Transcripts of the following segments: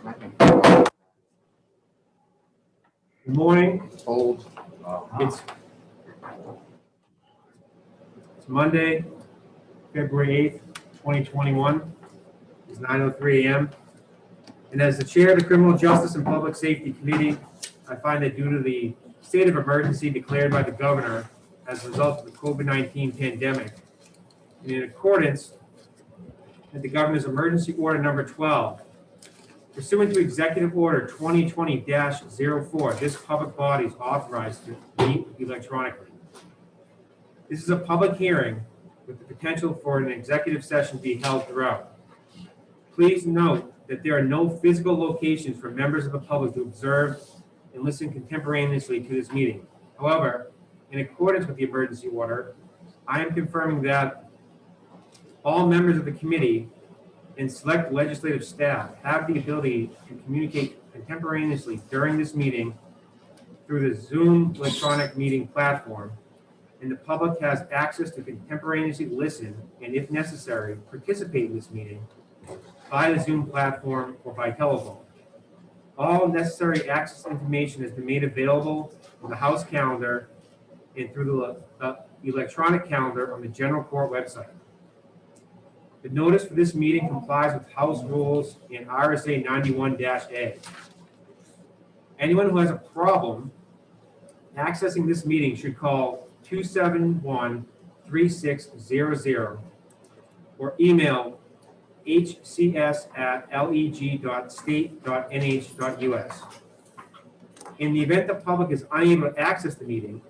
Good morning. Hold. It's Monday, February 8th, 2021. It's 9:03 a.m. And as the chair of the Criminal Justice and Public Safety Committee, I find that due to the state of emergency declared by the governor as a result of the COVID-19 pandemic, and in accordance with the governor's emergency order number 12, pursuant to Executive Order 2020-04, this public body is authorized to meet electronically. This is a public hearing with the potential for an executive session to be held throughout. Please note that there are no physical locations for members of the public to observe and listen contemporaneously to this meeting. However, in accordance with the emergency order, I am confirming that all members of the committee and select legislative staff have the ability to communicate contemporaneously during this meeting through the Zoom electronic meeting platform, and the public has access to contemporaneously listen and, if necessary, participate in this meeting by the Zoom platform or by telephone. All necessary access information has been made available on the House calendar and through the electronic calendar on the General Court website. The notice for this meeting complies with House rules and RSA 91-A. Anyone who has a problem accessing this meeting should call 271-3600 or email hcs@leg.state.nh.us. In the event the public is unable to access the meeting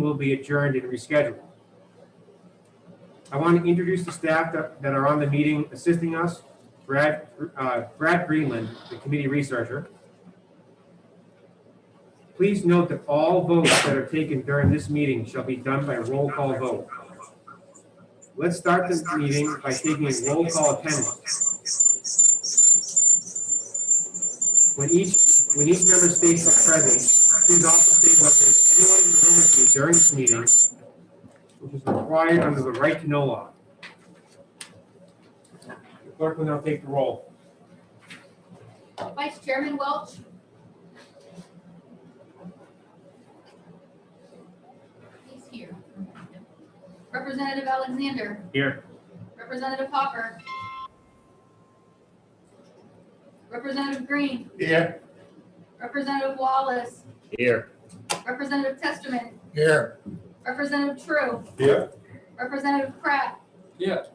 will be adjourned and rescheduled. I want to introduce the staff that are on the meeting assisting us. Brad Greenland, the committee researcher. Please note that all votes that are taken during this meeting shall be done by roll call vote. Let's start the meeting by taking a roll call attendance. When each member states is present, please also state whether there's anyone in the room with you during this meeting, which is required under the right to know law. The clerk will now take the roll. Vice Chairman Welch. He's here. Representative Alexander. Here. Representative Hopper. Representative Green. Here. Representative Wallace. Here. Representative Testerman. Here. Representative True. Here. Representative Pratt. Here.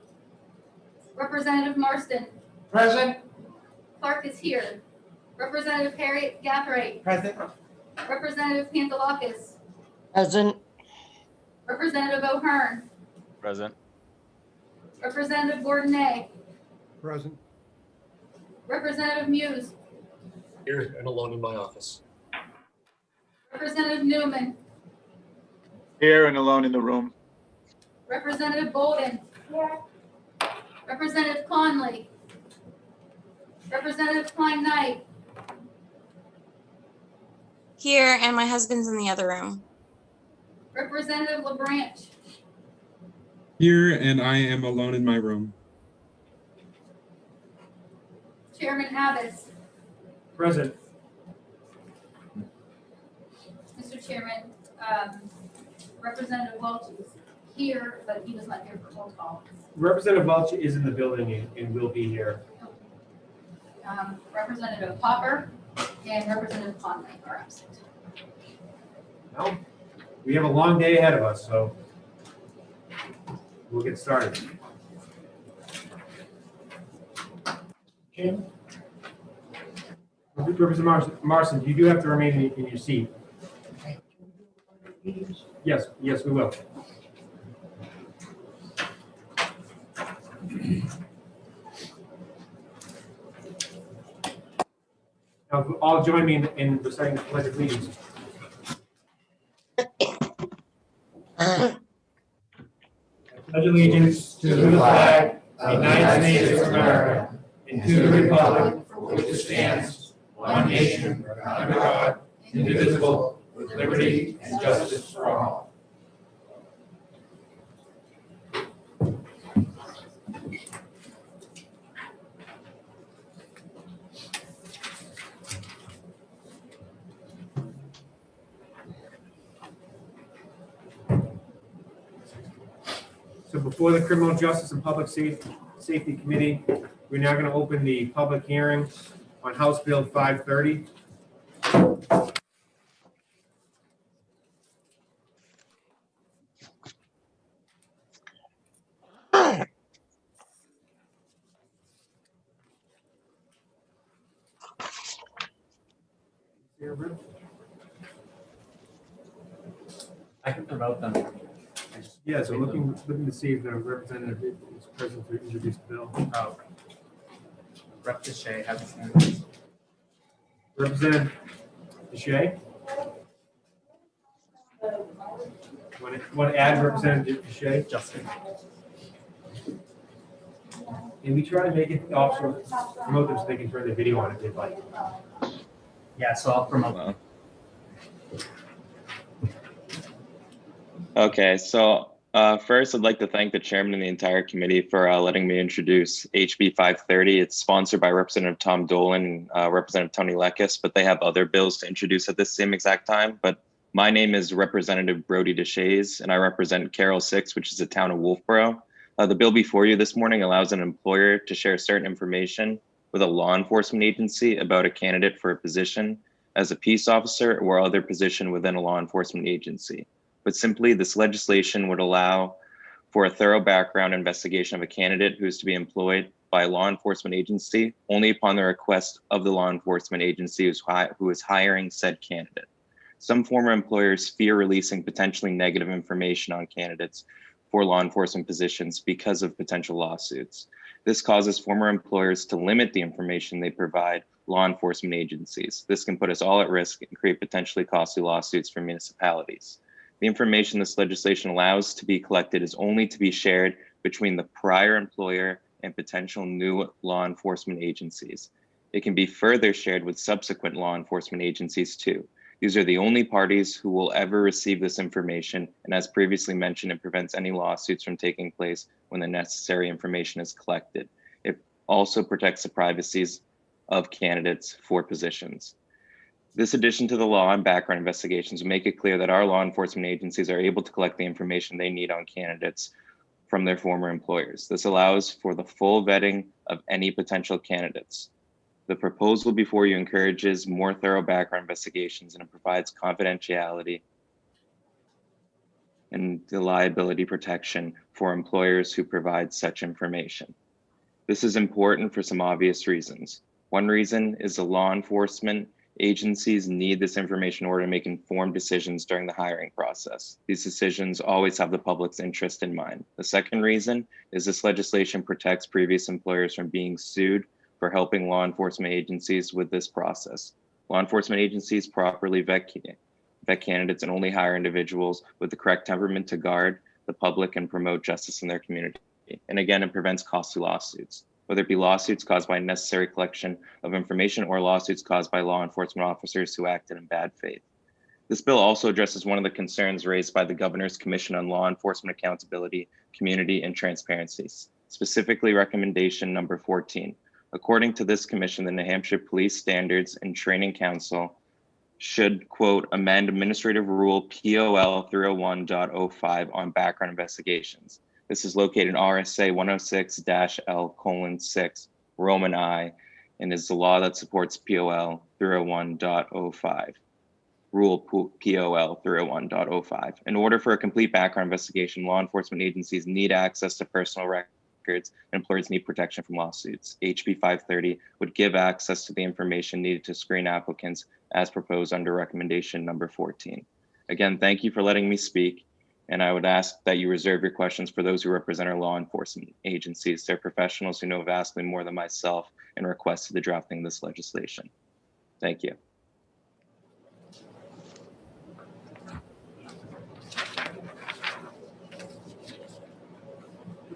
Representative Marston. Present. Clark is here. Representative Harriet Gathright. Present. Representative Pantelakis. Present. Representative O'Hearn. Present. Representative Bourdonnais. Present. Representative Muse. Here and alone in my office. Representative Newman. Here and alone in the room. Representative Bolden. Here. Representative Conley. Representative Klein Knight. Here, and my husband's in the other room. Representative LaBranch. Here, and I am alone in my room. Chairman Abbas. Present. Mr. Chairman, Representative Welch is here, but he was not here for roll call. Representative Welch is in the building and will be here. Representative Hopper and Representative Conley are absent. Well, we have a long day ahead of us, so we'll get started. Jim? Representative Marston, you do have to remain in your seat. Yes, we will. Now, all join me in reciting the Pledge of Allegiance. Pledge allegiance to the flag of the United States of America and to the republic for which it stands, one nation, under God, indivisible, with liberty and justice for all. So before the Criminal Justice and Public Safety Committee, we're now going to open the public hearing on House Bill 530. I can promote them. Yeah, so looking to see if the representative is present to introduce the bill. Oh. Rep. Deshay has his hand. Representative Deshay? Want to add Representative Deshay? Justin. And we try to make it also promote them so they can turn the video on if they'd like. Yeah, so I'll promote them. Okay, so first I'd like to thank the chairman and the entire committee for letting me introduce HB 530. It's sponsored by Representative Tom Dolan and Representative Tony Lekis, but they have other bills to introduce at this same exact time. But my name is Representative Brody Deshays, and I represent Carroll 6, which is the town of Wolfboro. The bill before you this morning allows an employer to share certain information with a law enforcement agency about a candidate for a position as a peace officer or other position within a law enforcement agency. But simply, this legislation would allow for a thorough background investigation of a candidate who is to be employed by a law enforcement agency only upon the request of the law enforcement agency who is hiring said candidate. Some former employers fear releasing potentially negative information on candidates for law enforcement positions because of potential lawsuits. This causes former employers to limit the information they provide law enforcement agencies. This can put us all at risk and create potentially costly lawsuits for municipalities. The information this legislation allows to be collected is only to be shared between the prior employer and potential new law enforcement agencies. It can be further shared with subsequent law enforcement agencies too. These are the only parties who will ever receive this information, and as previously mentioned, it prevents any lawsuits from taking place when the necessary information is collected. It also protects the privacies of candidates for positions. This addition to the law and background investigations will make it clear that our law enforcement agencies are able to collect the information they need on candidates from their former employers. This allows for the full vetting of any potential candidates. The proposal before you encourages more thorough background investigations, and it provides confidentiality and the liability protection for employers who provide such information. This is important for some obvious reasons. One reason is the law enforcement agencies need this information in order to make informed decisions during the hiring process. These decisions always have the public's interest in mind. The second reason is this legislation protects previous employers from being sued for helping law enforcement agencies with this process. Law enforcement agencies properly vet candidates and only hire individuals with the correct temperament to guard the public and promote justice in their community. And again, it prevents costly lawsuits, whether it be lawsuits caused by unnecessary collection of information or lawsuits caused by law enforcement officers who acted in bad faith. This bill also addresses one of the concerns raised by the Governor's Commission on Law Enforcement Accountability, Community, and Transparency, specifically recommendation number 14. According to this commission, the New Hampshire Police Standards and Training Council should, quote, amend Administrative Rule POL 301.05 on background investigations. This is located in RSA 106-L:6, Roman I, and is the law that supports POL 301.05. Rule POL 301.05. In order for a complete background investigation, law enforcement agencies need access to personal records, and employers need protection from lawsuits. HB 530 would give access to the information needed to screen applicants as proposed under recommendation number 14. Again, thank you for letting me speak, and I would ask that you reserve your questions for those who represent our law enforcement agencies. They're professionals who know vastly more than myself in request to the drafting of this legislation. Thank you.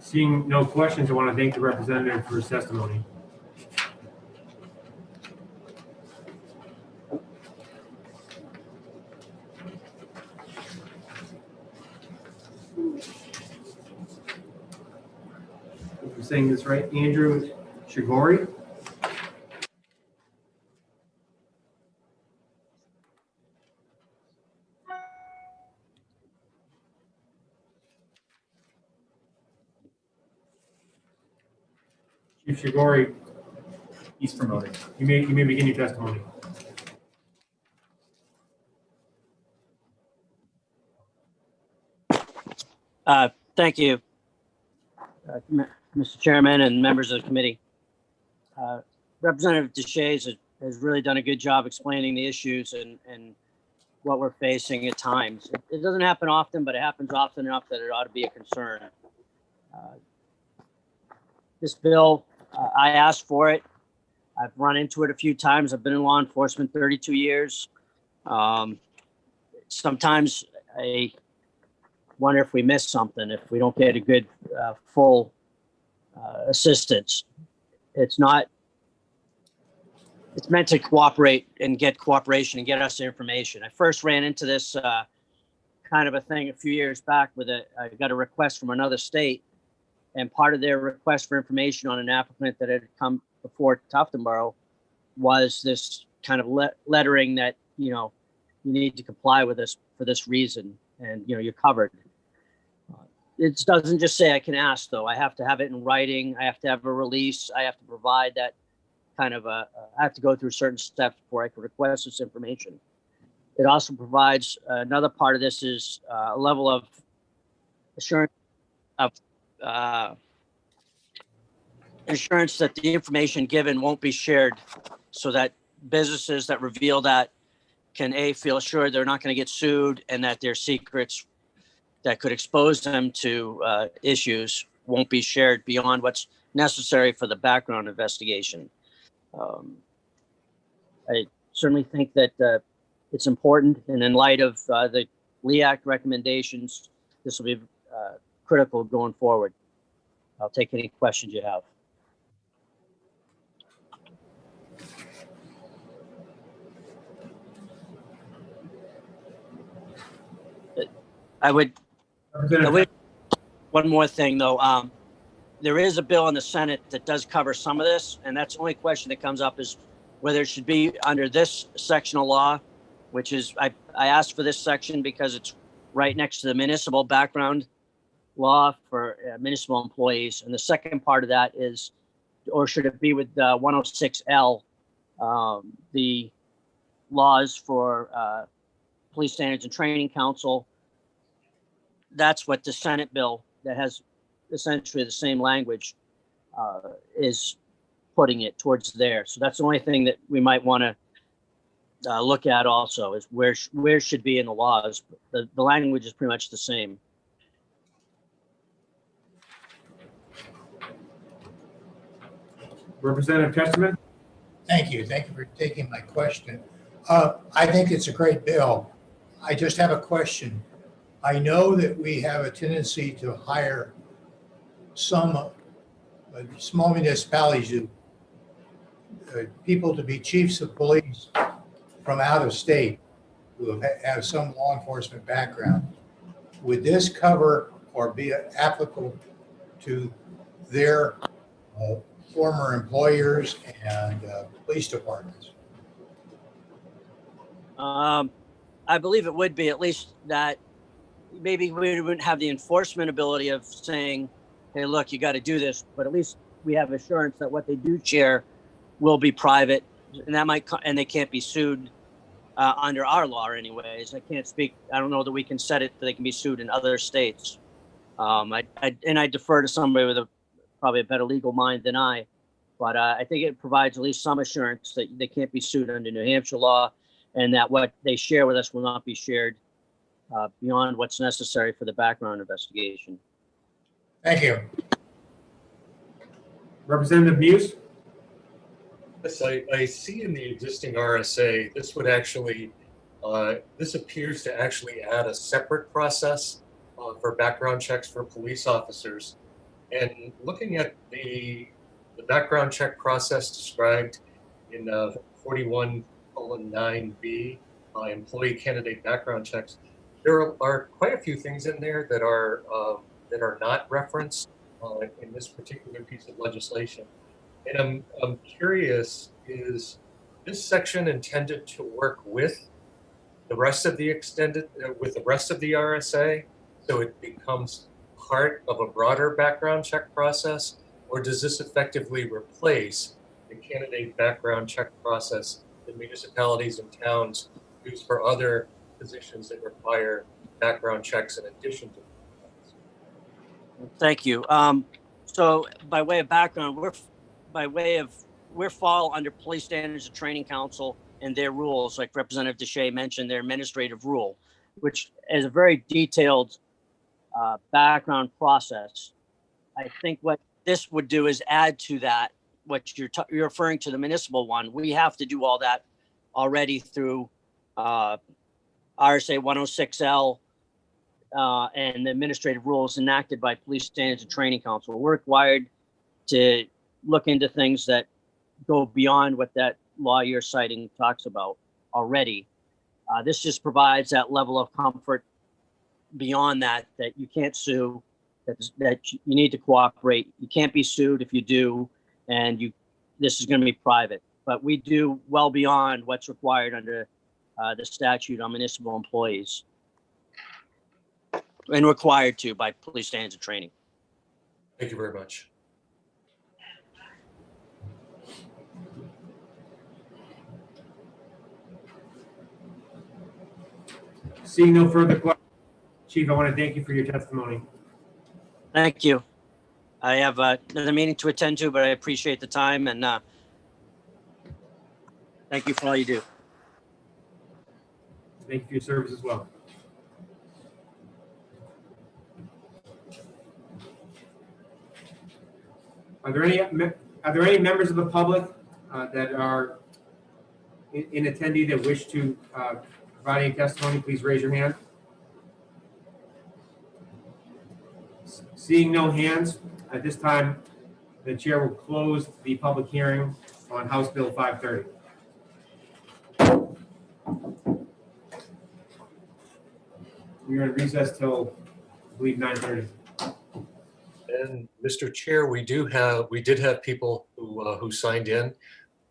Seeing no questions, I want to thank the representative for his testimony. If I'm saying this right, Andrew Shigori. Chief Shigori, He's promoted. you may begin your testimony. Thank you, Mr. Chairman and members of the committee. Representative Deshaies has really done a good job explaining the issues and what we're facing at times. It doesn't happen often, but it happens often enough that it ought to be a concern. This bill, I asked for it. I've run into it a few times. I've been in law enforcement 32 years. Sometimes I wonder if we miss something, if we don't get a good full assistance. It's meant to cooperate and get cooperation and get us the information. I first ran into this kind of a thing a few years back I got a request from another state, and part of their request for information on an applicant that had come before Tuftonboro was this kind of lettering that, you need to comply with this for this reason, and, you're covered. It doesn't just say I can ask, though. I have to have it in writing. I have to have a release. I have to provide that kind of I have to go through certain steps before I can request this information. It also provides another part of this is a level of assurance that the information given won't be shared, so that businesses that reveal that can feel assured they're not going to get sued, and that their secrets that could expose them to issues won't be shared beyond what's necessary for the background investigation. I certainly think that it's important, and in light of the Lee Act recommendations, this will be critical going forward. I'll take any questions you have. I would, one more thing though. There is a bill in the Senate that does cover some of this, and that's the only question that comes up is whether it should be under this section of law, which is, I asked for this section because it's right next to the municipal background law for municipal employees. And the second part of that is, or should it be with 106L, the laws for Police Standards and Training Council. That's what the Senate bill that has essentially the same language is putting it towards there. So that's the only thing that we might want to look at also, is where should be in the laws. The language is pretty much the same. Representative Testament? Thank you. Thank you for taking my question. I think it's a great bill. I just have a question. I know that we have a tendency to hire some small municipalities, people to be chiefs of police from out of state who have some law enforcement background. Would this cover or be applicable to their former employers and police departments? I believe it would be, at least that maybe we wouldn't have the enforcement ability of saying, hey, look, you got to do this, but at least we have assurance that what they do share will be private, and that might, and they can't be sued under our law anyways. I can't speak, I don't know that we can set it that they can be sued in other states. I defer to somebody with probably a better legal mind than I, but I think it provides at least some assurance that they can't be sued under New Hampshire law, and that what they share with us will not be shared beyond what's necessary for the background investigation. Thank you. Representative Muse? Yes, I see in the existing RSA, this would actually, this appears to actually add a separate process for background checks for police officers. And looking at the background check process described in 41:9B, employee candidate background checks, there are quite a few things in there that are not referenced in this particular piece of legislation. And I'm curious, is this section intended to work with the rest of the with the rest of the RSA, so it becomes part of a broader background check process? or does this effectively replace the candidate background check process that municipalities and towns use for other positions that require background checks in addition to? Thank you. So by way of background, we fall under Police Standards and Training Council and their rules, like Representative Deshay mentioned, their administrative rule, which is a very detailed background process. I think what this would do is add to that, what you're referring to the municipal one. We have to do all that already through RSA 106L and the administrative rules enacted by Police Standards and Training Council. We're required to look into things that go beyond what that law you're citing talks about already. This just provides that level of comfort beyond that you can't sue, that you need to cooperate. You can't be sued if you do, and this is going to be private. But we do well beyond what's required under the statute on municipal employees, and required to by Police Standards and Training. Thank you very much. Seeing no further questions, Chief, I want to thank you for your testimony. Thank you. I have another meeting to attend to, but I appreciate the time, and thank you for all you do. Thank you for your service as well. Are there any members of the public that are in attendee that wish to provide any testimony? Please raise your hand. Seeing no hands, at this time, the chair will close the public hearing on House Bill 530. We are in recess till, I believe, 9:30. And Mr. Chair, we did have people who signed in.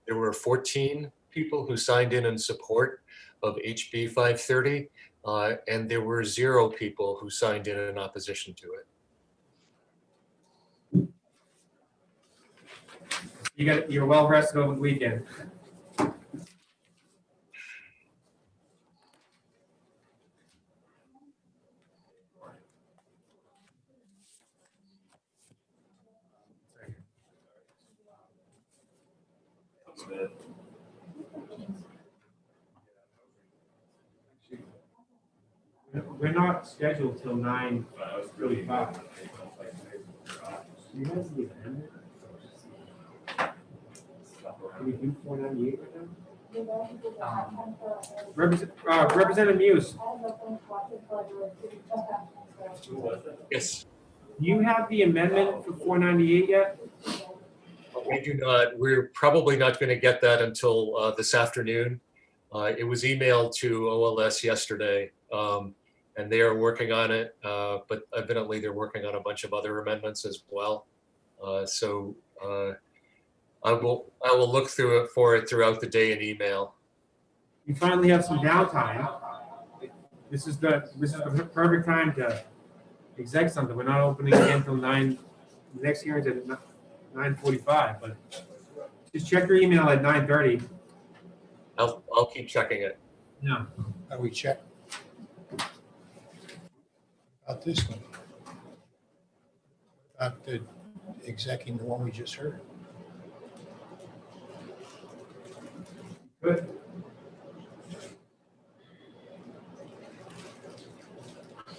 There were 14 people who signed in support of HB 530, and there were 0 people who signed in opposition to it. You're well rested over the weekend. We're not scheduled till 9:35. You guys need to end it? Can we do 498 right now? Representative Muse, Yes. do you have the amendment for 498 yet? We do not. We're probably not going to get that until this afternoon. It was emailed to OLS yesterday, and they are working on it, but evidently they're working on a bunch of other amendments as well. I will look through it throughout the day in email. You finally have some downtime. This is the perfect time to exec something. We're not opening again until 9. The next hearing's at 9:45, but just check your email at 9:30. I'll keep checking it. No. Are we check? About this one? About the executing the one we just heard? Good.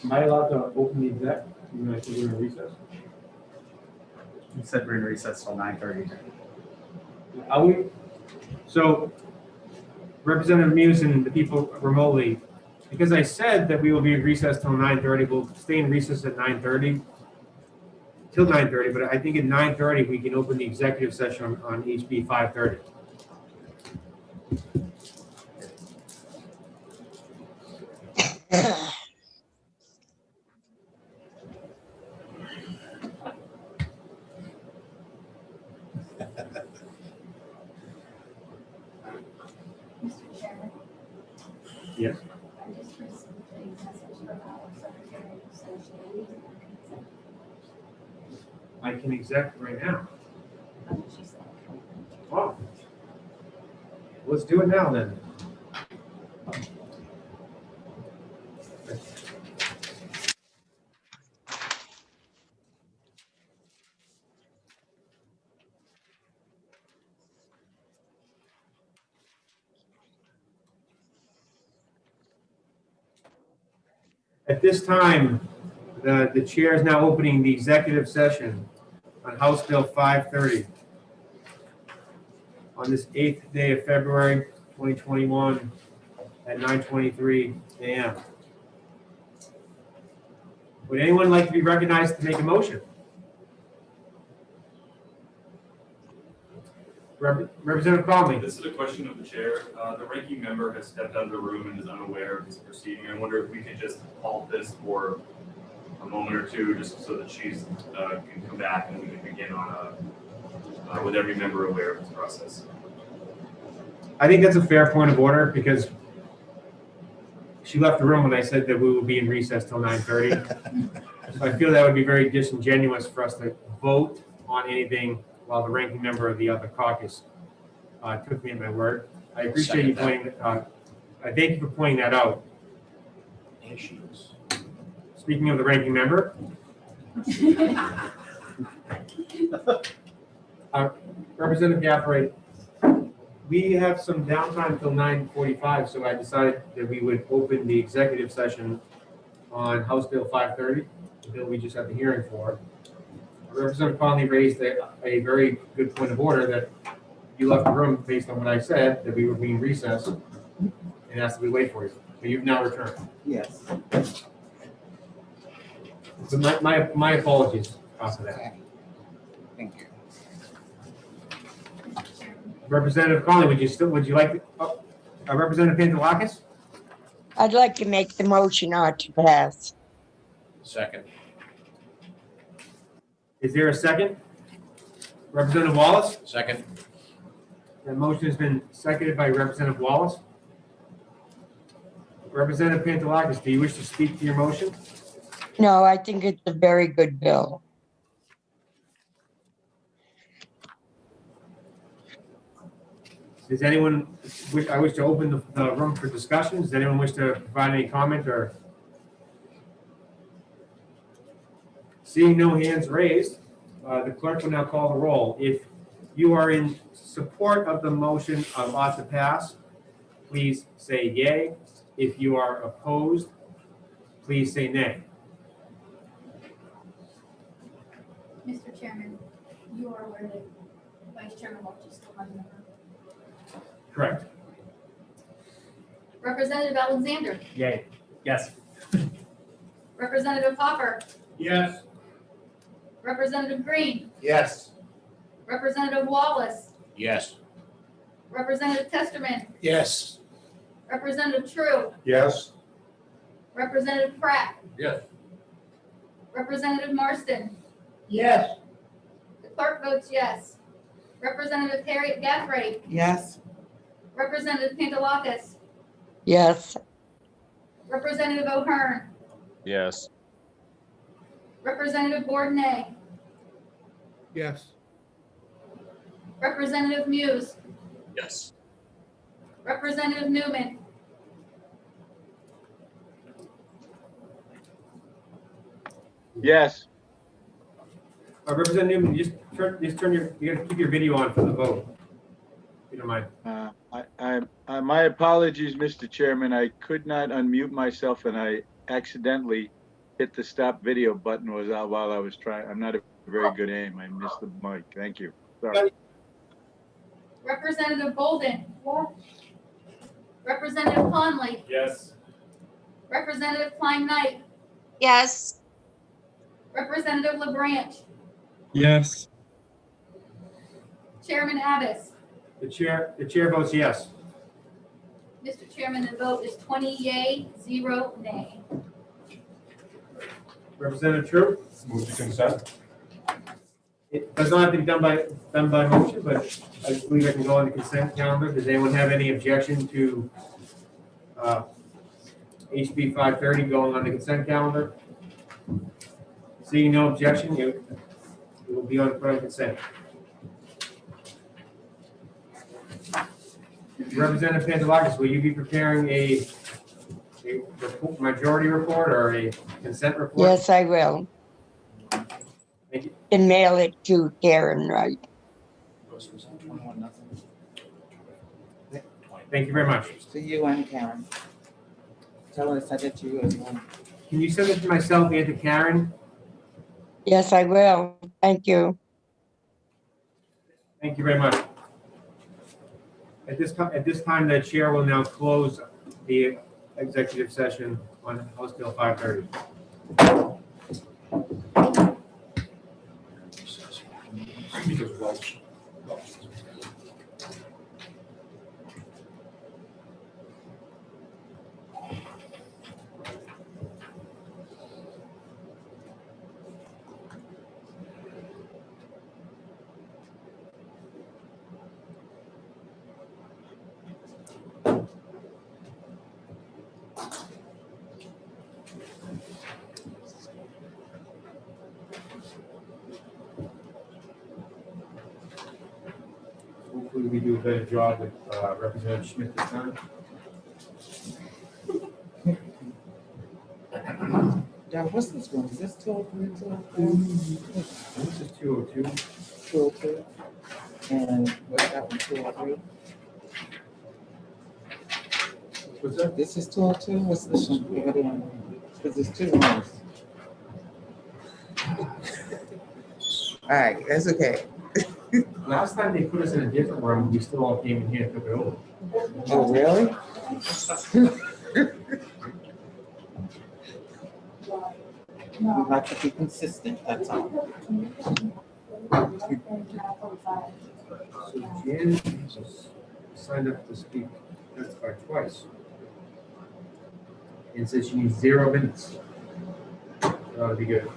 Am I allowed to open the exec? Even if we're in recess? You said we're in recess till 9:30. Are we? So, Representative Muse and the people remotely, because I said that we will be in recess till 9:30, we'll stay in recess at 9:30, till 9:30, but I think at 9:30 we can open the executive session on HB 530. Mr. Chairman, Yes. I just received a message from our secretary who says she needs an executive. I can exec right now. Well, let's do it now then. At this time, the chair is now opening the executive session on House Bill 530 on this 8th day of February 2021 at 9:23 a.m. Would anyone like to be recognized to make a motion? Representative Conley. This is a question of the chair. The ranking member has stepped out of the room and is unaware of this proceeding. I wonder if we could just halt this for a moment or two, just so that she's can come back and we can begin on with every member aware of this process. I think that's a fair point of order because she left the room when I said that we will be in recess till 9:30. So I feel that would be very disingenuous for us to vote on anything while the ranking member of the other caucus took me at my word. I appreciate you pointing, I thank you for pointing that out. Issues. Speaking of the ranking member. Representative Gaffrey, we have some downtime till 9:45, so I decided that we would open the executive session on House Bill 530, the bill we just had the hearing for. Representative Conley raised a very good point of order that you left the room based on what I said, that we were being recessed and asked that we wait for you. So you've now returned. Yes. So my apologies after that. Thank you. Representative Conley, would you like to, Representative Pantelakis? I'd like to make the motion not to pass. Second. Is there a second? Representative Wallace? Second. That motion has been seconded by Representative Wallace. Representative Pantelakis, do you wish to speak to your motion? No, I think it's a very good bill. Does anyone I wish to open the room for discussion? Does anyone wish to provide any comment or? Seeing no hands raised, the clerk will now call the roll. If you are in support of the motion of ought to pass, please say yay. If you are opposed, please say nay. Mr. Chairman, you are aware that Vice Chairman Welch is still on the member. Correct. Representative Alexander, Yay. Yes. Representative Hopper, Yes. Representative Green, Yes. Representative Wallace, Yes. Representative Testerman, Yes. Representative True, Yes. Representative Pratt, Yes. Representative Marston. Yes. The clerk votes yes. Representative Harriet Gathright, Yes. Representative Pantelakis, Yes, Representative O'Hearn, Yes. Representative Bourdonnais, Yes. Representative Muse, Yes. Representative Newman, Yes. Representative Newman, you gotta keep your video on for the vote. If you don't mind. My apologies, Mr. Chairman. I could not unmute myself and I accidentally hit the stop video button while I was trying. I'm not a very good aim. I missed the mic. Thank you. Sorry. Representative Bolden, Representative Conley, Yes. Representative Klein Knight, yes, Representative LaBranch, Yes. Chairman Abbas. The chair votes yes. Mr. Chairman, the vote is 20 yea, 0 nay. Representative True? Move to consent. It does not have to be done by motion, but I believe I can go on the consent calendar. Does anyone have any objection to HB 530 going on the consent calendar? Seeing no objection, it will be on consent. Representative Pantelakis, will you be preparing a majority report or a consent report? Yes, I will. Thank you. And mail it to Karen, right? Thank you very much. To you and Karen. Tell her to send it to you as well. Can you send it to myself and to Karen? Yes, I will. Thank you. Thank you very much. At this time, the chair will now close the executive session on House Bill 530. Hopefully we do a better job with Representative Schmidt this time. Yeah, what's this one? Is this 203, 204? This is 202. 202? And what's that one, 203? What's that? This is 202? What's this one? The other one? Because there's two ones. All right, that's okay. Last time they put us in a different room, we still all came in here and took it over. Oh, really? We like to be consistent, that's all. So Jan signed up to speak, testify twice. And says she needs 0 minutes. That ought to be good.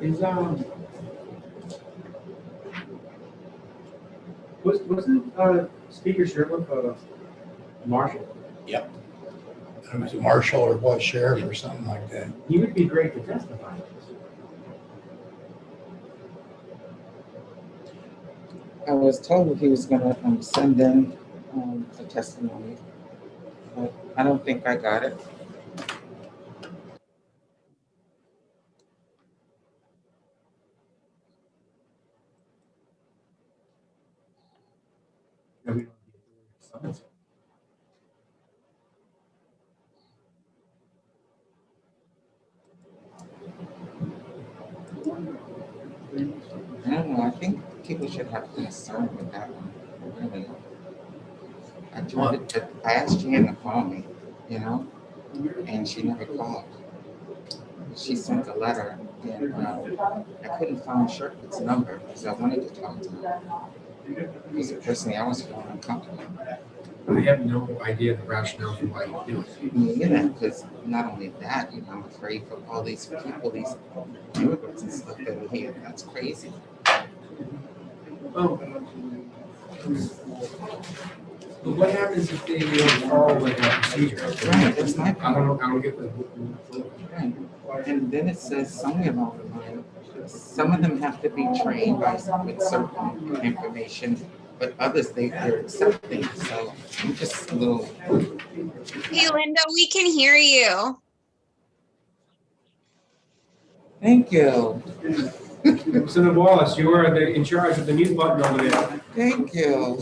Is wasn't Speaker Sherwood Marshall? Yep. It was a marshal or was sheriff or something like that. He would be great to testify. I was told he was gonna send in a testimony, but I don't think I got it. No, we don't need to summons. I don't know, I think people should have concern with that one, really. I asked Jan to call me, you know, and she never called. She sent a letter, and I couldn't find Sherwood's number because I wanted to talk to her. Because personally, I was feeling uncomfortable. I have no idea the rationale for why you do it. Me either, because not only that, you know, I'm afraid for all these people, these immigrants and stuff that are here. That's crazy. Oh. But what happens if they don't follow like a procedure? Right, that's my I don't get the. Right. And then it says somewhere along the line, some of them have to be trained with certain information, but others they're accepting. So I'm just a little. Hey, Linda, we can hear you. Thank you. Senator Wallace, you are in charge of the mute button over there. Thank you.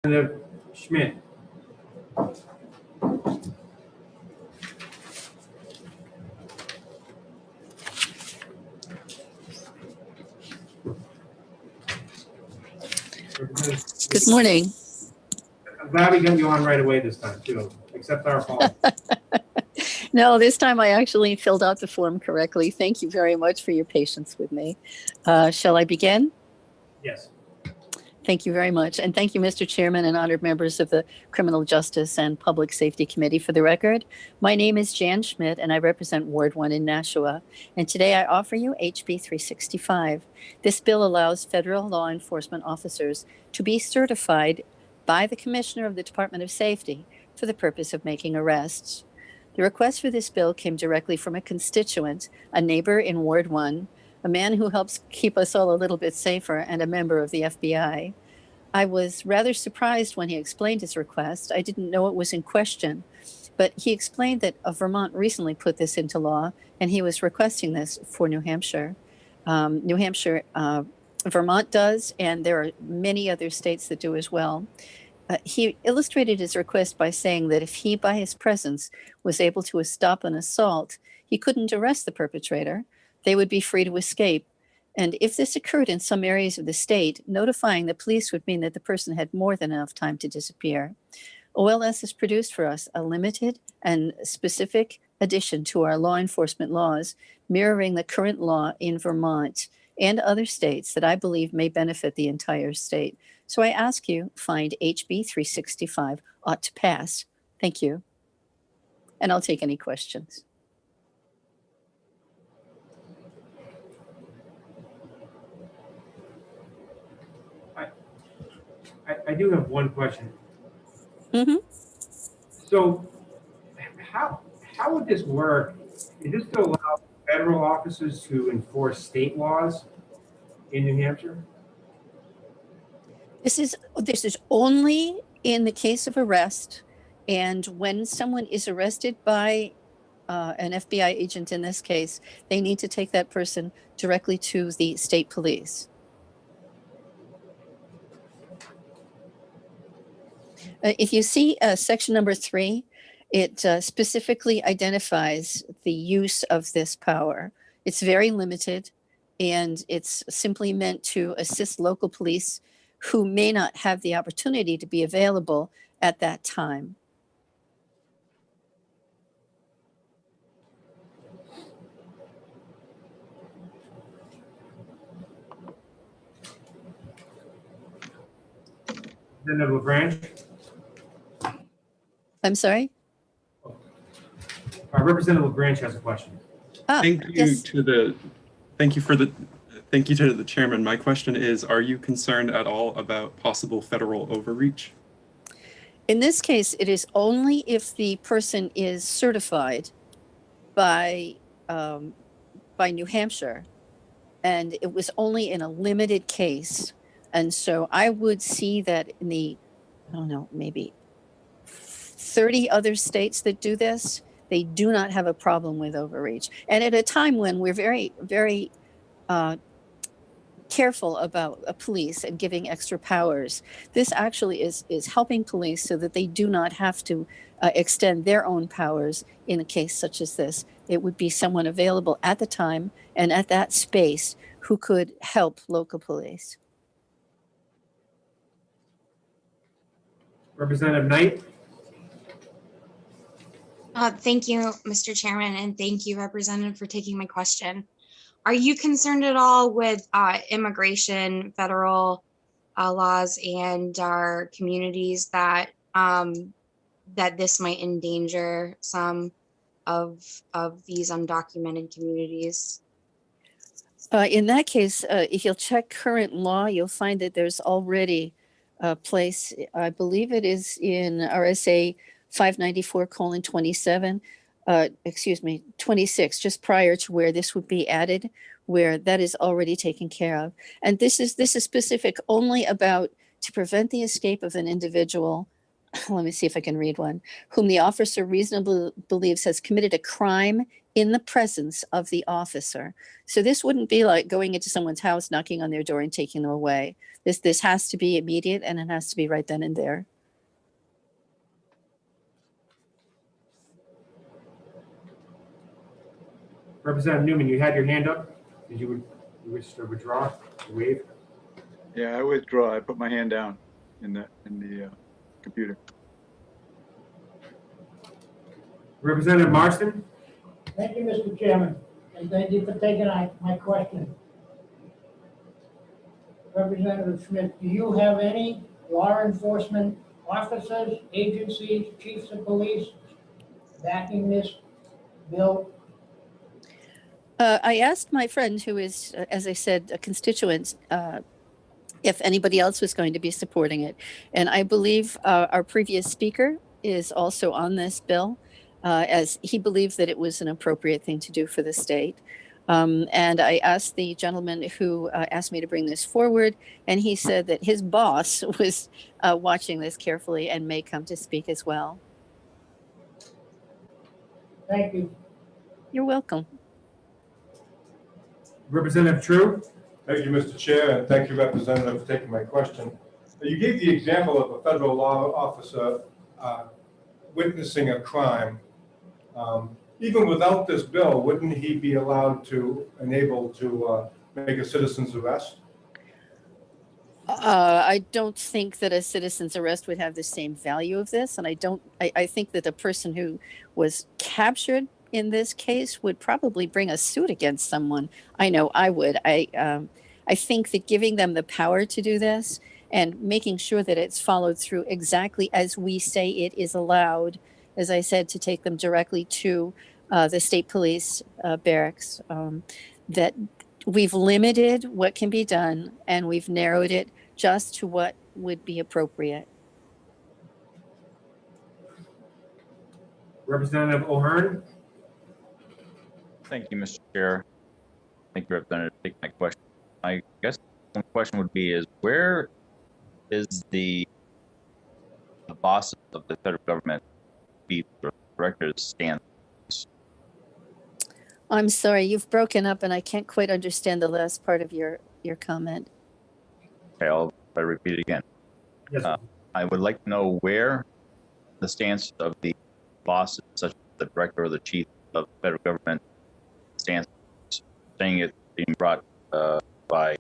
Representative Schmidt. Good morning. I'm glad we got you on right away this time too, accept our apology. No, this time I actually filled out the form correctly. Thank you very much for your patience with me. Shall I begin? Yes. Thank you very much. And thank you, Mr. Chairman and honored members of the Criminal Justice and Public Safety Committee. For the record, my name is Jan Schmidt and I represent Ward 1 in Nashua. And today I offer you HB 365. This bill allows federal law enforcement officers to be certified by the Commissioner of the Department of Safety for the purpose of making arrests. The request for this bill came directly from a constituent, a neighbor in Ward 1, a man who helps keep us all a little bit safer, and a member of the FBI. I was rather surprised when he explained his request. I didn't know it was in question, but he explained that Vermont recently put this into law, and he was requesting this for New Hampshire. Vermont does, and there are many other states that do as well. He illustrated his request by saying that if he, by his presence, was able to stop an assault, he couldn't arrest the perpetrator. They would be free to escape. And if this occurred in some areas of the state, notifying the police would mean that the person had more than enough time to disappear. OLS has produced for us a limited and specific addition to our law enforcement laws, mirroring the current law in Vermont and other states that I believe may benefit the entire state. So I ask you, find HB 365 ought to pass. Thank you. And I'll take any questions. I do have one question. Mm-hmm. So how would this work? Is this to allow federal officers to enforce state laws in New Hampshire? This is only in the case of arrest, and when someone is arrested by an FBI agent in this case, they need to take that person directly to the state police. If you see section number 3, it specifically identifies the use of this power. It's very limited, and it's simply meant to assist local police who may not have the opportunity to be available at that time. Representative LaGrange? I'm sorry? Representative LaGrange has a question. Thank you yes. to the chairman. My question is, are you concerned at all about possible federal overreach? In this case, it is only if the person is certified by New Hampshire, and it was only in a limited case. And so I would see that in the, I don't know, maybe 30 other states that do this, they do not have a problem with overreach. And at a time when we're very, very careful about police and giving extra powers, this actually is helping police so that they do not have to extend their own powers in a case such as this. It would be someone available at the time and at that space who could help local police. Representative Knight? Thank you, Mr. Chairman, and thank you, Representative, for taking my question. Are you concerned at all with immigration, federal laws, and our communities that that this might endanger some of these undocumented communities? In that case, if you'll check current law, you'll find that there's already a place, I believe it is in RSA 594:27, 26, just prior to where this would be added, where that is already taken care of. And this is specific only about to prevent the escape of an individual. Let me see if I can read one, whom the officer reasonably believes has committed a crime in the presence of the officer. So this wouldn't be like going into someone's house, knocking on their door and taking them away. This has to be immediate, and it has to be right then and there. Representative Newman, you had your hand up. Did you wish to withdraw or waive? Yeah, I withdraw. I put my hand down in the computer. Representative Marston? Thank you, Mr. Chairman, and thank you for taking my question. Representative Schmidt, do you have any law enforcement officers, agencies, chiefs of police backing this bill? I asked my friend, who is, as I said, a constituent, if anybody else was going to be supporting it. And I believe our previous speaker is also on this bill, as he believed that it was an appropriate thing to do for the state. And I asked the gentleman who asked me to bring this forward, and he said that his boss was watching this carefully and may come to speak as well. Thank you. You're welcome. Representative True? Thank you, Mr. Chair, and thank you, Representative, for taking my question. You gave the example of a federal law officer witnessing a crime. Even without this bill, wouldn't he be allowed to, enabled to make a citizen's arrest? I don't think that a citizen's arrest would have the same value of this. And I think that the person who was captured in this case would probably bring a suit against someone. I know I would. I think that giving them the power to do this and making sure that it's followed through exactly as we say it is allowed, as I said, to take them directly to the state police barracks, that we've limited what can be done and we've narrowed it just to what would be appropriate. Representative O'Hearn? Thank you, Mr. Chair. Thank you, Representative, for taking my question. I guess one question would be is where is the boss of the federal government, the director's stance? I'm sorry, you've broken up and I can't quite understand the last part of your comment. Okay, I'll try to repeat it again. Yes. I would like to know where the stance of the boss, such as the director or the chief of the federal government, stance, saying it's being brought by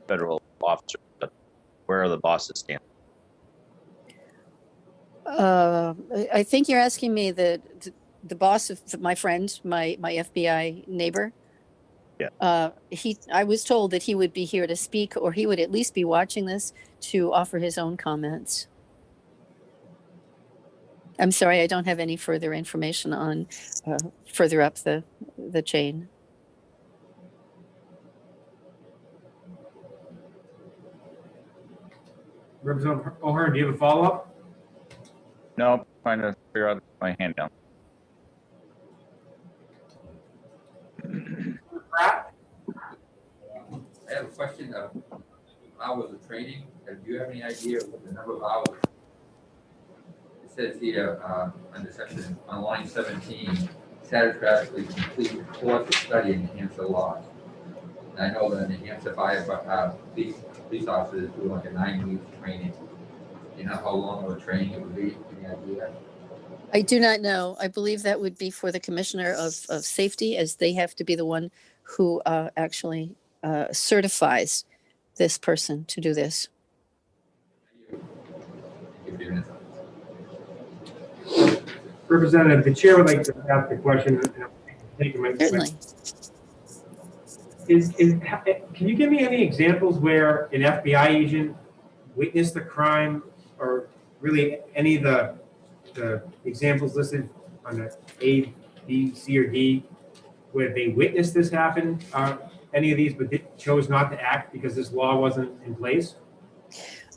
federal officers. Where are the bosses stand? I think you're asking me the boss of my friend, my FBI neighbor. Yeah. I was told that he would be here to speak, or he would at least be watching this to offer his own comments. I'm sorry, I don't have any further information on further up the chain. Representative O'Hearn, do you have a follow-up? No, trying to figure out my hand down. Pratt? I have a question of hours of training. Do you have any idea of the number of hours? It says here under section on line 17, satisfactorily complete the course of study in New Hampshire law. And I know that the New Hampshire police officers do like a 9-week training. Do you know how long of a training it would be? Any idea? I do not know. I believe that would be for the commissioner of safety, as they have to be the one who actually certifies this person to do this. Representative, the chair would like to ask a question. Certainly. Can you give me any examples where an FBI agent witnessed the crime, or really any of the examples listed on the A, B, C, or D, where they witnessed this happen? Any of these, but chose not to act because this law wasn't in place?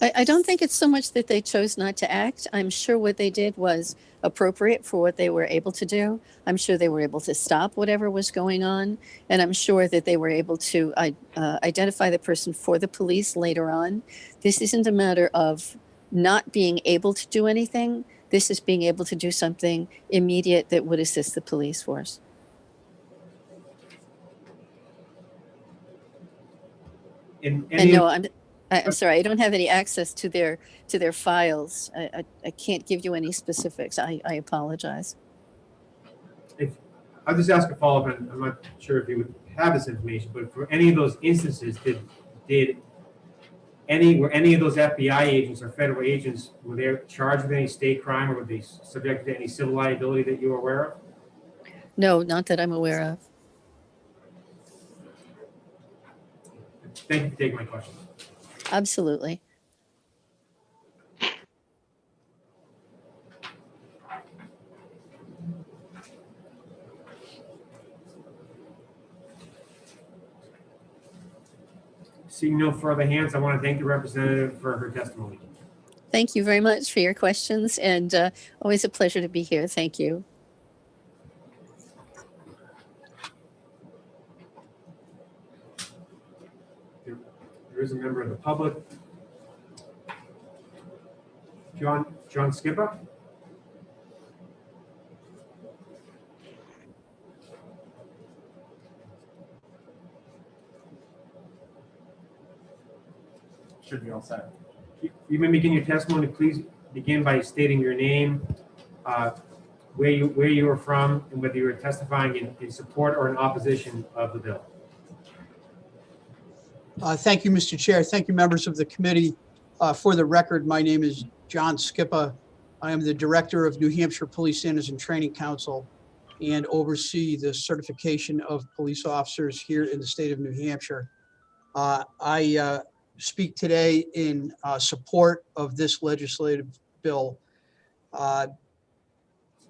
I don't think it's so much that they chose not to act. I'm sure what they did was appropriate for what they were able to do. I'm sure they were able to stop whatever was going on. And I'm sure that they were able to identify the person for the police later on. This isn't a matter of not being able to do anything. This is being able to do something immediate that would assist the police force. And no, I'm sorry, I don't have any access to their files. I can't give you any specifics. I apologize. I'll just ask a follow-up, and I'm not sure if you would have this information, but for any of those instances, did were any of those FBI agents or federal agents, were they charged with any state crime or were they subject to any civil liability that you are aware of? No, not that I'm aware of. Thank you for taking my question. Absolutely. Seeing no further hands, I want to thank the representative for her testimony. Thank you very much for your questions, and always a pleasure to be here. Thank you. There is a member of the public. John Skipper? Should be all set. You may begin your testimony. Please begin by stating your name, where you are from, and whether you are testifying in support or in opposition of the bill. Thank you, Mr. Chair. Thank you, members of the committee. For the record, my name is John Skippa. I am the Director of New Hampshire Police Standards and Training Council and oversee the certification of police officers here in the state of New Hampshire. I speak today in support of this legislative bill.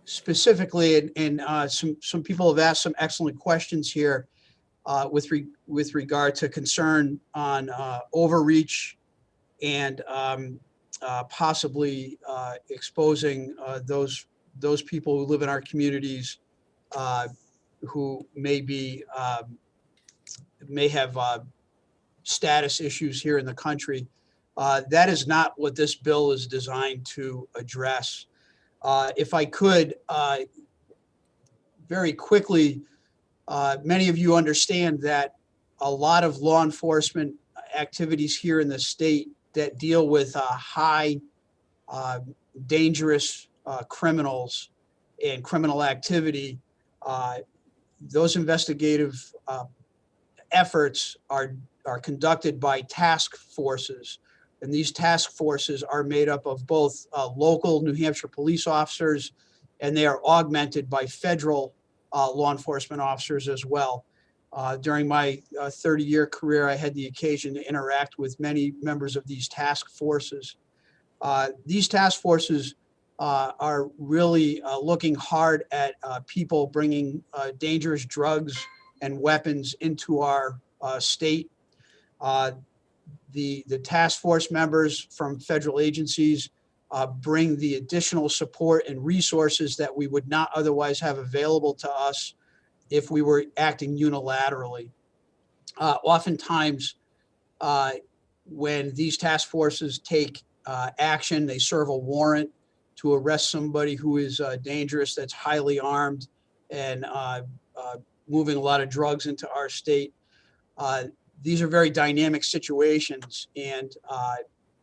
Specifically, and some people have asked some excellent questions here with regard to concern on overreach and possibly exposing those people who live in our communities who may have status issues here in the country. That is not what this bill is designed to address. If I could, very quickly, many of you understand that a lot of law enforcement activities here in the state that deal with high, dangerous criminals and criminal activity, those investigative efforts are conducted by task forces. And these task forces are made up of both local New Hampshire police officers, and they are augmented by federal law enforcement officers as well. During my 30-year career, I had the occasion to interact with many members of these task forces. These task forces are really looking hard at people bringing dangerous drugs and weapons into our state. The task force members from federal agencies bring the additional support and resources that we would not otherwise have available to us if we were acting unilaterally. Oftentimes, when these task forces take action, they serve a warrant to arrest somebody who is dangerous, that's highly armed and moving a lot of drugs into our state. These are very dynamic situations, and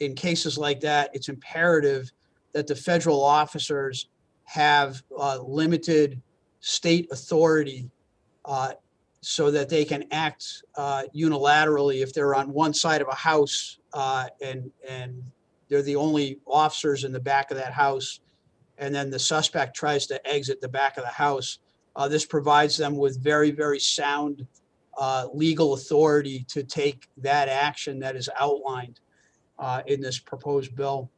in cases like that, it's imperative that the federal officers have limited state authority so that they can act unilaterally if they're on one side of a house and they're the only officers in the back of that house, and then the suspect tries to exit the back of the house. This provides them with very, very sound legal authority to take that action that is outlined in this proposed bill.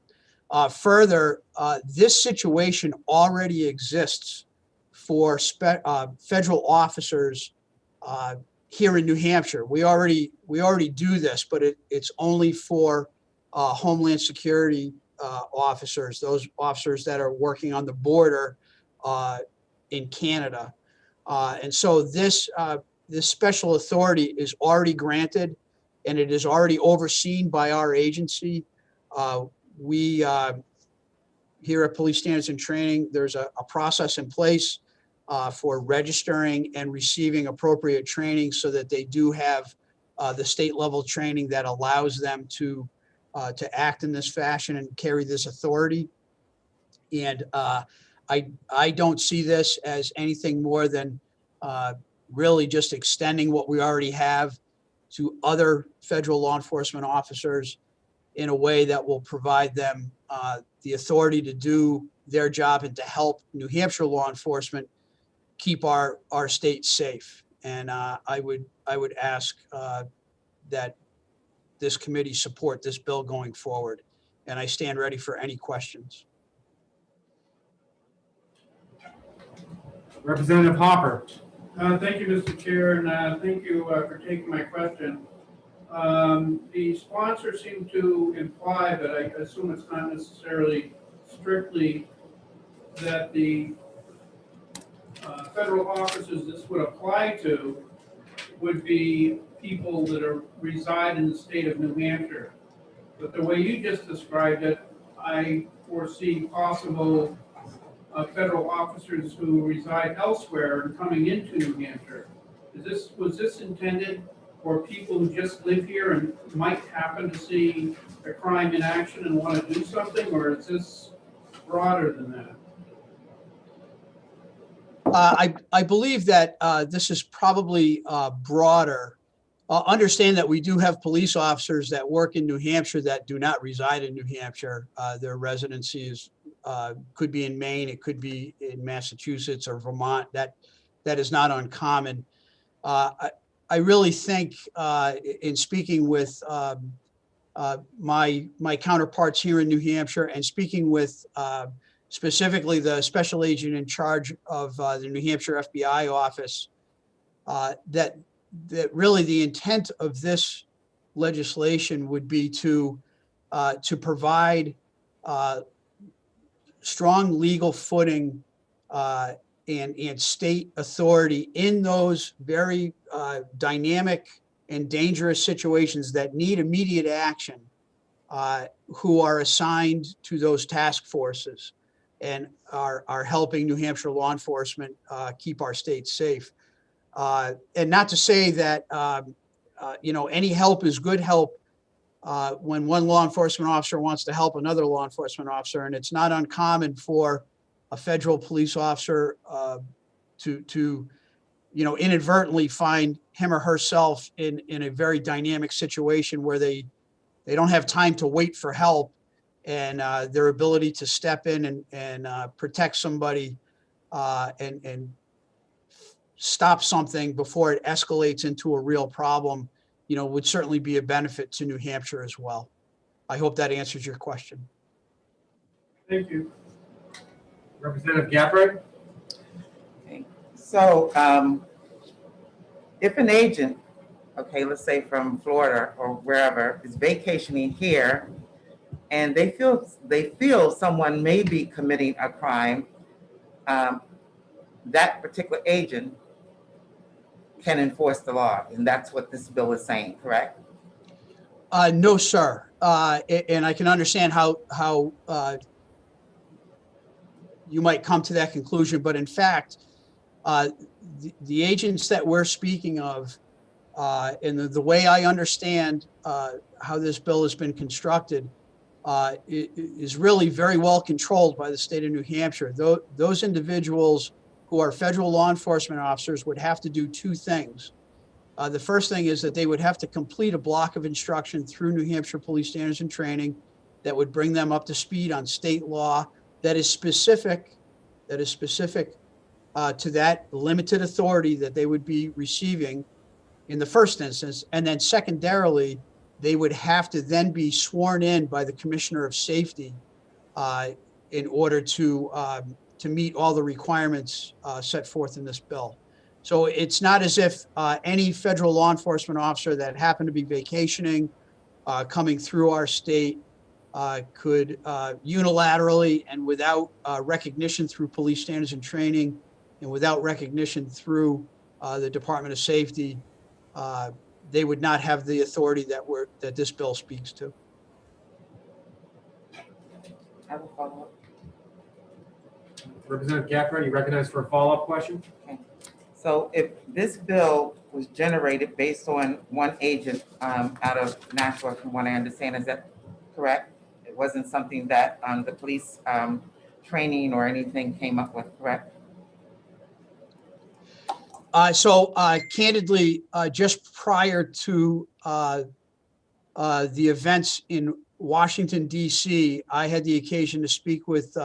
Further, this situation already exists for federal officers here in New Hampshire. We already do this, but it's only for Homeland Security officers, those officers that are working on the border in Canada. And so this special authority is already granted, and it is already overseen by our agency. We here at Police Standards and Training, there's a process in place for registering and receiving appropriate training so that they do have the state level training that allows them to act in this fashion and carry this authority. And I don't see this as anything more than really just extending what we already have to other federal law enforcement officers. in a way that will provide them the authority to do their job and to help New Hampshire law enforcement keep our state safe. And I would ask that this committee support this bill going forward. And I stand ready for any questions. Representative Hopper. Thank you, Mr. Chair, and thank you for taking my question. The sponsor seemed to imply, but I assume it's not necessarily strictly, that the federal officers this would apply to would be people that reside in the state of New Hampshire. But the way you just described it, I foresee possible federal officers who reside elsewhere and coming into New Hampshire. Was this intended for people who just live here and might happen to see a crime in action and want to do something, or is this broader than that? I believe that this is probably broader. Understand that we do have police officers that work in New Hampshire that do not reside in New Hampshire. Their residencies could be in Maine, it could be in Massachusetts or Vermont. That is not uncommon. I really think in speaking with my counterparts here in New Hampshire and speaking with specifically the special agent in charge of the New Hampshire FBI office, that really the intent of this legislation would be to provide strong legal footing and state authority in those very dynamic and dangerous situations that need immediate action, who are assigned to those task forces and are helping New Hampshire law enforcement keep our state safe. And not to say that, any help is good help when one law enforcement officer wants to help another law enforcement officer. And it's not uncommon for a federal police officer to inadvertently find him or herself in a very dynamic situation where they don't have time to wait for help, and their ability to step in and protect somebody and stop something before it escalates into a real problem, would certainly be a benefit to New Hampshire as well. I hope that answers your question. Thank you. Representative Gabbard. So if an agent, okay, let's say from Florida or wherever, is vacationing here and they feel someone may be committing a crime, that particular agent can enforce the law. And that's what this bill is saying, correct? No, sir. And I can understand how you might come to that conclusion, but in fact, the agents that we're speaking of, and the way I understand how this bill has been constructed, is really very well controlled by the state of New Hampshire. Those individuals who are federal law enforcement officers would have to do two things. The first thing is that they would have to complete a block of instruction through New Hampshire Police Standards and Training that would bring them up to speed on state law that is specific to that limited authority that they would be receiving in the first instance. And then secondarily, they would have to then be sworn in by the Commissioner of Safety in order to meet all the requirements set forth in this bill. So it's not as if any federal law enforcement officer that happened to be vacationing, coming through our state, could unilaterally and without recognition through Police Standards and Training and without recognition through the Department of Safety, they would not have the authority that this bill speaks to. I have a follow-up. Representative Gafford, you recognized for a follow-up question? Okay. So if this bill was generated based on one agent out of Nashua, from what I understand, is that correct? It wasn't something that the police training or anything came up with, correct? Candidly, just prior to the events in Washington DC, I had the occasion to speak with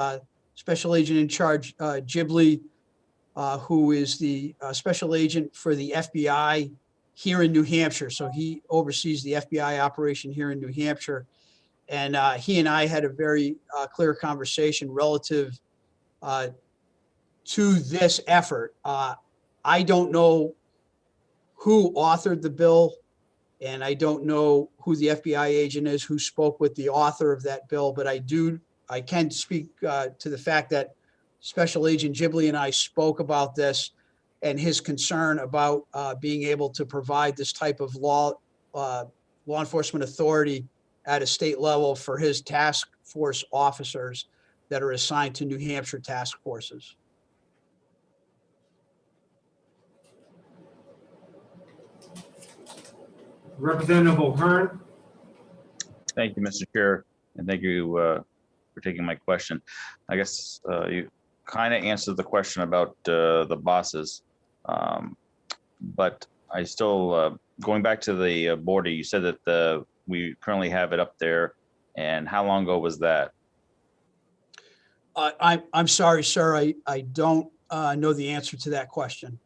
Special Agent in Charge Ghibli, who is the Special Agent for the FBI here in New Hampshire. So he oversees the FBI operation here in New Hampshire. And he and I had a very clear conversation relative to this effort. I don't know who authored the bill, and I don't know who the FBI agent is who spoke with the author of that bill, but I can speak to the fact that Special Agent Ghibli and I spoke about this and his concern about being able to provide this type of law enforcement authority at a state level for his task force officers that are assigned to New Hampshire task forces. Representative O'Hearn. Thank you, Mr. Chair, and thank you for taking my question. I guess you kind of answered the question about the bosses, but I still, going back to the border, you said that we currently have it up there, and how long ago was that? I'm sorry, sir, I don't know the answer to that question.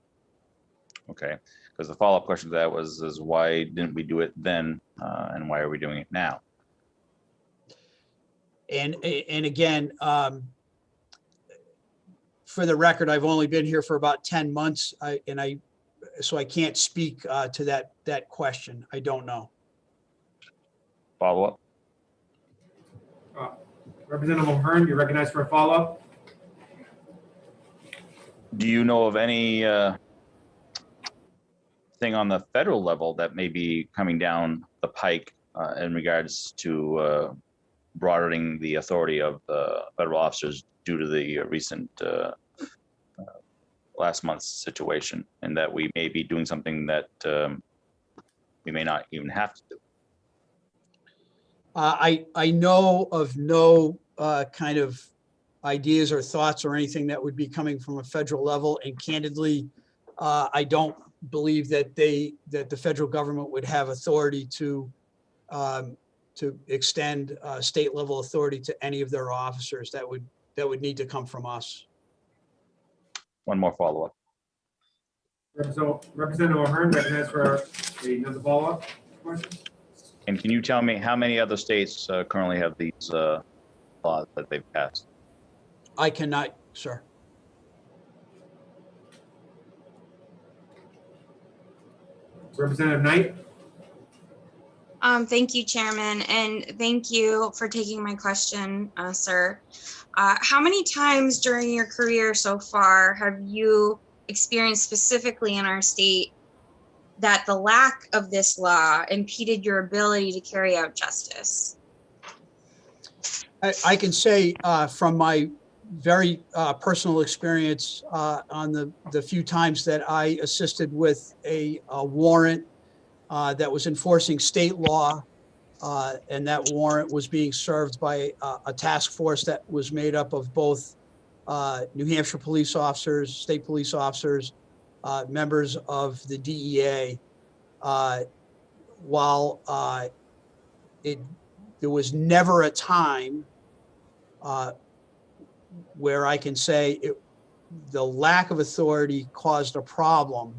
Okay, because the follow-up question to that is why didn't we do it then, and why are we doing it now? And again, for the record, I've only been here for about 10 months, so I can't speak to that question. I don't know. Follow-up? Representative O'Hearn, you're recognized for a follow-up. Do you know of any thing on the federal level that may be coming down the pike in regards to broadening the authority of federal officers due to the recent last month's situation, and that we may be doing something that we may not even have to do? I know of no kind of ideas or thoughts or anything that would be coming from a federal level, and candidly, I don't believe that the federal government would have authority to extend state level authority to any of their officers. That would need to come from us. One more follow-up. Representative O'Hearn, recognized for another follow-up question. And can you tell me how many other states currently have these laws that they've passed? I cannot, sir. Representative Knight. Thank you, Chairman, and thank you for taking my question, sir. How many times during your career so far have you experienced specifically in our state that the lack of this law impeded your ability to carry out justice? I can say from my very personal experience on the few times that I assisted with a warrant that was enforcing state law, and that warrant was being served by a task force that was made up of both New Hampshire police officers, state police officers, members of the DEA. While there was never a time where I can say the lack of authority caused a problem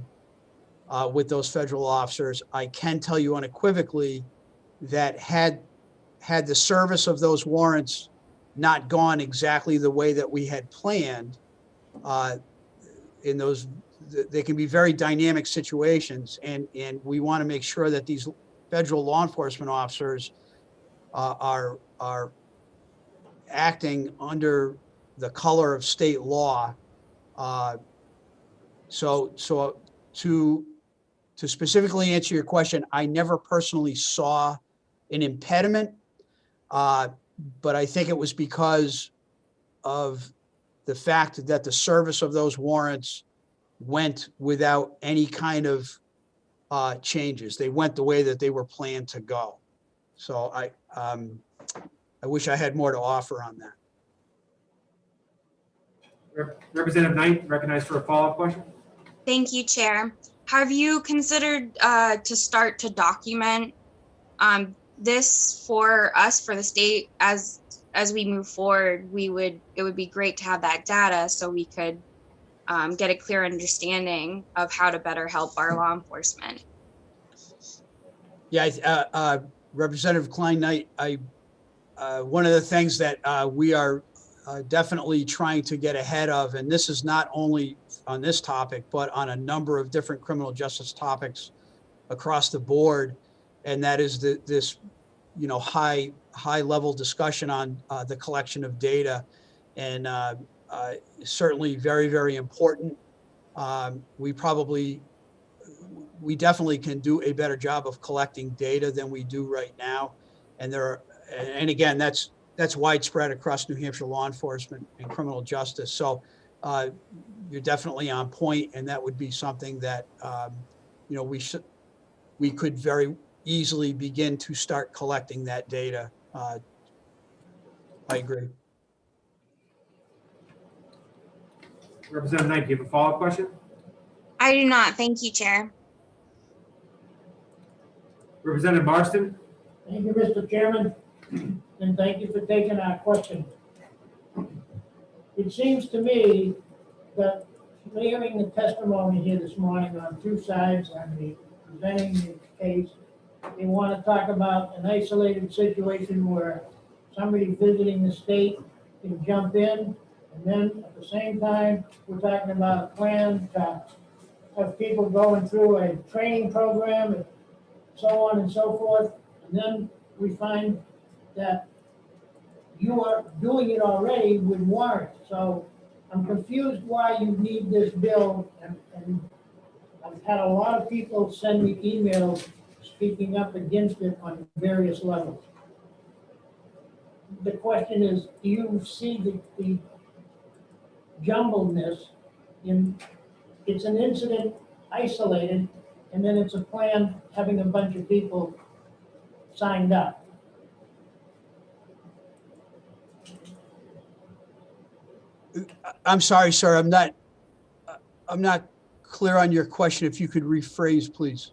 with those federal officers. I can tell you unequivocally that had the service of those warrants not gone exactly the way that we had planned, in those, they can be very dynamic situations, and we want to make sure that these federal law enforcement officers are acting under the color of state law. So to specifically answer your question, I never personally saw an impediment, but I think it was because of the fact that the service of those warrants went without any kind of changes. They went the way that they were planned to go. So I wish I had more to offer on that. Representative Knight, recognized for a follow-up question. Thank you, Chair. Have you considered to start to document this for us, for the state, as we move forward, it would be great to have that data so we could get a clear understanding of how to better help our law enforcement. Yeah, Representative Klein Knight, one of the things that we are definitely trying to get ahead of, and this is not only on this topic, but on a number of different criminal justice topics across the board, and that is this, high level discussion on the collection of data, and certainly very, very important. We definitely can do a better job of collecting data than we do right now, and again, that's widespread across New Hampshire law enforcement and criminal justice. So you're definitely on point, and that would be something that we could very easily begin to start collecting that data. I agree. Representative Knight, do you have a follow-up question? I do not. Thank you, Chair. Representative Marston? Thank you, Mr. Chairman, and thank you for taking our question. It seems to me that hearing the testimony here this morning on two sides on the presenting the case, they want to talk about an isolated situation where somebody visiting the state can jump in, and then at the same time, we're talking about a plan to have people going through a training program and so on and so forth. And then we find that you are doing it already with warrants. So I'm confused why you need this bill, and I've had a lot of people send me emails speaking up against it on various levels. The question is, do you see the jumbledness in, it's an incident isolated, and then it's a plan having a bunch of people signed up? I'm sorry, sir. I'm not clear on your question. If you could rephrase, please.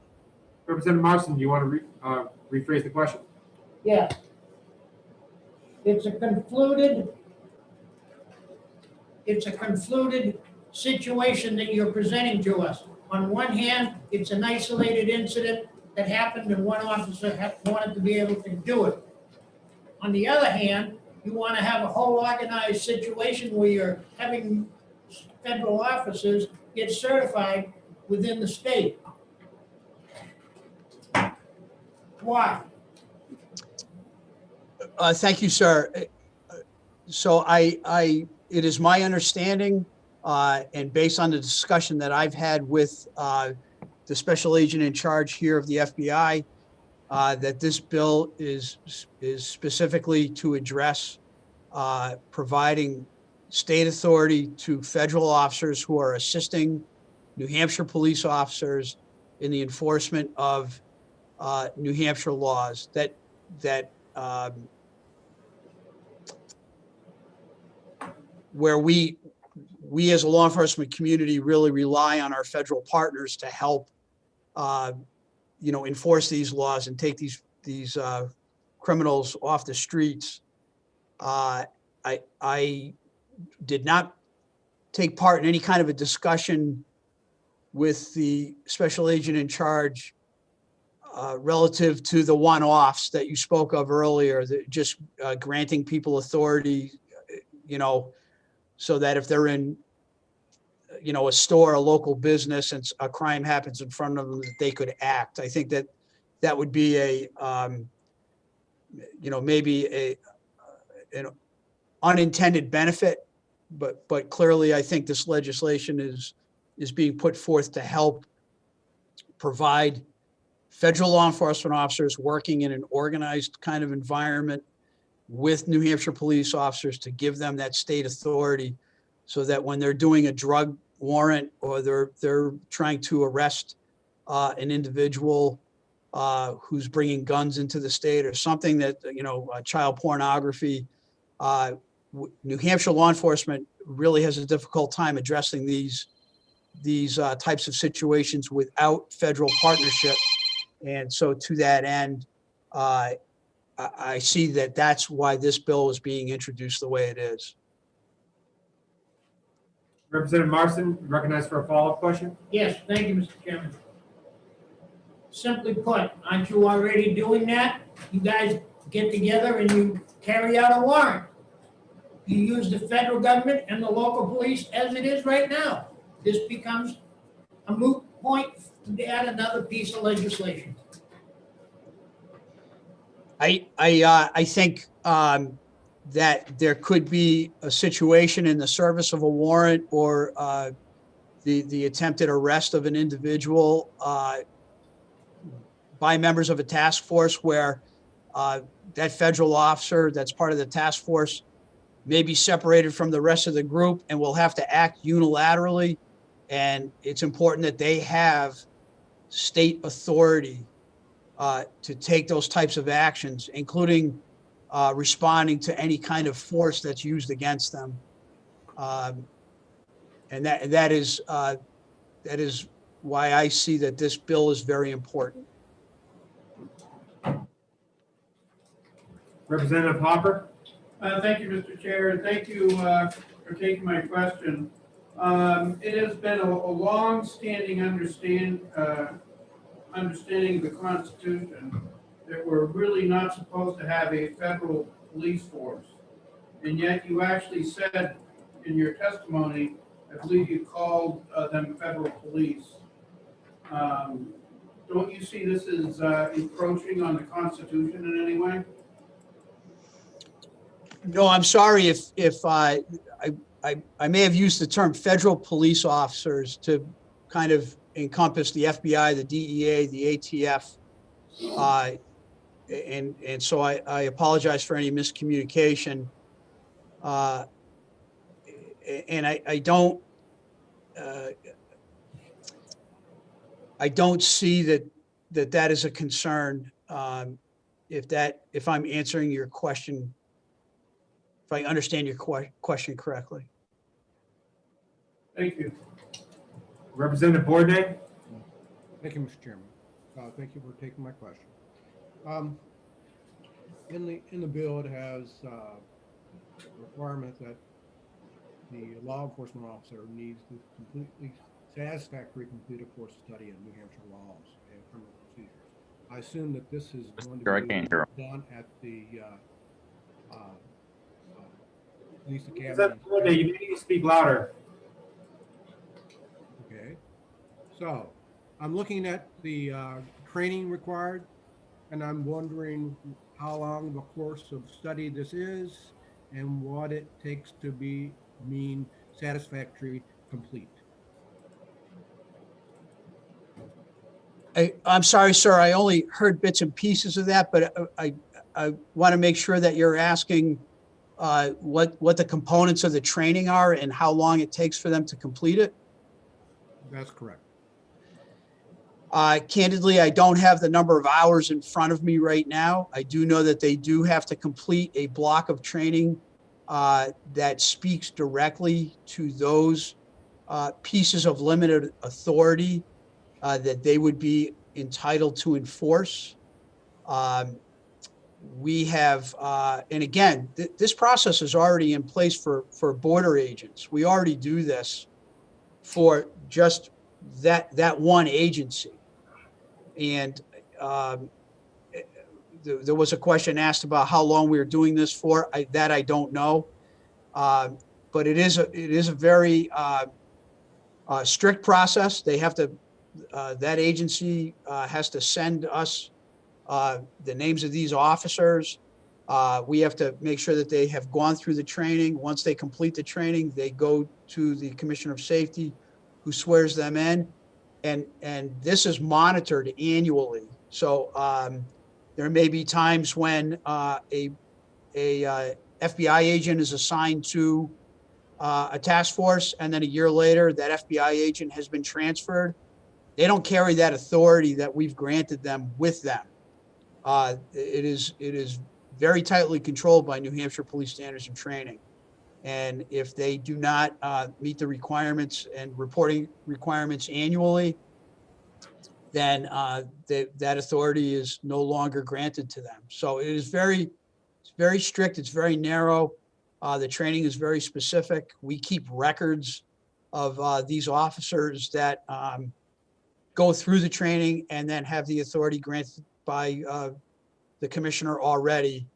Representative Marston, do you want to rephrase the question? Yeah. It's a concluded situation that you're presenting to us. On one hand, it's an isolated incident that happened and one officer wanted to be able to do it. On the other hand, you want to have a whole organized situation where you're having federal officers get certified within the state. Why? Thank you, sir. So it is my understanding, and based on the discussion that I've had with the special agent in charge here of the FBI, that this bill is specifically to address providing state authority to federal officers who are assisting New Hampshire police officers in the enforcement of New Hampshire laws. Where we as a law enforcement community really rely on our federal partners to help enforce these laws and take these criminals off the streets. I did not take part in any kind of a discussion with the special agent in charge relative to the one-offs that you spoke of earlier, that just granting people authority, so that if they're in, a store, a local business, and a crime happens in front of them, that they could act. I think that would be maybe an unintended benefit, but clearly I think this legislation is being put forth to help provide federal law enforcement officers working in an organized kind of environment with New Hampshire police officers to give them that state authority, so that when they're doing a drug warrant or they're trying to arrest an individual who's bringing guns into the state or something that, child pornography, New Hampshire law enforcement really has a difficult time addressing these types of situations without federal partnership. And so to that end, I see that that's why this bill is being introduced the way it is. Representative Marston, recognized for a follow-up question. Yes, thank you, Mr. Chairman. Simply put, aren't you already doing that? You guys get together and you carry out a warrant. You use the federal government and the local police as it is right now. This becomes a moot point to add another piece of legislation. I think that there could be a situation in the service of a warrant or the attempted arrest of an individual by members of a task force where that federal officer that's part of the task force may be separated from the rest of the group and will have to act unilaterally. And it's important that they have state authority to take those types of actions, including responding to any kind of force that's used against them. And that is why I see that this bill is very important. Representative Hopper. Thank you, Mr. Chair, and thank you for taking my question. It has been a long-standing understanding of the Constitution that we're really not supposed to have a federal police force. And yet you actually said in your testimony, I believe you called them federal police. Don't you see this as encroaching on the Constitution in any way? No, I'm sorry if I may have used the term federal police officers to kind of encompass the FBI, the DEA, the ATF. And so I apologize for any miscommunication. And I don't see that is a concern. If I'm answering your question, if I understand your question correctly. Thank you. Representative Bourdais. Thank you, Mr. Chairman. Thank you for taking my question. In the bill, it has a requirement that the law enforcement officer needs to completely satisfactorily complete a course study of New Hampshire laws and criminal procedures. I assume that this is going to be done at the police academy. Representative Bourdais, you need to speak louder. Okay, so I'm looking at the training required, and I'm wondering how long the course of study this is and what it takes to mean satisfactory complete. I'm sorry, sir. I only heard bits and pieces of that, but I want to make sure that you're asking what the components of the training are and how long it takes for them to complete it. That's correct. Candidly, I don't have the number of hours in front of me right now. I do know that they do have to complete a block of training that speaks directly to those pieces of limited authority that they would be entitled to enforce. We have, and again, this process is already in place for border agents. We already do this for just that one agency. And there was a question asked about how long we were doing this for. That I don't know, but it is a very strict process. They have to. That agency has to send us the names of these officers. We have to make sure that they have gone through the training. Once they complete the training, they go to the Commissioner of Safety, who swears them in, and this is monitored annually. So there may be times when a FBI agent is assigned to a task force, and then a year later, that FBI agent has been transferred. They don't carry that authority that we've granted them with them. It is very tightly controlled by New Hampshire Police Standards and Training. And if they do not meet the requirements and reporting requirements annually, then that authority is no longer granted to them. So it is very strict. It's very narrow. The training is very specific. We keep records of these officers that go through the training and then have the authority granted by the commissioner already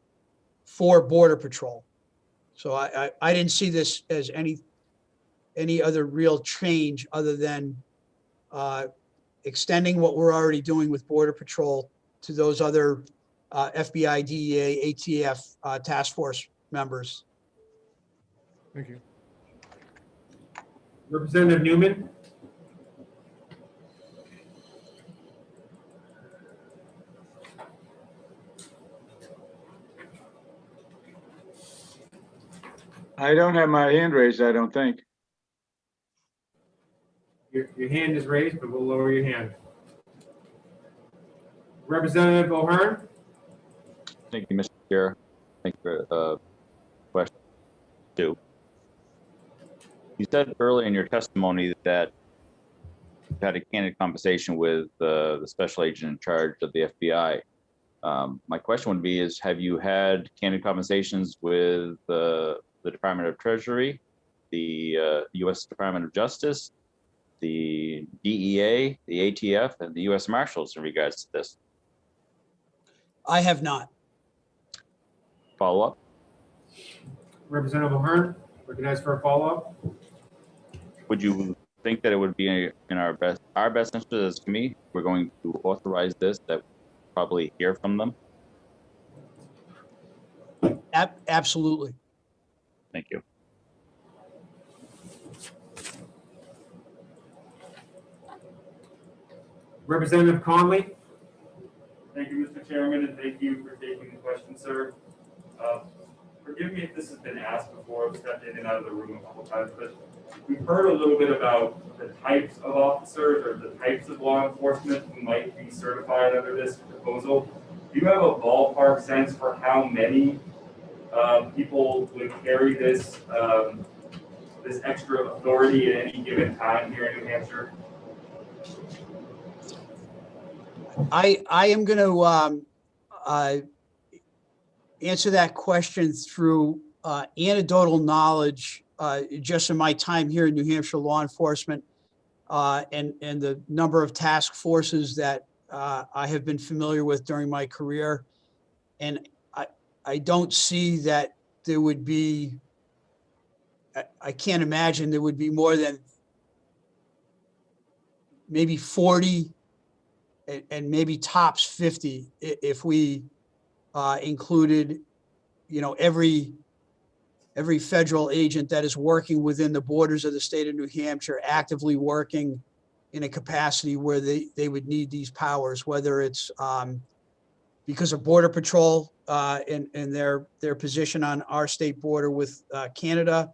for Border Patrol. So I didn't see this as any other real change other than extending what we're already doing with Border Patrol to those other FBI, DEA, ATF task force members. Thank you. Representative Newman? I don't have my hand raised, I don't think. Your hand is raised, but we'll lower your hand. Representative O'Hearn? Thank you, Mr. Chair. Thank you for question two. You said earlier in your testimony that you had a candid conversation with the special agent in charge of the FBI. My question would be is, have you had candid conversations with the Department of Treasury, the U.S. Department of Justice, the DEA, the ATF, and the U.S. Marshals in regards to this? I have not. Follow up? Representative O'Hearn, recognized for a follow-up. Would you think that it would be in our best interest as a committee? We're going to authorize this, that we'll probably hear from them. Absolutely. Thank you. Representative Conley? Thank you, Mr. Chairman, and thank you for taking the question, sir. Forgive me if this has been asked before. I've stepped in and out of the room a couple times, but we've heard a little bit about the types of officers or the types of law enforcement who might be certified under this proposal. Do you have a ballpark sense for how many people would carry this this extra authority at any given time here in New Hampshire? I am going to answer that question through anecdotal knowledge, just in my time here in New Hampshire law enforcement, and the number of task forces that I have been familiar with during my career. And I don't see that there would be, I can't imagine there would be more than maybe 40 and maybe tops 50 if we included, every federal agent that is working within the borders of the state of New Hampshire, actively working in a capacity where they would need these powers, whether it's because of Border Patrol and their position on our state border with Canada,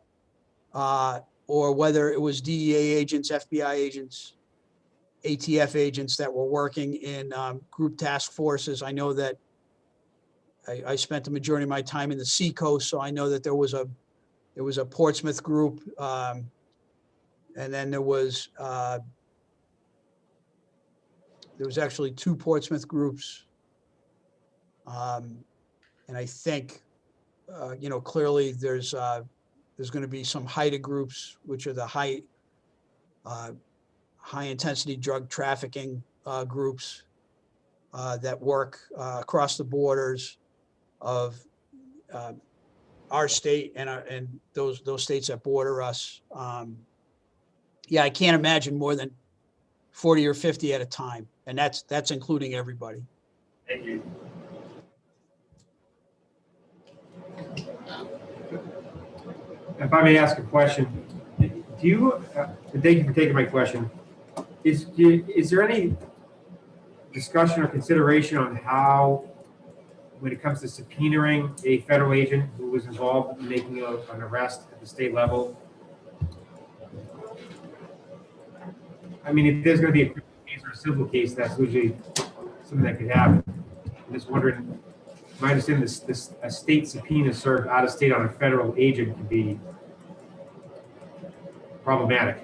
or whether it was DEA agents, FBI agents, ATF agents that were working in group task forces. I know that I spent the majority of my time in the Seacoast, so I know that there was a Portsmouth group, and then there was actually two Portsmouth groups, and I think clearly there's going to be some HIDTA groups, which are the high intensity drug trafficking groups that work across the borders of our state and those states that border us. Yeah, I can't imagine more than 40 or 50 at a time, and that's including everybody. Thank you. If I may ask a question, do you, thank you for taking my question. Is there any discussion or consideration on how, when it comes to subpoenaing a federal agent who was involved in making an arrest at the state level? I mean, if there's going to be a criminal case or a civil case, that's usually something that could happen. I'm just wondering, my understanding is a state subpoena served out of state on a federal agent could be problematic.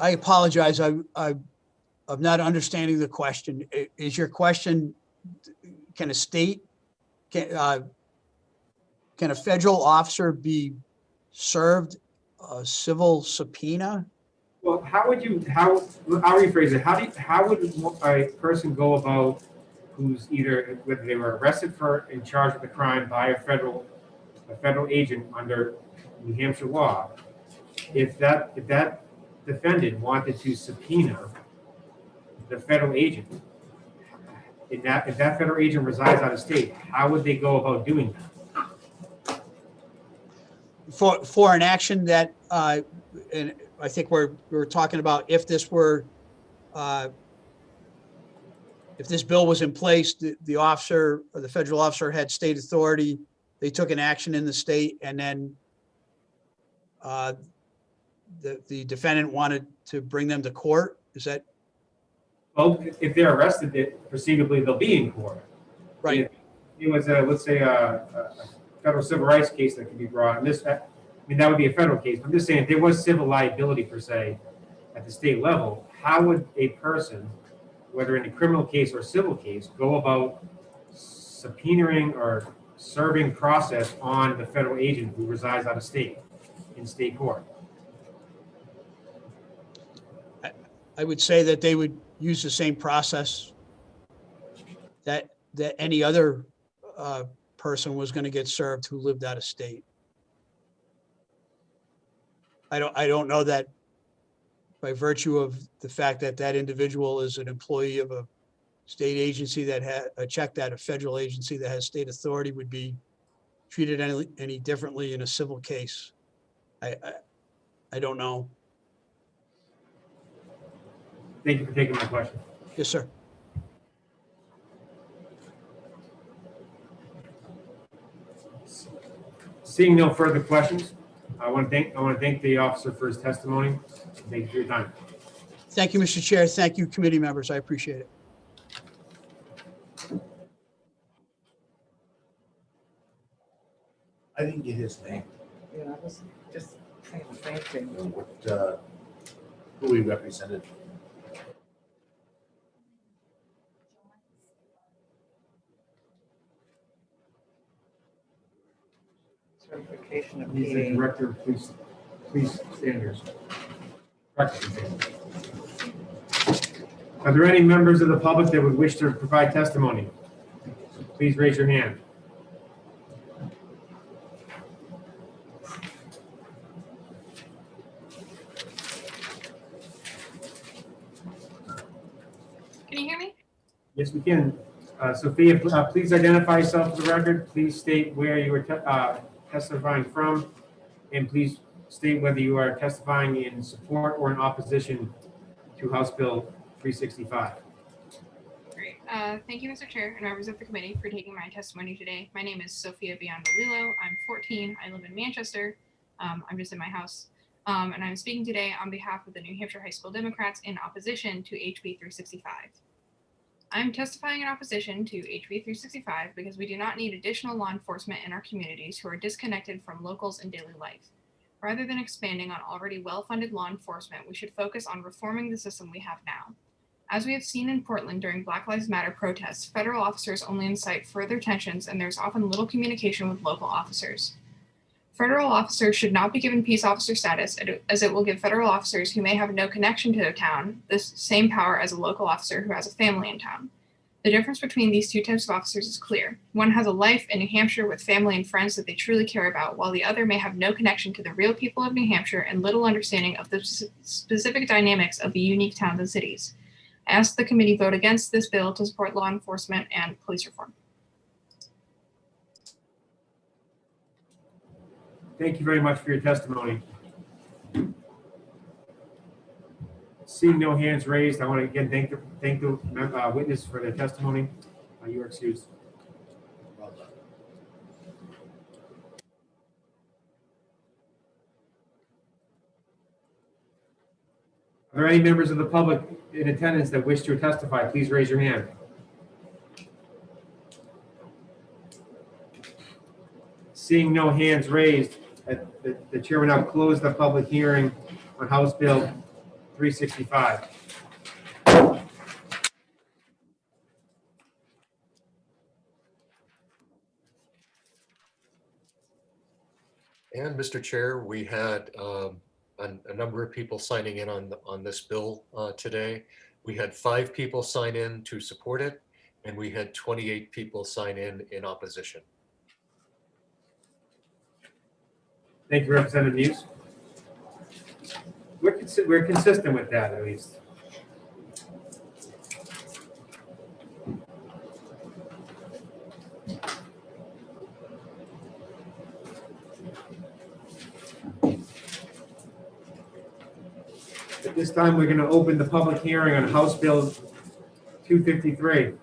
I apologize. I'm not understanding the question. Is your question, can a state, can a federal officer be served a civil subpoena? Well, I'll rephrase it. How would a person go about who's either, whether they were arrested for in charge of the crime by a federal agent under New Hampshire law, if that defendant wanted to subpoena the federal agent, if that federal agent resides out of state, how would they go about doing that? For an action that, and I think we're talking about if this were, if this bill was in place, the officer or the federal officer had state authority, they took an action in the state, and then the defendant wanted to bring them to court. Is that? Well, if they're arrested, presumably they'll be in court. Right. If it was let's say a federal civil rights case that could be brought, and that would be a federal case. I'm just saying, if there was civil liability per se at the state level, how would a person, whether in a criminal case or civil case, go about subpoenaing or serving process on the federal agent who resides out of state in state court? I would say that they would use the same process that any other person was going to get served who lived out of state. I don't know that by virtue of the fact that that individual is an employee of a state agency that had a federal agency that has state authority would be treated any differently in a civil case. I don't know. Thank you for taking my question. Yes, sir. Seeing no further questions, I want to thank the officer for his testimony. Thank you for your time. Thank you, Mr. Chair. Thank you, committee members. I appreciate it. I didn't get his name. Yeah, I was just saying the same thing. What, who he represented. Certification of He's the PA. director of police standards. Practice standards. Are there any members of the public that would wish to provide testimony? Please raise your hand. Can you hear me? Yes, we can. Sophia, please identify yourself for the record. Please state where you are testifying from, and please state whether you are testifying in support or in opposition to House Bill 365. Great. Thank you, Mr. Chair and members of the committee for taking my testimony today. My name is Sophia Biondolillo. I'm 14. I live in Manchester. I'm just in my house. And I'm speaking today on behalf of the New Hampshire High School Democrats in opposition to HB 365. I'm testifying in opposition to HB 365 because we do not need additional law enforcement in our communities who are disconnected from locals in daily life. Rather than expanding on already well-funded law enforcement, we should focus on reforming the system we have now. As we have seen in Portland during Black Lives Matter protests, federal officers only incite further tensions, and there's often little communication with local officers. Federal officers should not be given peace officer status, as it will give federal officers who may have no connection to their town the same power as a local officer who has a family in town. The difference between these two types of officers is clear. One has a life in New Hampshire with family and friends that they truly care about, while the other may have no connection to the real people of New Hampshire and little understanding of the specific dynamics of the unique towns and cities. I ask the committee vote against this bill to support law enforcement and police reform. Thank you very much for your testimony. Seeing no hands raised, I want to again thank the witness for their testimony. You are excused. Well done. Are there any members of the public in attendance that wish to testify? Please raise your hand. Seeing no hands raised, the chair will now close the public hearing on House Bill 365. And Mr. Chair, we had a number of people signing in on this bill today. We had 5 people sign in to support it, and we had 28 people sign in opposition. Thank you, Representative Muse. We're consistent with that, at least. At this time, we're going to open the public hearing on House Bill 253.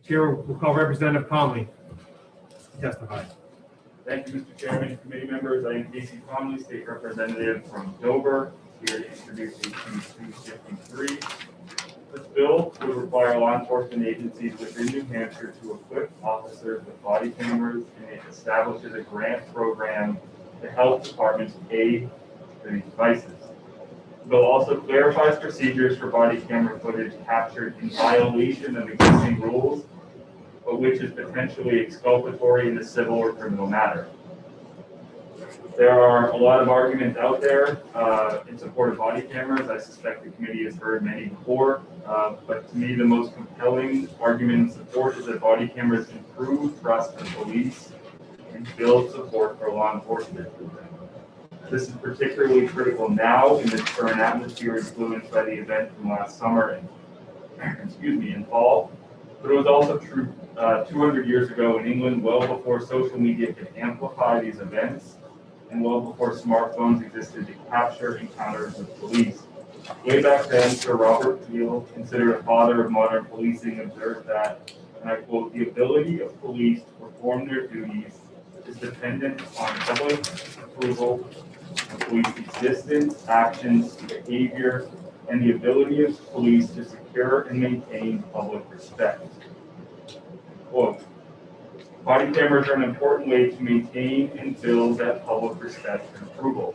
Chair will call Representative Conley to testify. Thank you, Mr. Chairman, committee members. I am Casey Conley, State Representative from Dover, here to introduce HB 253. This bill would require law enforcement agencies within New Hampshire to equip officers with body cameras, and it establishes a grant program to help departments pay for these devices. The bill also clarifies procedures for body camera footage captured in violation of existing rules, but which is potentially exculpatory in a civil or criminal matter. There are a lot of arguments out there in support of body cameras. I suspect the committee has heard many before, but to me the most compelling argument in support is that body cameras improve trust in police and build support for law enforcement. This is particularly critical now in the current atmosphere influenced by the event from last summer and, in fall. But it was also true 200 years ago in England, well before social media could amplify these events, and well before smartphones existed to capture encounters with police. Way back then, Sir Robert Peel, considered a father of modern policing, observed that, and I quote, "The ability of police to perform their duties is dependent on public approval of police existence, actions, behavior, and the ability of police to secure and maintain public respect." Quote, "Body cameras are an important way to maintain and build that public respect and approval.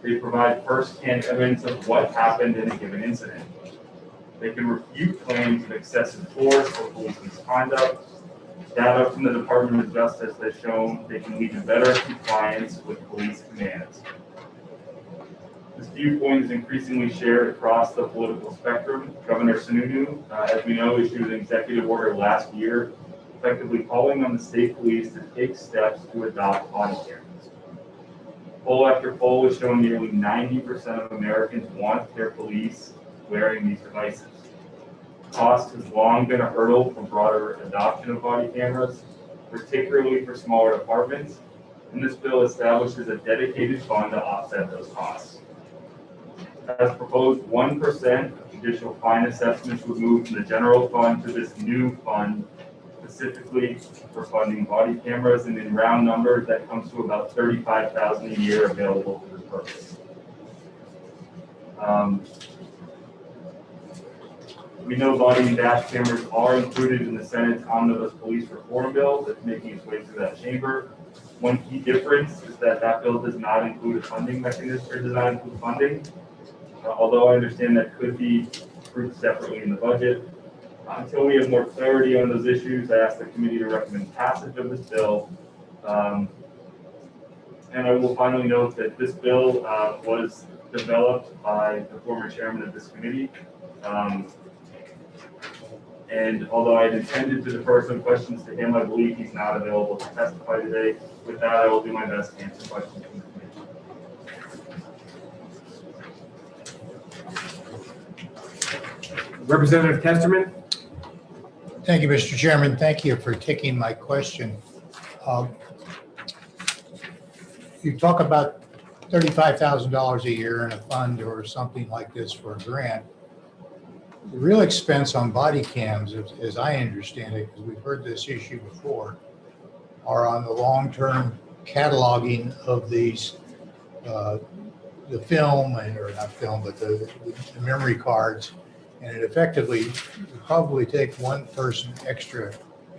They provide first-hand evidence of what happened in a given incident. They can refute claims of excessive force or police misconduct. Data from the Department of Justice has shown they can lead to better compliance with police commands." This viewpoint is increasingly shared across the political spectrum. Governor Sununu, as we know, issued an executive order last year, effectively calling on the state police to take steps to adopt body cameras. Poll after poll has shown nearly 90% of Americans want their police wearing these devices. Cost has long been a hurdle for broader adoption of body cameras, particularly for smaller departments, and this bill establishes a dedicated fund to offset those costs. As proposed, 1% of judicial fine assessments would move from the general fund to this new fund, specifically for funding body cameras, and in round numbers, that comes to about $35,000 a year available for this purpose. We know body and dash cameras are included in the Senate's Omnibus Police Reform Bill that's making its way through that chamber. One key difference is that that bill does not include a funding mechanism or does not include funding. Although I understand that could be approved separately in the budget. Until we have more clarity on those issues, I ask the committee to recommend passage of this bill. And I will finally note that this bill was developed by the former chairman of this committee. And although I had intended to defer some questions to him, I believe he's not available to testify today. With that, I will do my best to answer questions from the committee. Representative Testerman. Thank you, Mr. Chairman. Thank you for taking my question. You talk about $35,000 a year in a fund or something like this for a grant. The real expense on body cams, as I understand it, because we've heard this issue before, are on the long-term cataloging of these the film, or not film, but the memory cards. And it effectively would probably take one person extra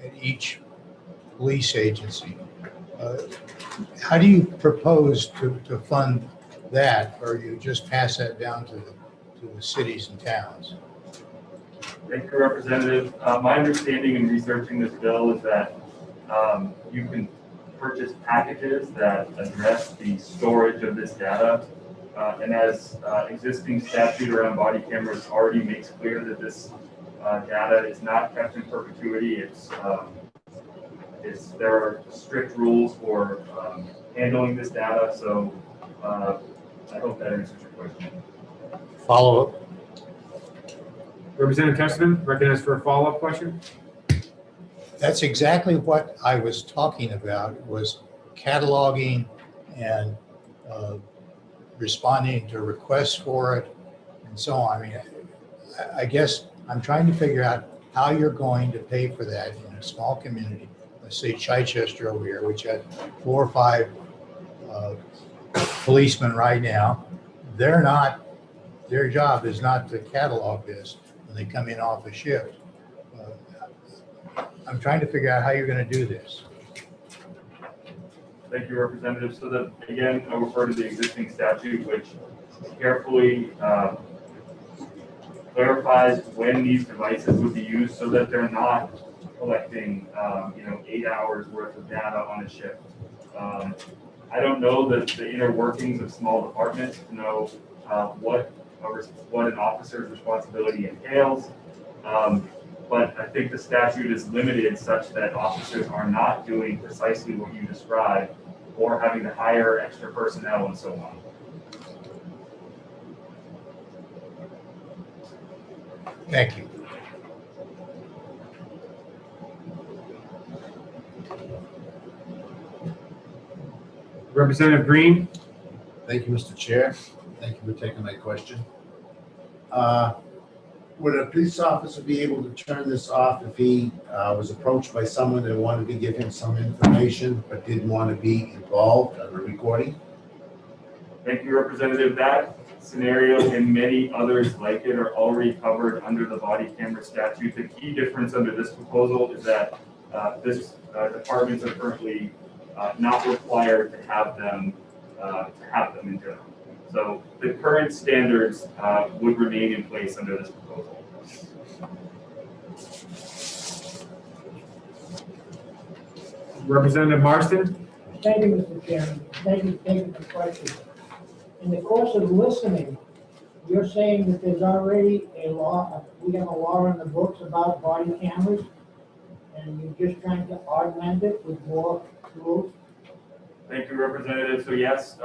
at each police agency. How do you propose to fund that, or you just pass that down to the cities and towns? Thank you, Representative. My understanding in researching this bill is that you can purchase packages that address the storage of this data. And as existing statute around body cameras already makes clear that this data is not kept in perpetuity, there are strict rules for handling this data. So I hope that answers your question. Follow up. Representative Testament, recognized for a follow-up question. That's exactly what I was talking about, was cataloging and responding to requests for it and so on. I mean, I guess I'm trying to figure out how you're going to pay for that in a small community. Let's say Chichester over here, which had 4 or 5 policemen right now. Their job is not to catalog this when they come in off a shift. I'm trying to figure out how you're going to do this. Thank you, Representative. So that, again, I'll refer to the existing statute, which carefully clarifies when these devices would be used so that they're not collecting, 8 hours worth of data on a shift. I don't know the inner workings of small departments to know what an officer's responsibility entails. But I think the statute is limited such that officers are not doing precisely what you described, or having to hire extra personnel and so on. Thank you. Representative Green. Thank you, Mr. Chair. Thank you for taking my question. Would a police officer be able to turn this off if he was approached by someone that wanted to give him some information but didn't want to be involved on the recording? Thank you, Representative. That scenario and many others like it are already covered under the body camera statute. The key difference under this proposal is that departments are currently not required to have them in general. So the current standards would remain in place under this proposal. Representative Marston. Thank you, Mr. Chairman. Thank you for taking the question. In the course of listening, you're saying that there's already a law, we have a law in the books about body cameras, and you're just trying to augment it with more tools? Thank you, Representative. So yes,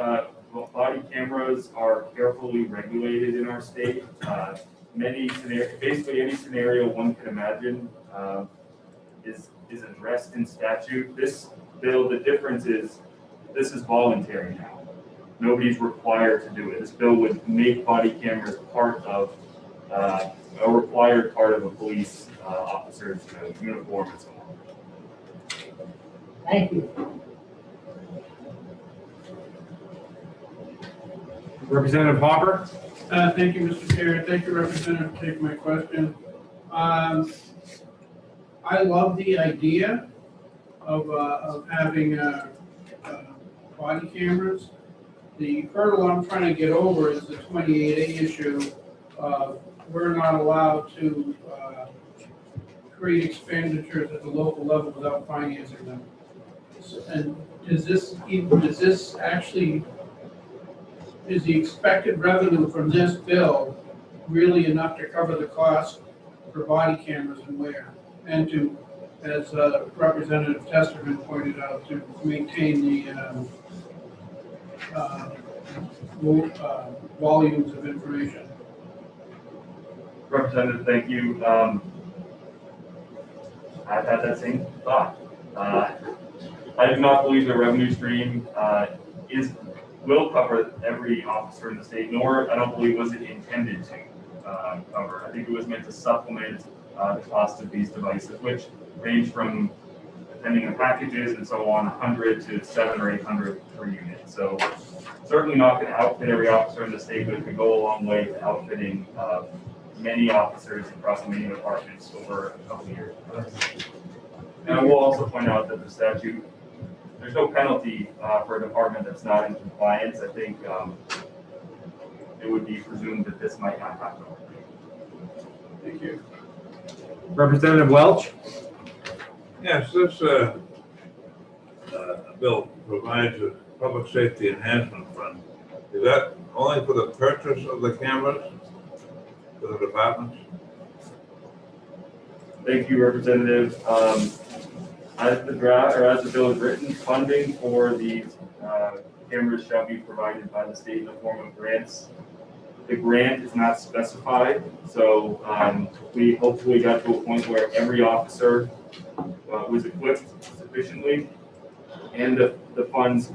body cameras are carefully regulated in our state. Basically any scenario one can imagine is addressed in statute. This bill, the difference is this is voluntary now. Nobody's required to do it. This bill would make body cameras part of a required part of a police officer's uniform and so on. Thank you. Representative Hopper. Thank you, Mr. Chair. Thank you, Representative, for taking my question. I love the idea of having body cameras. The hurdle I'm trying to get over is the 28A issue. We're not allowed to create expenditures at the local level without financing them. And is the expected revenue from this bill really enough to cover the cost for body cameras and where? And to, as Representative Testerman pointed out, to maintain the volumes of information. Representative, thank you. I've had that same thought. I do not believe the revenue stream will cover every officer in the state, nor I don't believe was it intended to cover. I think it was meant to supplement the cost of these devices, which range from depending on packages and so on, 100 to 700 or 800 per unit. So certainly not going to outfit every officer in the state, but it could go a long way to outfitting many officers across many departments over a couple of years. And I will also point out that the statute, there's no penalty for a department that's not in compliance. I think it would be presumed that this might not happen. Thank you. Representative Welch? Yes, this bill provides a public safety enhancement fund. Is that only for the purchase of the cameras for the departments? Thank you, Representative. As the draft or as the bill is written, funding for these cameras shall be provided by the state in the form of grants. The grant is not specified, so we hopefully got to a point where every officer was equipped sufficiently, and the funds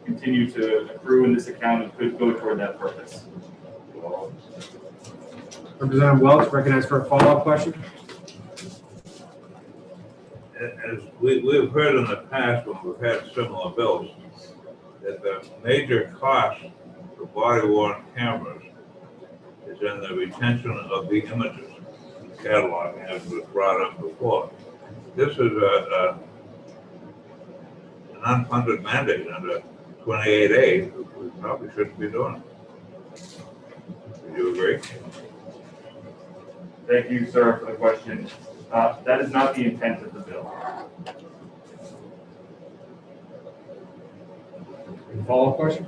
continue to accrue in this account and could go toward that purpose. Representative Welch, recognized for a follow-up question. As we've heard in the past when we've had similar bills, that the major cost for body-worn cameras is in the retention of the images catalog, as was brought up before. This is an unfunded mandate under 28A. We probably shouldn't be doing it. Do you agree? Thank you, sir, for the question. That is not the intent of the bill. Follow-up question?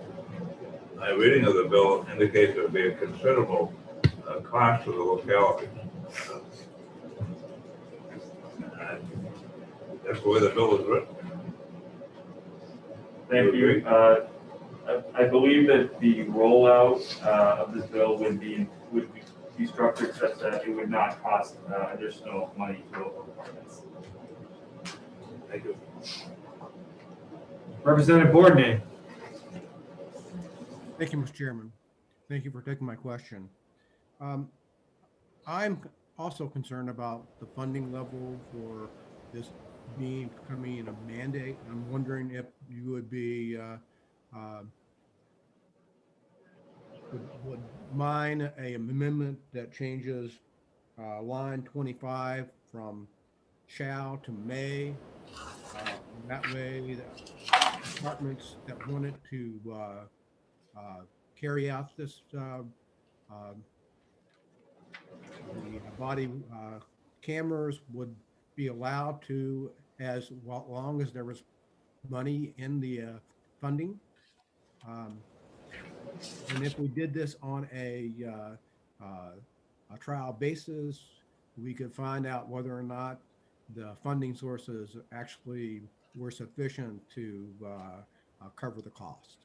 My reading of the bill indicates there will be a considerable cost to the localities. That's the way the bill is written. Thank you. I believe that the rollout of this bill would be structured such that it would not cost additional money to local departments. Thank you. Representative Bourdonnais? Thank you, Mr. Chairman. Thank you for taking my question. I'm also concerned about the funding level for this becoming a mandate. I'm wondering if you would be would mind a amendment that changes line 25 from shall to may. That way, the departments that wanted to carry out this the body cameras would be allowed to, as long as there was money in the funding. And if we did this on a trial basis, we could find out whether or not the funding sources actually were sufficient to cover the cost.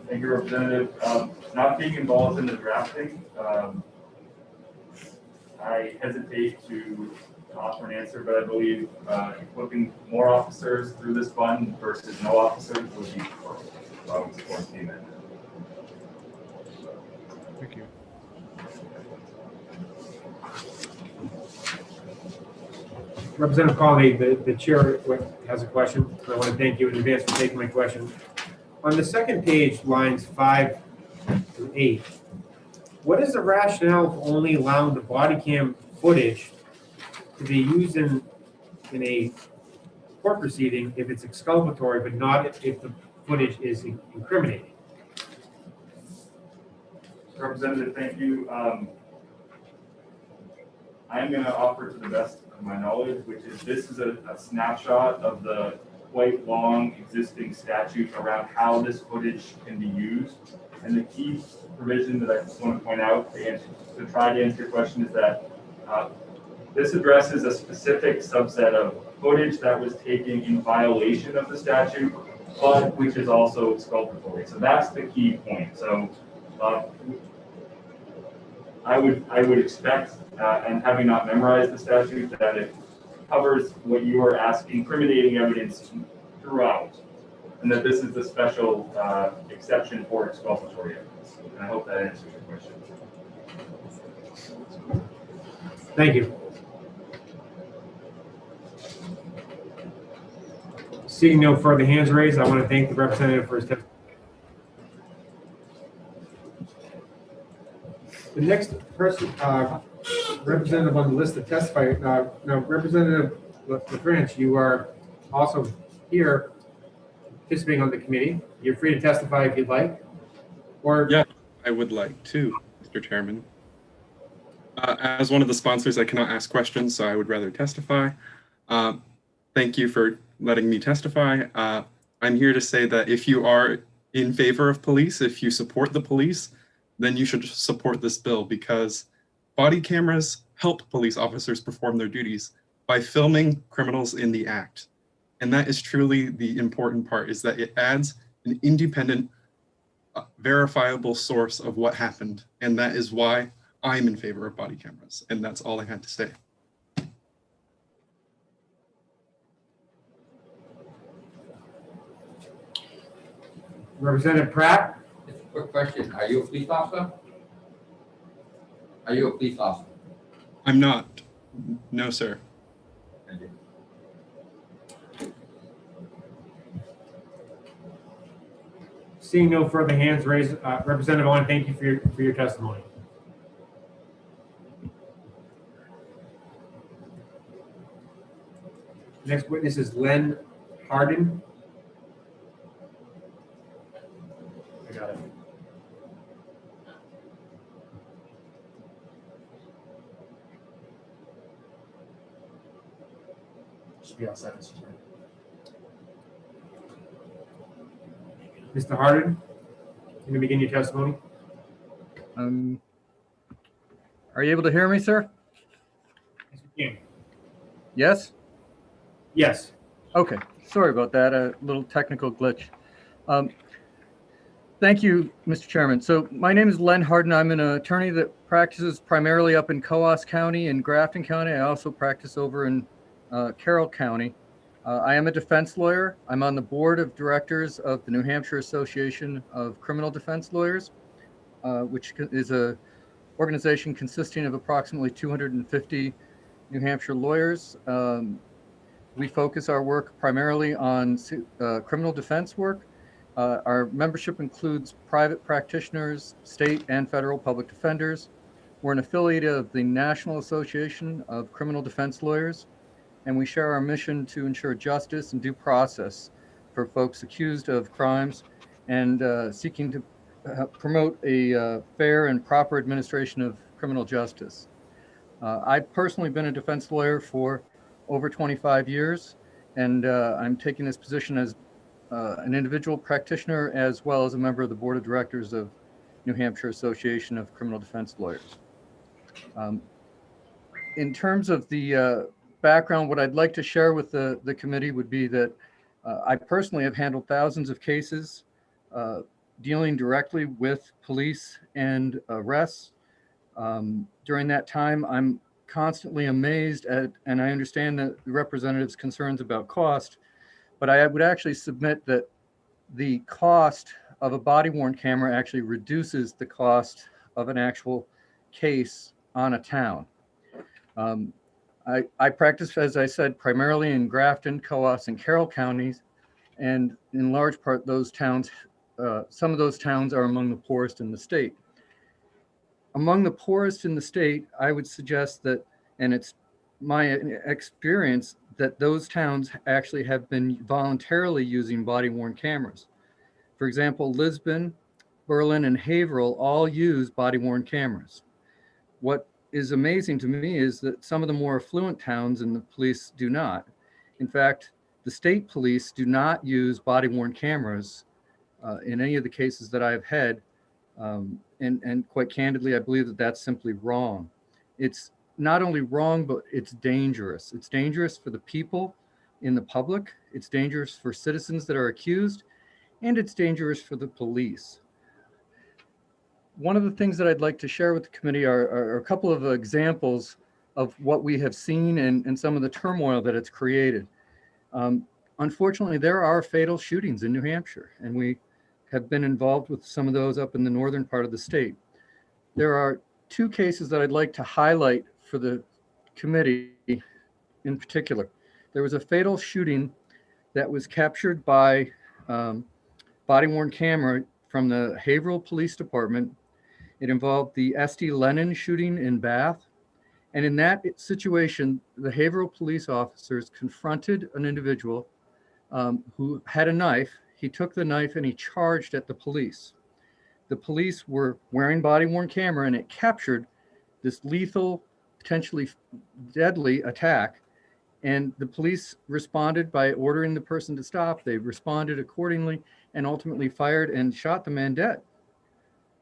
Thank you, Representative. Not being involved in the drafting, I hesitate to offer an answer, but I believe equipping more officers through this fund versus no officers would be preferred. So I would support the amendment. Thank you. Representative Connolly, the chair has a question. I want to thank you in advance for taking my question. On the second page, lines 5 through 8, what is the rationale for only allowing the body cam footage to be used in a court proceeding if it's exculpatory, but not if the footage is incriminating? Representative, thank you. I'm going to offer to the best of my knowledge, which is this is a snapshot of the quite long existing statute around how this footage can be used. And the key provision that I just want to point out to try to answer your question is that this addresses a specific subset of footage that was taken in violation of the statute, but which is also exculpatory. So that's the key point. So I would expect, and having not memorized the statute, that it covers what you are asking, incriminating evidence throughout, and that this is the special exception for exculpatory evidence. And I hope that answers your question. Thank you. Seeing no further hands raised, I want to thank the representative for his testimony. The next person, representative on the list to testify, now Representative LaFrance, you are also here participating on the committee. You're free to testify if you'd like. Or Yeah, I would like to, Mr. Chairman. As one of the sponsors, I cannot ask questions, so I would rather testify. Thank you for letting me testify. I'm here to say that if you are in favor of police, if you support the police, then you should support this bill, because body cameras help police officers perform their duties by filming criminals in the act. And that is truly the important part, is that it adds an independent, verifiable source of what happened. And that is why I'm in favor of body cameras. And that's all I had to say. Representative Pratt? Just a quick question. Are you a police officer? Are you a police officer? I'm not. No, sir. Thank you. Seeing no further hands raised, Representative, I want to thank you for your testimony. Next witness is Len Hardin. I got it. Should be outside, Mr. Chairman. Mr. Hardin, can you begin your testimony? Are you able to hear me, sir? Yes, we can. Yes? Yes. Okay, sorry about that, a little technical glitch. Thank you, Mr. Chairman. So my name is Len Hardin. I'm an attorney that practices primarily up in Coos County and Grafton County. I also practice over in Carroll County. I am a defense lawyer. I'm on the board of directors of the New Hampshire Association of Criminal Defense Lawyers, which is an organization consisting of approximately 250 New Hampshire lawyers. We focus our work primarily on criminal defense work. Our membership includes private practitioners, state and federal public defenders. We're an affiliate of the National Association of Criminal Defense Lawyers, and we share our mission to ensure justice and due process for folks accused of crimes and seeking to promote a fair and proper administration of criminal justice. I've personally been a defense lawyer for over 25 years, and I'm taking this position as an individual practitioner as well as a member of the board of directors of New Hampshire Association of Criminal Defense Lawyers. In terms of the background, what I'd like to share with the committee would be that I personally have handled thousands of cases dealing directly with police and arrests. During that time, I'm constantly amazed at, and I understand the representative's concerns about cost, but I would actually submit that the cost of a body-worn camera actually reduces the cost of an actual case on a town. I practice, as I said, primarily in Grafton, Coos, and Carroll counties, and in large part, those towns, some of those towns are among the poorest in the state. Among the poorest in the state, I would suggest that, and it's my experience, that those towns actually have been voluntarily using body-worn cameras. For example, Lisbon, Berlin, and Haverhill all use body-worn cameras. What is amazing to me is that some of the more affluent towns and the police do not. In fact, the state police do not use body-worn cameras in any of the cases that I've had. And quite candidly, I believe that that's simply wrong. It's not only wrong, but it's dangerous. It's dangerous for the people in the public. It's dangerous for citizens that are accused, and it's dangerous for the police. One of the things that I'd like to share with the committee are a couple of examples of what we have seen and some of the turmoil that it's created. Unfortunately, there are fatal shootings in New Hampshire, and we have been involved with some of those up in the northern part of the state. There are two cases that I'd like to highlight for the committee in particular. There was a fatal shooting that was captured by body-worn camera from the Haverhill Police Department. It involved the SD Lenin shooting in Bath. And in that situation, the Haverhill police officers confronted an individual who had a knife. He took the knife and he charged at the police. The police were wearing body-worn camera, and it captured this lethal, potentially deadly attack. And the police responded by ordering the person to stop. They responded accordingly and ultimately fired and shot the man dead.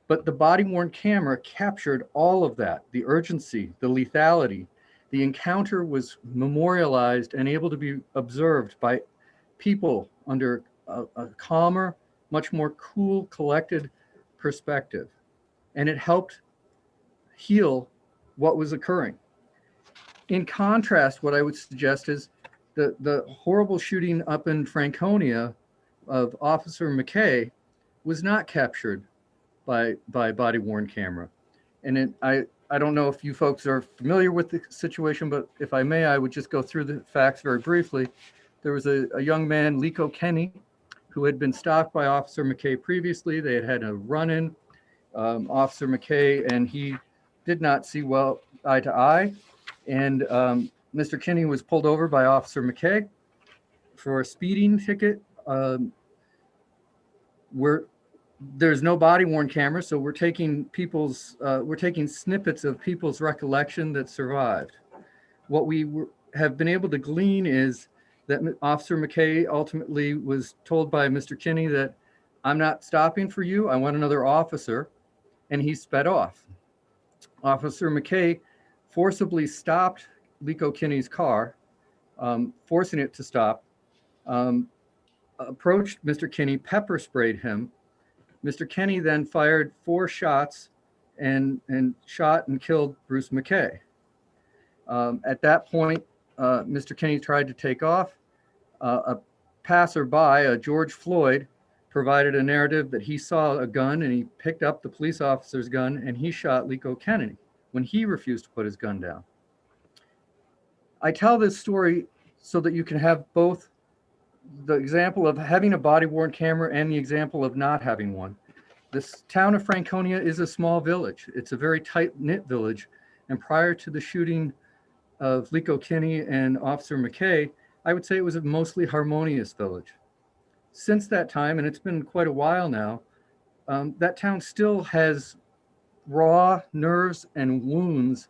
But the body-worn camera captured all of that, the urgency, the lethality. The encounter was memorialized and able to be observed by people under a calmer, much more cool, collected perspective. And it helped heal what was occurring. In contrast, what I would suggest is the horrible shooting up in Franconia of Officer McKay was not captured by body-worn camera. And I don't know if you folks are familiar with the situation, but if I may, I would just go through the facts very briefly. There was a young man, Lico Kenny, who had been stopped by Officer McKay previously. They had had a run-in. Officer McKay and he did not see well eye to eye. And Mr. Kenny was pulled over by Officer McKay for a speeding ticket. There's no body-worn camera, so we're taking snippets of people's recollection that survived. What we have been able to glean is that Officer McKay ultimately was told by Mr. Kenny that I'm not stopping for you, I want another officer, and he sped off. Officer McKay forcibly stopped Lico Kenny's car, forcing it to stop, approached Mr. Kenny, pepper sprayed him. Mr. Kenny then fired 4 shots and shot and killed Bruce McKay. At that point, Mr. Kenny tried to take off. A passerby, George Floyd, provided a narrative that he saw a gun and he picked up the police officer's gun and he shot Lico Kenny when he refused to put his gun down. I tell this story so that you can have both the example of having a body-worn camera and the example of not having one. This town of Franconia is a small village. It's a very tight-knit village. And prior to the shooting of Lico Kenny and Officer McKay, I would say it was a mostly harmonious village. Since that time, and it's been quite a while now, that town still has raw nerves and wounds.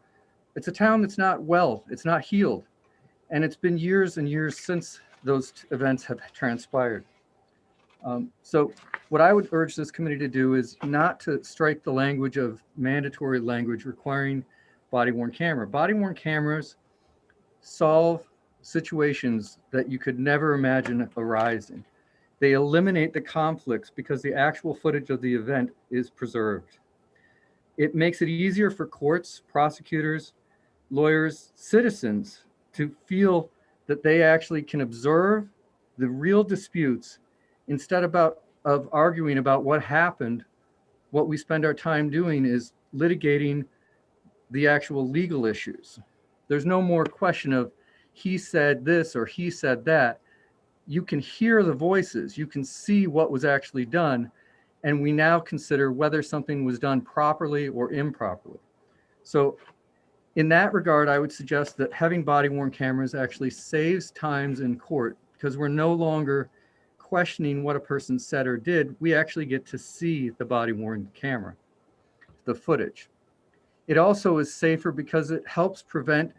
It's a town that's not well, it's not healed. And it's been years and years since those events have transpired. So what I would urge this committee to do is not to strike the language of mandatory language requiring body-worn camera. Body-worn cameras solve situations that you could never imagine arising. They eliminate the conflicts because the actual footage of the event is preserved. It makes it easier for courts, prosecutors, lawyers, citizens to feel that they actually can observe the real disputes instead of arguing about what happened. What we spend our time doing is litigating the actual legal issues. There's no more question of he said this or he said that. You can hear the voices, you can see what was actually done, and we now consider whether something was done properly or improperly. So in that regard, I would suggest that having body-worn cameras actually saves times in court because we're no longer questioning what a person said or did. We actually get to see the body-worn camera, the footage. It also is safer because it helps prevent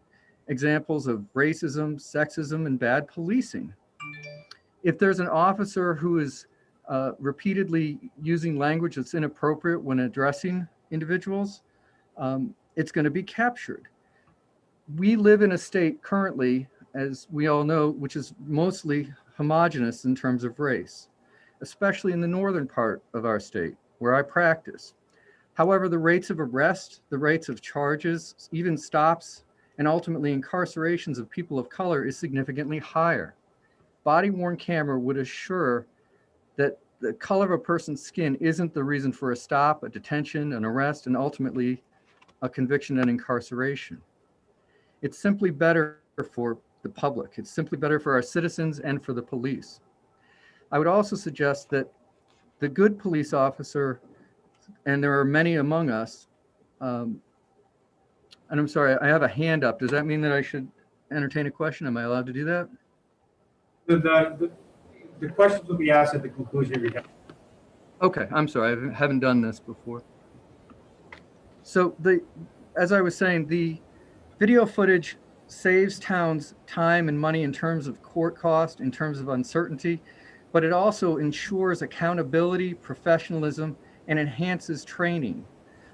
examples of racism, sexism, and bad policing. If there's an officer who is repeatedly using language that's inappropriate when addressing individuals, it's going to be captured. We live in a state currently, as we all know, which is mostly homogenous in terms of race, especially in the northern part of our state where I practice. However, the rates of arrest, the rates of charges, even stops, and ultimately incarcerations of people of color is significantly higher. Body-worn camera would assure that the color of a person's skin isn't the reason for a stop, a detention, an arrest, and ultimately a conviction and incarceration. It's simply better for the public. It's simply better for our citizens and for the police. I would also suggest that the good police officer, and there are many among us, and I'm sorry, I have a hand up. Does that mean that I should entertain a question? Am I allowed to do that? The questions will be asked at the conclusion of your. Okay, I'm sorry, I haven't done this before. So as I was saying, the video footage saves towns time and money in terms of court cost, in terms of uncertainty, but it also ensures accountability, professionalism, and enhances training.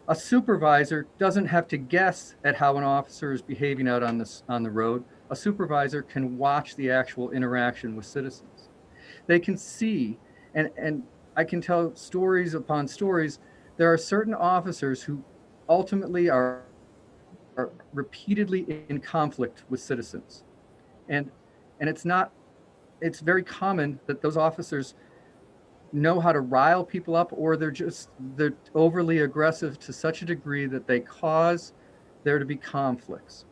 A supervisor doesn't have to guess at how an officer is behaving out on the road. A supervisor can watch the actual interaction with citizens. They can see, and I can tell stories upon stories, there are certain officers who ultimately are repeatedly in conflict with citizens. And it's very common that those officers know how to rile people up, or they're overly aggressive to such a degree that they cause there to be conflicts.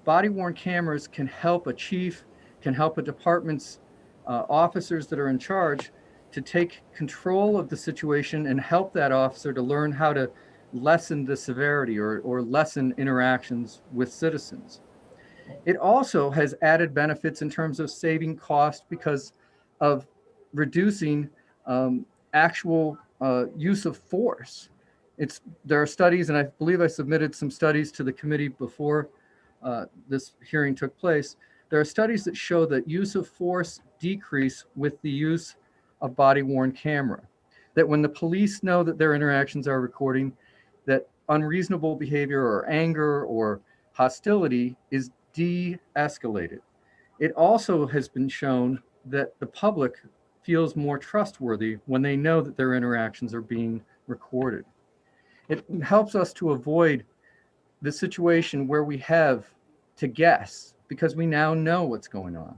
Body-worn cameras can help a chief, can help a department's officers that are in charge to take control of the situation and help that officer to learn how to lessen the severity or lessen interactions with citizens. It also has added benefits in terms of saving cost because of reducing actual use of force. There are studies, and I believe I submitted some studies to the committee before this hearing took place. There are studies that show that use of force decrease with the use of body-worn camera. That when the police know that their interactions are recording, that unreasonable behavior or anger or hostility is de-escalated. It also has been shown that the public feels more trustworthy when they know that their interactions are being recorded. It helps us to avoid the situation where we have to guess because we now know what's going on.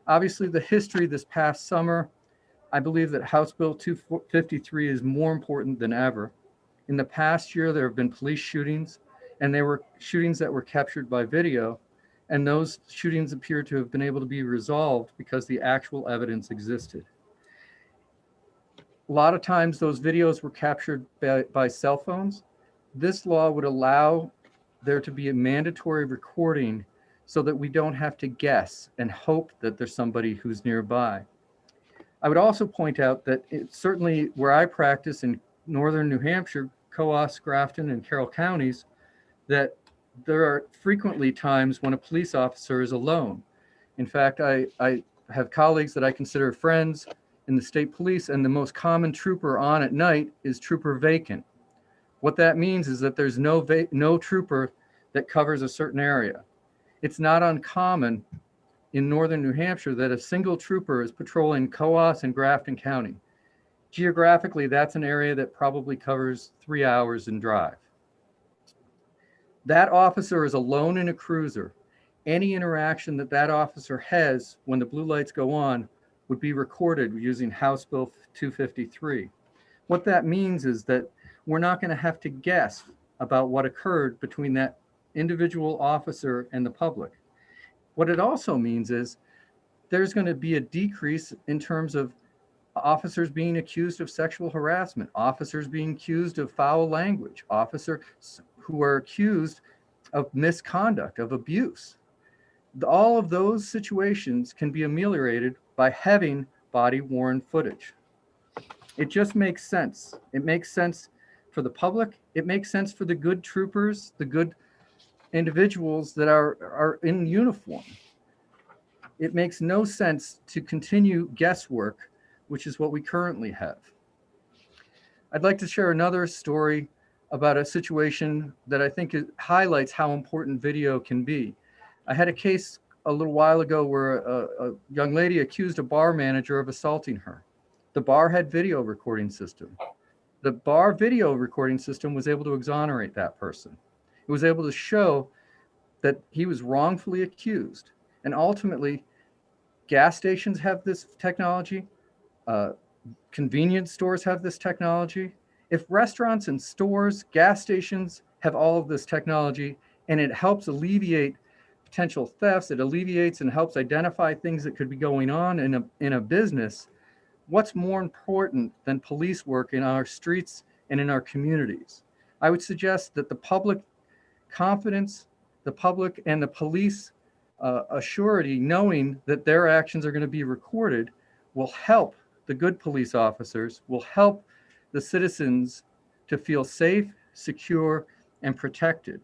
Obviously, the history this past summer, I believe that House Bill 253 is more important than ever. In the past year, there have been police shootings, and they were shootings that were captured by video, and those shootings appear to have been able to be resolved because the actual evidence existed. A lot of times those videos were captured by cell phones. This law would allow there to be a mandatory recording so that we don't have to guess and hope that there's somebody who's nearby. I would also point out that certainly where I practice in northern New Hampshire, Coos, Grafton, and Carroll counties, that there are frequently times when a police officer is alone. In fact, I have colleagues that I consider friends in the state police, and the most common trooper on at night is trooper vacant. What that means is that there's no trooper that covers a certain area. It's not uncommon in northern New Hampshire that a single trooper is patrolling Coos and Grafton County. Geographically, that's an area that probably covers 3 hours in drive. That officer is alone in a cruiser. Any interaction that that officer has when the blue lights go on would be recorded using House Bill 253. What that means is that we're not going to have to guess about what occurred between that individual officer and the public. What it also means is there's going to be a decrease in terms of officers being accused of sexual harassment, officers being accused of foul language, officers who are accused of misconduct, of abuse. All of those situations can be ameliorated by having body-worn footage. It just makes sense. It makes sense for the public. It makes sense for the good troopers, the good individuals that are in uniform. It makes no sense to continue guesswork, which is what we currently have. I'd like to share another story about a situation that I think highlights how important video can be. I had a case a little while ago where a young lady accused a bar manager of assaulting her. The bar had video recording system. The bar video recording system was able to exonerate that person. It was able to show that he was wrongfully accused. And ultimately, gas stations have this technology. Convenience stores have this technology. If restaurants and stores, gas stations have all of this technology, and it helps alleviate potential thefts. It alleviates and helps identify things that could be going on in a business. What's more important than police work in our streets and in our communities? I would suggest that the public confidence, the public and the police assurity, knowing that their actions are going to be recorded, will help the good police officers, will help the citizens to feel safe, secure, and protected.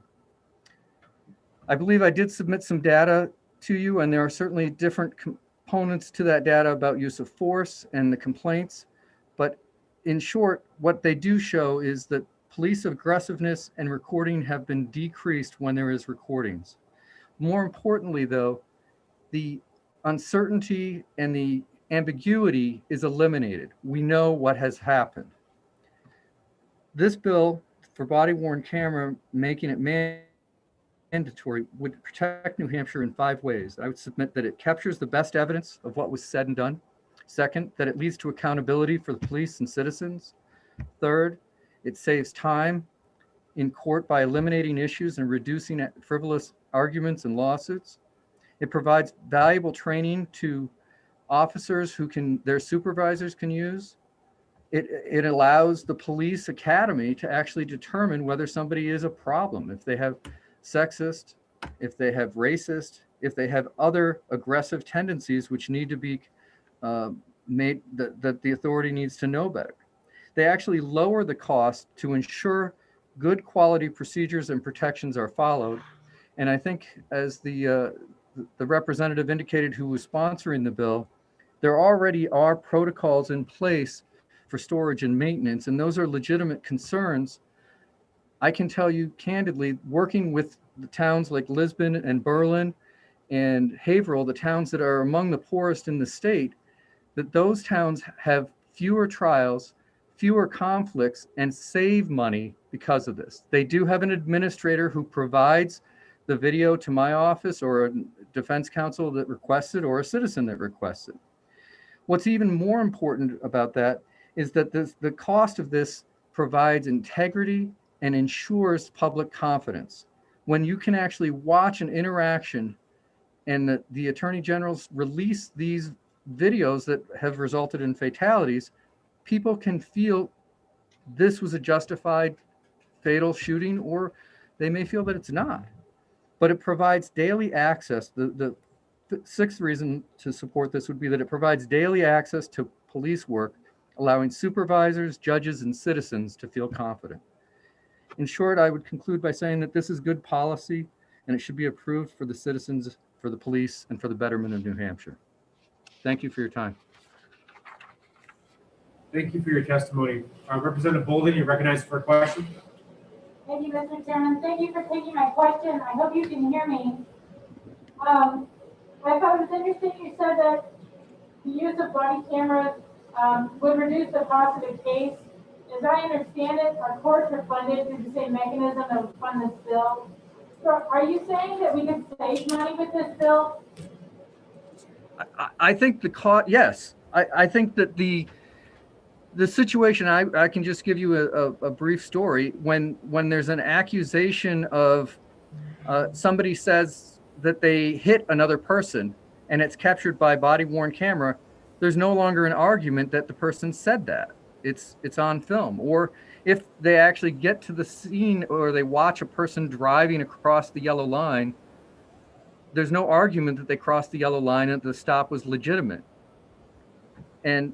I believe I did submit some data to you, and there are certainly different components to that data about use of force and the complaints. But in short, what they do show is that police aggressiveness and recording have been decreased when there is recordings. More importantly, though, the uncertainty and the ambiguity is eliminated. We know what has happened. This bill for body-worn camera, making it mandatory, would protect New Hampshire in 5 ways. I would submit that it captures the best evidence of what was said and done. Second, that it leads to accountability for the police and citizens. Third, it saves time in court by eliminating issues and reducing frivolous arguments and lawsuits. It provides valuable training to officers who their supervisors can use. It allows the police academy to actually determine whether somebody is a problem, if they have sexist, if they have racist, if they have other aggressive tendencies which need to be made, that the authority needs to know better. They actually lower the cost to ensure good quality procedures and protections are followed. And I think, as the representative indicated who was sponsoring the bill, there already are protocols in place for storage and maintenance, and those are legitimate concerns. I can tell you candidly, working with the towns like Lisbon and Berlin and Haverhill, the towns that are among the poorest in the state, that those towns have fewer trials, fewer conflicts, and save money because of this. They do have an administrator who provides the video to my office, or a defense counsel that requests it, or a citizen that requests it. What's even more important about that is that the cost of this provides integrity and ensures public confidence. When you can actually watch an interaction and the attorney generals release these videos that have resulted in fatalities, people can feel this was a justified fatal shooting, or they may feel that it's not. But it provides daily access. The 6th reason to support this would be that it provides daily access to police work, allowing supervisors, judges, and citizens to feel confident. In short, I would conclude by saying that this is good policy, and it should be approved for the citizens, for the police, and for the betterment of New Hampshire. Thank you for your time. Thank you for your testimony. Representative Bolden, you're recognized for a question. Thank you, Mr. Chairman. Thank you for taking my question. I hope you can hear me. I thought it was interesting you said that the use of body cameras would reduce the cost of a case. As I understand it, our courts are funded through the same mechanism that would fund this bill. So are you saying that we could save money with this bill? I think the cost, yes. I think that the situation, I can just give you a brief story. When there's an accusation of somebody says that they hit another person and it's captured by body-worn camera, there's no longer an argument that the person said that. It's on film. Or if they actually get to the scene, or they watch a person driving across the yellow line, there's no argument that they crossed the yellow line and the stop was legitimate. And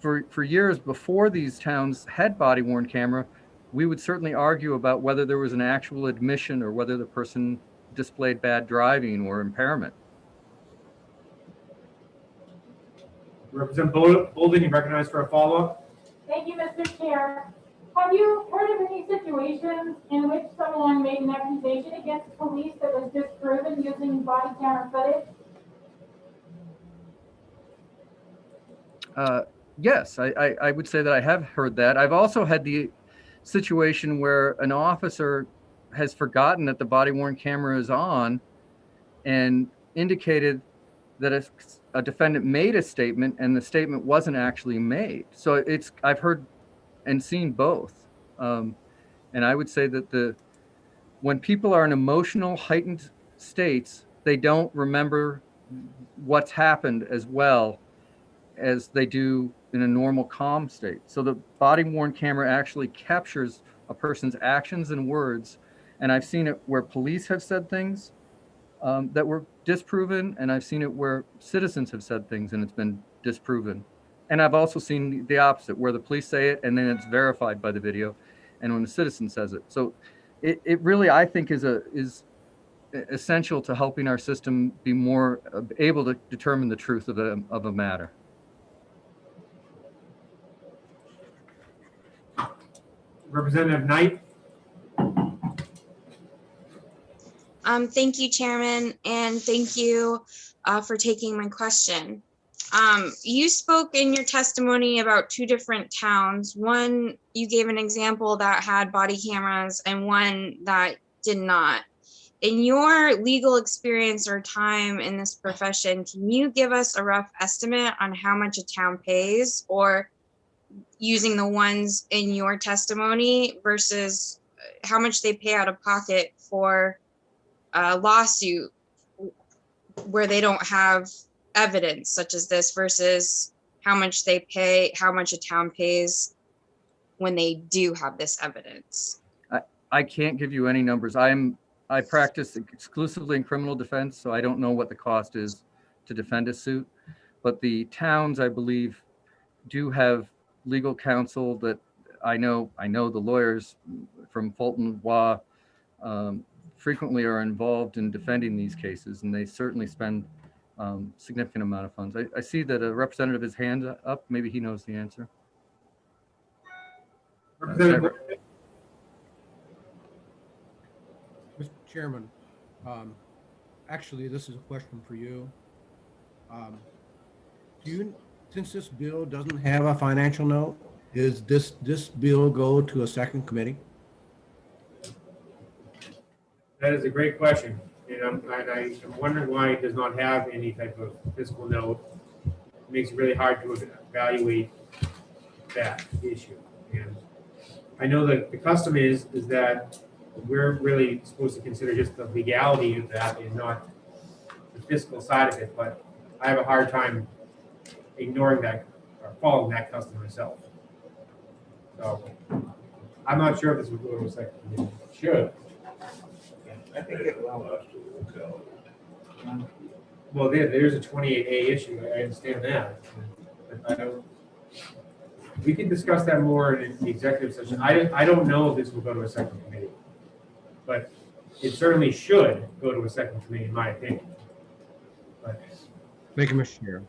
for years before these towns had body-worn camera, we would certainly argue about whether there was an actual admission or whether the person displayed bad driving or impairment. Representative Bolden, you're recognized for a follow-up. Thank you, Mr. Chair. Have you heard of any situations in which someone made an accusation against police that was disproven using body camera footage? Yes, I would say that I have heard that. I've also had the situation where an officer has forgotten that the body-worn camera is on and indicated that a defendant made a statement and the statement wasn't actually made. So I've heard and seen both. And I would say that when people are in emotional, heightened states, they don't remember what's happened as well as they do in a normal calm state. So the body worn camera actually captures a person's actions and words. And I've seen it where police have said things that were disproven, and I've seen it where citizens have said things and it's been disproven. And I've also seen the opposite, where the police say it and then it's verified by the video, and when the citizen says it. So it really, I think, is essential to helping our system be more able to determine the truth of a matter. Representative Knight. Thank you, Chairman, and thank you for taking my question. You spoke in your testimony about two different towns. One, you gave an example that had body cameras and one that did not. In your legal experience or time in this profession, can you give us a rough estimate on how much a town pays, or using the ones in your testimony versus how much they pay out of pocket for a lawsuit where they don't have evidence such as this, versus how much they pay, how much a town pays when they do have this evidence? I can't give you any numbers. I practice exclusively in criminal defense, so I don't know what the cost is to defend a suit. But the towns, I believe, do have legal counsel that I know the lawyers from Fulton Law frequently are involved in defending these cases, and they certainly spend significant amount of funds. I see that a representative has hand up. Maybe he knows the answer. Representative. Mr. Chairman, actually, this is a question for you. Since this bill doesn't have a financial note, is this bill go to a second committee? That is a great question, and I'm wondering why it does not have any type of fiscal note. It makes it really hard to evaluate that issue. And I know that the custom is that we're really supposed to consider just the legality of that and not the fiscal side of it, but I have a hard time ignoring that or following that custom myself. So I'm not sure if this would go to a second committee. Should. I think it will. Well, there's a 28A issue. I understand that. But I don't. We can discuss that more in the executive session. I don't know if this will go to a second committee, but it certainly should go to a second committee, in my opinion. But Thank you, Mr. Chair.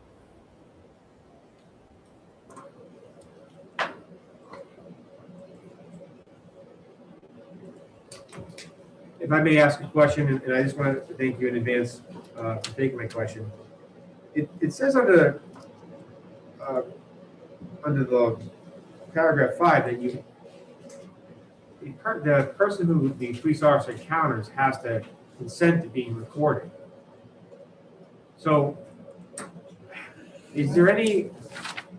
if I may ask a question, and I just want to thank you in advance for taking my question. It says under the paragraph 5 that the person who the police officer encounters has to consent to being recorded. So is there any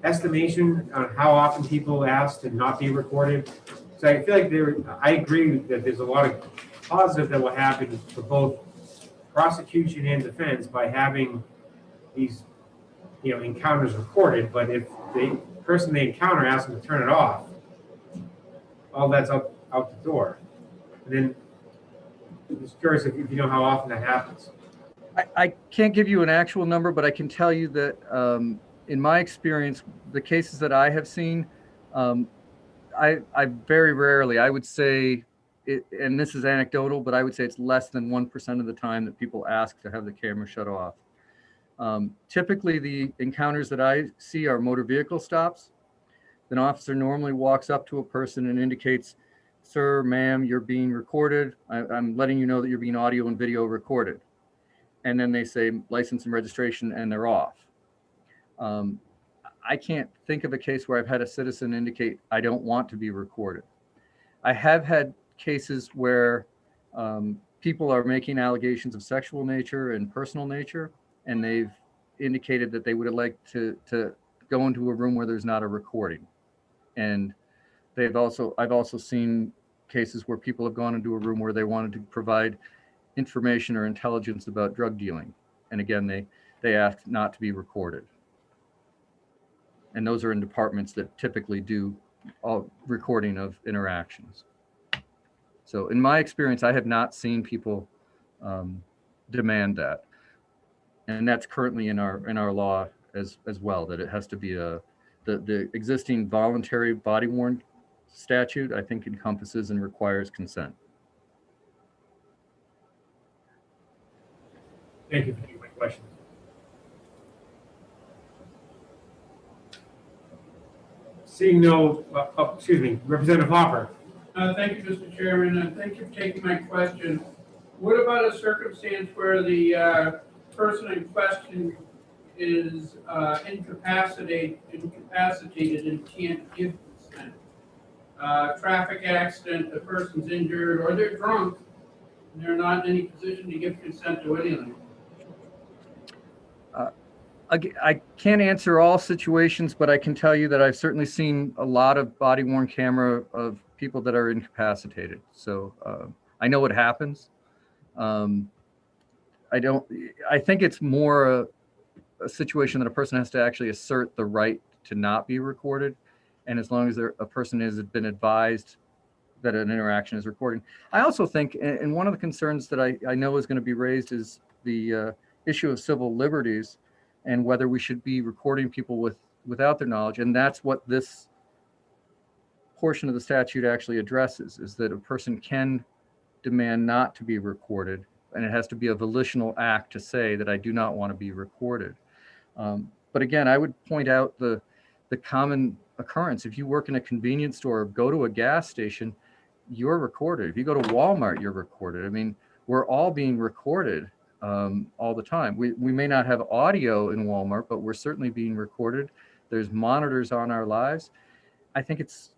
estimation on how often people ask to not be recorded? So I feel like I agree that there's a lot of positive that will happen for both prosecution and defense by having these, encounters recorded. But if the person they encounter asks them to turn it off, all that's out the door. And then I'm just curious if you know how often that happens. I can't give you an actual number, but I can tell you that in my experience, the cases that I have seen, I very rarely, I would say, and this is anecdotal, but I would say it's less than 1% of the time that people ask to have the camera shut off. Typically, the encounters that I see are motor vehicle stops. An officer normally walks up to a person and indicates, "Sir, ma'am, you're being recorded. I'm letting you know that you're being audio and video recorded." And then they say license and registration, and they're off. I can't think of a case where I've had a citizen indicate, "I don't want to be recorded." I have had cases where people are making allegations of sexual nature and personal nature, and they've indicated that they would like to go into a room where there's not a recording. And I've also seen cases where people have gone into a room where they wanted to provide information or intelligence about drug dealing. And again, they asked not to be recorded. And those are in departments that typically do all recording of interactions. So in my experience, I have not seen people demand that. And that's currently in our law as well, that it has to be the existing voluntary body worn statute, I think encompasses and requires consent. Thank you for taking my question. Seeing no, excuse me, Representative Hopper. Thank you, Mr. Chairman, and thank you for taking my question. What about a circumstance where the person in question is incapacitated and can't give consent? Traffic accident, the person's injured, or they're drunk, and they're not in any position to give consent to anything. I can't answer all situations, but I can tell you that I've certainly seen a lot of body worn camera of people that are incapacitated. So I know what happens. I think it's more a situation that a person has to actually assert the right to not be recorded. And as long as a person has been advised that an interaction is recording. I also think, and one of the concerns that I know is going to be raised is the issue of civil liberties and whether we should be recording people without their knowledge. And that's what this portion of the statute actually addresses, is that a person can demand not to be recorded, and it has to be a volitional act to say that I do not want to be recorded. But again, I would point out the common occurrence. If you work in a convenience store or go to a gas station, you're recorded. If you go to Walmart, you're recorded. I mean, we're all being recorded all the time. We may not have audio in Walmart, but we're certainly being recorded. There's monitors on our lives. I think it's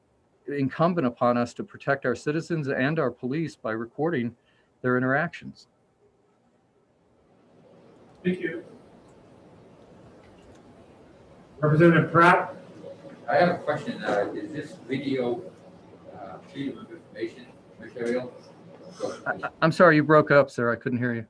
incumbent upon us to protect our citizens and our police by recording their interactions. Thank you. Representative Pratt. I have a question. Is this video freedom of information material? I'm sorry, you broke up, sir. I couldn't hear you.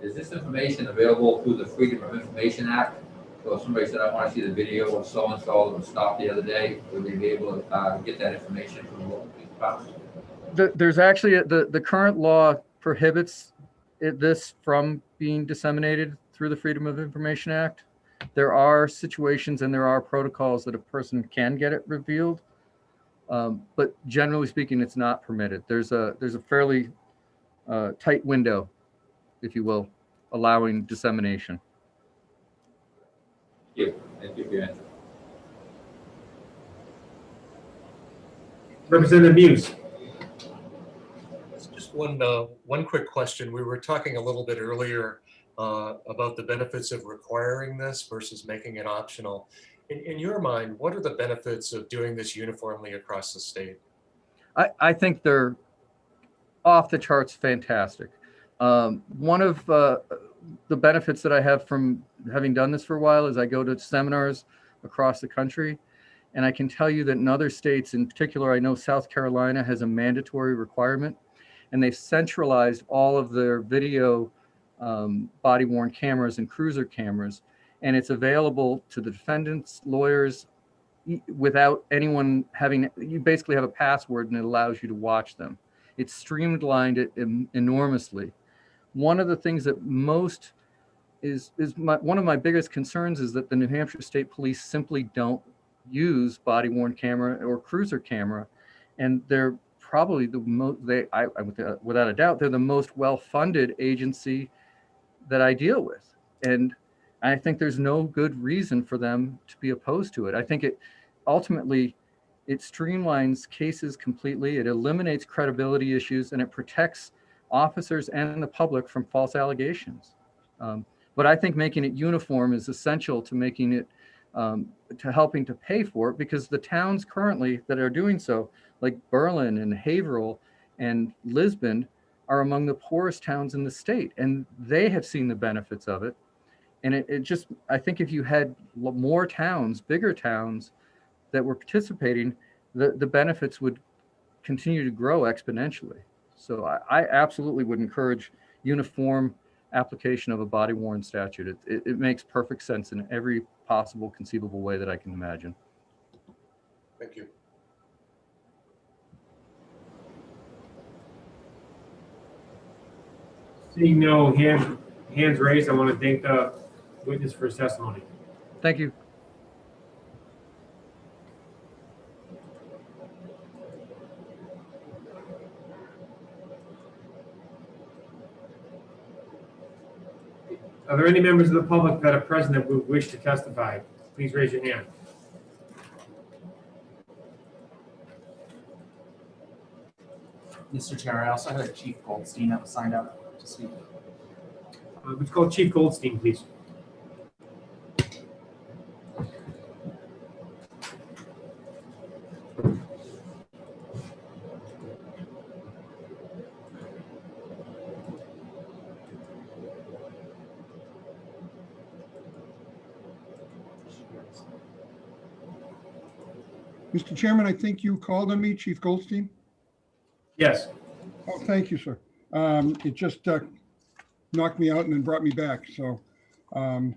Is this information available through the Freedom of Information Act? So if somebody said, I want to see the video of so-and-so that was stopped the other day, would they be able to get that information from the local police department? There's actually, the current law prohibits this from being disseminated through the Freedom of Information Act. There are situations and there are protocols that a person can get it revealed, but generally speaking, it's not permitted. There's a fairly tight window, if you will, allowing dissemination. Thank you for your answer. Representative Muse. Just one quick question. We were talking a little bit earlier about the benefits of requiring this versus making it optional. In your mind, what are the benefits of doing this uniformly across the state? I think they're off the charts fantastic. One of the benefits that I have from having done this for a while is I go to seminars across the country, and I can tell you that in other states, in particular, I know South Carolina has a mandatory requirement, and they've centralized all of their video body-worn cameras and cruiser cameras, and it's available to the defendants, lawyers, without anyone having, you basically have a password and it allows you to watch them. It's streamlined it enormously. One of the things that most one of my biggest concerns is that the New Hampshire State Police simply don't use body-worn camera or cruiser camera, and they're probably the most, without a doubt, they're the most well-funded agency that I deal with. And I think there's no good reason for them to be opposed to it. I think it ultimately, it streamlines cases completely, it eliminates credibility issues, and it protects officers and the public from false allegations. But I think making it uniform is essential to making it, to helping to pay for it, because the towns currently that are doing so, like Berlin and Haverhill and Lisbon, are among the poorest towns in the state, and they have seen the benefits of it. And it just, I think if you had more towns, bigger towns that were participating, the benefits would continue to grow exponentially. So I absolutely would encourage uniform application of a body worn statute. It makes perfect sense in every possible conceivable way that I can imagine. Thank you. Seeing no hands raised, I want to thank the witness for his testimony. Thank you. Are there any members of the public that are present that would wish to testify? Please raise your hand. Mr. Chair, I also had Chief Goldstein that was signed up to speak. Let's call Chief Goldstein, please. Mr. Chairman, I think you called on me, Chief Goldstein? Yes. Oh, thank you, sir. It just knocked me out and then brought me back, so. And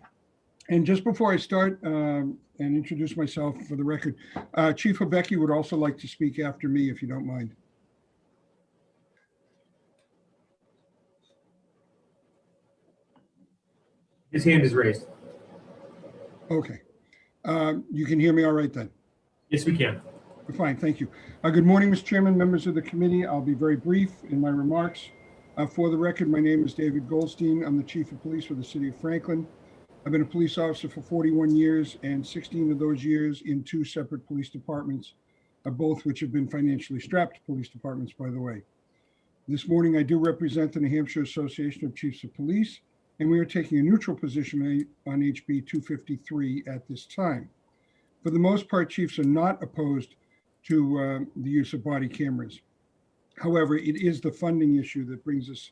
just before I start and introduce myself for the record, Chief Hobecki would also like to speak after me, if you don't mind. His hand is raised. Okay. You can hear me all right then? Yes, we can. Fine, thank you. Good morning, Mr. Chairman, members of the committee. I'll be very brief in my remarks. For the record, my name is David Goldstein. I'm the Chief of Police for the City of Franklin. I've been a police officer for 41 years, and 16 of those years in 2 separate police departments, both which have been financially strapped police departments, by the way. This morning, I do represent the New Hampshire Association of Chiefs of Police, and we are taking a neutral position on HB 253 at this time. For the most part, chiefs are not opposed to the use of body cameras. However, it is the funding issue that brings us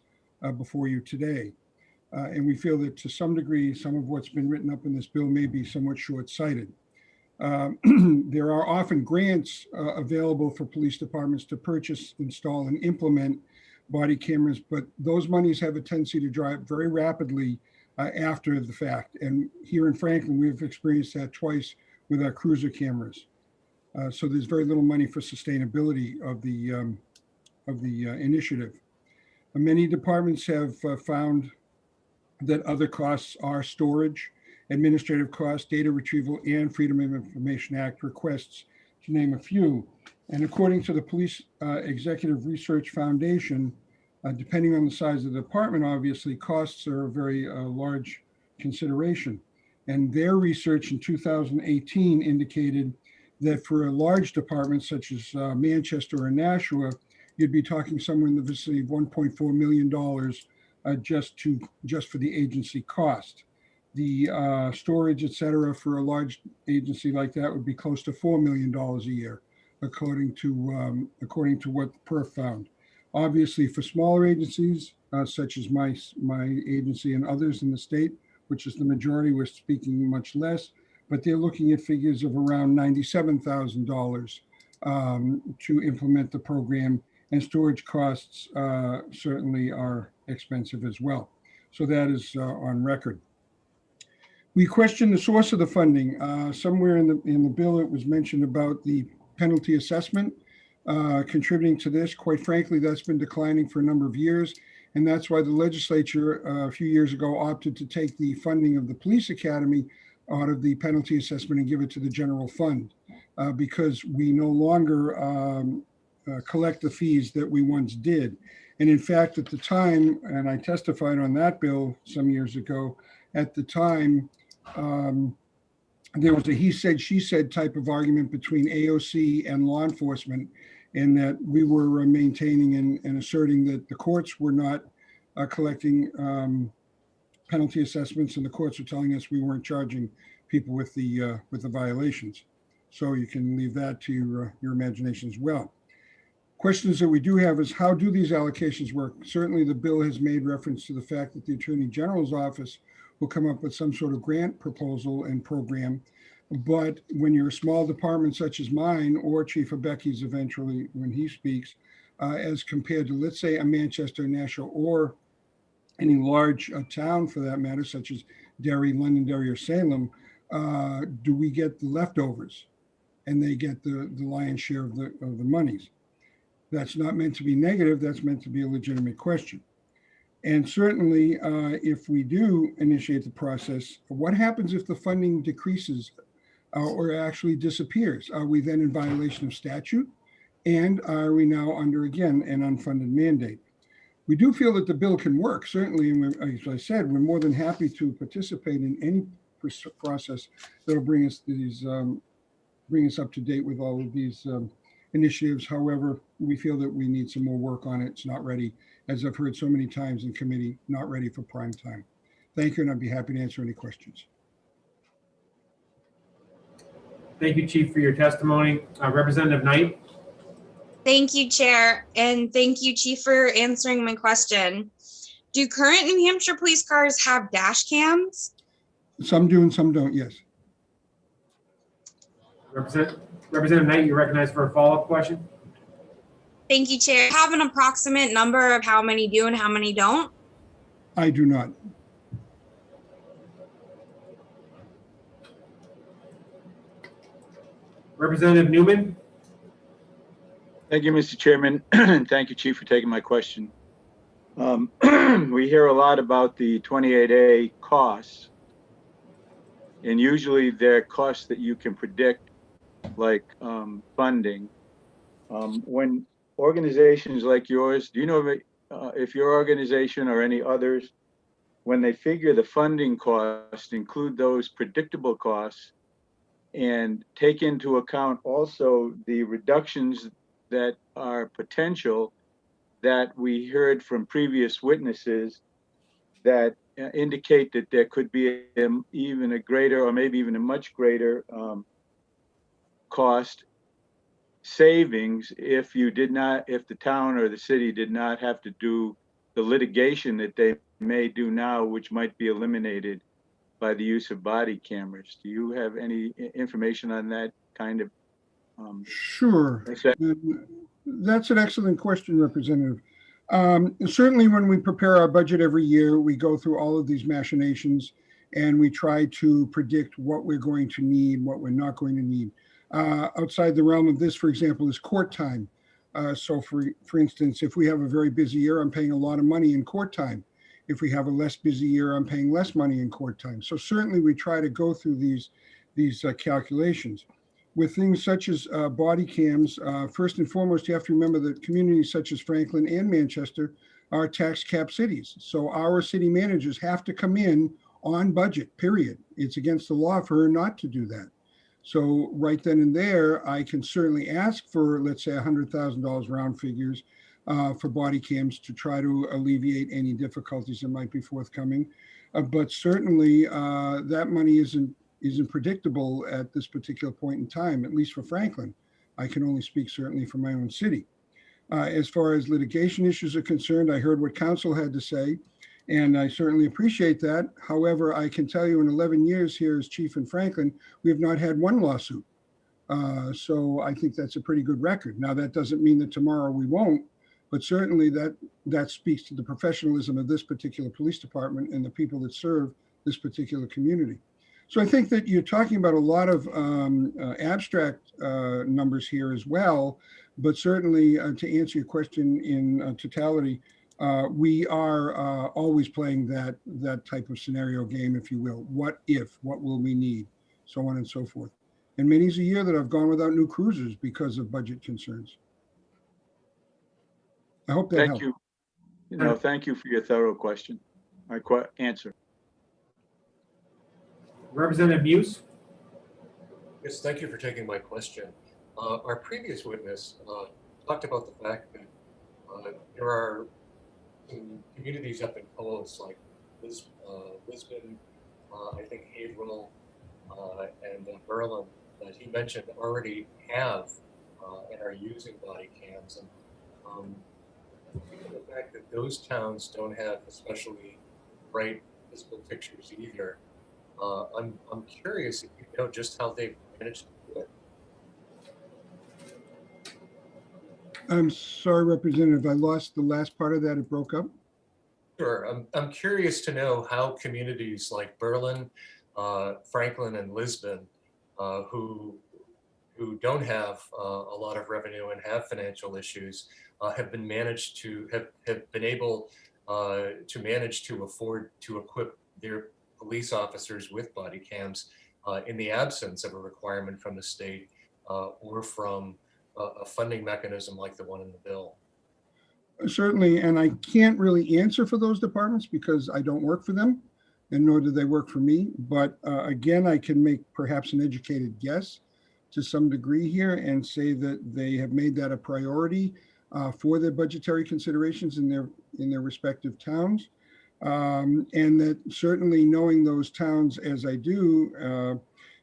before you today. And we feel that to some degree, some of what's been written up in this bill may be somewhat short-sighted. There are often grants available for police departments to purchase, install, and implement body cameras, but those monies have a tendency to dry up very rapidly after the fact. And here in Franklin, we've experienced that twice with our cruiser cameras. So there's very little money for sustainability of the initiative. Many departments have found that other costs are storage, administrative costs, data retrieval, and Freedom of Information Act requests, to name a few. And according to the Police Executive Research Foundation, depending on the size of the department, obviously, costs are a very large consideration. And their research in 2018 indicated that for a large department such as Manchester or Nashua, you'd be talking somewhere in the vicinity of $1.4 million just for the agency cost. The storage, et cetera, for a large agency like that would be close to $4 million a year, according to what PERF found. Obviously, for smaller agencies, such as my agency and others in the state, which is the majority, we're speaking much less, but they're looking at figures of around $97,000 to implement the program, and storage costs certainly are expensive as well. So that is on record. We question the source of the funding. Somewhere in the bill, it was mentioned about the penalty assessment contributing to this. Quite frankly, that's been declining for a number of years. And that's why the legislature a few years ago opted to take the funding of the police academy out of the penalty assessment and give it to the general fund because we no longer collect the fees that we once did. And in fact, at the time, and I testified on that bill some years ago, at the time, there was a he said, she said type of argument between AOC and law enforcement, in that we were maintaining and asserting that the courts were not collecting penalty assessments, and the courts were telling us we weren't charging people with the violations. So you can leave that to your imagination as well. Questions that we do have is, how do these allocations work? Certainly the bill has made reference to the fact that the Attorney General's office will come up with some sort of grant proposal and program. But when you're a small department such as mine, or Chief Hobecki's eventually when he speaks, as compared to, let's say, a Manchester, Nashua, or any large town for that matter, such as Derry, Londonderry, or Salem, do we get the leftovers? And they get the lion's share of the monies. That's not meant to be negative. That's meant to be a legitimate question. And certainly, if we do initiate the process, what happens if the funding decreases or actually disappears? Are we then in violation of statute? And are we now under, again, an unfunded mandate? We do feel that the bill can work, certainly, and as I said, we're more than happy to participate in any process that'll bring us these, bring us up to date with all of these initiatives. However, we feel that we need some more work on it. It's not ready, as I've heard so many times in committee, not ready for prime time. Thank you, and I'd be happy to answer any questions. Thank you, Chief, for your testimony. Representative Knight. Thank you, Chair, and thank you, Chief, for answering my question. Do current New Hampshire police cars have dash cams? Some do and some don't, yes. Representative Knight, you're recognized for a follow-up question. Thank you, Chair. Have an approximate number of how many do and how many don't? I do not. Representative Newman. Thank you, Mr. Chairman, and thank you, Chief, for taking my question. We hear a lot about the 28A costs, and usually they're costs that you can predict, like funding. When organizations like yours, do you know if your organization or any others, when they figure the funding costs, include those predictable costs and take into account also the reductions that are potential that we heard from previous witnesses that indicate that there could be even a greater or maybe even a much greater cost savings if the town or the city did not have to do the litigation that they may do now, which might be eliminated by the use of body cameras. Do you have any information on that kind of? Sure. That's an excellent question, Representative. Certainly when we prepare our budget every year, we go through all of these machinations and we try to predict what we're going to need, what we're not going to need. Outside the realm of this, for example, is court time. So for instance, if we have a very busy year, I'm paying a lot of money in court time. If we have a less busy year, I'm paying less money in court time. So certainly we try to go through these calculations. With things such as body cams, first and foremost, you have to remember that communities such as Franklin and Manchester are tax cap cities. So our city managers have to come in on budget, period. It's against the law for her not to do that. So right then and there, I can certainly ask for, let's say, $100,000 round figures for body cams to try to alleviate any difficulties that might be forthcoming. But certainly that money isn't predictable at this particular point in time, at least for Franklin. I can only speak certainly for my own city. As far as litigation issues are concerned, I heard what counsel had to say, and I certainly appreciate that. However, I can tell you in 11 years here as chief in Franklin, we have not had one lawsuit. So I think that's a pretty good record. Now, that doesn't mean that tomorrow we won't, but certainly that speaks to the professionalism of this particular police department and the people that serve this particular community. So I think that you're talking about a lot of abstract numbers here as well, but certainly to answer your question in totality, we are always playing that type of scenario game, if you will. What if, what will we need, so on and so forth. And many's a year that I've gone without new cruisers because of budget concerns. I hope that helps. Thank you. Thank you for your thorough question. My answer. Representative Muse. Yes, thank you for taking my question. Our previous witness talked about the fact that there are some communities up in coast like Lisbon, I think Haverhill, and Berlin that he mentioned already have and are using body cams. And given the fact that those towns don't have especially bright physical pictures either, I'm curious if you know just how they've managed to do it. I'm sorry, Representative, I lost the last part of that. It broke up. Sure. I'm curious to know how communities like Berlin, Franklin, and Lisbon, who don't have a lot of revenue and have financial issues, have been able to manage to afford to equip their police officers with body cams in the absence of a requirement from the state or from a funding mechanism like the one in the bill. Certainly, and I can't really answer for those departments because I don't work for them, and nor do they work for me. But again, I can make perhaps an educated guess to some degree here and say that they have made that a priority for their budgetary considerations in their respective towns, and that certainly knowing those towns as I do,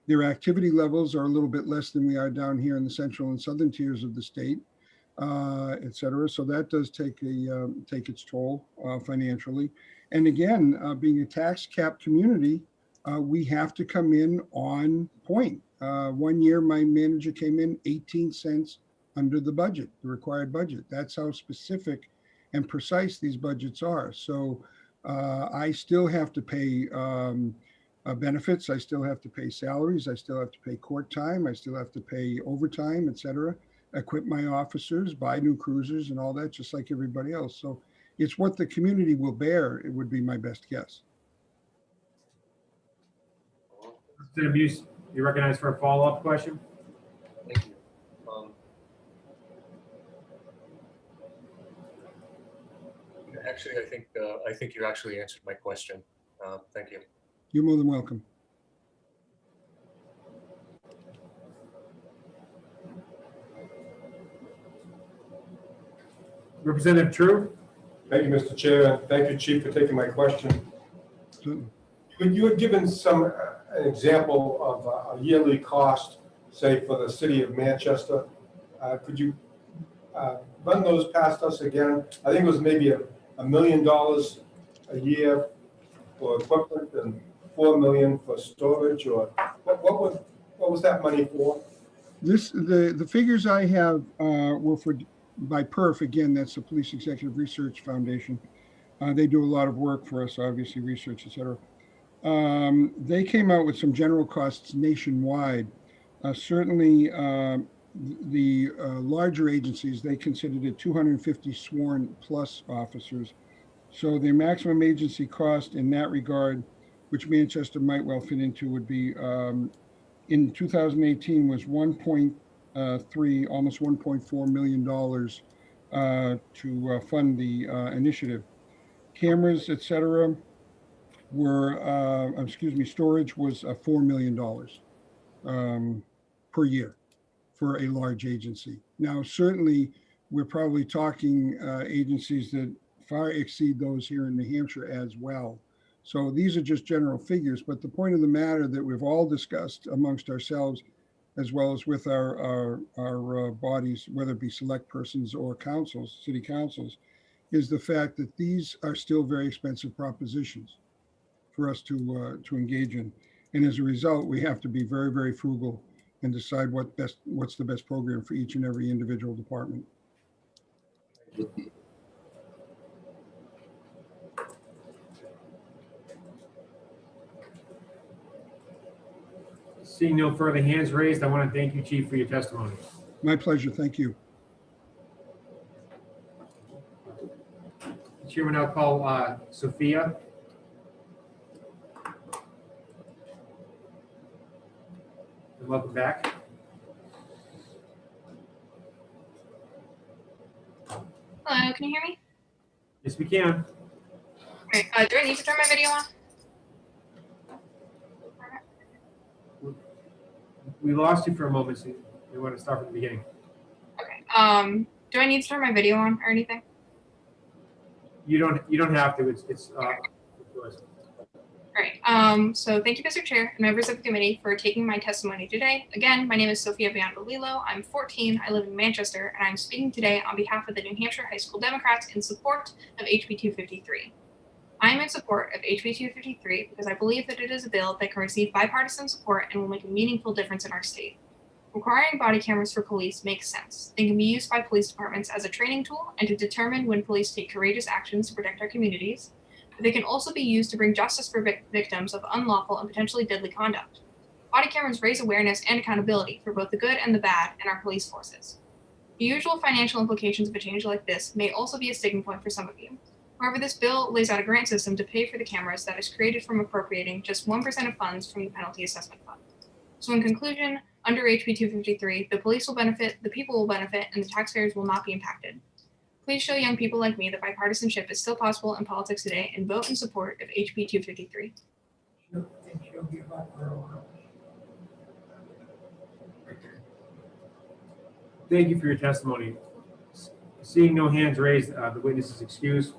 their activity levels are a little bit less than we are down here in the central and southern tiers of the state, et cetera. So that does take its toll financially. And again, being a tax cap community, we have to come in on point. 1 year, my manager came in 18 cents under the budget, the required budget. That's how specific and precise these budgets are. So I still have to pay benefits. I still have to pay salaries. I still have to pay court time. I still have to pay overtime, et cetera, equip my officers, buy new cruisers and all that, just like everybody else. So it's what the community will bear. It would be my best guess. Representative Buse, you recognize for a follow-up question? Thank you. Actually, I think you actually answered my question. Thank you. You're more than welcome. Representative True? Thank you, Mr. Chair. Thank you, Chief, for taking my question. Certainly. You had given an example of a yearly cost, say, for the city of Manchester. Could you run those past us again? I think it was maybe $1 million a year for equipment and $4 million for storage, or what was that money for? The figures I have were by PERF. Again, that's the Police Executive Research Foundation. They do a lot of work for us, obviously, research, et cetera. They came out with some general costs nationwide. Certainly, the larger agencies, they considered it 250 sworn plus officers. So their maximum agency cost in that regard, which Manchester might well fit into, would be in 2018 was 1.3, almost $1.4 million to fund the initiative. Cameras, et cetera, were, storage was $4 million per year for a large agency. Now, certainly, we're probably talking agencies that far exceed those here in New Hampshire as well. So these are just general figures, but the point of the matter that we've all discussed amongst ourselves, as well as with our bodies, whether it be select persons or councils, city councils, is the fact that these are still very expensive propositions for us to engage in. And as a result, we have to be very, very frugal and decide what's the best program for each and every individual department. Seeing no further hands raised, I want to thank you, Chief, for your testimony. My pleasure. Thank you. The chair will now call Sophia. And welcome back. Hello, can you hear me? Yes, we can. Great. Do I need to turn my video on? We lost you for a moment, so you want to start from the beginning. Okay. Do I need to turn my video on or anything? You don't have to. It's yours. Great. So thank you, Mr. Chair and members of the committee for taking my testimony today. Again, my name is Sophia Biondolillo. I'm 14. I live in Manchester, and I'm speaking today on behalf of the New Hampshire High School Democrats in support of HB 253. I am in support of HB 253 because I believe that it is a bill that can receive bipartisan support and will make a meaningful difference in our state. requiring body cameras for police makes sense and can be used by police departments as a training tool and to determine when police take courageous actions to protect our communities. But they can also be used to bring justice for victims of unlawful and potentially deadly conduct. Body cameras raise awareness and accountability for both the good and the bad in our police forces. The usual financial implications of a change like this may also be a sticking point for some of you. However, this bill lays out a grant system to pay for the cameras that is created from appropriating just 1% of funds from the Penalty Assessment Fund. So in conclusion, under HB 253, the police will benefit, the people will benefit, and the taxpayers will not be impacted. Please show young people like me that bipartisanship is still possible in politics today and vote in support of HB 253. Thank you for your testimony. Seeing no hands raised, the witness is excused.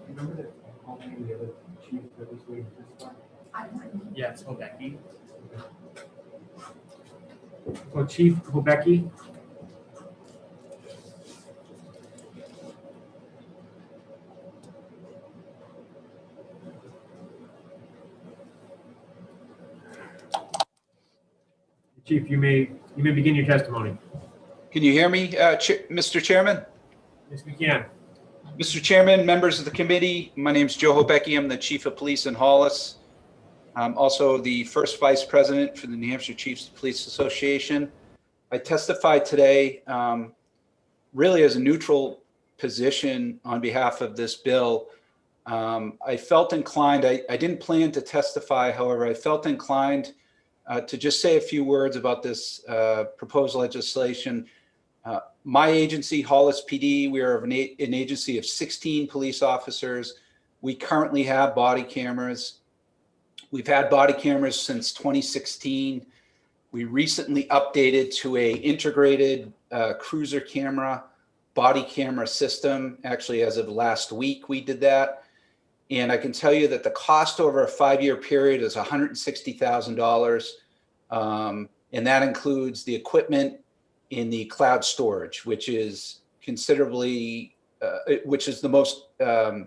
Remember that whole name of the other chief that was waiting to testify? Yeah, it's Hobecki. So Chief Hobecki. Chief, you may begin your testimony. Can you hear me, Mr. Chairman? Yes, we can. Mr. Chairman, members of the committee, my name is Joe Hobecki. I'm the Chief of Police in Hollis. I'm also the first Vice President for the New Hampshire Chiefs of Police Association. I testified today really as a neutral position on behalf of this bill. I felt inclined, I didn't plan to testify, however, I felt inclined to just say a few words about this proposed legislation. My agency, Hollis PD, we are an agency of 16 police officers. We currently have body cameras. We've had body cameras since 2016. We recently updated to a integrated cruiser camera, body camera system. Actually, as of last week, we did that. And I can tell you that the cost over a 5-year period is $160,000. And that includes the equipment in the cloud storage, which is considerably, which is the most, the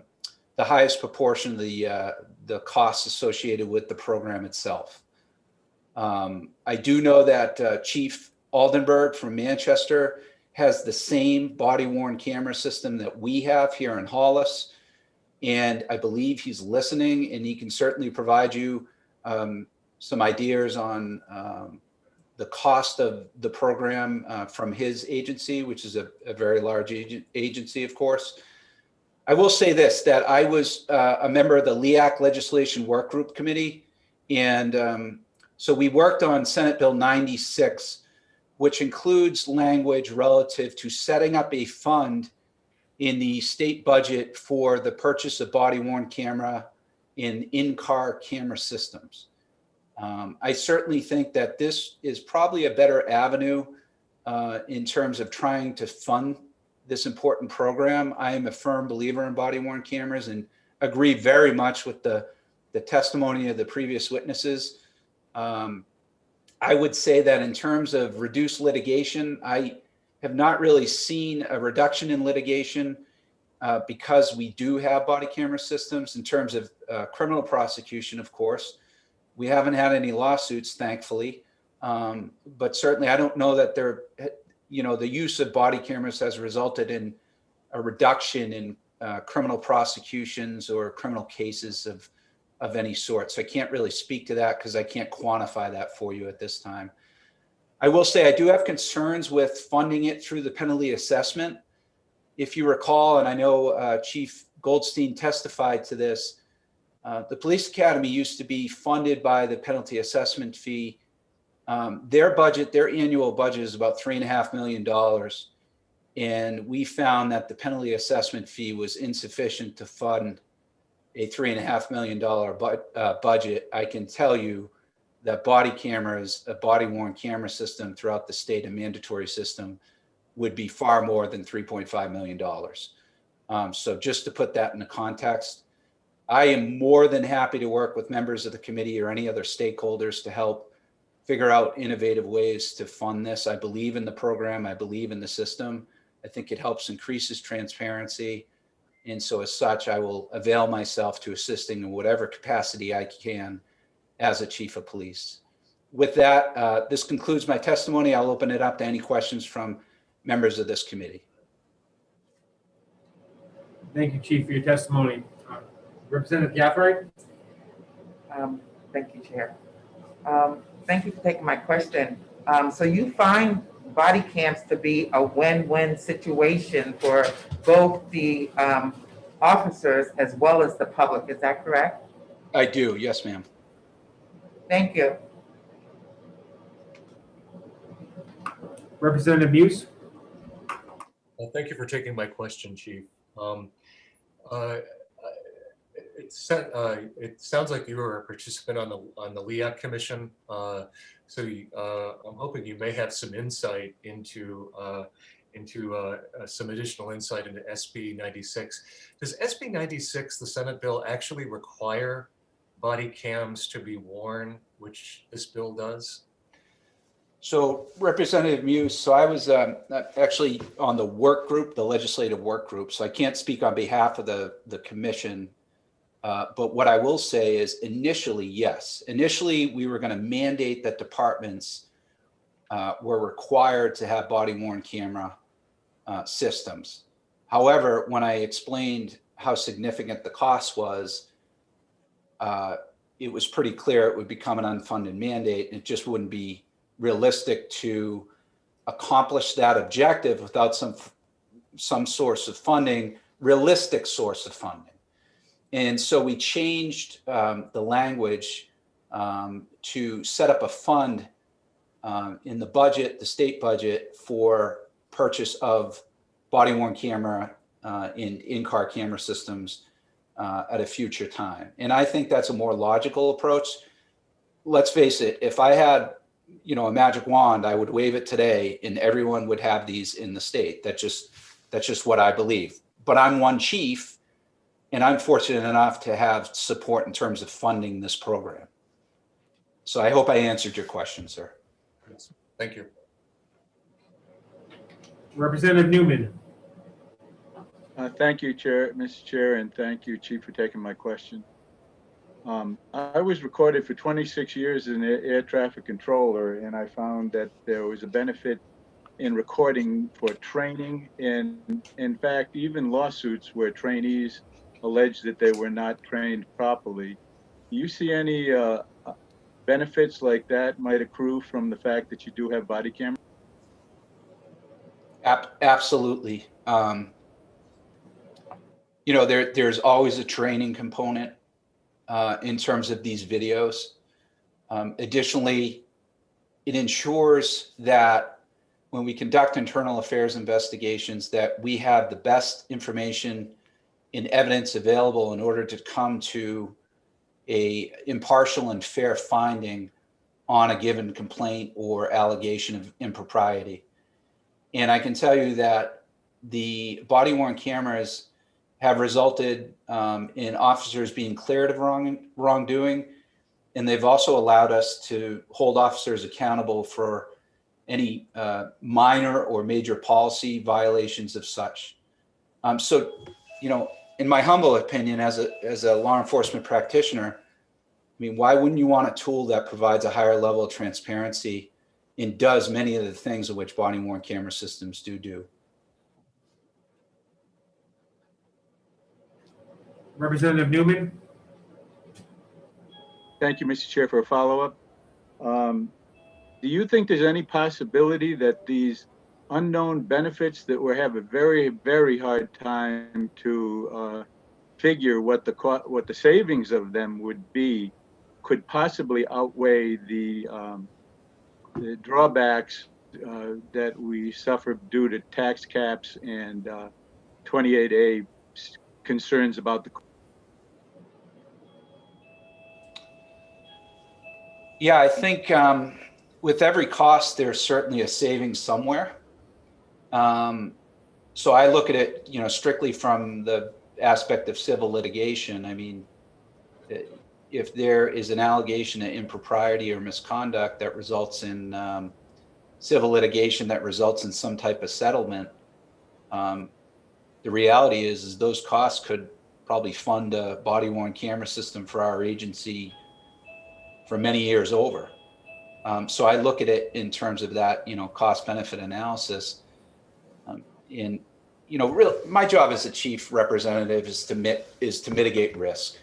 highest proportion of the costs associated with the program itself. I do know that Chief Aldenberg from Manchester has the same body-worn camera system that we have here in Hollis. And I believe he's listening, and he can certainly provide you some ideas on the cost of the program from his agency, which is a very large agency, of course. I will say this, that I was a member of the LEAC Legislation Workgroup Committee. And so we worked on Senate Bill 96, which includes language relative to setting up a fund in the state budget for the purchase of body-worn camera and in-car camera systems. I certainly think that this is probably a better avenue in terms of trying to fund this important program. I am a firm believer in body-worn cameras and agree very much with the testimony of the previous witnesses. I would say that in terms of reduced litigation, I have not really seen a reduction in litigation because we do have body camera systems. In terms of criminal prosecution, of course, we haven't had any lawsuits, thankfully. But certainly I don't know that the use of body cameras has resulted in a reduction in criminal prosecutions or criminal cases of any sort. So I can't really speak to that because I can't quantify that for you at this time. I will say I do have concerns with funding it through the penalty assessment. If you recall, and I know Chief Goldstein testified to this, the Police Academy used to be funded by the penalty assessment fee. Their annual budget is about $3.5 million. And we found that the penalty assessment fee was insufficient to fund a $3.5 million budget. I can tell you that body cameras, a body-worn camera system throughout the state, a mandatory system, would be far more than $3.5 million. So just to put that into context, I am more than happy to work with members of the committee or any other stakeholders to help figure out innovative ways to fund this. I believe in the program. I believe in the system. I think it helps increases transparency. And so as such, I will avail myself to assisting in whatever capacity I can as a chief of police. With that, this concludes my testimony. I'll open it up to any questions from members of this committee. Thank you, Chief, for your testimony. Representative Gafford? Thank you, Chair. Thank you for taking my question. So you find body cams to be a win-win situation for both the officers as well as the public, is that correct? I do, yes, ma'am. Thank you. Representative Muse? Well, thank you for taking my question, Chief. It sounds like you were a participant on the LEAC Commission, I'm hoping you may have some insight into some additional insight into SB 96. Does SB 96, the Senate bill, actually require body cams to be worn, which this bill does? So Representative Muse, so I was actually on the work group, the legislative work group, so I can't speak on behalf of the commission. But what I will say is initially, yes. Initially, we were going to mandate that departments were required to have body worn camera systems. However, when I explained how significant the cost was, it was pretty clear it would become an unfunded mandate. And it just wouldn't be realistic to accomplish that objective without some source of funding, realistic source of funding. And so we changed the language to set up a fund in the budget, the state budget, for purchase of body worn camera and in-car camera systems at a future time. And I think that's a more logical approach. Let's face it, if I had a magic wand, I would wave it today and everyone would have these in the state. That's just what I believe. But I'm one chief, and I'm fortunate enough to have support in terms of funding this program. So I hope I answered your question, sir. Yes. Thank you. Representative Newman? Thank you, Mr. Chair, and thank you, Chief, for taking my question. I was recorded for 26 years as an air traffic controller, and I found that there was a benefit in recording for training, and in fact, even lawsuits where trainees alleged that they were not trained properly. Do you see any benefits like that might accrue from the fact that you do have body camera? Absolutely. There's always a training component in terms of these videos. Additionally, it ensures that when we conduct internal affairs investigations, that we have the best information and evidence available in order to come to a impartial and fair finding on a given complaint or allegation of impropriety. And I can tell you that the body worn cameras have resulted in officers being cleared of wrongdoing, and they've also allowed us to hold officers accountable for any minor or major policy violations of such. In my humble opinion, as a law enforcement practitioner, why wouldn't you want a tool that provides a higher level of transparency and does many of the things of which body worn camera systems do? Representative Newman? Thank you, Mr. Chair, for a follow-up. Do you think there's any possibility that these unknown benefits that we have a very, very hard time to figure what the savings of them would be could possibly outweigh the drawbacks that we suffer due to tax caps and 28A concerns about the... Yeah, I think with every cost, there's certainly a savings somewhere. So I look at it, strictly from the aspect of civil litigation. If there is an allegation of impropriety or misconduct that results in civil litigation that results in some type of settlement, the reality is those costs could probably fund a body worn camera system for our agency for many years over. So I look at it in terms of that, cost benefit analysis. My job as a chief representative is to mitigate risk,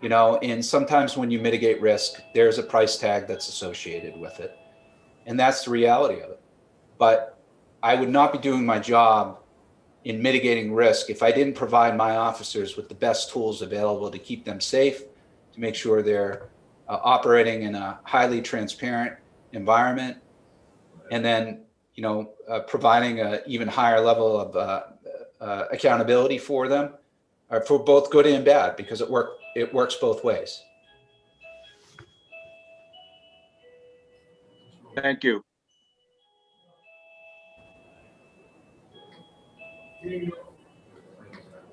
and sometimes when you mitigate risk, there's a price tag that's associated with it. And that's the reality of it. But I would not be doing my job in mitigating risk if I didn't provide my officers with the best tools available to keep them safe, to make sure they're operating in a highly transparent environment, and then providing an even higher level of accountability for them, for both good and bad, because it works both ways. Thank you.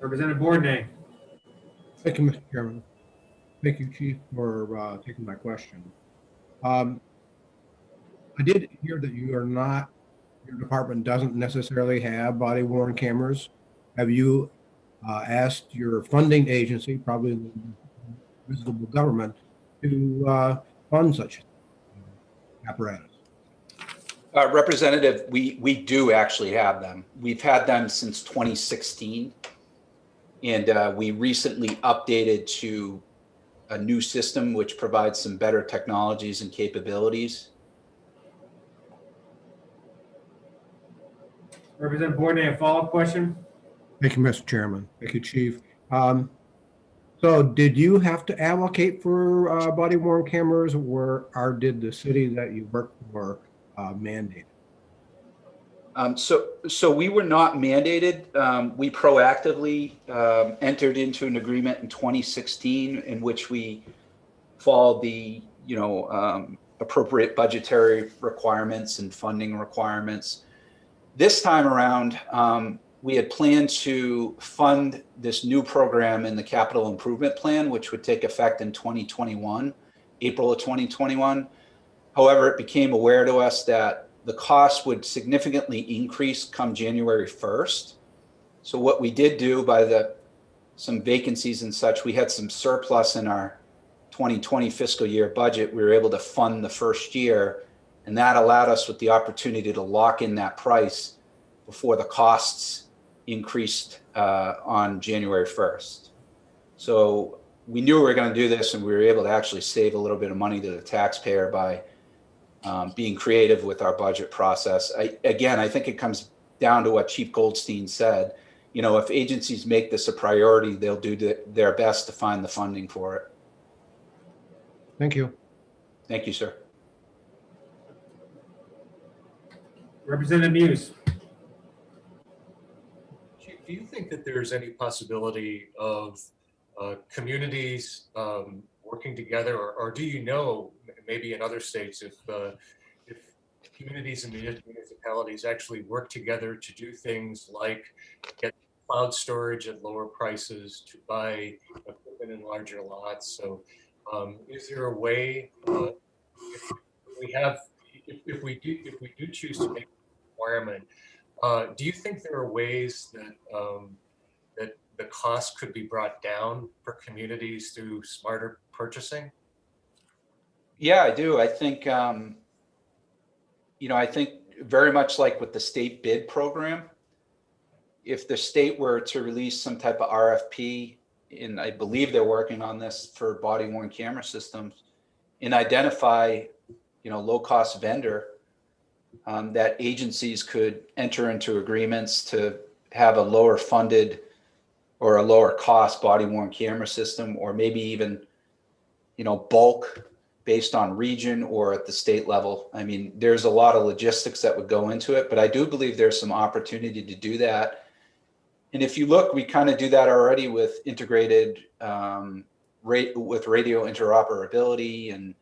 Representative Bourdonnais. Thank you, Mr. Chairman. Thank you, Chief, for taking my question. I did hear that your department doesn't necessarily have body worn cameras. Have you asked your funding agency, probably the visible government, to fund such apparatus? Representative, we do actually have them. We've had them since 2016, and we recently updated to a new system which provides some better technologies and capabilities. Representative Bourdonnais, a follow-up question? Thank you, Mr. Chairman. Thank you, Chief. So did you have to allocate for body worn cameras, or did the city that you work for mandate? So we were not mandated. We proactively entered into an agreement in 2016 in which we followed the appropriate budgetary requirements and funding requirements. This time around, we had planned to fund this new program in the capital improvement plan, which would take effect in 2021, April of 2021. However, it became aware to us that the cost would significantly increase come January 1st. So what we did do, by some vacancies and such, we had some surplus in our 2020 fiscal year budget. We were able to fund the first year, and that allowed us with the opportunity to lock in that price before the costs increased on January 1st. So we knew we were going to do this, and we were able to actually save a little bit of money to the taxpayer by being creative with our budget process. I think it comes down to what Chief Goldstein said. If agencies make this a priority, they'll do their best to find the funding for it. Thank you. Thank you, sir. Representative Muse. Chief, do you think that there's any possibility of communities working together, or do you know, maybe in other states, if communities and municipalities actually work together to do things like get cloud storage at lower prices, to buy equipment in larger lots? So is there a way, if we do choose to make a requirement, do you think there are ways that the cost could be brought down for communities through smarter purchasing? Yeah, I do. I think, I think very much like with the state bid program, if the state were to release some type of RFP, and I believe they're working on this for body worn camera systems, and identify, low cost vendor, that agencies could enter into agreements to have a lower funded or a lower cost body worn camera system, or maybe even, bulk based on region or at the state level. I mean, there's a lot of logistics that would go into it, but I do believe there's some opportunity to do that. And if you look, we kind of do that already with integrated, with radio interoperability and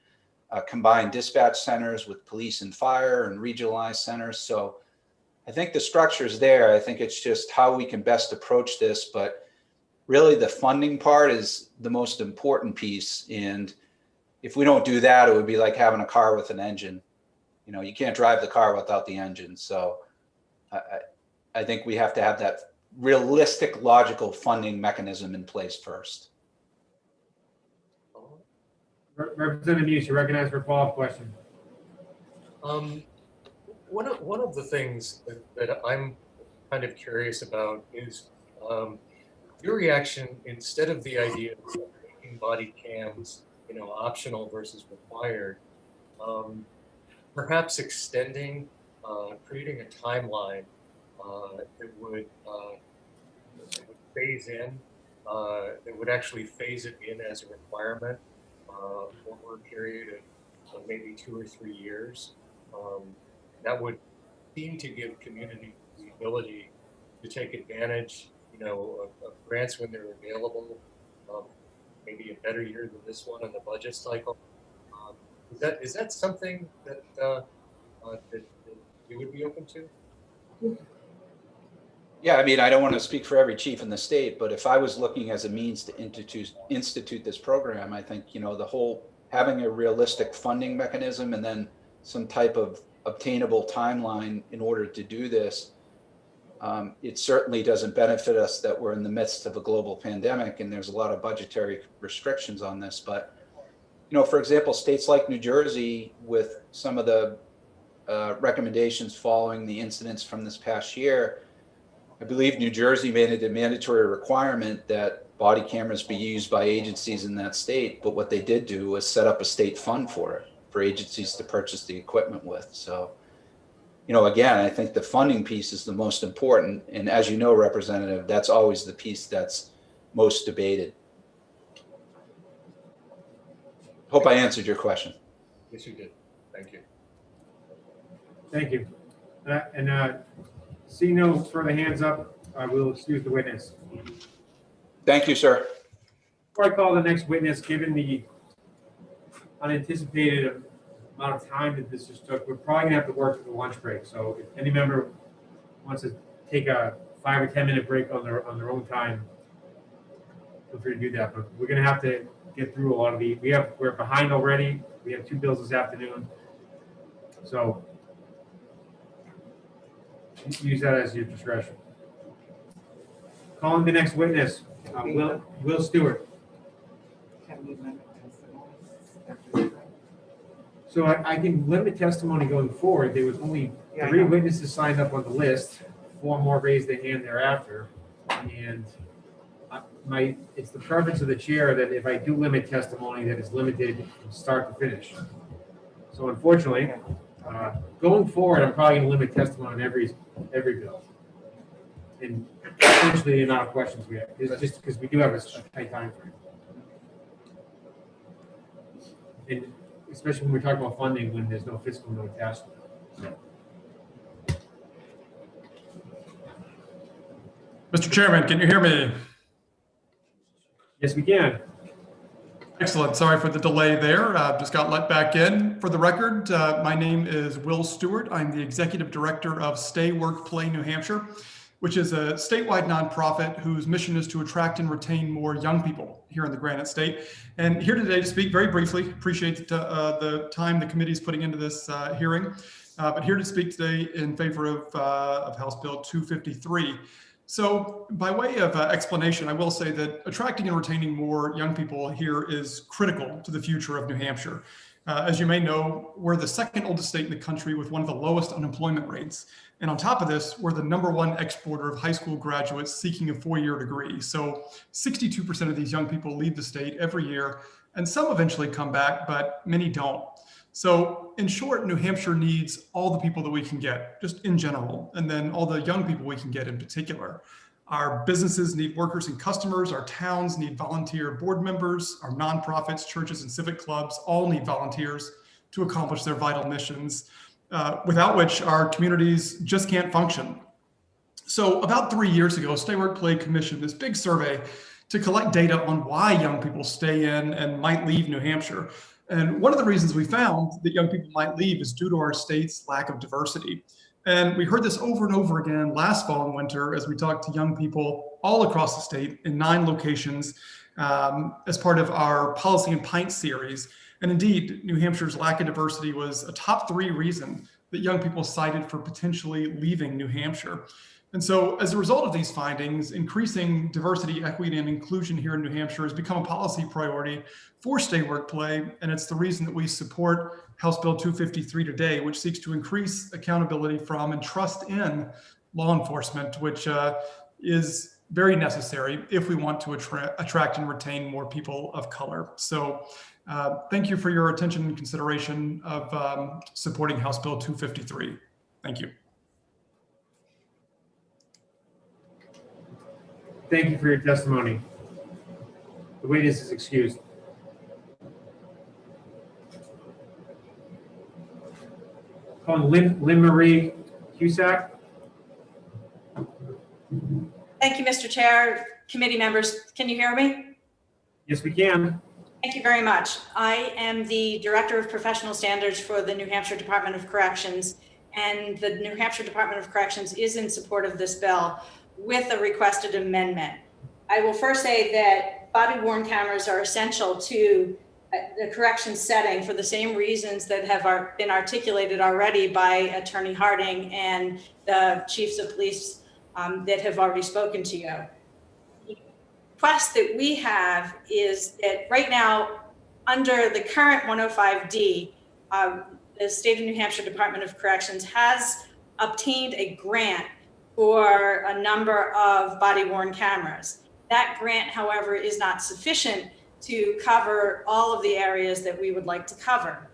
combined dispatch centers with police and fire and regionalized centers. So I think the structure is there. I think it's just how we can best approach this, but really the funding part is the most important piece. And if we don't do that, it would be like having a car with an engine. You can't drive the car without the engine. So I think we have to have realistic, logical funding mechanism in place first. Representative Muse, you recognize for a follow-up question. One of the things that I'm kind of curious about is your reaction, instead of the idea of making body cams, optional versus required, perhaps extending, creating a timeline that would phase in, that would actually phase it in as a requirement over a period of maybe 2 or 3 years. That would seem to give community the ability to take advantage, of grants when they're available. Maybe a better year than this one on the budget cycle. Is that something that that you would be open to? Yeah, I mean, I don't want to speak for every chief in the state, but if I was looking as a means to institute this program, I think, the whole having a realistic funding mechanism and then some type of obtainable timeline in order to do this, it certainly doesn't benefit us that we're in the midst of a global pandemic and there's a lot of budgetary restrictions on this. But, for example, states like New Jersey, with some of the recommendations following the incidents from this past year, I believe New Jersey made it a mandatory requirement that body cameras be used by agencies in that state. But what they did do was set up a state fund for it, for agencies to purchase the equipment with. So, again, I think the funding piece is the most important. And as you know, Representative, that's always the piece that's most debated. Hope I answered your question. Yes, you did. Thank you. Thank you. Seeing no further hands up, I will excuse the witness. Thank you, sir. Before I call the next witness, given the unanticipated amount of time that this just took, we're probably gonna have to work through the lunch break. So if any member wants to take a 5 or 10 minute break on their own time, feel free to do that. But we're gonna have to get through a lot of the, we're behind already. We have 2 bills this afternoon. So use that as your discretion. Calling the next witness, Will Stewart. So I can limit testimony going forward. There was only 3 witnesses signed up on the list, 4 more raised their hand thereafter. And it's the preference of the chair that if I do limit testimony, that is limited from start to finish. So unfortunately, going forward, I'm probably going to limit testimony on every bill. And essentially the amount of questions we have, is just because we do have a tight time frame. And especially when we're talking about funding, when there's no fiscal note attached. Mr. Chairman, can you hear me? Yes, we can. Excellent. Sorry for the delay there. Just got let back in. For the record, my name is Will Stewart. I'm the Executive Director of Stay, Work, Play New Hampshire, which is a statewide nonprofit whose mission is to attract and retain more young people here in the Granite State. And here today to speak very briefly, appreciate the time the committee is putting into this hearing, but here to speak today in favor of House Bill 253. So by way of explanation, I will say that attracting and retaining more young people here is critical to the future of New Hampshire. As you may know, we're the 2nd oldest state in the country with one of the lowest unemployment rates. And on top of this, we're the #1 exporter of high school graduates seeking a 4-year degree. So 62% of these young people leave the state every year, and some eventually come back, but many don't. So in short, New Hampshire needs all the people that we can get, just in general, and then all the young people we can get in particular. Our businesses need workers and customers. Our towns need volunteer board members. Our nonprofits, churches, and civic clubs all need volunteers to accomplish their vital missions, without which our communities just can't function. So about 3 years ago, Stay, Work, Play commissioned this big survey to collect data on why young people stay in and might leave New Hampshire. And one of the reasons we found that young people might leave is due to our state's lack of diversity. And we heard this over and over again last fall and winter as we talked to young people all across the state in 9 locations as part of our Policy and Pint series. And indeed, New Hampshire's lack of diversity was a top 3 reason that young people cited for potentially leaving New Hampshire. And so as a result of these findings, increasing diversity, equity, and inclusion here in New Hampshire has become a policy priority for Stay Work Play. And it's the reason that we support House Bill 253 today, which seeks to increase accountability from and trust in law enforcement, which is very necessary if we want to attract and retain more people of color. So thank you for your attention and consideration of supporting House Bill 253. Thank you. Thank you for your testimony. The witness is excused. Calling Lynn Marie Cusack. Thank you, Mr. Chair, committee members. Can you hear me? Yes, we can. Thank you very much. I am the Director of Professional Standards for the New Hampshire Department of Corrections, and the New Hampshire Department of Corrections is in support of this bill with a requested amendment. I will first say that body-worn cameras are essential to the correction setting for the same reasons that have been articulated already by Attorney Harding and the chiefs of police that have already spoken to you. The request that we have is that right now, under the current 105D, the State of New Hampshire Department of Corrections has obtained a grant for a number of body-worn cameras. That grant, however, is not sufficient to cover all of the areas that we would like to cover.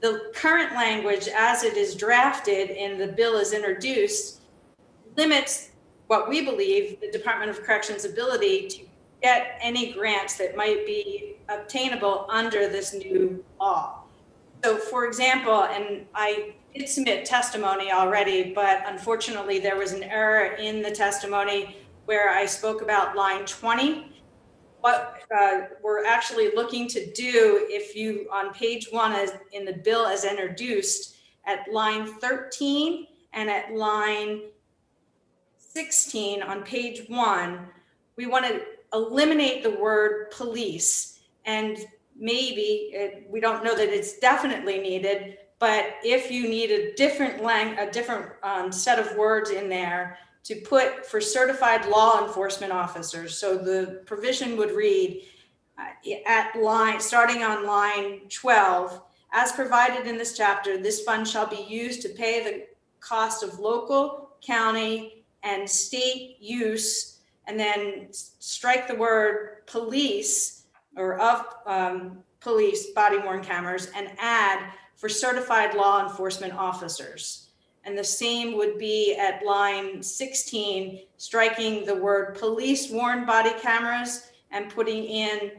The current language, as it is drafted and the bill is introduced, limits what we believe the Department of Corrections' ability to get any grants that might be obtainable under this new law. So for example, and I did submit testimony already, but unfortunately there was an error in the testimony where I spoke about line 20. What we're actually looking to do, if you on page 1 in the bill as introduced, at line 13 and at line 16 on page 1, we want to eliminate the word police. And maybe, we don't know that it's definitely needed, but if you need a different set of words in there to put for certified law enforcement officers. So the provision would read starting on line 12, as provided in this chapter, this fund shall be used to pay the cost of local, county, and state use, and then strike the word police or of police body-worn cameras and add for certified law enforcement officers. And the same would be at line 16, striking the word police worn body cameras and putting in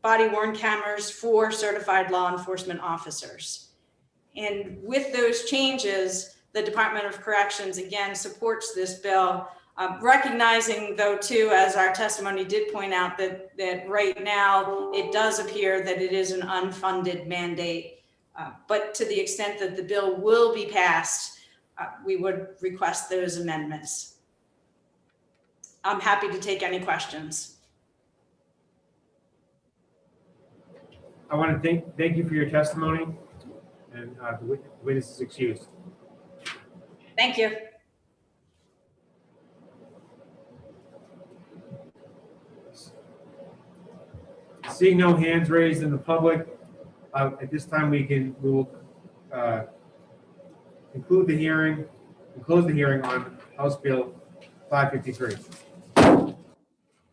body worn cameras for certified law enforcement officers. And with those changes, the Department of Corrections again supports this bill, recognizing though too, as our testimony did point out, that right now it does appear that it is an unfunded mandate. But to the extent that the bill will be passed, we would request those amendments. I'm happy to take any questions. I want to thank you for your testimony, and the witness is excused. Thank you. Seeing no hands raised in the public, at this time we will conclude the hearing and close the hearing on House Bill 553.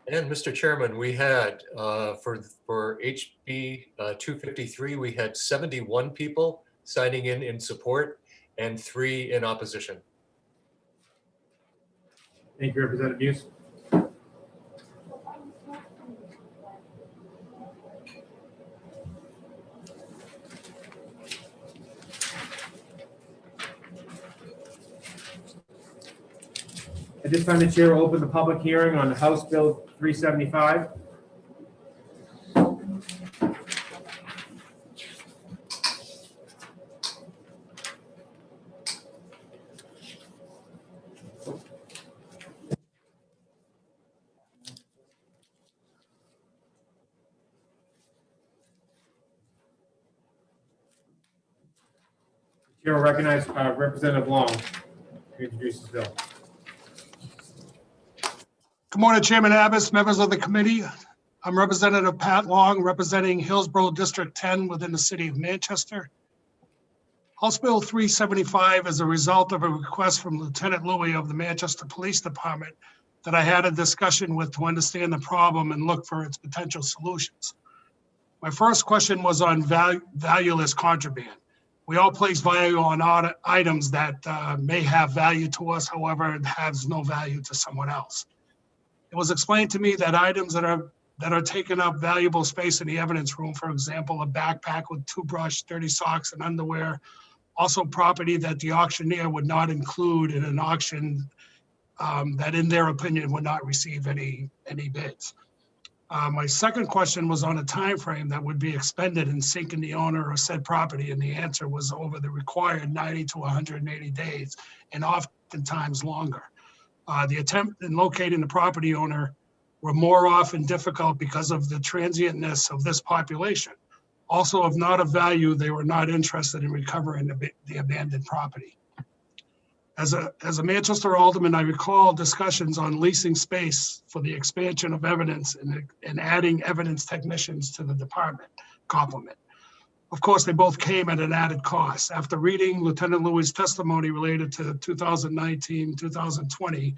And Mr. Chairman, we had for HB 253, we had 71 people signing in support and 3 in opposition. Thank you, Representative Buse. At this time, the chair will open the public hearing on House Bill 375. The Chair will recognize Representative Long to introduce this bill. Good morning, Chairman Abbas, members of the committee. I'm Representative Pat Long, representing Hillsborough District 10 within the city of Manchester. House Bill 375 is a result of a request from Lieutenant Louis of the Manchester Police Department that I had a discussion with to understand the problem and look for its potential solutions. My first question was on valueless contraband. We all place value on items that may have value to us, however, it has no value to someone else. It was explained to me that items that are taking up valuable space in the evidence room, for example, a backpack with toothbrush, dirty socks, and underwear, also property that the auctioneer would not include in an auction that in their opinion would not receive any bids. My second question was on a time frame that would be expended in sinking the owner or said property, and the answer was over the required 90 to 180 days, and oftentimes longer. The attempt in locating the property owner were more often difficult because of the transientness of this population. Also, if not of value, they were not interested in recovering the abandoned property. As a Manchester alderman, I recall discussions on leasing space for the expansion of evidence and adding evidence technicians to the department complement. Of course, they both came at an added cost. After reading Lieutenant Louis' testimony related to 2019-2020,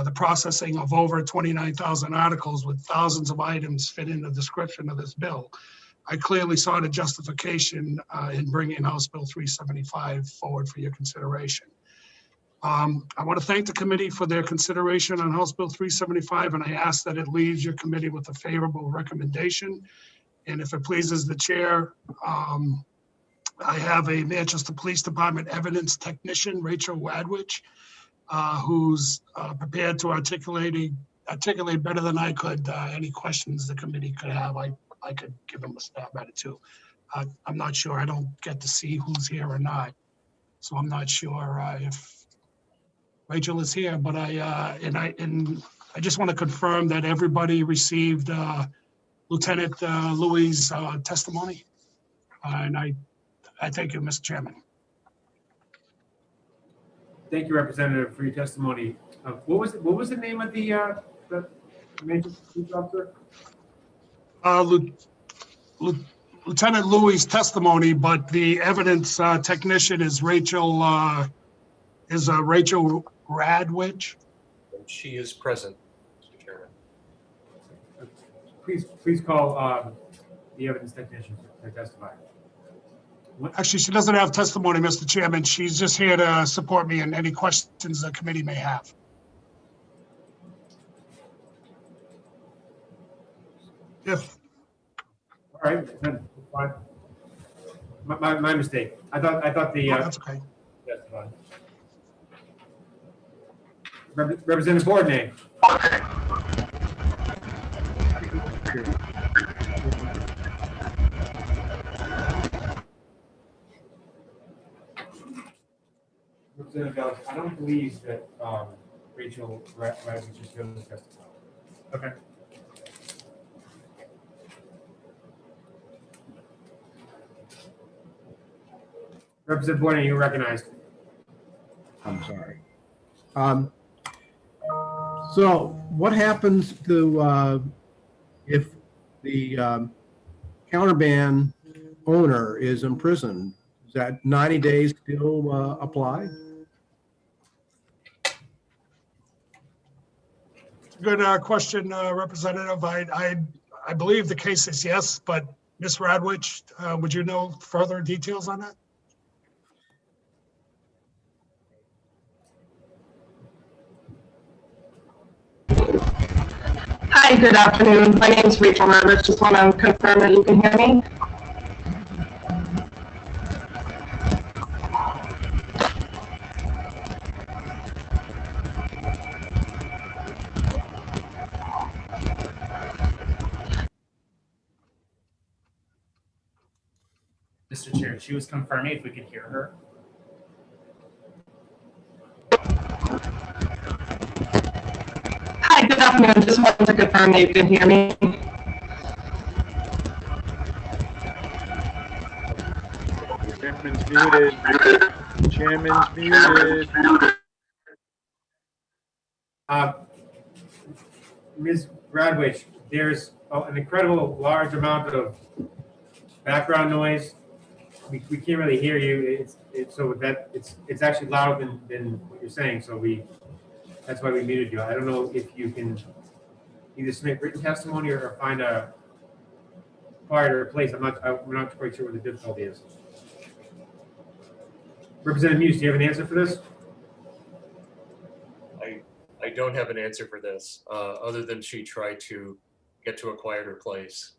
the processing of over 29,000 articles with thousands of items fit in the description of this bill, I clearly saw the justification in bringing House Bill 375 forward for your consideration. I want to thank the committee for their consideration on House Bill 375, and I ask that it leaves your committee with a favorable recommendation. And if it pleases the chair, I have a Manchester Police Department evidence technician, Rachel Wadwich, who's prepared to articulate better than I could any questions the committee could have. I could give them a stab at it too. I'm not sure. I don't get to see who's here or not, so I'm not sure if Rachel is here. But I just want to confirm that everybody received Lieutenant Louis' testimony, and I thank you, Mr. Chairman. Thank you, Representative, for your testimony. What was the name of the Manchester Police officer? Lieutenant Louis' testimony, but the evidence technician is Rachel Radwich. And she is present, Mr. Chairman. Please call the evidence technician to testify. Actually, she doesn't have testimony, Mr. Chairman. She's just here to support me in any questions the committee may have. All right, then, fine. My mistake. I thought the. That's okay. That's fine. Representative Bourdonnais. Representative, I don't believe that Rachel Radwich is going to testify. Okay. Representative Bourdonnais, you're recognized. I'm sorry. So what happens to if the counterband owner is imprisoned? Does that 90 days still apply? Good question, Representative. I believe the case is yes, but Ms. Radwich, would you know further details on that? Hi, good afternoon. My name is Rachel Radwich. Just want to confirm that you can hear me. Mr. Chair, she was confirming if we could hear her. Hi, good afternoon. Just wanted to confirm that you can hear me. Chairman's muted. Chairman's muted. Ms. Radwich, there's an incredible large amount of background noise. We can't really hear you. It's actually louder than what you're saying. So that's why we muted you. I don't know if you can either submit written testimony or find a quieter place. We're not quite sure what the difficulty is. Representative Muse, do you have an answer for this? I don't have an answer for this, other than she tried to get to a quieter place.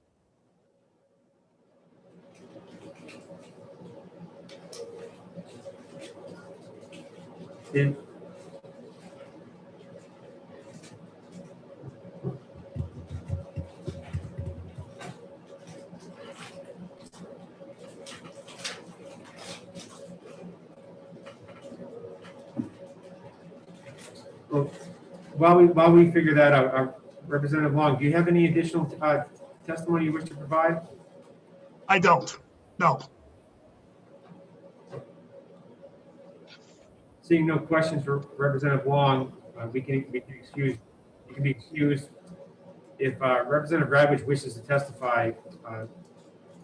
Well, while we figure that out, Representative Long, do you have any additional testimony you wish to provide? I don't, no. Seeing no questions for Representative Long, you can be excused. If Representative Radwich wishes to testify,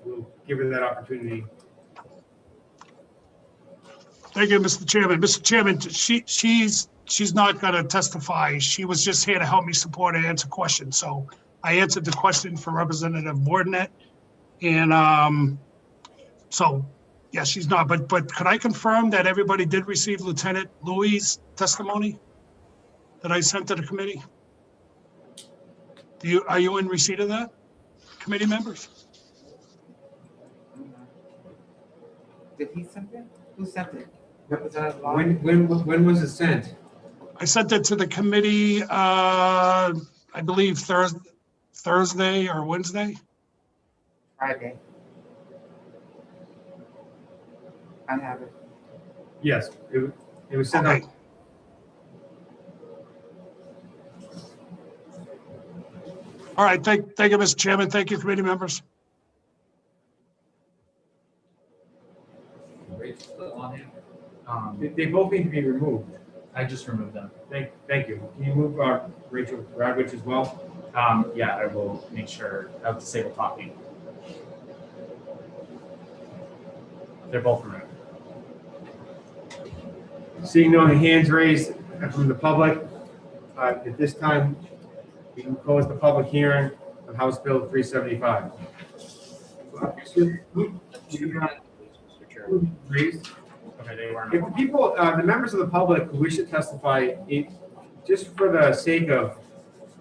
we'll give her that opportunity. Thank you, Mr. Chairman. Mr. Chairman, she's not going to testify. She was just here to help me support and answer questions. So I answered the question for Representative Bordenet. And so, yeah, she's not. But could I confirm that everybody did receive Lieutenant Louis' testimony that I sent to the committee? Are you in receipt of that, committee members? Did he send it? Who sent it? Representative Long? When was it sent? I sent it to the committee, I believe Thursday or Wednesday. Friday. I have it. Yes, it was sent Okay. out. All right, thank you, Mr. Chairman. Thank you, committee members. They both need to be removed. I just removed them. Thank you. Can you move Rachel Radwich as well? Yeah, I will make sure. I'll disable talking. They're both removed. Seeing no hands raised from the public, at this time, we can close the public hearing on House Bill 375. Raised? Okay, they weren't. If the people, the members of the public who wish to testify, just for the sake of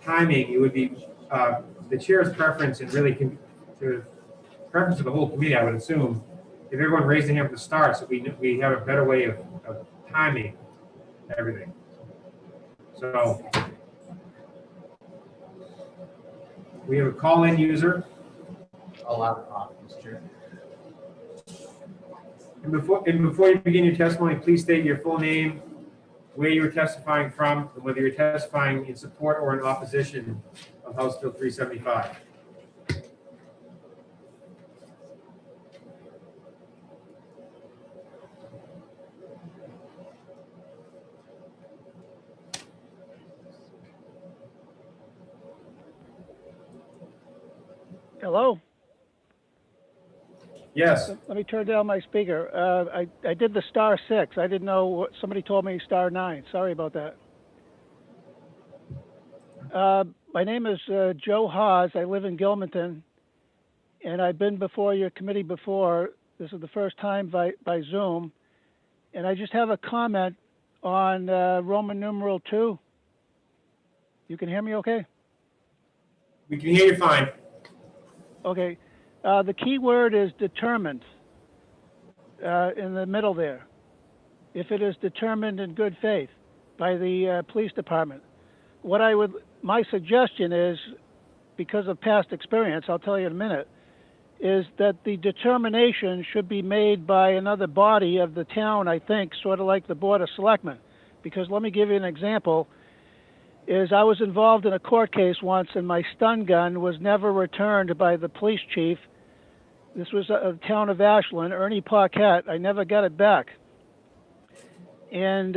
timing, it would be the chair's preference and really preference of the whole committee, I would assume, if everyone raised their hand at the start, so we have a better way of timing everything. So we have a call-in user. Allow the talk, Mr. Chair. And before you begin your testimony, please state your full name, where you are testifying from, and whether you're testifying in support or in opposition of House Bill 375. Hello? Yes. Let me turn down my speaker. I did the *6. I didn't know what, somebody told me *9. Sorry about that. My name is Joe Haas. I live in Gilmanton, and I've been before your committee before. This is the first time by Zoom, and I just have a comment on Roman numeral 2. You can hear me okay? We can hear you fine. Okay. The key word is determined in the middle there. If it is determined in good faith by the police department. My suggestion is, because of past experience, I'll tell you in a minute, is that the determination should be made by another body of the town, I think, sort of like the Board of Selectmen. Because let me give you an example. I was involved in a court case once, and my stun gun was never returned by the police chief. This was a town of Ashland, Ernie Paquette. I never got it back. And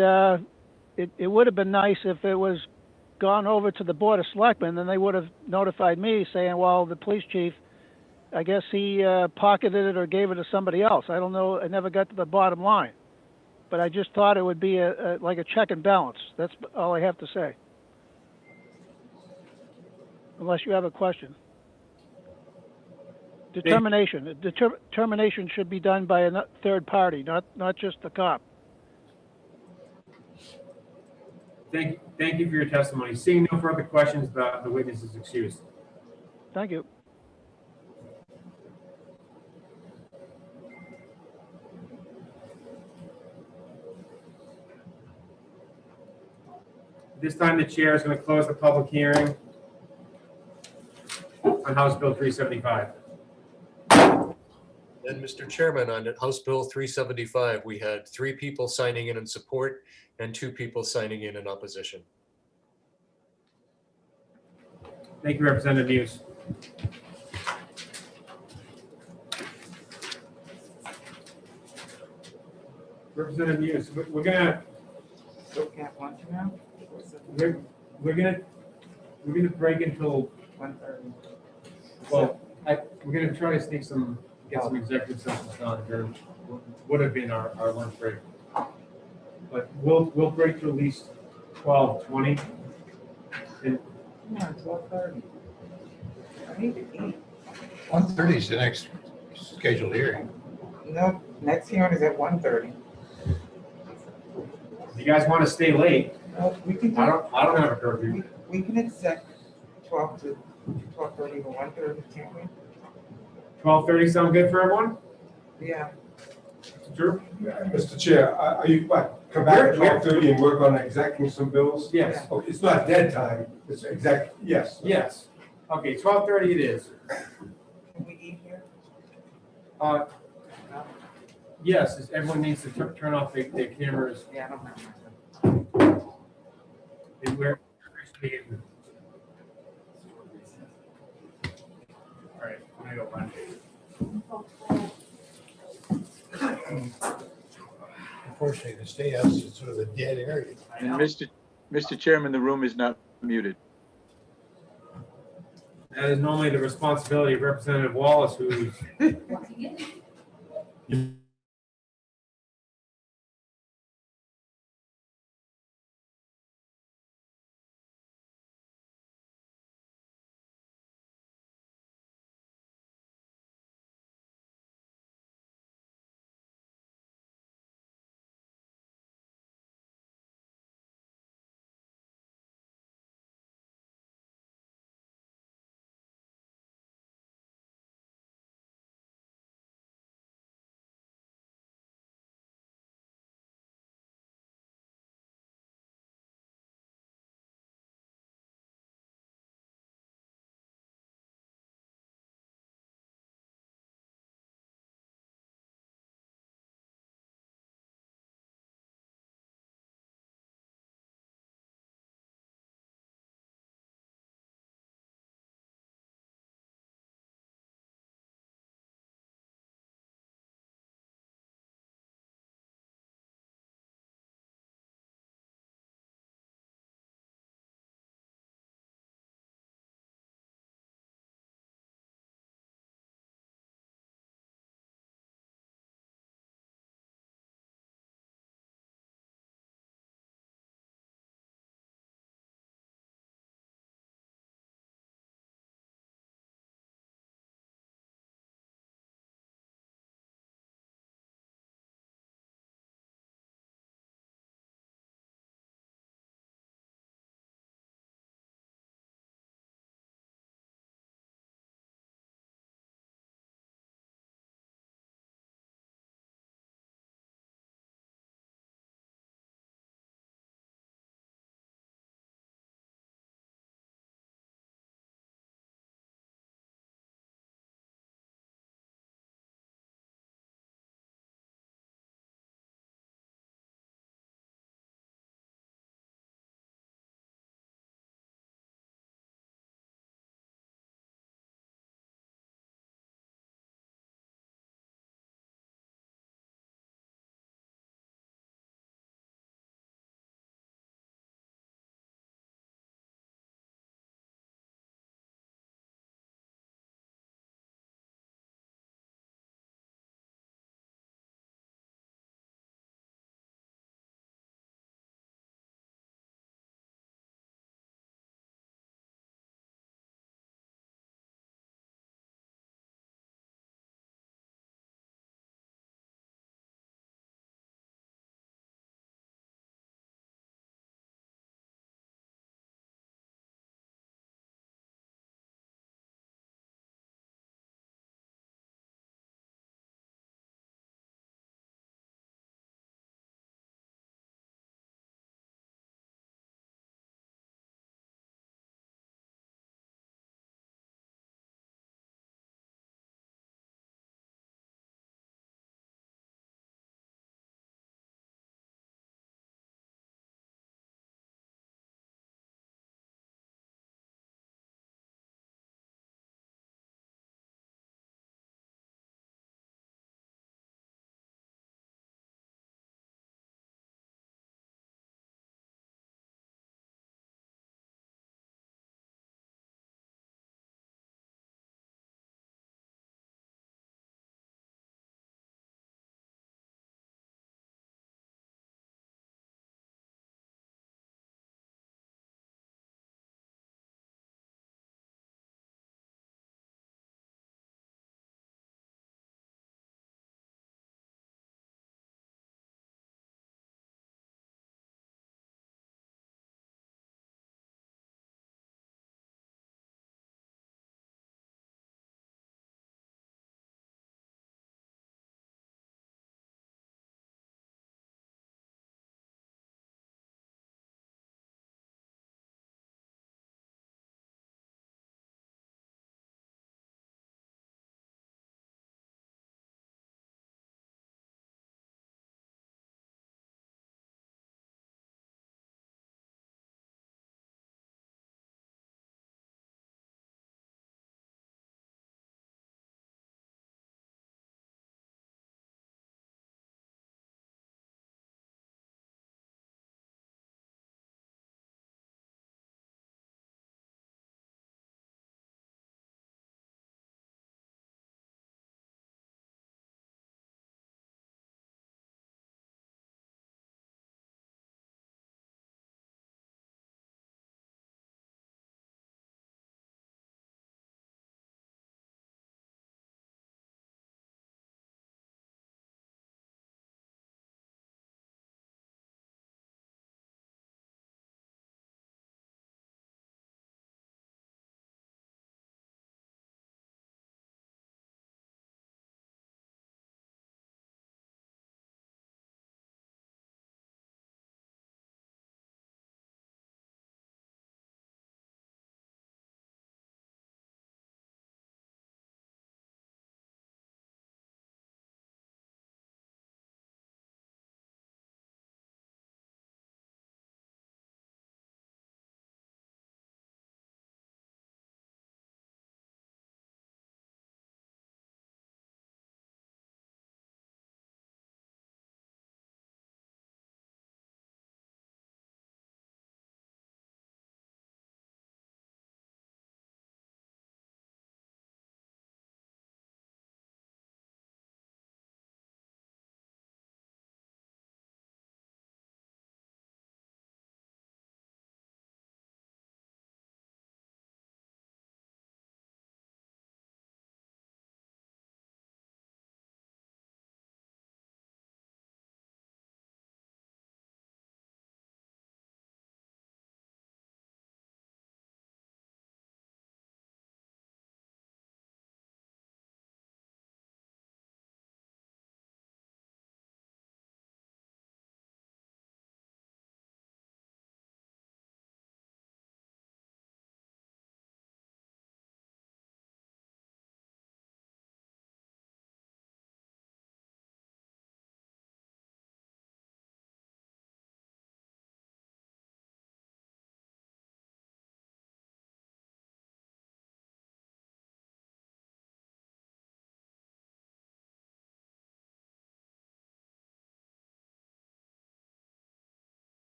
it would have been nice if it was gone over to the Board of Selectmen, then they would have notified me saying, well, the police chief, I guess he pocketed it or gave it to somebody else. I don't know. I never got to the bottom line. But I just thought it would be like a check and balance. That's all I have to say. Unless you have a question. Determination. Determination should be done by a third party, not just the cop. Thank you for your testimony. Seeing no further questions, the witness is excused. Thank you. This time, the chair is going to close the public hearing on House Bill 375. And Mr. Chairman, on House Bill 375, we had 3 people signing in support and 2 people signing in opposition. Thank you, Representative Hughes. Representative Hughes, we're gonna break until 1:30. Well, we're gonna try to get some executive sessions done during what would have been our lunch break. But we'll break to at least 12:20. And Come on, 12:30. I need to eat. 1:30 is the next scheduled hearing. No, next hearing is at 1:30. if you guys want to stay late, No, we can. I don't have a curfew. We can accept 12:30 or 1:30, can't we? 12:30 sound good for everyone? Yeah. Drew? Mr. Chair, are you, come back at 12:30 and work on exacting some bills? Yes. Okay, it's not dead time, it's exact, yes. Yes. Okay, 12:30 it is. Can we eat here? Yes, everyone needs to turn off their cameras. Yeah, I don't have my. And we're. All right, I'm gonna go run. Unfortunately, the state house is sort of a dead area. And Mr. Chairman, the room is not muted. That is normally the responsibility of Representative Wallace, who's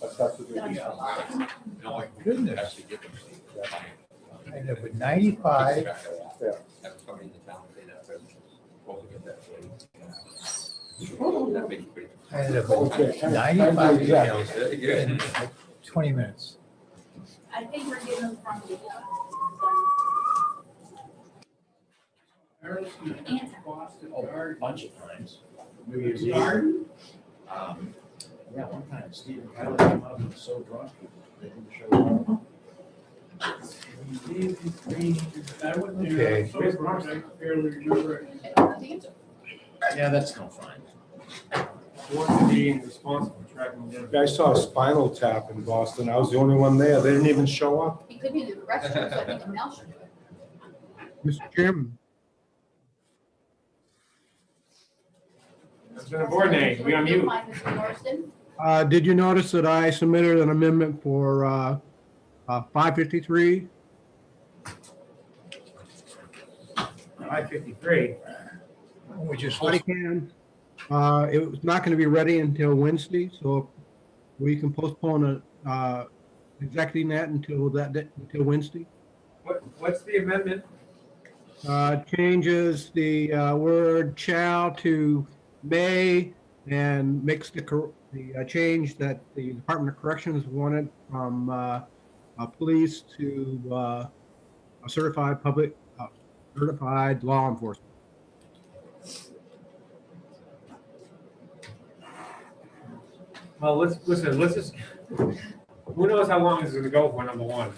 effectively. Goodness. And it was 95. Yeah. Have somebody in the town say that, but we'll get that for you. That makes it pretty. And it was 95 degrees in like 20 minutes. I think we're getting them from the. Oh, a bunch of times. New Year's Eve. Yeah, one time Stephen Tyler came up and was so drunk, they didn't show up. Okay. Yeah, that's no fine. Who wants to be responsible for tracking them down? I saw a Spinal Tap in Boston. I was the only one there. They didn't even show up. It could be the restaurant, so I think the mail should do it. Mr. Chairman, Representative Bourdon, we on mute. Mr. Morrison? Did you notice that I submitted an amendment for 553? 553. We just. Body cam. It was not going to be ready until Wednesday, so we can postpone executing that until Wednesday. What's the amendment? Changes the word "shall" to "may" and makes the change that the Department of Corrections wanted from police to a certified law enforcement. Well, let's just, who knows how long this is gonna go for, number one.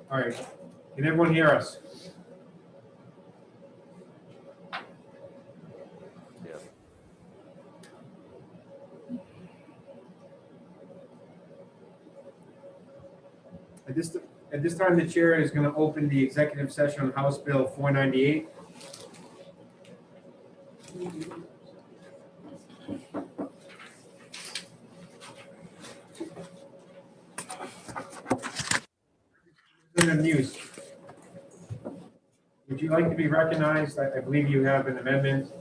All right, can everyone hear us? At this time, the chair is going to open the executive session on House Bill 498. News. Would you like to be recognized? I believe you have an amendment.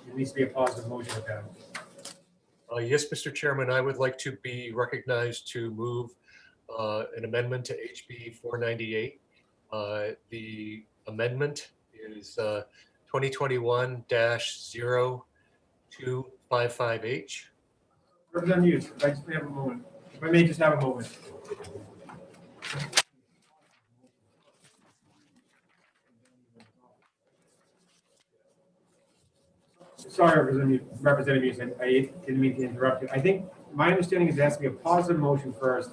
It needs to be a positive motion with that. Yes, Mr. Chairman, I would like to be recognized to move an amendment to HB 498. The amendment is 2021-0255H. Representative Hughes, if I just may have a moment. If I may just have a moment. Sorry, Representative Hughes, I didn't mean to interrupt you. I think my understanding is there has to be a positive motion first,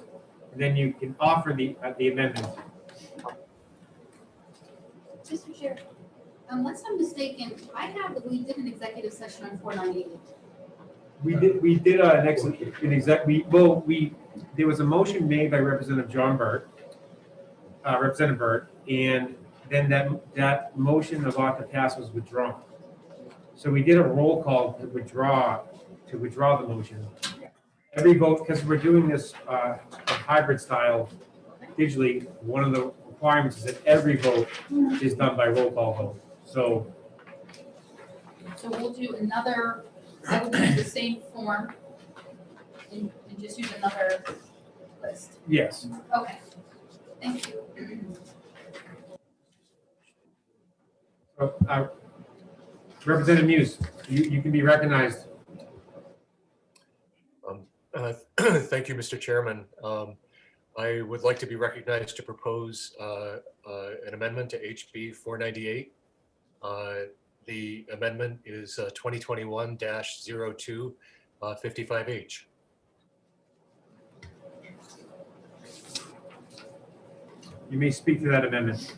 and then you can offer the amendment. Mr. Chair, unless I'm mistaken, I have that we did an executive session on 498. We did there was a motion made by Representative John Burt, Representative Burt, and then that motion of ought to pass was withdrawn. So we did a roll call to withdraw the motion. Every vote, because we're doing this hybrid style digitally, one of the requirements is that every vote is done by roll call vote. So we'll do another, I will use the same form and just use another list. yes. Okay, thank you. So, Representative Muse, you can be recognized. Thank you, Mr. Chairman. I would like to be recognized to propose an amendment to HB 498. The amendment is 2021-02 55H. You may speak to that amendment.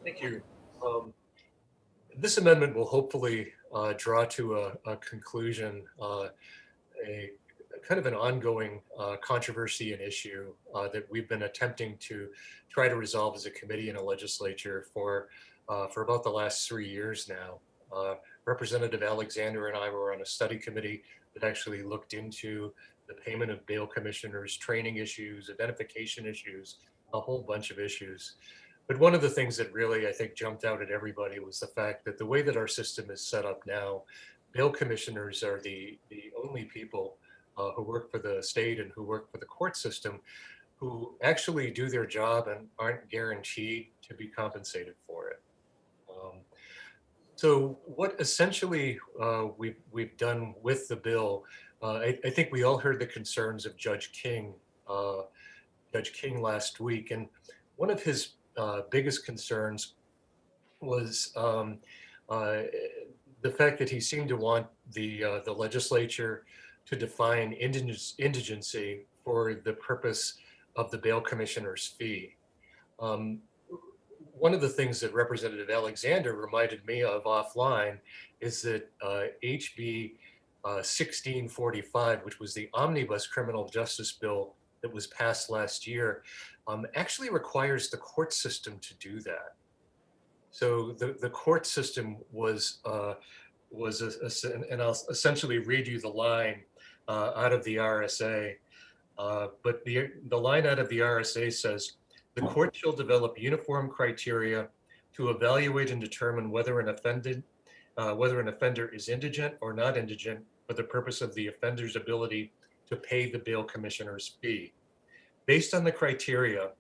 Thank you. This amendment will hopefully draw to a conclusion a kind of an ongoing controversy and issue that we've been attempting to try to resolve as a committee and a legislature for about the last 3 years now. Representative Alexander and I were on a study committee that actually looked into the payment of bail commissioners, training issues, identification issues, a whole bunch of issues. But one of the things that really, I think, jumped out at everybody was the fact that the way that our system is set up now, bail commissioners are the only people who work for the state and who work for the court system who actually do their job and aren't guaranteed to be compensated for it. So what essentially we've done with the bill, I think we all heard the concerns of Judge King last week, and one of his biggest concerns was the fact that he seemed to want the legislature to define indigency for the purpose of the bail commissioner's fee. One of the things that Representative Alexander reminded me of offline is that HB 1645, which was the omnibus criminal justice bill that was passed last year, actually requires the court system to do that. So the court system was and I'll essentially read you the line out of the RSA, but the line out of the RSA says, the court shall develop uniform criteria to evaluate and determine whether an offender is indigent or not indigent for the purpose of the offender's ability to pay the bail commissioner's fee. Based on the criteria,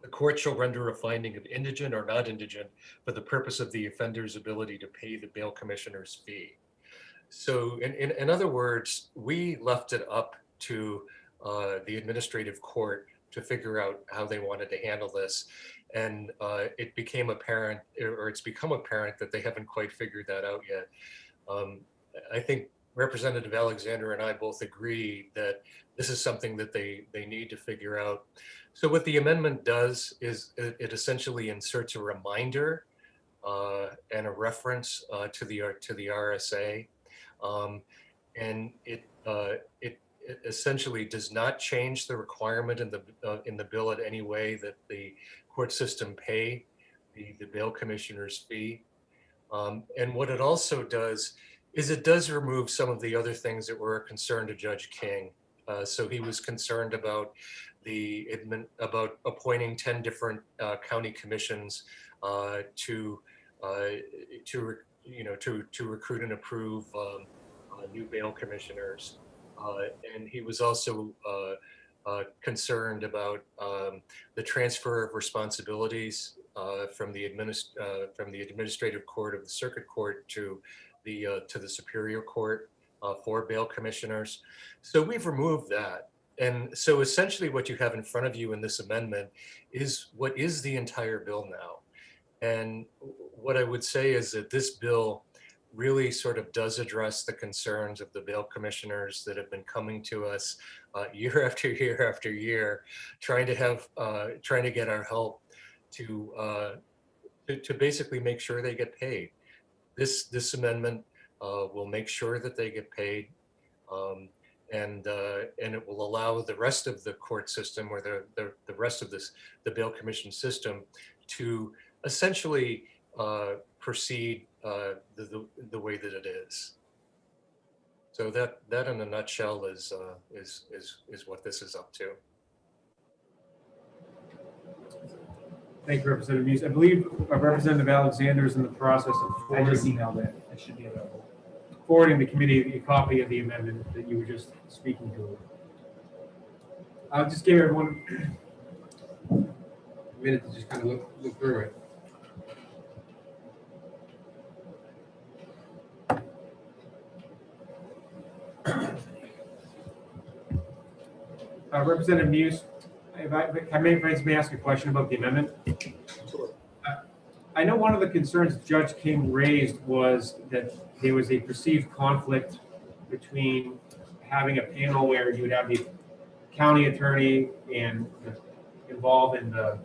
the court shall render a finding of indigent or not indigent for the purpose of the offender's ability to pay the bail commissioner's fee. So in other words, we left it up to the administrative court to figure out how they wanted to handle this. And it became apparent, or it's become apparent, that they haven't quite figured that out yet. I think Representative Alexander and I both agree that this is something that they need to figure out. So what the amendment does is it essentially inserts a reminder and a reference to the RSA, and it essentially does not change the requirement in the bill in any way that the court system pay the bail commissioner's fee. And what it also does is it does remove some of the other things that were a concern to Judge King. So he was concerned about appointing 10 different county commissions to recruit and approve new bail commissioners. And he was also concerned about the transfer of responsibilities from the administrative court of the circuit court to the superior court for bail commissioners. So we've removed that. And so essentially what you have in front of you in this amendment is what is the entire bill now. And what I would say is that this bill really sort of does address the concerns of the bail commissioners that have been coming to us year after year after year, trying to get our help to basically make sure they get paid. This amendment will make sure that they get paid, and it will allow the rest of the court system, or the rest of the bail commission system, to essentially proceed the way that it is. So that in a nutshell is what this is up to. Thank you, Representative Muse. I believe Representative Alexander is in the process of I just emailed it. It should be available. forwarding the committee a copy of the amendment that you were just speaking to. I'll just give everyone a minute to just kind of look through it. Representative Muse, if I may ask a question about the amendment. I know one of the concerns Judge King raised was that there was a perceived conflict between having a panel where you would have the county attorney and involved in the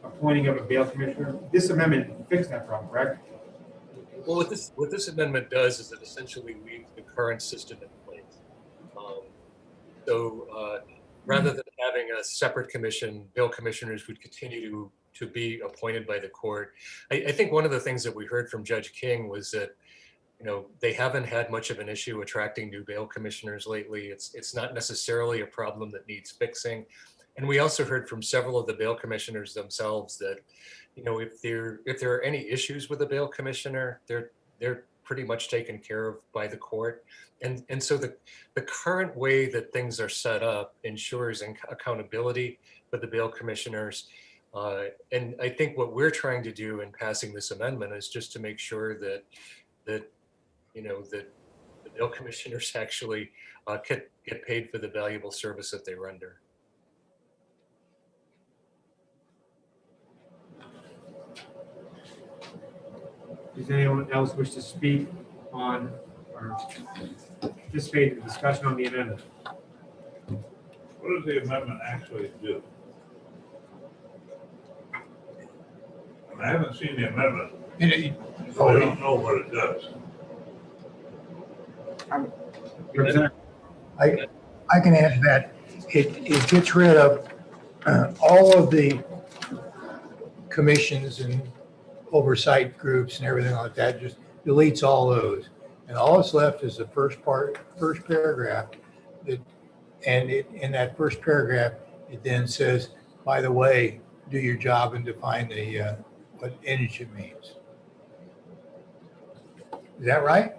appointing of a bail commissioner. This amendment fixed that problem, correct? Well, what this amendment does is it essentially leaves the current system in place. Rather than having a separate commission, bail commissioners would continue to be appointed by the court. I think one of the things that we heard from Judge King was that, you know, they haven't had much of an issue attracting new bail commissioners lately. It's not necessarily a problem that needs fixing. And we also heard from several of the bail commissioners themselves that, you know, if there are any issues with a bail commissioner, they're pretty much taken care of by the court. And so the current way that things are set up ensures accountability for the bail commissioners. And I think what we're trying to do in passing this amendment is just to make sure that you know, that the bail commissioners actually get paid for the valuable service that they render. Does anyone else wish to speak on or participate in the discussion on the amendment? What does the amendment actually do? I haven't seen the amendment, so I don't know what it does. I can answer that. It gets rid of all of the commissions and oversight groups and everything like that, just deletes all those. And all that's left is the first paragraph in that first paragraph, it then says, by the way, do your job and define the what indigent means. Is that right?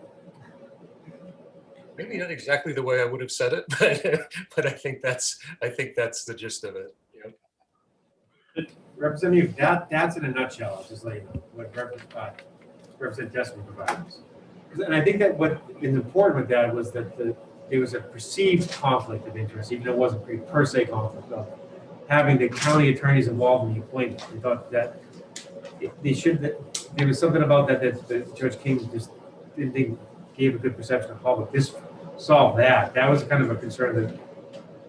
Maybe not exactly the way I would have said it, but I think that's the gist of it. Yeah. Representative, that's in a nutshell. I'll just let you know what Representative Tessman provides. And I think that what is important with that was that there was a perceived conflict of interest, even though it wasn't a per se conflict of having the county attorneys involved in the appointment. They thought that there was something about that Judge King just didn't think gave a good perception of public. This solved that. That was kind of a concern that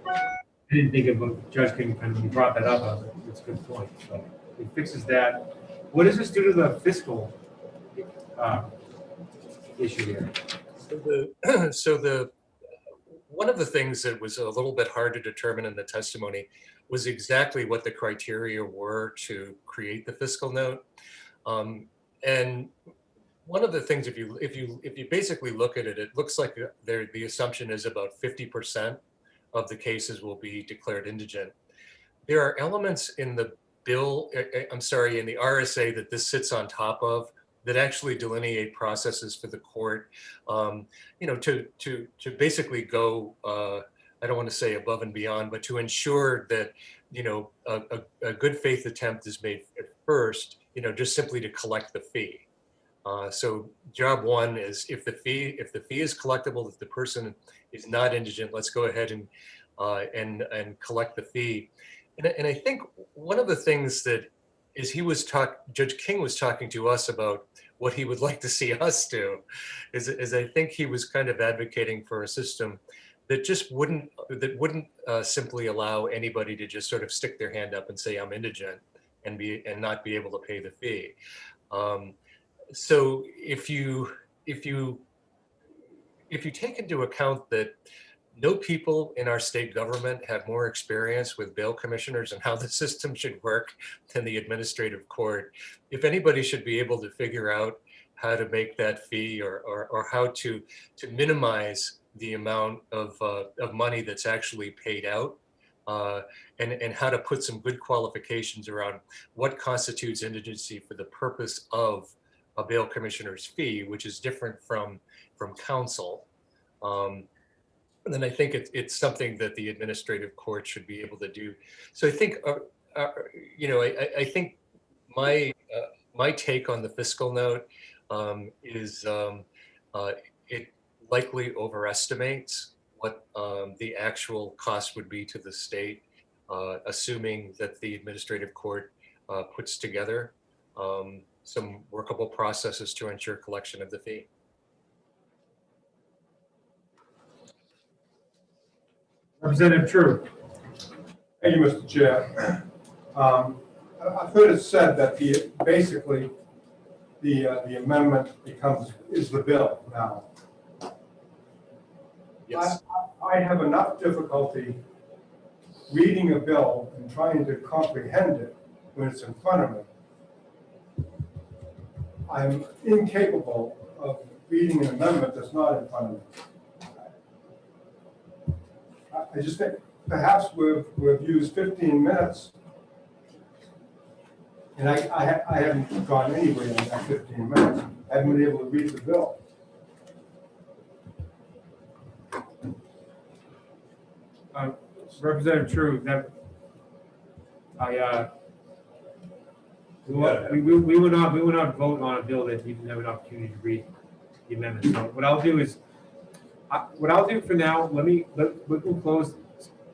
I didn't think about Judge King when he brought that up. I was like, that's a good point. So it fixes that. What does this do to the fiscal issue here? So one of the things that was a little bit hard to determine in the testimony was exactly what the criteria were to create the fiscal note. And one of the things, if you basically look at it, it looks like the assumption is about 50% of the cases will be declared indigent. There are elements in the bill, in the RSA that this sits on top of that actually delineate processes for the court, you know, to basically go, I don't want to say above and beyond, but to ensure that, you know, a good faith attempt is made at first, you know, just simply to collect the fee. So job one is if the fee is collectible, if the person is not indigent, let's go ahead and collect the fee. And I think one of the things that is Judge King was talking to us about what he would like to see us do is I think he was kind of advocating for a system that just wouldn't simply allow anybody to just sort of stick their hand up and say I'm indigent and not be able to pay the fee. So if you take into account that no people in our state government have more experience with bail commissioners and how the system should work than the administrative court, if anybody should be able to figure out how to make that fee or how to minimize the amount of money that's actually paid out, and how to put some good qualifications around what constitutes indigency for the purpose of a bail commissioner's fee, which is different from counsel. And then I think it's something that the administrative court should be able to do. So I think, you know, I think my take on the fiscal note is it likely overestimates what the actual cost would be to the state, assuming that the administrative court puts together some workable processes to ensure collection of the fee. Representative True. Thank you, Mr. Chair. I've heard it said that basically the amendment is the bill now. Yes. I have enough difficulty reading a bill and trying to comprehend it when it's in front of me. I'm incapable of reading an amendment that's not in front of me. I just think perhaps we've used 15 minutes, and I haven't gone anywhere in that 15 minutes. I haven't been able to read the bill. Representative True, that we will not vote on a bill that you didn't have an opportunity to read the amendment. So what I'll do is, what I'll do for now, we'll close,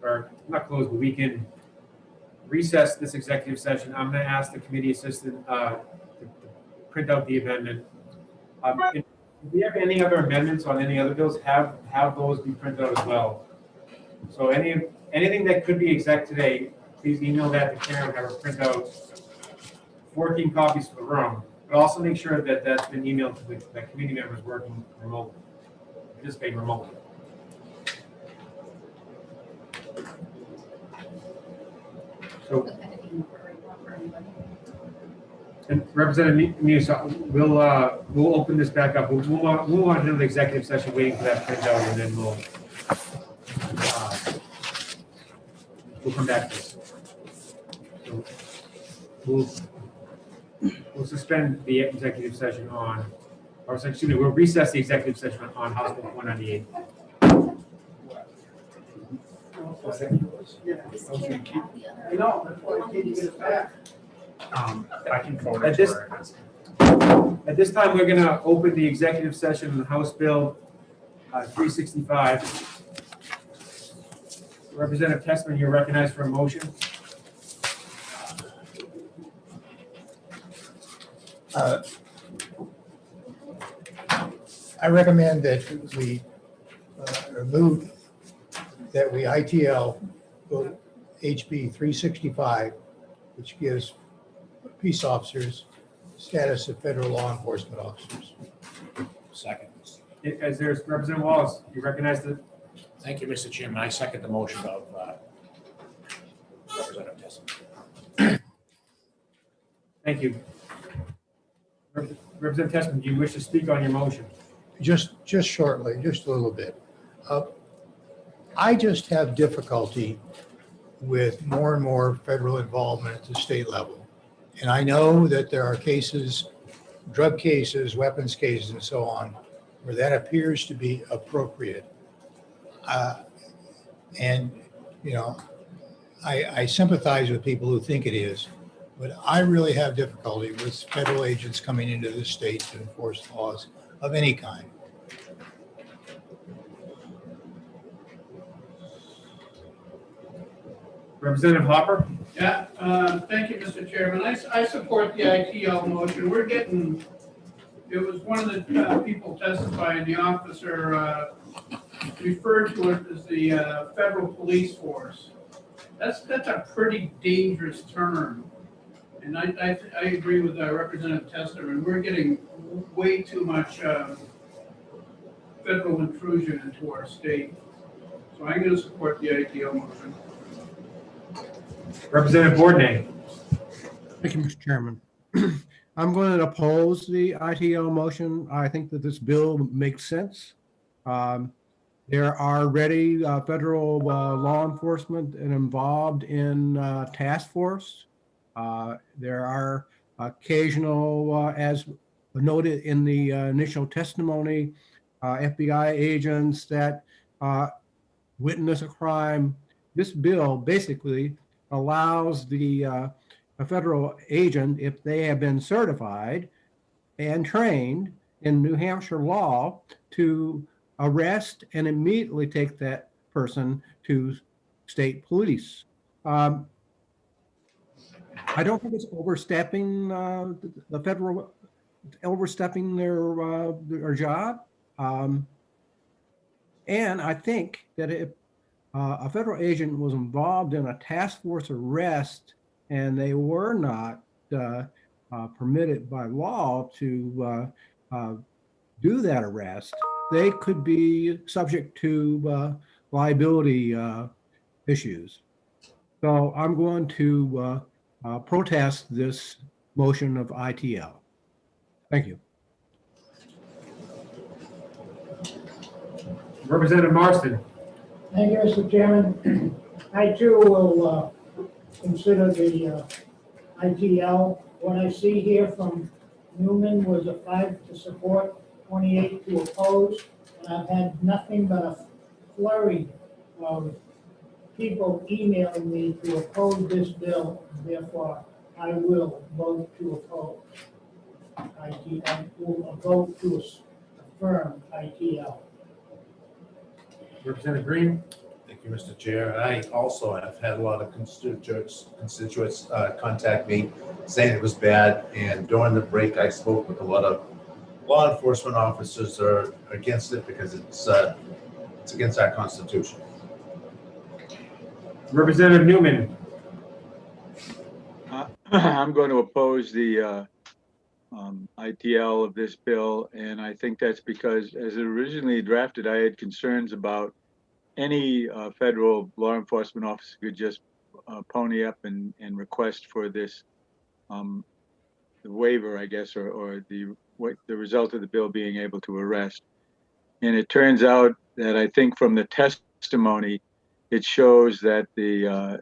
or not close, but we can recess this executive session. I'm going to ask the committee assistant to print out the amendment. If we have any other amendments on any other bills, have those be printed out as well. So anything that could be exec today, please email that to Karen, have her print out 14 copies for the room, but also make sure that that's been emailed to the committee members working remotely, participating remotely. So, and Representative Musa, we'll open this back up. We'll move on to the executive session, waiting for that printout, and then we'll come back to this. So we'll suspend the executive session on, or excuse me, we'll recess the executive session on House Bill 198. I can forward At it to her. At this time, we're going to open the executive session on House Bill 365. Representative Tessman, you're recognized for a motion. I recommend that we remove, that we ITL vote HB 365, which gives peace officers status of federal law enforcement officers. Second. As there's Representative Wallace, you recognize the. Thank you, Mr. Chairman. I second the motion of Representative Tessman. Thank you. Representative Tessman, do you wish to speak on your motion? Just shortly, just a little bit. I just have difficulty with more and more federal involvement at the state level. And I know that there are cases, drug cases, weapons cases, and so on, where that appears to be appropriate. And, you know, I sympathize with people who think it is, but I really have difficulty with federal agents coming into the state to enforce laws of any kind. Representative Hopper? Yeah, thank you, Mr. Chairman. I support the ITL motion. We're getting, it was one of the people testifying, the officer referred to it as the federal police force. That's a pretty dangerous term. And I agree with Representative Tessman. We're getting way too much federal intrusion into our state. So I'm going to support the ITL motion. Representative Bourdonnais. Thank you, Mr. Chairman. I'm going to oppose the ITL motion. I think that this bill makes sense. There are already federal law enforcement involved in task force. There are occasional, as noted in the initial testimony, FBI agents that witness a crime. This bill basically allows a federal agent, if they have been certified and trained in New Hampshire law, to arrest and immediately take that person to state police. I don't think it's overstepping the federal, overstepping their job. And I think that if a federal agent was involved in a task force arrest and they were not permitted by law to do that arrest, they could be subject to liability issues. So I'm going to protest this motion of ITL. Thank you. Representative Marston. Thank you, Mr. Chairman. I too will consider the ITL. What I see here from Newman was a 5 to support, 28 to oppose, and I've had nothing but a flurry of people emailing me to oppose this bill. Therefore, I will vote to oppose ITL. I will vote to affirm ITL. Representative Green. Thank you, Mr. Chair. I also have had a lot of constituents contact me saying it was bad. And during the break, I spoke with a lot of law enforcement officers that are against it because it's against our Constitution. Representative Newman. I'm going to oppose the ITL of this bill, and I think that's because as originally drafted, I had concerns about any federal law enforcement officer could just pony up and request for this the waiver, I guess, or the result of the bill being able to arrest. And it turns out that I think from the testimony, it shows that the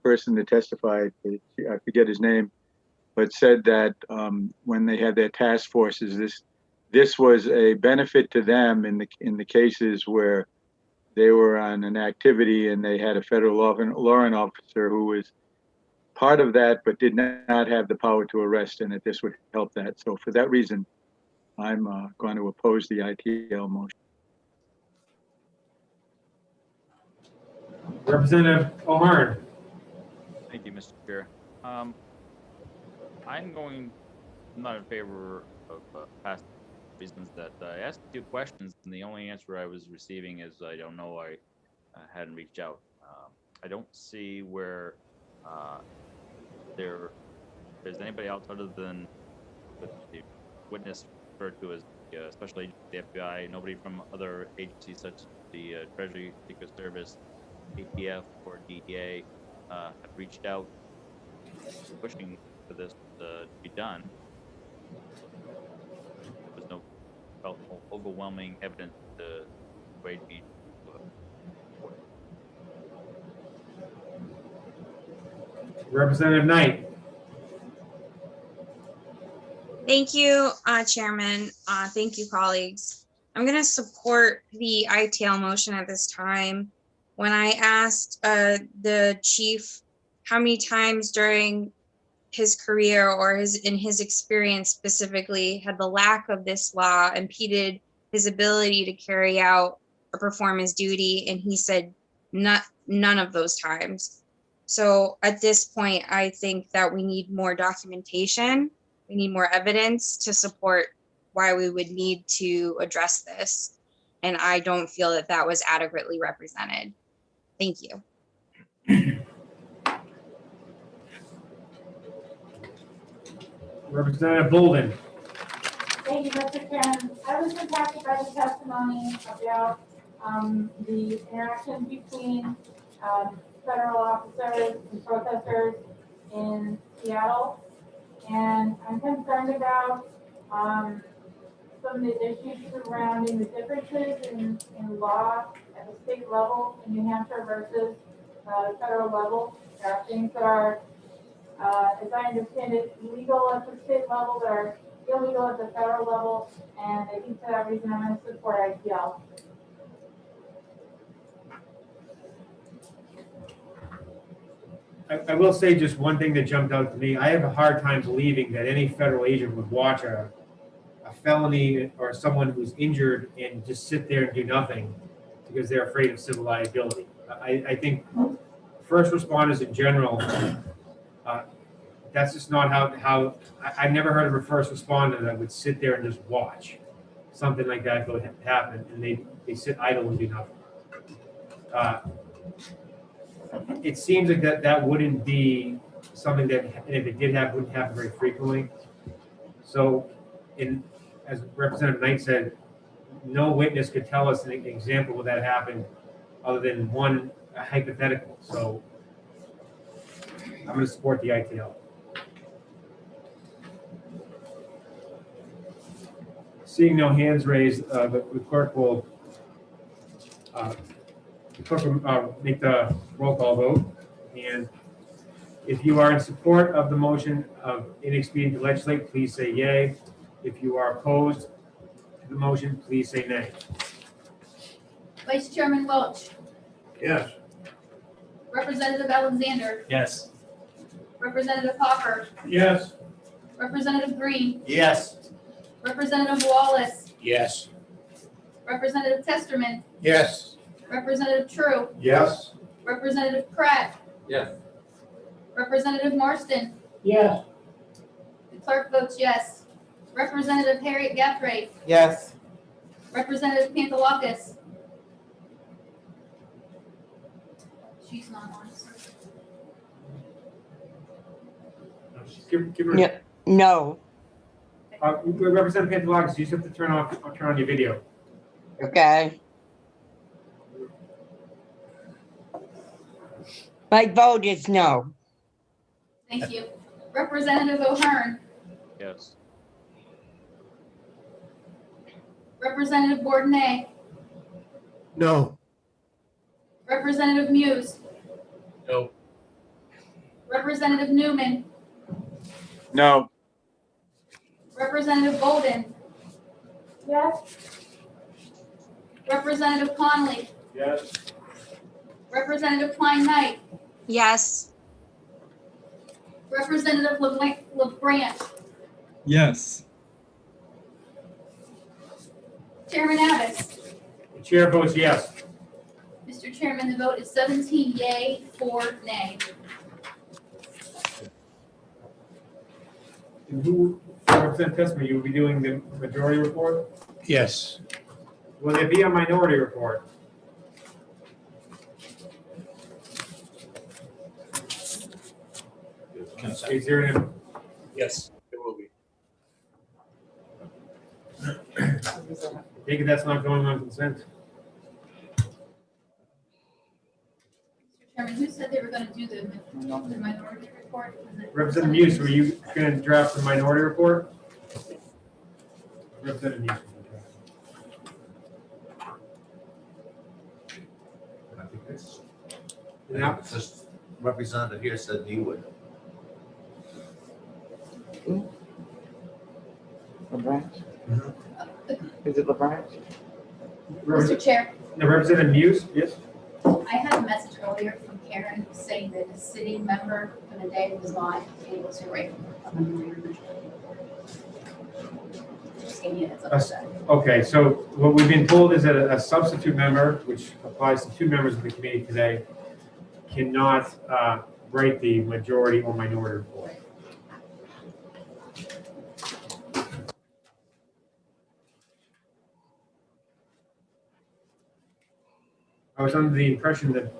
person that testified, I forget his name, but said that when they had their task forces, this was a benefit to them in the cases where they were on an activity and they had a federal law officer who was part of that but did not have the power to arrest, and that this would help that. So for that reason, I'm going to oppose the ITL motion. Representative O'Hearn. Thank you, Mr. Chair. I'm not in favor of past reasons that I asked 2 questions, and the only answer I was receiving is I don't know, I hadn't reached out. I don't see where there's anybody else other than the witness referred to as special agent, the FBI, nobody from other agencies such as the Treasury, Secret Service, ATF, or DEA have reached out pushing for this to be done. There's no overwhelming evidence to wage me. Representative Knight. Thank you, Chairman. Thank you, colleagues. I'm going to support the ITL motion at this time. When I asked the chief how many times during his career or in his experience specifically had the lack of this law impeded his ability to carry out or perform his duty, and he said none of those times. So at this point, I think that we need more documentation. We need more evidence to support why we would need to address this. And I don't feel that that was adequately represented. Thank you. Representative Bolden. Thank you, Mr. Chairman. I was impacted by the testimony about the interaction between federal officers and protesters in Seattle. And I'm concerned about some of the issues surrounding the differences in law at the state level in New Hampshire versus federal level. There are things that are, as I understand it, legal at the state level that are illegal at the federal level. And I think for that reason, I'm going to support ITL. I will say just one thing that jumped out to me. I have a hard time believing that any federal agent would watch a a felony or someone who's injured and just sit there and do nothing because they're afraid of civil liability. I think first responders in general, that's just not how I've never heard of a first responder that would sit there and just watch something like that go happen, and they sit idle and do nothing. It seems like that wouldn't be something that, and if it did happen, wouldn't happen very frequently. So, as Representative Knight said, no witness could tell us an example where that happened other than one hypothetical. So I'm going to support the ITL. Seeing no hands raised, the clerk will make the roll call vote. And if you are in support of the motion of inexpedient to legislate, please say yay. If you are opposed to the motion, please say nay. Vice Chairman Welch, Yes. Representative Alexander, Yes. Representative Hopper, Yes. Representative Green, Yes. Representative Wallace, Yes. Representative Testerman, Yes. Representative True, Yes. Representative Pratt, Yes. Representative Marston. Yes. The clerk votes yes. Representative Harriet Gathright, Yes. Representative Pantelakis. She's not on. Give her, No. Representative Pantelakis, you just have to turn on your video. Okay. My vote is no. Thank you. Representative O'Hearn, Yes. Representative Bourdonnais, No. Representative Muse, No. Representative Newman, No. Representative Golden, Yes. Representative Conley, Yes. Representative Klein Knight, Yes. Representative LeBranch, Yes. Chairman Abbott. The chair votes yes. Mr. Chairman, the vote is 17 yay, 4 nay. And who, Representative Testman, you will be doing the majority report? Yes. Will there be a minority report? Is there an, Yes, there will be. I take it that's not going on consent? Mr. Chairman, who said they were going to do the minority report? Was it- Representative Muse, were you going to draft the minority report? Representative Muse. I think it's, Yeah. it's just representative here said he would. LeBranch? Is it LeBranch? Mr. Chair, No, Representative Muse, yes? I had a message earlier from Karen saying that a city member for the day was not able to write. Just gave me a heads up of that. Okay, so what we've been told is that a substitute member, which applies to 2 members of the committee today, cannot write the majority or minority report. I was under the impression that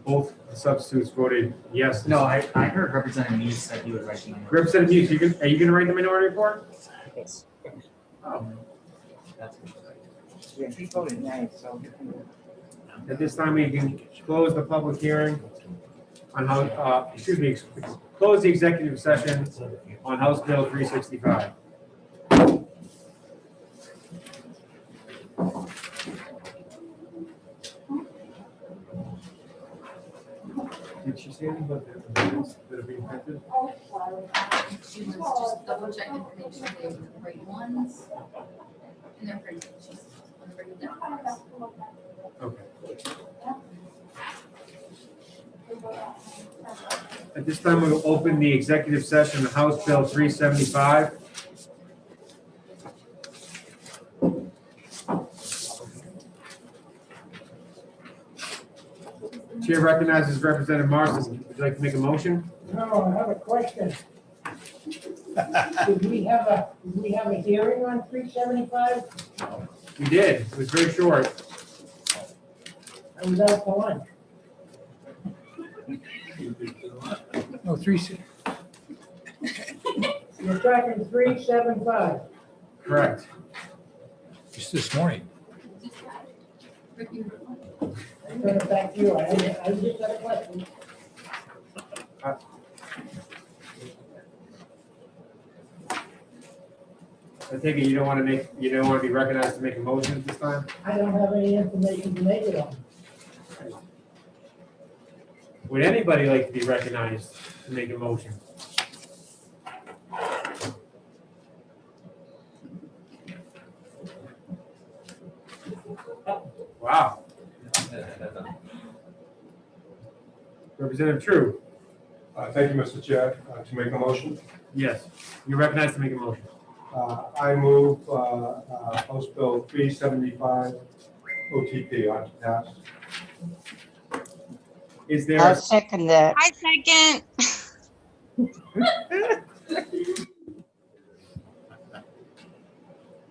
both the substitutes voted yes. No, I heard Representative Muse said he would write the minority. Representative Muse, are you gonna write the minority report? Yes. Oh. That's Yeah, he voted nay, so. At this time, we can close the public hearing on how, close the executive session on House Bill 365. Did she say anything about the bills that are being printed? She was just double checking to make sure they were the right ones. And they're pretty, she's on the right down. Okay. At this time, we will open the executive session on House Bill 375. Chair recognizes Representative Marston. Would you like to make a motion? No, I have a question. Did we have a hearing on 375? We did. It was very short. I was out for lunch. No, You're talking 375. Correct. just this morning. I'm gonna back you. I just had a question. I take it you don't want to be recognized to make a motion at this time? I don't have any information to make it on. Would anybody like to be recognized to make a motion? Wow. Representative True? Thank you, Mr. Chair. To make a motion? Yes, you're recognized to make a motion. I move House Bill 375 OTP on to pass. Is there? I'll second that. I second.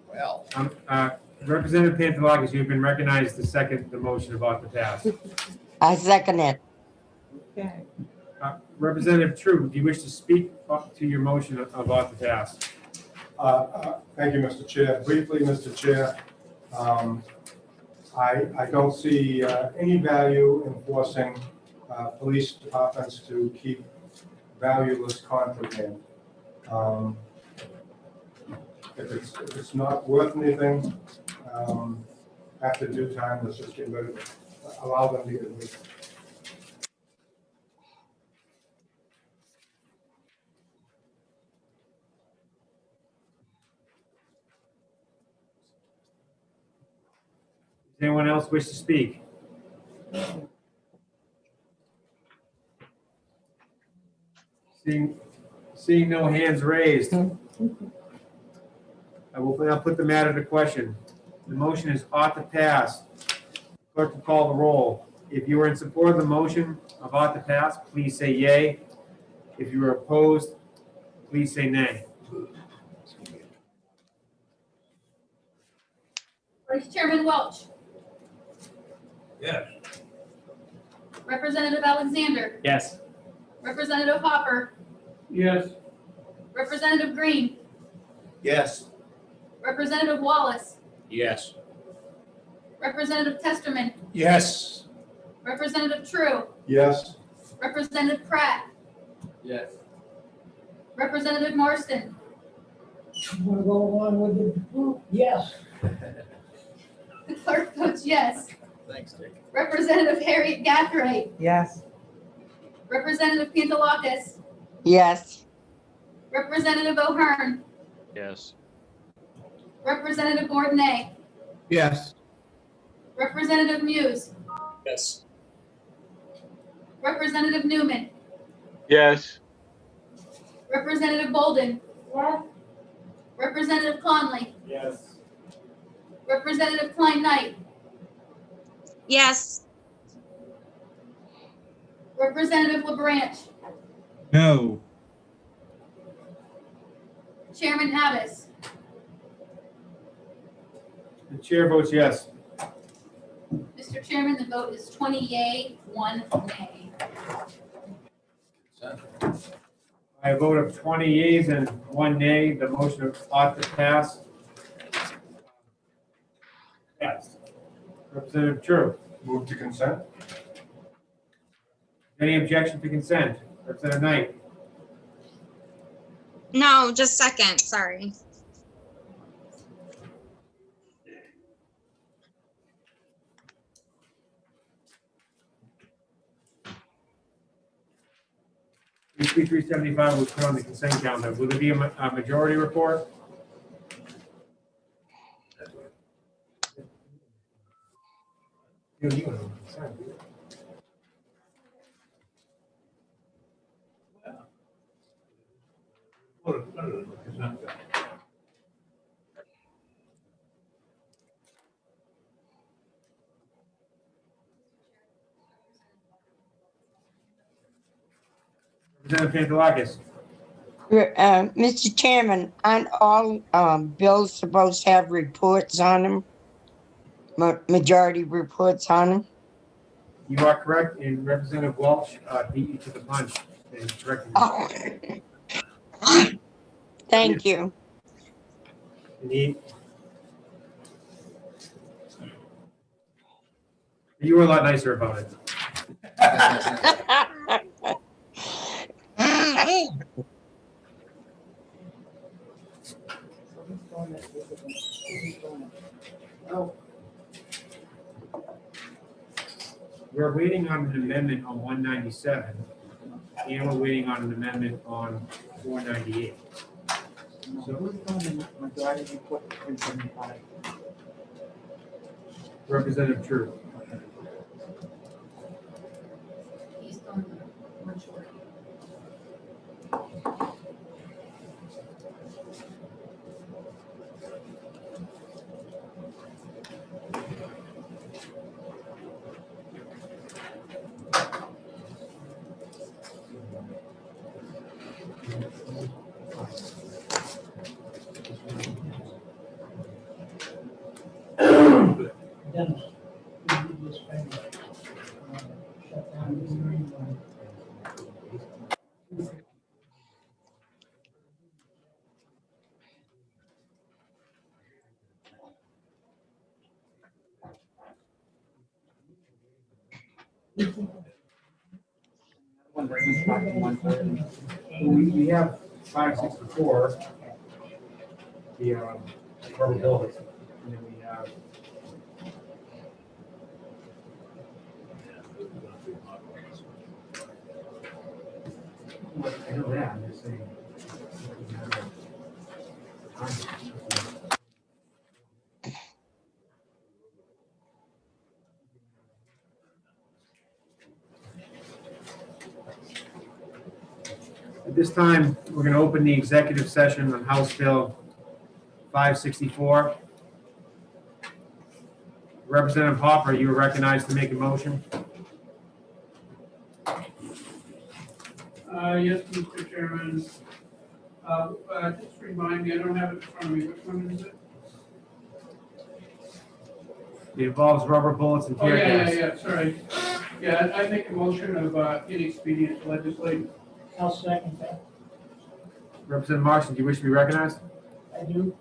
Well. Representative Pantelakis, you've been recognized to second the motion about the pass. I second it. Okay. Representative True, do you wish to speak up to your motion about the pass? Thank you, Mr. Chair. Briefly, Mr. Chair, I don't see any value in forcing police departments to keep valueless contraband. If it's not worth anything, after due time, let's just get rid of it. Allow them to get rid of it. Does anyone else wish to speak? Seeing no hands raised, I will now put the matter to question. The motion is ought to pass. Clerk will call the roll. If you are in support of the motion of ought to pass, please say yay. If you are opposed, please say nay. Vice Chairman Welch, Yes. Representative Alexander, Yes. Representative Hopper, Yes. Representative Green, Yes. Representative Wallace, Yes. Representative Testerman, Yes. Representative True, Yes. Representative Pratt, Yes. Representative Marston, You wanna go along with the group? Yes. the clerk votes yes. Thanks, Dick. Representative Harriet Gathright, Yes. Representative Pantelakis, Yes. Representative O'Hearn, Yes. Representative Bordenay, Yes. Representative Muse, Yes. Representative Newman, Yes. Representative Bolden, Yes, Representative Conley, Yes. Representative Klein Knight, Yes. Representative LaBranch, No. Chairman Abbas. The chair votes yes. Mr. Chairman, the vote is 20 yea, 1 nay. By a vote of 20 yeas and 1 nay, the motion ought to pass. Yes. Representative True. Move to consent? Any objection to consent? Representative Knight. No, just second, sorry. HB 375 was put on the consent calendar. Will there be a majority report? Representative Pantelakis. Mr. Chairman, aren't all bills supposed to have reports on them? Majority reports on them? You are correct, and Representative Welch beat you to the punch and corrected you. Oh. Thank you. You were a lot nicer about it. We're waiting on an amendment on 197, and we're waiting on an amendment on 498. So who's going to majority report in 375? Representative True. He's on the majority. Dennis, you just kind of, shut down the hearing on- One person's talking, one person. We have 564, the urban buildings, and then we have. I know that, I'm just saying. At this time, we're going to open the executive session on House Bill 564. Representative Hopper, you are recognized to make a motion. Yes, Mr. Chairman. Just remind me, I don't have it in front of me, which one is it? It involves rubber bullets and Oh, tear yeah, gas. yeah, sorry. Yeah, I make a motion of inexpedient legislation. I'll second that. Representative Marshall, do you wish to be recognized? I do.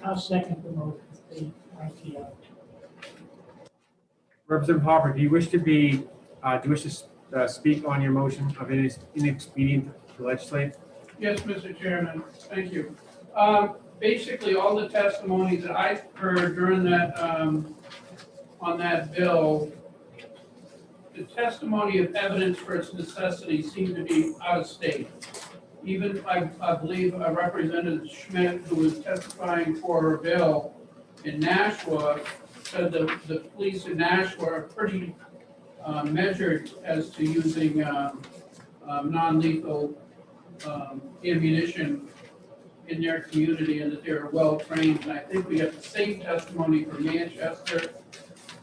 I'll second the motion, the ITL. Representative Hopper, do you wish to speak on your motion of inexpedient to legislate? Yes, Mr. Chairman, thank you. Basically, all the testimonies that I heard during that, on that bill, the testimony of evidence for its necessity seemed to be out of state. Even, I believe, Representative Schmidt, who was testifying for her bill in Nashua, said the police in Nashua are pretty measured as to using non-lethal ammunition in their community, and that they're well trained. And I think we have the same testimony for Manchester.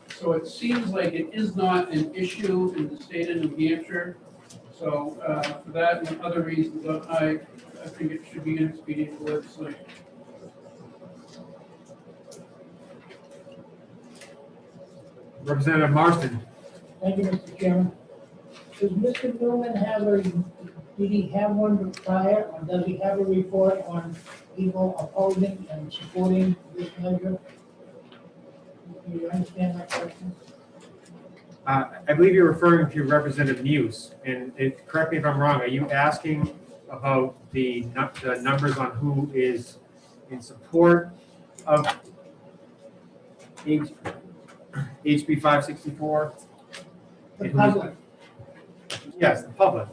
So it seems like it is not an issue in the state of New Hampshire. So for that and other reasons, I think it should be inexpedient legislation. Representative Marston. Thank you, Mr. Chairman. Does Mr. Newman have did he have one prior, or does he have a report on people opposing and supporting this measure? Do you understand my question? I believe you're referring to Representative Muse, and correct me if I'm wrong, are you asking about the numbers on who is in support of HB 564? The public. Yes, the public.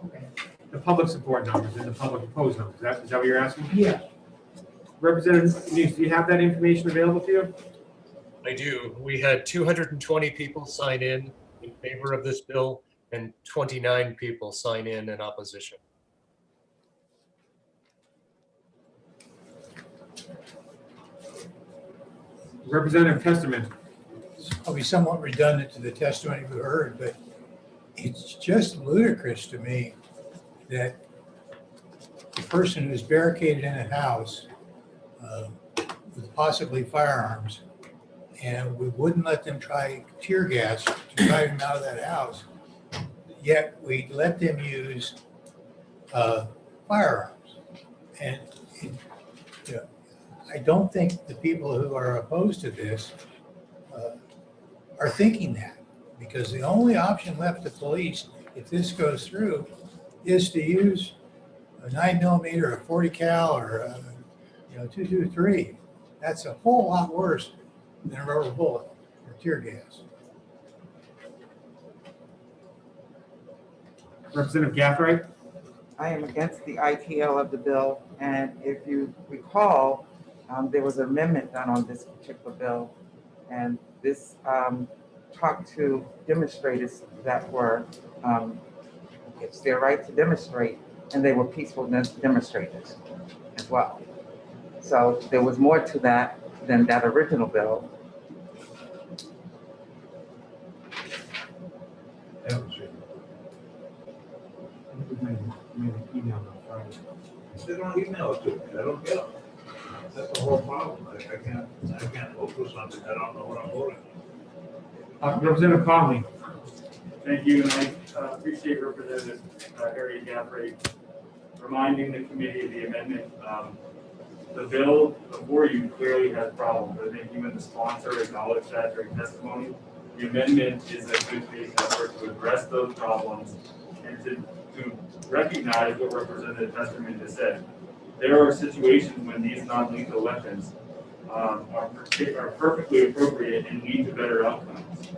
Okay. The public support numbers and the public opposed numbers. Is that what you're asking? Yes. Representative Muse, do you have that information available to you? I do. We had 220 people sign in favor of this bill and 29 people sign in opposition. Representative Testerman. I'll be somewhat redundant to the testimony we heard, but it's just ludicrous to me that the person who's barricaded in a house with possibly firearms, and we wouldn't let them try tear gas to drive them out of that house, yet we let them use firearms. And you know, I don't think the people who are opposed to this are thinking that, because the only option left to police, if this goes through, is to use a 9mm or a 40 cal or a 223. That's a whole lot worse than a rubber bullet or tear gas. Representative Gathright? I am against the ITL of the bill, and if you recall, there was an amendment done on this particular bill, and this talked to demonstrators that were, it's their right to demonstrate, and they were peaceful demonstrators as well. So there was more to that than that original bill. They don't email it to me, I don't get them. That's the whole problem, I can't vote for something, I don't know what I'm voting on. Representative Conley? Thank you, and I appreciate Representative Harry Gaffrey reminding the committee of the amendment. The bill before you clearly has problems. I think even the sponsor acknowledged that during testimony. The amendment is a good faith effort to address those problems and to recognize what Representative Festerman just said. There are situations when these non-lethal weapons are perfectly appropriate and lead to better outcomes.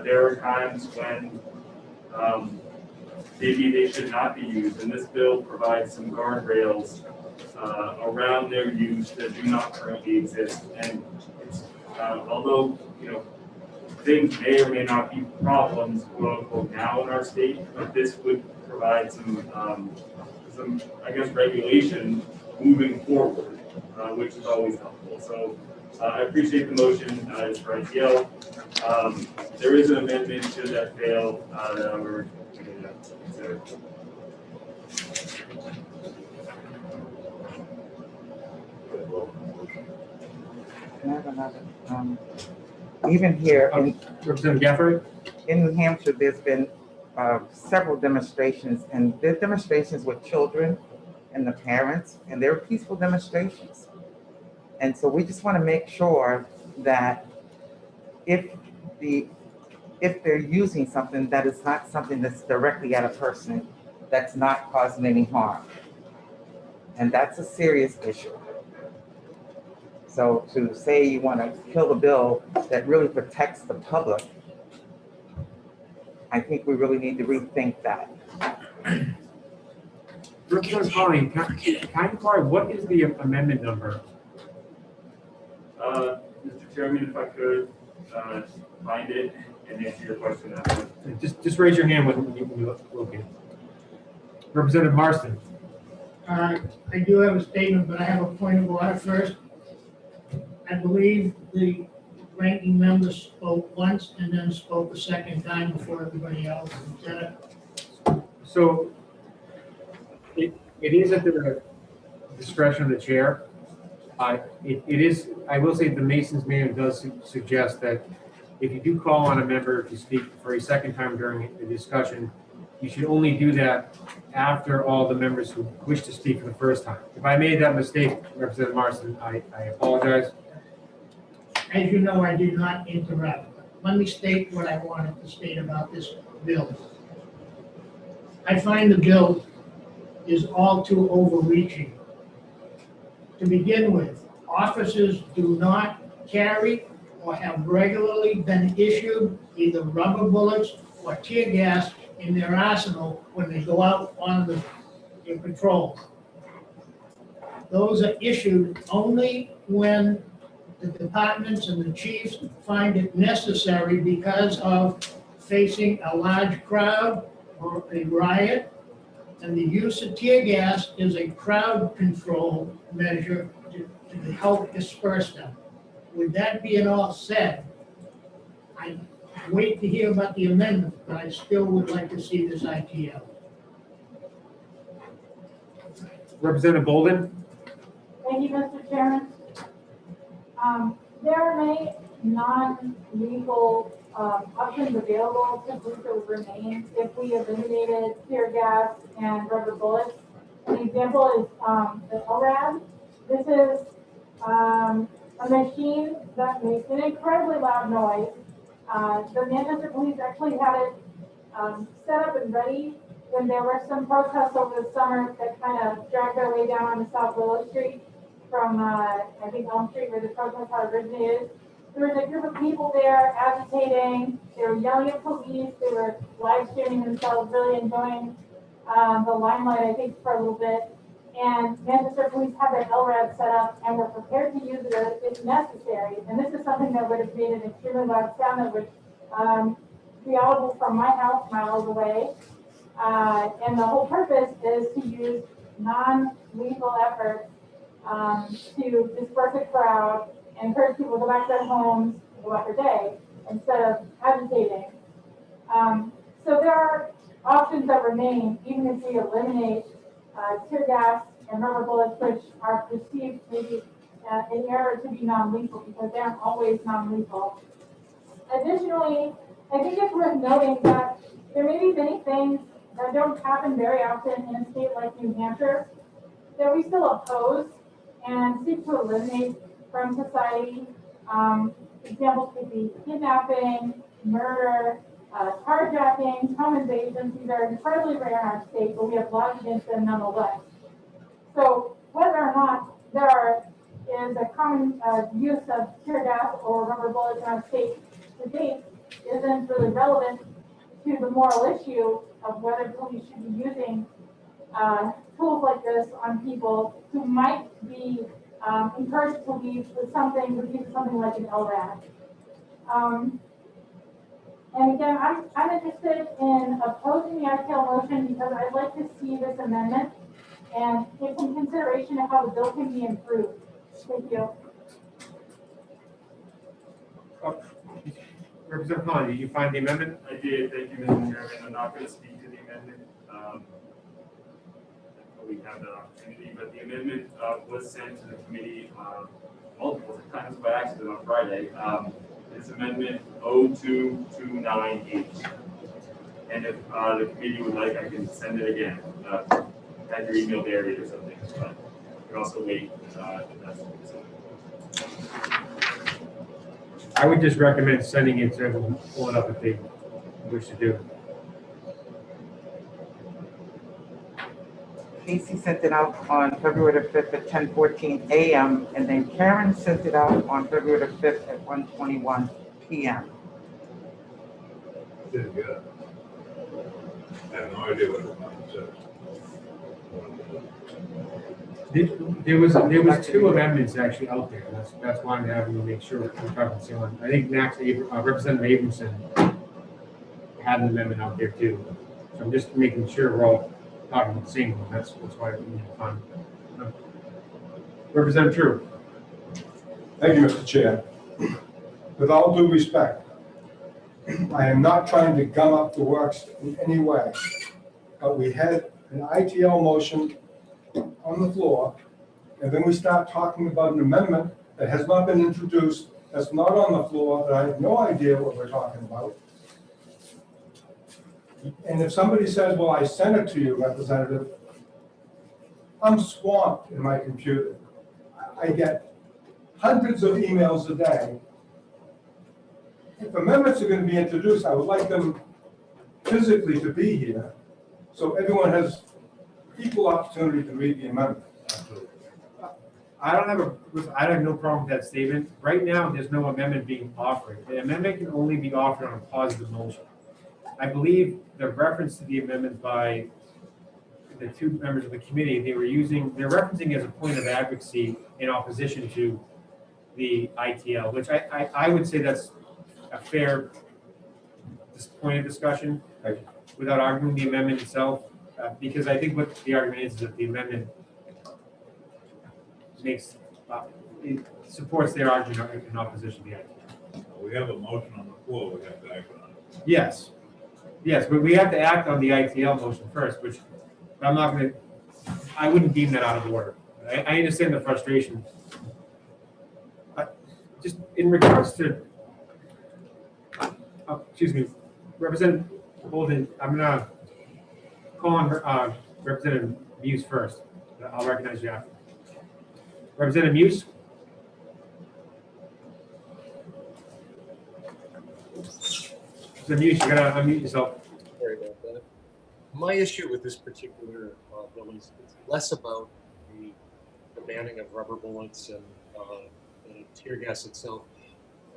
There are times when maybe they should not be used, and this bill provides some guardrails around their use that do not currently exist. And it's, although things may or may not be problems, quote unquote, now in our state, but this would provide some I guess regulation moving forward, which is always helpful. So I appreciate the motion. It's for ITL. There is an amendment should that fail that we're going to consider. Even here in Representative Gaffrey? In New Hampshire, there's been several demonstrations, and they're demonstrations with children and the parents, and they're peaceful demonstrations. And so we just want to make sure that if they're using something that is not something that's directly at a person, that's not causing any harm. And that's a serious issue. So to say you want to kill a bill that really protects the public, I think we really need to rethink that. Representative Conley, can you clarify what is the amendment number? Mr. Chairman, if I could find it and answer your question after. Just raise your hand when you look at it. Representative Marston? I do have a statement, but I have a point of order first. I believe the ranking member spoke once and then spoke a second time before everybody else. Is that it? So it is at the discretion of the chair. It is, I will say the Masons manual does suggest that if you do call on a member to speak for a second time during the discussion, you should only do that after all the members who wish to speak for the first time. If I made that mistake, Representative Marston, I apologize. As you know, I did not interrupt. Let me state what I wanted to state about this bill. I find the bill is all too overreaching. To begin with, officers do not carry or have regularly been issued either rubber bullets or tear gas in their arsenal when they go out on their patrol. Those are issued only when the departments and the chiefs find it necessary because of facing a large crowd or a riot. And the use of tear gas is a crowd control measure to help disperse them. With that being all said, I wait to hear about the amendment, but I still would like to see this ITL. Representative Bolden? Thank you, Mr. Chairman. There are many non-lethal options available to police that would remain if we eliminated tear gas and rubber bullets. An example is the LRAD. This is a machine that makes an incredibly loud noise. The Manchester Police actually had it set up and ready when there were some protests over the summer that kind of dragged their way down onto South Willow Street from, I think, Elm Street, where the protest had originated. There was a group of people there agitating. They were yelling at police. They were live streaming themselves, really enjoying the limelight, I think, for a little bit. And Manchester Police had their LRAD set up and were prepared to use it if necessary. And this is something that would have made an extremely loud sound that would be audible from my house miles away. And the whole purpose is to use non-lethal efforts to disperse a crowd and encourage people to go back to their homes, go about their day, instead of agitating. So there are options that remain, even if we eliminate tear gas and rubber bullets, which are perceived maybe in error to be non-lethal because they aren't always non-lethal. Additionally, I think it's worth noting that there may be many things that don't happen very often in a state like New Hampshire that we still oppose and seek to eliminate from society. Examples could be kidnapping, murder, carjacking, home invasions. These are incredibly rare in our state, but we have laws against them nonetheless. So whether or not there is a common use of tear gas or rubber bullets in our state to date isn't really relevant to the moral issue of whether police should be using tools like this on people who might be encouraged to leave with something like an LRAD. And again, I'm interested in opposing the ITL motion because I'd like to see this amendment and take some consideration of how the bill can be improved. Thank you. Representative Khan, did you find the amendment? I did, thank you, Mr. Chairman. I'm not going to speak to the amendment until we have that opportunity, but the amendment was sent to the committee multiple times by accident on Friday. It's amendment 0229H. And if the committee would like, I can send it again. Have your email buried or something, but you can also wait if that's I would just recommend sending it to everyone, pull it up if they wish to do. Casey sent it out on February the 5th at 10:14 a.m. and then Karen sent it out on February the 5th at 1:21 p.m. Did good. I have no idea what it says. There was two amendments actually out there. That's why I'm having to make sure we're talking the same one. I think Representative Abramson had an amendment out there too. So I'm just making sure we're all talking about the same one. That's why we need to find. Representative True. Thank you, Mr. Chair. With all due respect, I am not trying to gum up the works in any way, but we had an ITL motion on the floor, and then we start talking about an amendment that has not been introduced, that's not on the floor, that I have no idea what we're talking about. And if somebody says, well, I sent it to you, Representative, I'm swamped in my computer. I get hundreds of emails a day. If amendments are going to be introduced, I would like them physically to be here, so everyone has equal opportunity to read the amendment. I have no problem with that statement. Right now, there's no amendment being offered. The amendment can only be offered on a positive motion. I believe the reference to the amendment by the two members of the committee, they're referencing as a point of advocacy in opposition to the ITL, which I would say that's a fair point of discussion without arguing the amendment itself. Because I think what the argument is that the amendment makes it supports their argument in opposition to the idea. We have a motion on the floor, we have to act on it. Yes, yes, but we have to act on the ITL motion first, which I'm not gonna, I wouldn't deem that out of order. I understand the frustration. Just in regards to, excuse me, Representative Bolden, I'm gonna call on Representative Muse first. I'll recognize you after. Representative Muse? Representative Muse, you gotta unmute yourself. Sorry about that. My issue with this particular bill is it's less about the banning of rubber bullets and tear gas itself,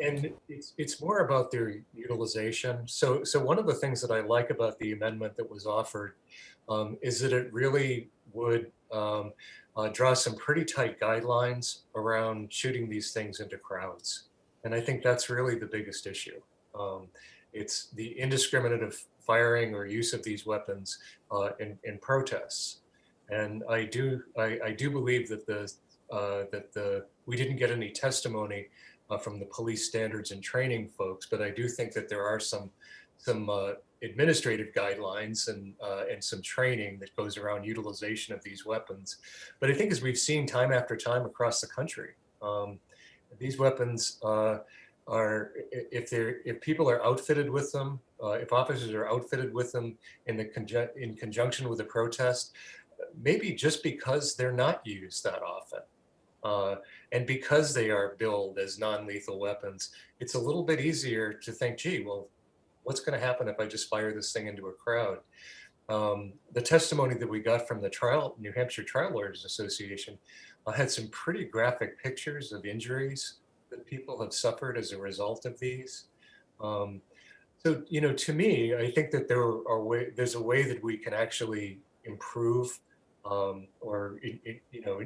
and it's more about their utilization. So one of the things that I like about the amendment that was offered is that it really would draw some pretty tight guidelines around shooting these things into crowds, and I think that's really the biggest issue. It's the indiscriminate firing or use of these weapons in protests, and I do believe that we didn't get any testimony from the police standards and training folks, but I do think that there are some administrative guidelines and some training that goes around utilization of these weapons. But I think, as we've seen time after time across the country, these weapons if people are outfitted with them, if officers are outfitted with them in conjunction with a protest, maybe just because they're not used that often, and because they are billed as non-lethal weapons, it's a little bit easier to think, gee, well, what's going to happen if I just fire this thing into a crowd? The testimony that we got from the New Hampshire Trial Lawyers Association had some pretty graphic pictures of injuries that people have suffered as a result of these. So, to me, I think that there's a way that we can actually improve or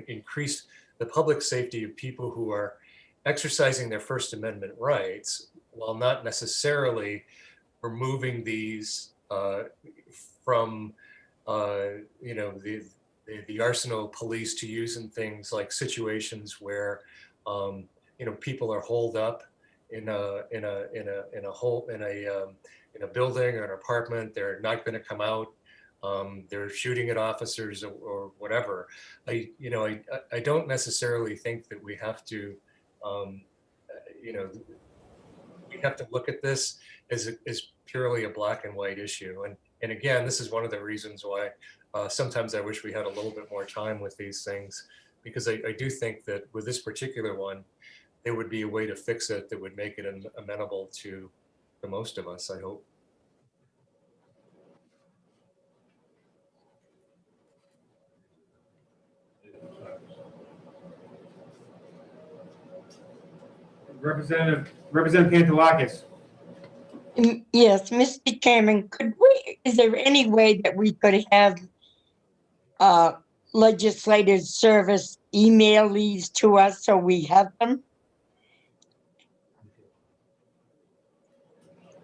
increase the public safety of people who are exercising their First Amendment rights, while not necessarily removing these from the arsenal of police to use in things like situations where people are holed up in a building or an apartment. They're not going to come out. They're shooting at officers or whatever. I don't necessarily think that we have to, we have to look at this as purely a black and white issue. And again, this is one of the reasons why sometimes I wish we had a little bit more time with these things, because I do think that with this particular one, there would be a way to fix it that would make it amenable to the most of us, I hope. Representative Pantelakis. Yes, Mr. Chairman, is there any way that we could have legislative service email these to us so we have them?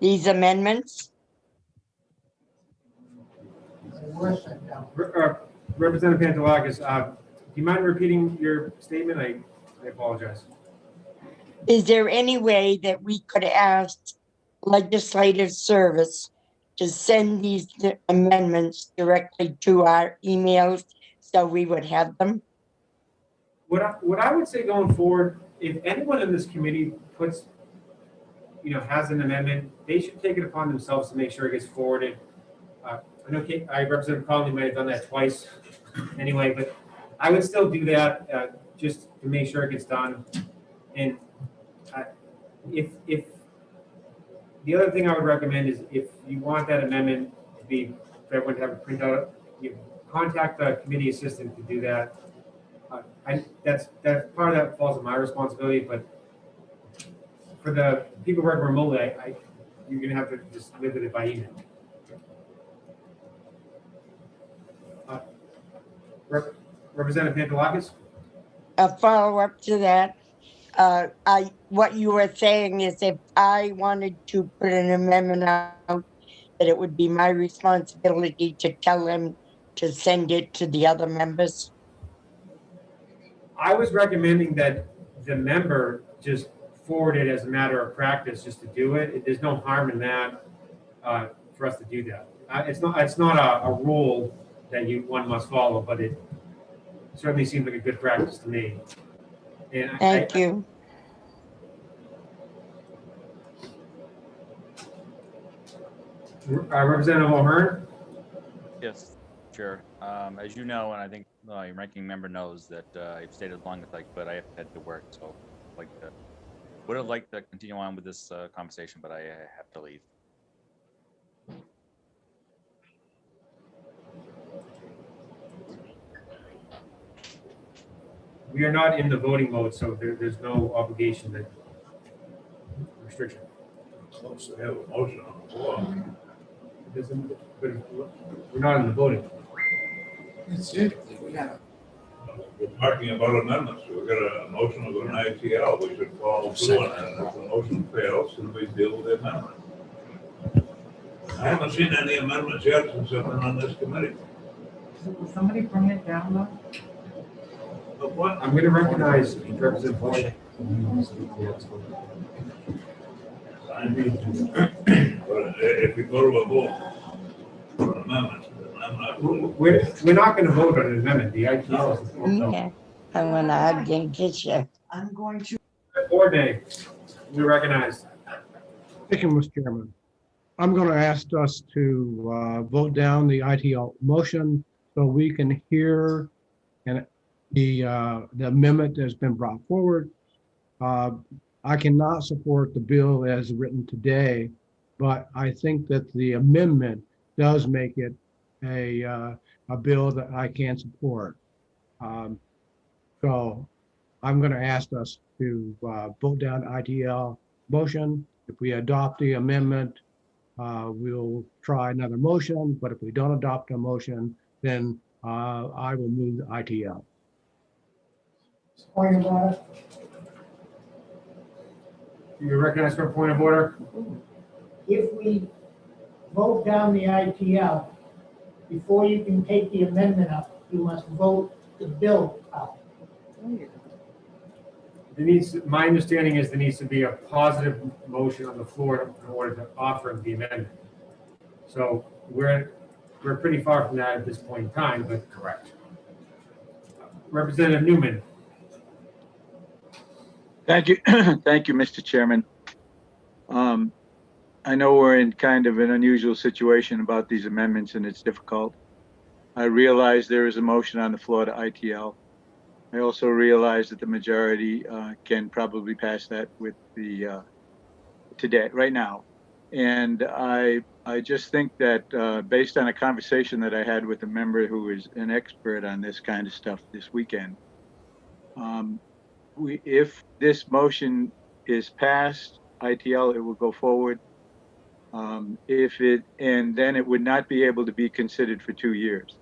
These amendments? Representative Pantelakis, do you mind repeating your statement? I apologize. Is there any way that we could ask legislative service to send these amendments directly to our emails so we would have them? What I would say going forward, if anyone in this committee has an amendment, they should take it upon themselves to make sure it gets forwarded. I know Representative Conley might have done that twice anyway, but I would still do that just to make sure it gets done. And if the other thing I would recommend is, if you want that amendment to be, for everyone to have a printout, contact the committee assistant to do that. That's part of that falls on my responsibility, but for the people working remotely, you're gonna have to just live with it by email. Representative Pantelakis? A follow-up to that. What you were saying is, if I wanted to put an amendment out, that it would be my responsibility to tell them to send it to the other members? I was recommending that the member just forward it as a matter of practice just to do it. There's no harm in that, for us to do that. It's not a rule that one must follow, but it certainly seems like a good practice to me. And Thank you. Representative O'Hearn? Yes, Chair. As you know, and I think your ranking member knows that I've stayed as long as I could. I have had to work, so would have liked to continue on with this conversation, but I have to leave. We are not in the voting mode, so there's no obligation that restriction. Close to have a motion on the floor. But we're not in the voting. That's it. We're talking about amendments. We've got a motion of an ITL. We should follow through on it. And if the motion fails, then we deal with the amendment. I haven't seen any amendments yet since I've been on this committee. Will somebody bring it down though? But what? I'm going to recognize Representative Boyd. I mean, but if we go to a vote for an amendment, then I'm not. We're not going to vote on an amendment. The ITL is. Yeah, I'm gonna hug and kiss you. I'm going to. Board day, we recognize. Thank you, Mr. Chairman. I'm going to ask us to vote down the ITL motion so we can hear and the amendment that's been brought forward. I cannot support the bill as written today, but I think that the amendment does make it a bill that I can support. So I'm going to ask us to vote down ITL motion. If we adopt the amendment, we'll try another motion, but if we don't adopt a motion, then I will move the ITL. Point of order. You recognize for a point of order? If we vote down the ITL, before you can take the amendment up, you must vote the bill out. My understanding is there needs to be a positive motion on the floor in order to offer the amendment. So we're pretty far from that at this point in time, but correct. Representative Newman. Thank you. Thank you, Mr. Chairman. I know we're in kind of an unusual situation about these amendments and it's difficult. I realize there is a motion on the floor to ITL. I also realize that the majority can probably pass that with the today, right now. And I just think that based on a conversation that I had with a member who is an expert on this kind of stuff this weekend, if this motion is passed, ITL, it will go forward. And then it would not be able to be considered for 2 years.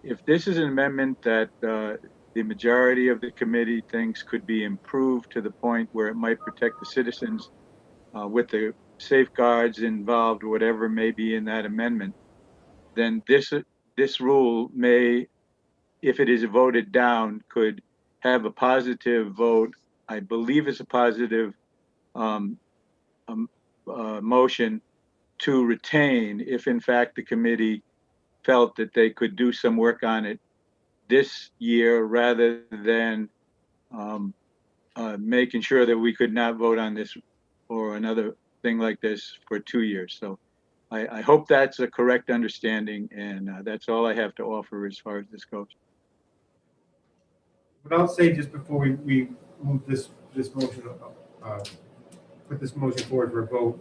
If this is an amendment that the majority of the committee thinks could be improved to the point where it might protect the citizens with the safeguards involved, whatever may be in that amendment, then this rule may, if it is voted down, could have a positive vote. I believe it's a positive motion to retain if in fact the committee felt that they could do some work on it this year rather than making sure that we could not vote on this or another thing like this for 2 years. So I hope that's a correct understanding, and that's all I have to offer as far as this goes. But I'll say just before we move this motion, put this motion forward for a vote,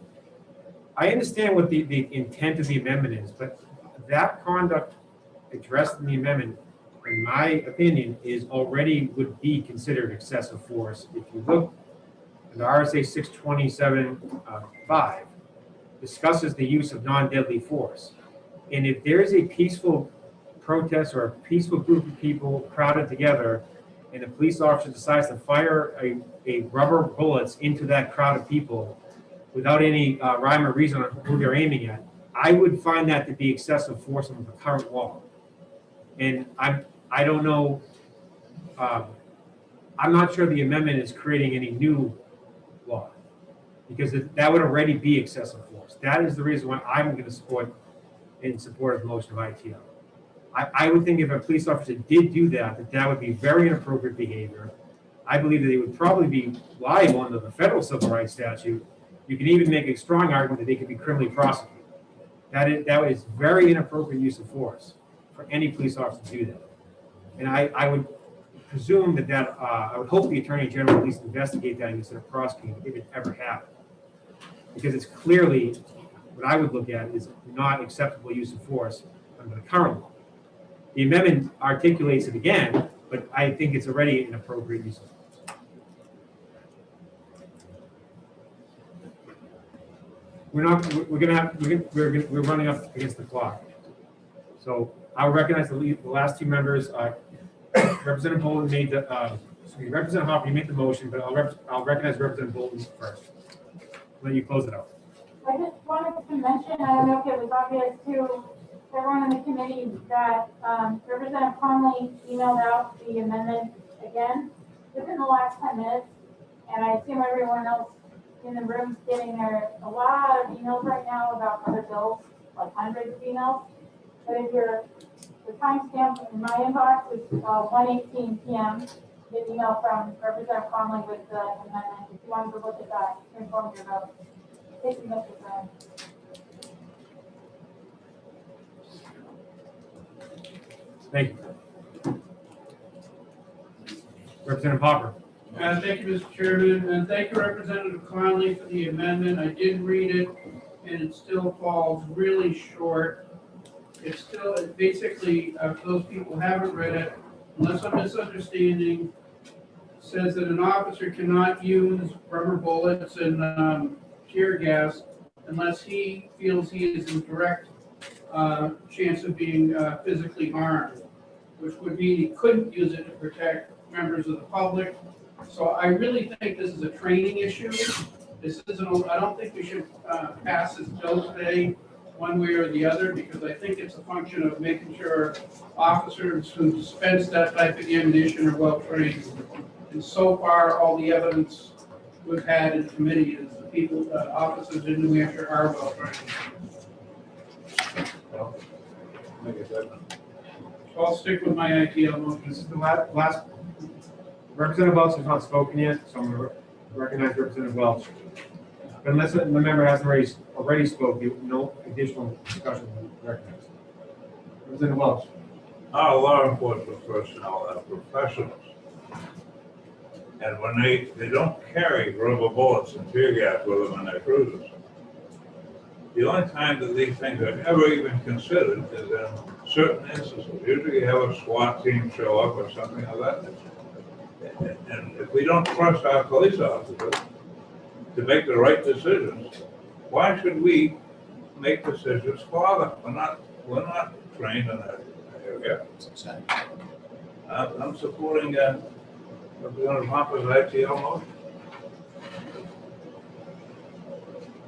I understand what the intent of the amendment is, but that conduct addressed in the amendment, in my opinion, is already would be considered excessive force. If you look at the RSA 627(5), discusses the use of non-deadly force. And if there is a peaceful protest or a peaceful group of people crowded together and a police officer decides to fire a rubber bullets into that crowd of people without any rhyme or reason on who they're aiming at, I would find that to be excessive force under the current law. And I don't know, I'm not sure the amendment is creating any new law. Because that would already be excessive force. That is the reason why I'm going to support of the motion of ITL. I would think if a police officer did do that, that would be very inappropriate behavior. I believe that they would probably be liable under the federal civil rights statute. You can even make a strong argument that they could be criminally prosecuted. That is very inappropriate use of force for any police officer to do that. And I would presume that I would hope the Attorney General at least investigate that instead of prosecuting if it ever happened. Because it's clearly, what I would look at is not acceptable use of force under the current law. The amendment articulates it again, but I think it's already an appropriate use of force. We're running up against the clock. So I'll recognize the last two members. Representative Bolden made the, Representative Hopper, you made the motion, but I'll recognize Representative Bolden first. Then you close it out. I just wanted to mention, I don't know if it was obvious to everyone in the committee that Representative Conley emailed out the amendment again within the last 10 minutes. And I assume everyone else in the room is getting a lot of emails right now about other bills, like hundreds of emails. But if the timestamp in my inbox is 1:18 p.m., get an email from Representative Conley with the amendment. If you wanted to look at that, inform your vote. Thank you, Mr. Chairman. Thank you. Representative Hopper. Thank you, Mr. Chairman, and thank you, Representative Conley, for the amendment. I did read it, and it still falls really short. It's still, basically, for those people who haven't read it, unless I'm misunderstanding, says that an officer cannot use rubber bullets and tear gas unless he feels he is in direct chance of being physically harmed, which would mean he couldn't use it to protect members of the public. So I really think this is a training issue. This isn't, I don't think we should pass this bill today one way or the other, because I think it's a function of making sure officers who dispense that type of ammunition are well trained. And so far, all the evidence we've had in committee is the people, officers in New Hampshire are well trained. So I'll stick with my ITL motion. This is the last. Representative Welch has not spoken yet, so I'm going to recognize Representative Welch. But unless the member hasn't already spoken, no additional discussion will be recognized. Representative Welch. Our law enforcement personnel are professionals. And when they don't carry rubber bullets and tear gas with them in their cruisers. The only time that these things are ever even considered is in certain instances. Usually you have a SWAT team show up or something of that nature. And if we don't trust our police officers to make the right decisions, why should we make decisions for them? We're not trained in that area. I'm supporting Representative Hopper's ITL motion.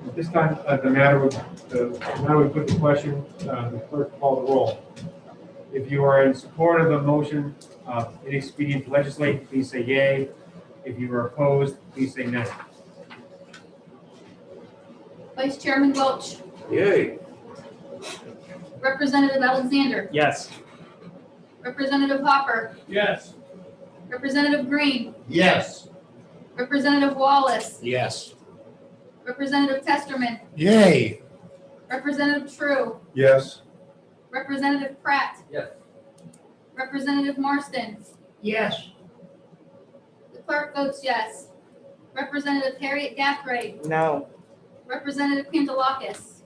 At this time, the matter would put the question, the clerk call the roll. If you are in support of the motion, inexpedient to legislate, please say yay. If you are opposed, please say no. Vice Chairman Welch, Yay. Representative Alexander, Yes. Representative Hopper, Yes. Representative Green, Yes. Representative Wallace, Yes. Representative Testerman, Yay. Representative True, Yes. Representative Pratt, Yes. Representative Marston. Yes. The clerk votes yes. Representative Harriet Gathright, No. Representative Pantelakis,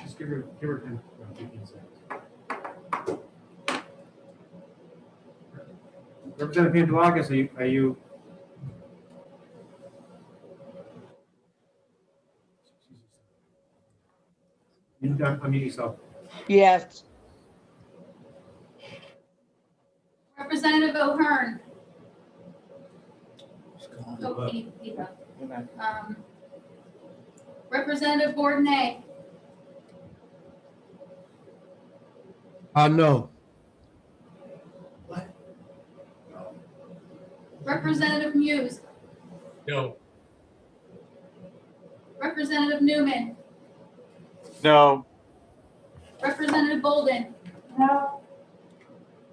Just give her 15 seconds. Representative Pantelakis, are you? You unmute yourself. Yes. Representative O'Hearn. Oh, Eva. Representative Bourdonnais, No. Representative Muse, No. Representative Newman, No. Representative Bolden, No,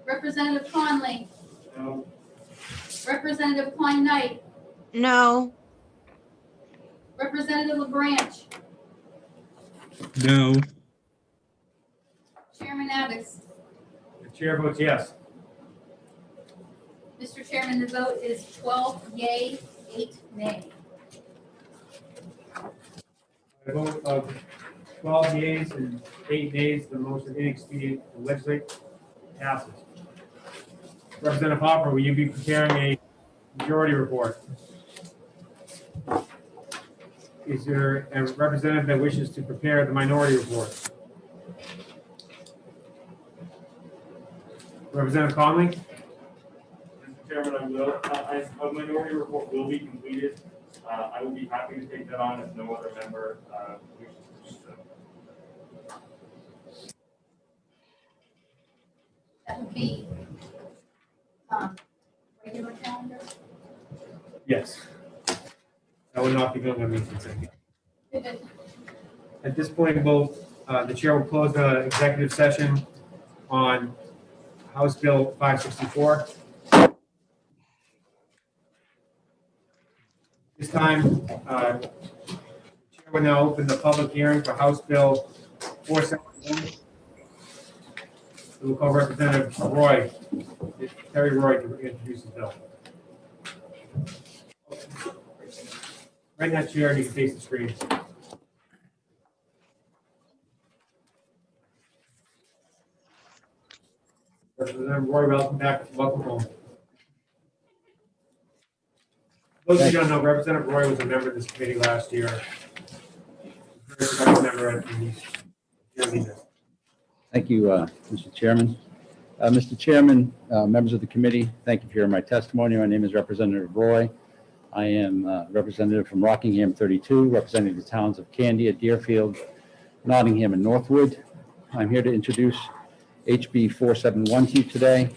Representative Conley, No. Representative Klein Knight, No. Representative LaBranch, No. Chairman Abbott. The chair votes yes. Mr. Chairman, the vote is 12 yay, 8 nay. A vote of 12 yeas and 8 nays, the motion inexpedient to legislate passes. Representative Hopper, will you be preparing a majority report? Is there a representative that wishes to prepare the minority report? Representative Conley? Mr. Chairman, I will, a minority report will be completed. I will be happy to take that on if no other member wishes to do so. That would be regular calendar. Yes. That would not be going on the consent. At this point, the chair will close the executive session on House Bill 564. This time, the chair will now open the public hearing for House Bill 471. We'll call Representative Roy, Terry Roy, to introduce the bill. Right now, chair, you can face the screen. Representative Roy, welcome back, welcome home. Those who don't know, Representative Roy was a member of this committee last year. Very productive member, and he's dearly missed. Thank you, Mr. Chairman. Mr. Chairman, members of the committee, thank you for hearing my testimony. My name is Representative Roy. I am representative from Rockingham 32, representing the towns of Candia, Deerfield, Nottingham, and Northwood. I'm here to introduce HB 471 to you today.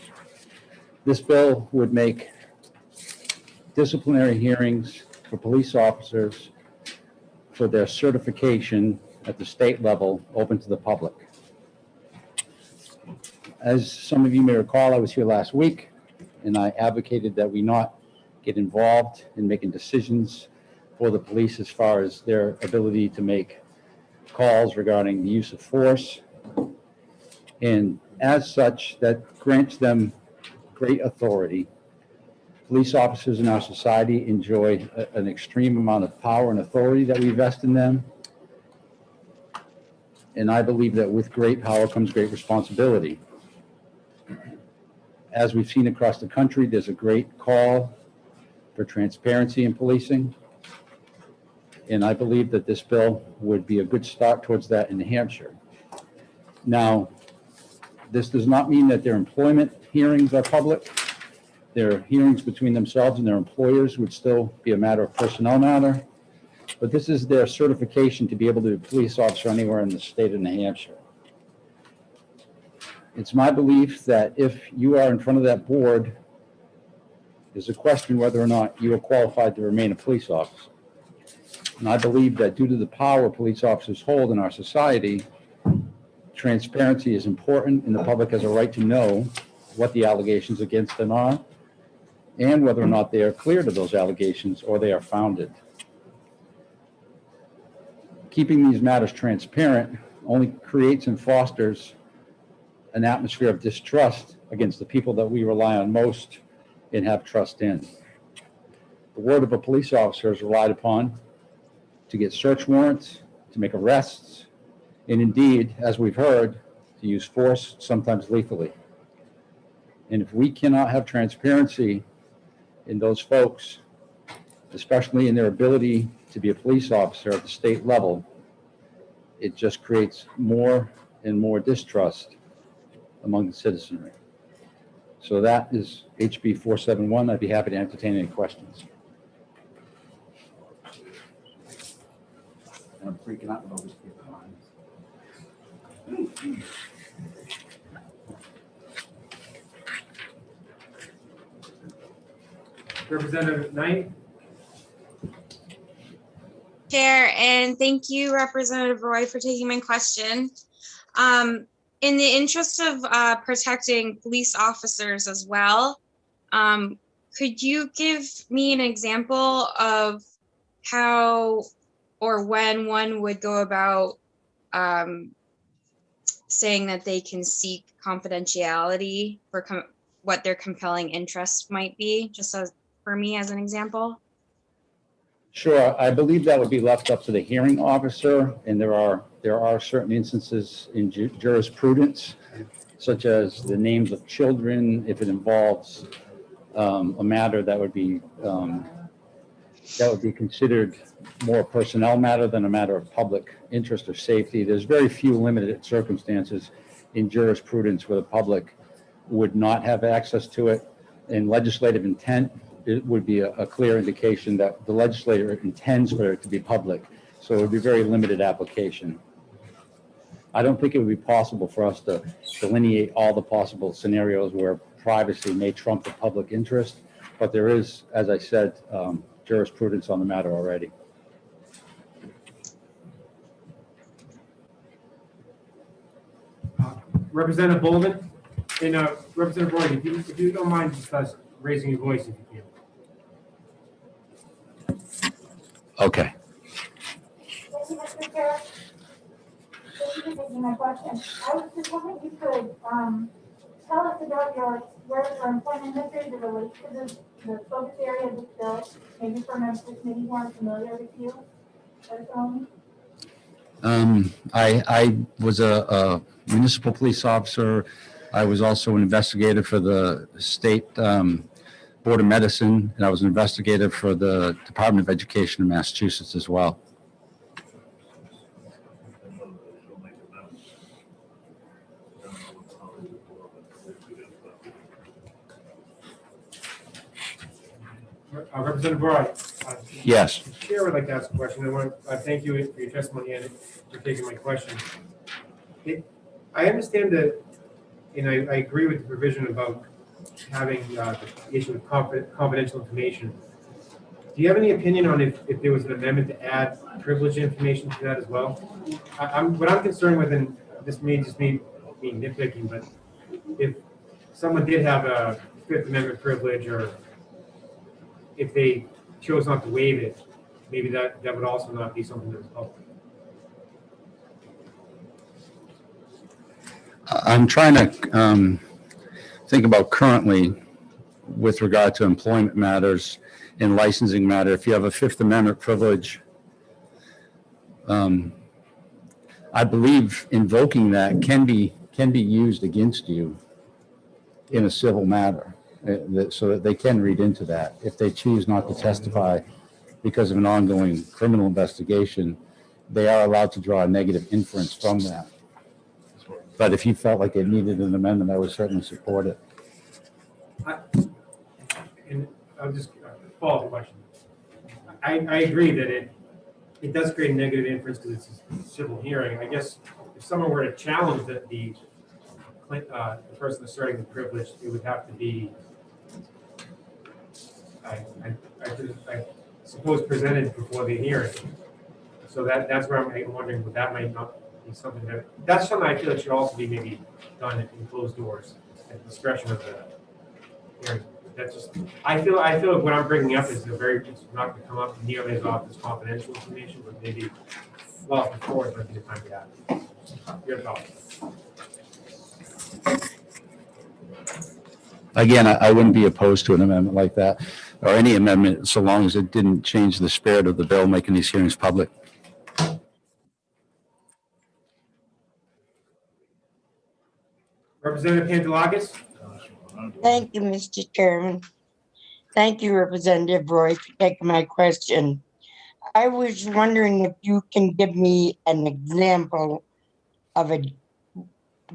This bill would make disciplinary hearings for police officers for their certification at the state level open to the public. As some of you may recall, I was here last week and I advocated that we not get involved in making decisions for the police as far as their ability to make calls regarding the use of force. And as such, that grants them great authority. Police officers in our society enjoy an extreme amount of power and authority that we vest in them. And I believe that with great power comes great responsibility. As we've seen across the country, there's a great call for transparency in policing. And I believe that this bill would be a good start towards that in New Hampshire. Now, this does not mean that their employment hearings are public. Their hearings between themselves and their employers would still be a matter of personnel matter. But this is their certification to be able to be a police officer anywhere in the state of New Hampshire. It's my belief that if you are in front of that board, there's a question whether or not you are qualified to remain a police officer. And I believe that due to the power police officers hold in our society, transparency is important and the public has a right to know what the allegations against them are and whether or not they are clear to those allegations or they are founded. Keeping these matters transparent only creates and fosters an atmosphere of distrust against the people that we rely on most and have trust in. The word of a police officer is relied upon to get search warrants, to make arrests, and indeed, as we've heard, to use force, sometimes lethally. And if we cannot have transparency in those folks, especially in their ability to be a police officer at the state level, it just creates more and more distrust among the citizenry. So that is HB 471. I'd be happy to entertain any questions. I'm freaking out about this. Representative Knight? Chair, and thank you, Representative Roy, for taking my question. In the interest of protecting police officers as well, could you give me an example of how or when one would go about saying that they can seek confidentiality for what their compelling interest might be, just as for me as an example? Sure, I believe that would be left up to the hearing officer, and there are certain instances in jurisprudence, such as the names of children, if it involves a matter that would be considered more a personnel matter than a matter of public interest or safety. There's very few limited circumstances in jurisprudence where the public would not have access to it. In legislative intent, it would be a clear indication that the legislator intends for it to be public. So it would be very limited application. I don't think it would be possible for us to delineate all the possible scenarios where privacy may trump the public interest, but there is, as I said, jurisprudence on the matter already. Representative Bolden, and Representative Roy, if you don't mind just raising your voice if you can. Okay. Thank you, Mr. Chair. Thank you for taking my question. I was just hoping you could tell us about your employment history that relates to the focus area of this bill, maybe for members maybe who aren't familiar with you personally. I was a municipal police officer. I was also an investigator for the state Board of Medicine, and I was an investigator for the Department of Education in Massachusetts as well. Representative Roy. Yes. The Chair would like to ask a question. I want to thank you for your testimony and for taking my question. I understand that, and I agree with the provision about having the issue of confidential information. Do you have any opinion on if there was an amendment to add privileged information to that as well? What I'm concerned with, and this may just be being nitpicking, but if someone did have a Fifth Amendment privilege, or if they chose not to waive it, maybe that would also not be something that was public. I'm trying to think about currently with regard to employment matters and licensing matter. If you have a Fifth Amendment privilege, I believe invoking that can be used against you in a civil matter, so that they can read into that. If they choose not to testify because of an ongoing criminal investigation, they are allowed to draw a negative inference from that. But if you felt like it needed an amendment, I would certainly support it. And I'll just follow up question. I agree that it does create a negative inference because it's a civil hearing. I guess if someone were to challenge that the person asserting the privilege, it would have to be, I suppose, presented before the hearing. So that's where I'm wondering, would that might not be something that's something I feel that should also be maybe done in closed doors at the discretion of the hearing. That's just, I feel like what I'm bringing up is it's not going to come up nearly as often as confidential information, but maybe well before it might be the time to have it. Your thoughts? Again, I wouldn't be opposed to an amendment like that, or any amendment, so long as it didn't change the spirit of the bill, making these hearings public. Representative Pantelakis? Thank you, Mr. Chairman. Thank you, Representative Roy, for taking my question. I was wondering if you can give me an example of a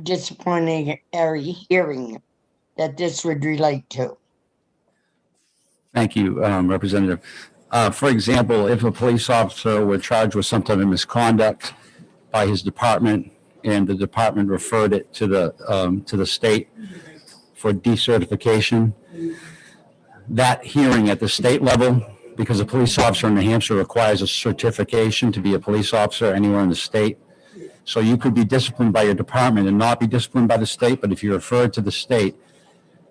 disciplinary hearing that this would relate to. Thank you, Representative. For example, if a police officer were charged with some type of misconduct by his department, and the department referred it to the state for decertification, that hearing at the state level because a police officer in New Hampshire requires a certification to be a police officer anywhere in the state. So you could be disciplined by your department and not be disciplined by the state, but if you referred to the state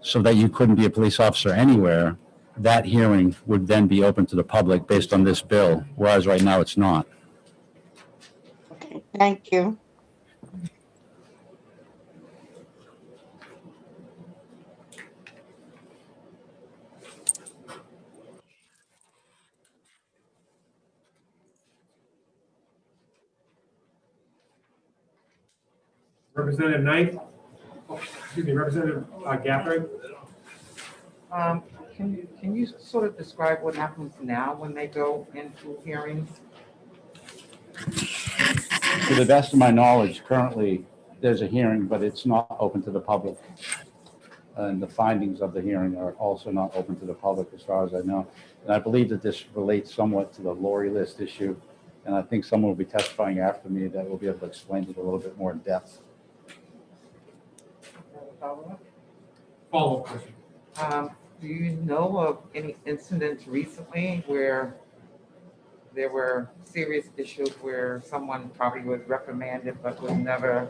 so that you couldn't be a police officer anywhere, that hearing would then be open to the public based on this bill, whereas right now it's not. Okay, thank you. Representative Knight? Excuse me, Representative Gafford? Can you sort of describe what happens now when they go into hearings? To the best of my knowledge, currently, there's a hearing, but it's not open to the public. And the findings of the hearing are also not open to the public as far as I know. And I believe that this relates somewhat to the Lori list issue. And I think someone will be testifying after me that will be able to explain it a little bit more in depth. Follow-up question. Do you know of any incidents recently where there were serious issues where someone probably was reprimanded but was never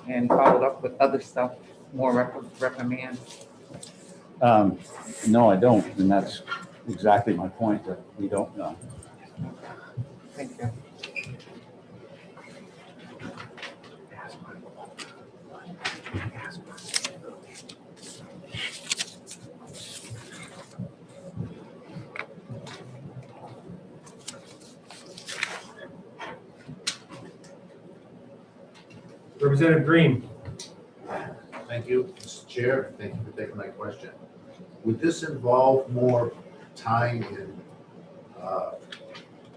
and followed up with other stuff, more reprimands? No, I don't. And that's exactly my point, that we don't know. Thank you. Representative Green? Thank you, Mr. Chair. Thank you for taking my question. Would this involve more time in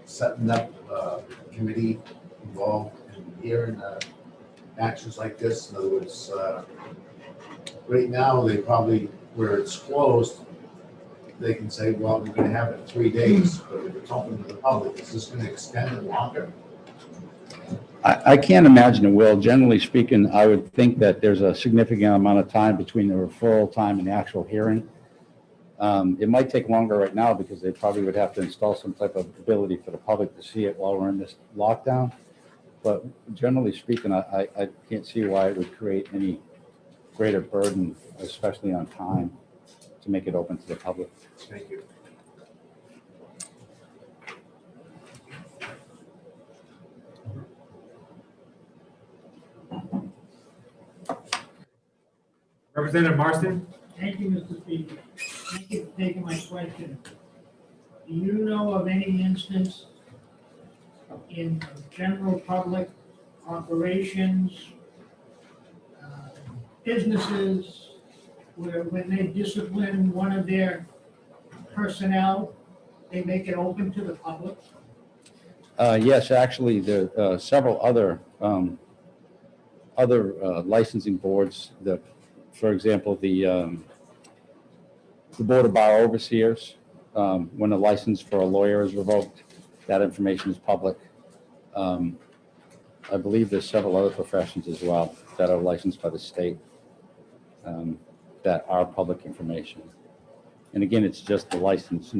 setting up a committee involved in hearing actions like this? In other words, right now, they probably, where it's closed, they can say, well, we're going to have it in 3 days, but if it's open to the public, is this going to extend it longer? I can't imagine it will. Generally speaking, I would think that there's a significant amount of time between the referral time and the actual hearing. It might take longer right now because they probably would have to install some type of ability for the public to see it while we're in this lockdown. But generally speaking, I can't see why it would create any greater burden, especially on time, to make it open to the public. Thank you. Representative Marston? Thank you, Mr. Speaker. Thank you for taking my question. Do you know of any instance in general public operations, businesses, where when they discipline one of their personnel, they make it open to the public? Yes, actually, there are several other licensing boards that, for example, the Board of Bar Overseers, when a license for a lawyer is revoked, that information is public. I believe there's several other professions as well that are licensed by the state that are public information. And again, it's just the license,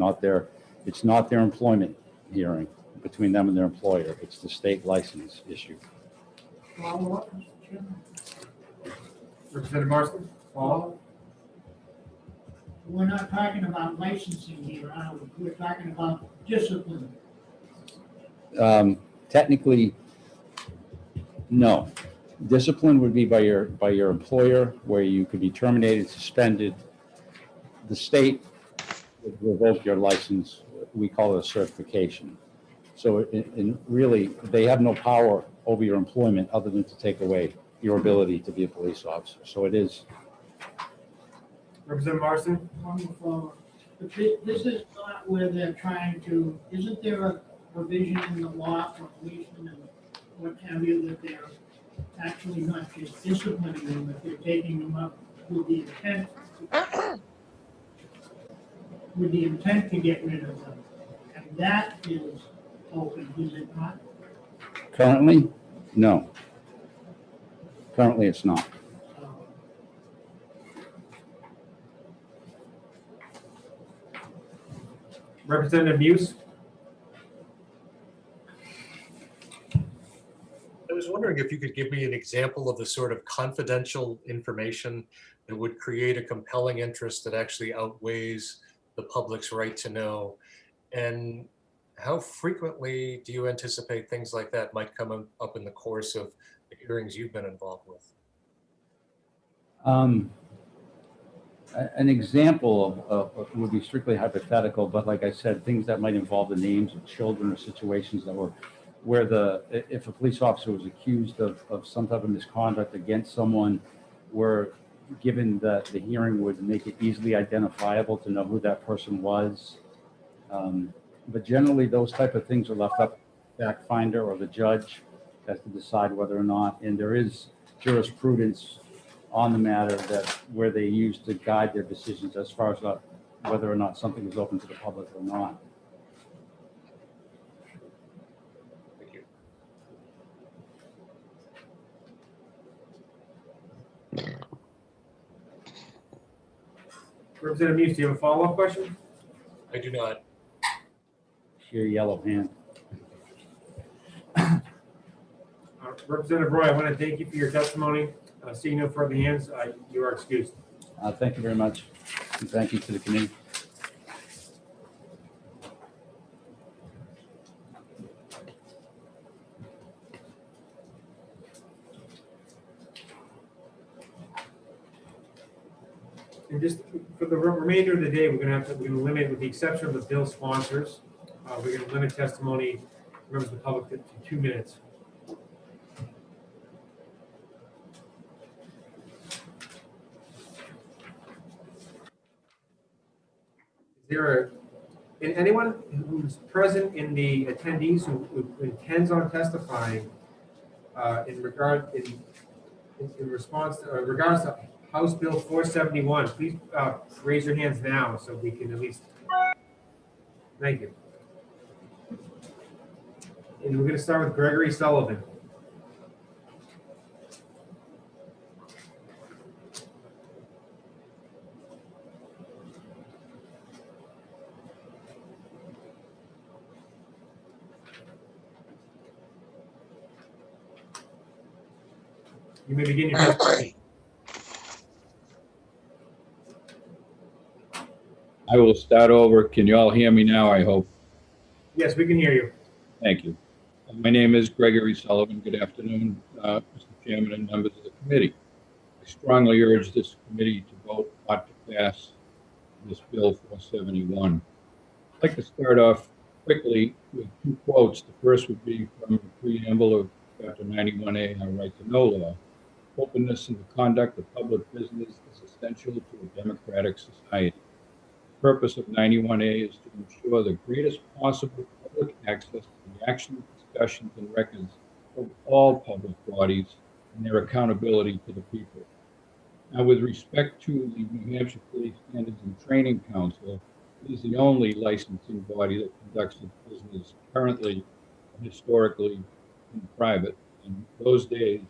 it's not their employment hearing between them and their employer. It's the state license issue. Follow-up, Mr. Chairman? Representative Marston? Follow-up? We're not talking about licensing here, are we? We're talking about discipline. Technically, no. Discipline would be by your employer, where you could be terminated, suspended. The state would revoke your license. We call it a certification. So in really, they have no power over your employment other than to take away your ability to be a police officer. So it is. Representative Marston? Wonderful. But this is not where they're trying to, isn't there a provision in the law for policemen and what have you, that they're actually not just disciplining them, but they're taking them up with the intent to get rid of them? And that is open, is it not? Currently, no. Currently, it's not. Representative Muse? I was wondering if you could give me an example of the sort of confidential information that would create a compelling interest that actually outweighs the public's right to know. And how frequently do you anticipate things like that might come up in the course of the hearings you've been involved with? An example of would be strictly hypothetical, but like I said, things that might involve the names of children or situations that were where if a police officer was accused of some type of misconduct against someone, where given that the hearing would make it easily identifiable to know who that person was. But generally, those type of things are left up to the fact finder or the judge has to decide whether or not, and there is jurisprudence on the matter that where they use to guide their decisions as far as whether or not something is open to the public or not. Thank you. Representative Muse, do you have a follow-up question? I do not. Your yellow hand. Representative Roy, I want to thank you for your testimony. Seeing no further hands, you are excused. Thank you very much. And thank you to the committee. And just for the remainder of the day, we're going to limit, with the exception of the bill sponsors, we're going to limit testimony members of the public to 2 minutes. And anyone who's present in the attendees who intends on testifying in regards to House Bill 471, please raise your hands now so we can at least. Thank you. And we're going to start with Gregory Sullivan. You may begin your testimony. I will start over. Can you all hear me now, I hope? Yes, we can hear you. Thank you. My name is Gregory Sullivan. Good afternoon, Mr. Chairman and members of the committee. I strongly urge this committee to vote not to pass this Bill 471. I'd like to start off quickly with 2 quotes. The first would be from the preamble of Chapter 91A, our right to know law. Openness in the conduct of public business is essential to a democratic society. The purpose of 91A is to ensure the greatest possible public access to the action, discussions, and records of all public bodies and their accountability to the people. Now, with respect to the New Hampshire Police Standards and Training Council, it is the only licensing body that conducts its business currently and historically in private, and those days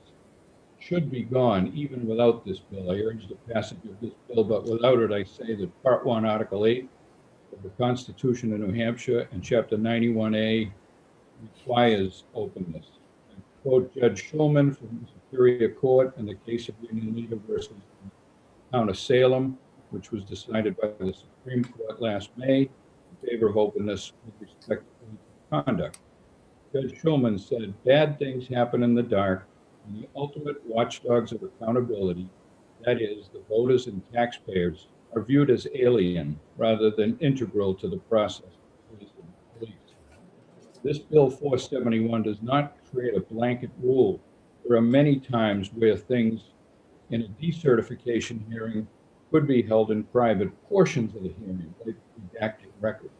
should be gone even without this bill. I urge the passage of this bill, but without it, I say that Part 1, Article 8 of the Constitution of New Hampshire and Chapter 91A requires openness. I quote Judge Schulman from the Superior Court in the case of Union Leader versus Town of Salem, which was decided by the Supreme Court last May in favor of openness with respect to conduct. Judge Schulman said, "Bad things happen in the dark, and the ultimate watchdogs of accountability, that is, the voters and taxpayers, are viewed as alien rather than integral to the process of police. This Bill 471 does not create a blanket rule. There are many times where things in a decertification hearing could be held in private portions of the hearing, like redacted record.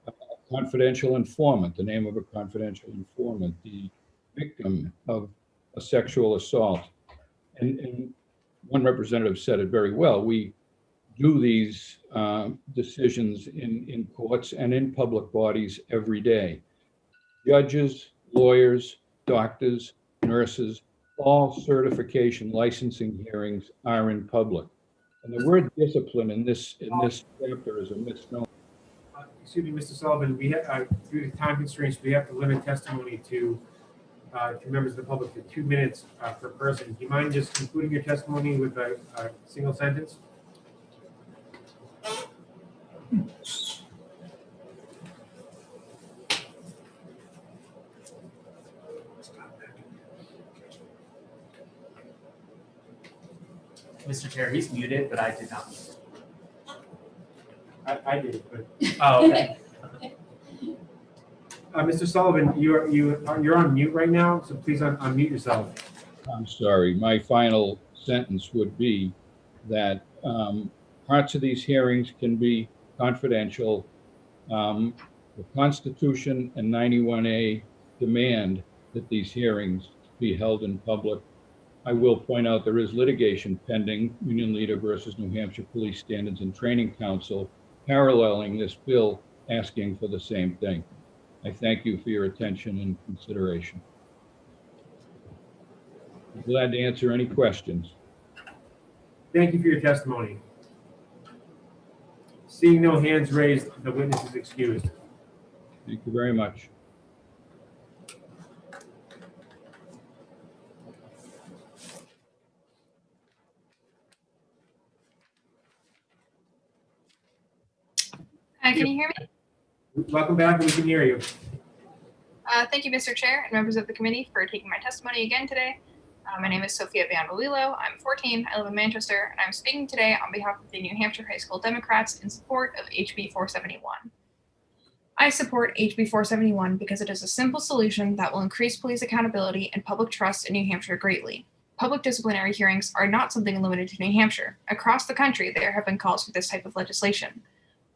A confidential informant, the name of a confidential informant, the victim of a sexual assault. And one representative said it very well. We do these decisions in courts and in public bodies every day. Judges, lawyers, doctors, nurses, all certification licensing hearings are in public. And the word discipline in this chapter is a misnomer. excuse me, Mr. Sullivan, we have, due to time constraints, we have to limit testimony to members of the public to 2 minutes per person. Do you mind just concluding your testimony with a single sentence? Mr. Chair, he's muted, but I did not mute. I did, but. Oh, okay. Mr. Sullivan, you're on mute right now, so please unmute yourself. I'm sorry. My final sentence would be that parts of these hearings can be confidential. The Constitution and 91A demand that these hearings be held in public. I will point out there is litigation pending, Union Leader versus New Hampshire Police Standards and Training Council, paralleling this bill, asking for the same thing. I thank you for your attention and consideration. I'm glad to answer any questions. Thank you for your testimony. Seeing no hands raised, the witness is excused. Thank you very much. Hi, can you hear me? Welcome back, we can hear you. Thank you, Mr. Chair and members of the committee for taking my testimony again today. My name is Sophia Vanvalilo. I'm 14. I live in Manchester, and I'm speaking today on behalf of the New Hampshire High School Democrats in support of HB 471. I support HB 471 because it is a simple solution that will increase police accountability and public trust in New Hampshire greatly. Public disciplinary hearings are not something limited to New Hampshire. Across the country, there have been calls for this type of legislation.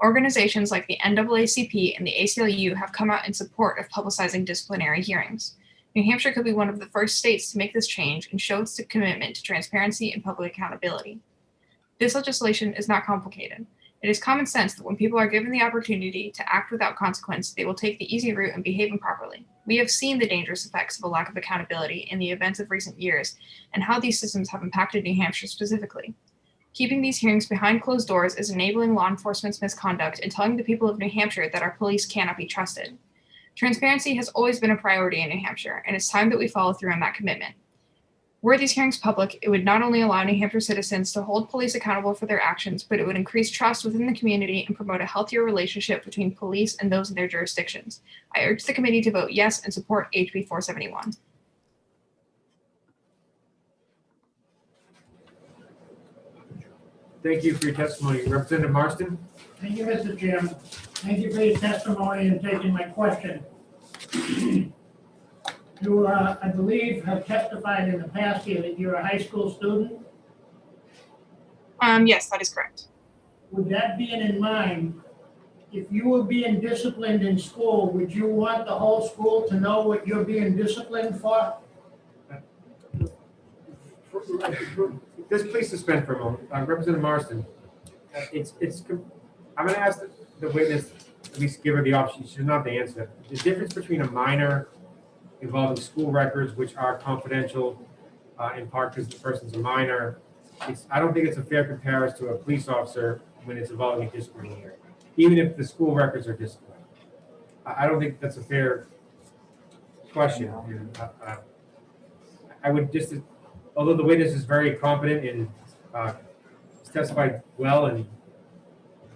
Organizations like the NAACP and the ACLU have come out in support of publicizing disciplinary hearings. New Hampshire could be one of the first states to make this change and show its commitment to transparency and public accountability. This legislation is not complicated. It is common sense that when people are given the opportunity to act without consequence, they will take the easy route and behave improperly. We have seen the dangerous effects of a lack of accountability in the events of recent years and how these systems have impacted New Hampshire specifically. Keeping these hearings behind closed doors is enabling law enforcement's misconduct and telling the people of New Hampshire that our police cannot be trusted. Transparency has always been a priority in New Hampshire, and it's time that we follow through on that commitment. Were these hearings public, it would not only allow New Hampshire citizens to hold police accountable for their actions, but it would increase trust within the community and promote a healthier relationship between police and those in their jurisdictions. I urge the committee to vote yes and support HB 471. Thank you for your testimony. Representative Marston? Thank you, Mr. Chairman. Thank you for your testimony and taking my question. You, I believe, have testified in the past here that you're a high school student. Yes, that is correct. With that being in mind, if you were being disciplined in school, would you want the whole school to know what you're being disciplined for? Just please suspend for a moment. Representative Marston, I'm going to ask the witness, at least give her the option, she does not have to answer. The difference between a minor involving school records, which are confidential in part because the person's a minor, I don't think it's a fair comparison to a police officer when it's involving a disciplinary hearing, even if the school records are disciplined. I don't think that's a fair question. I would just, although the witness is very competent and has testified well and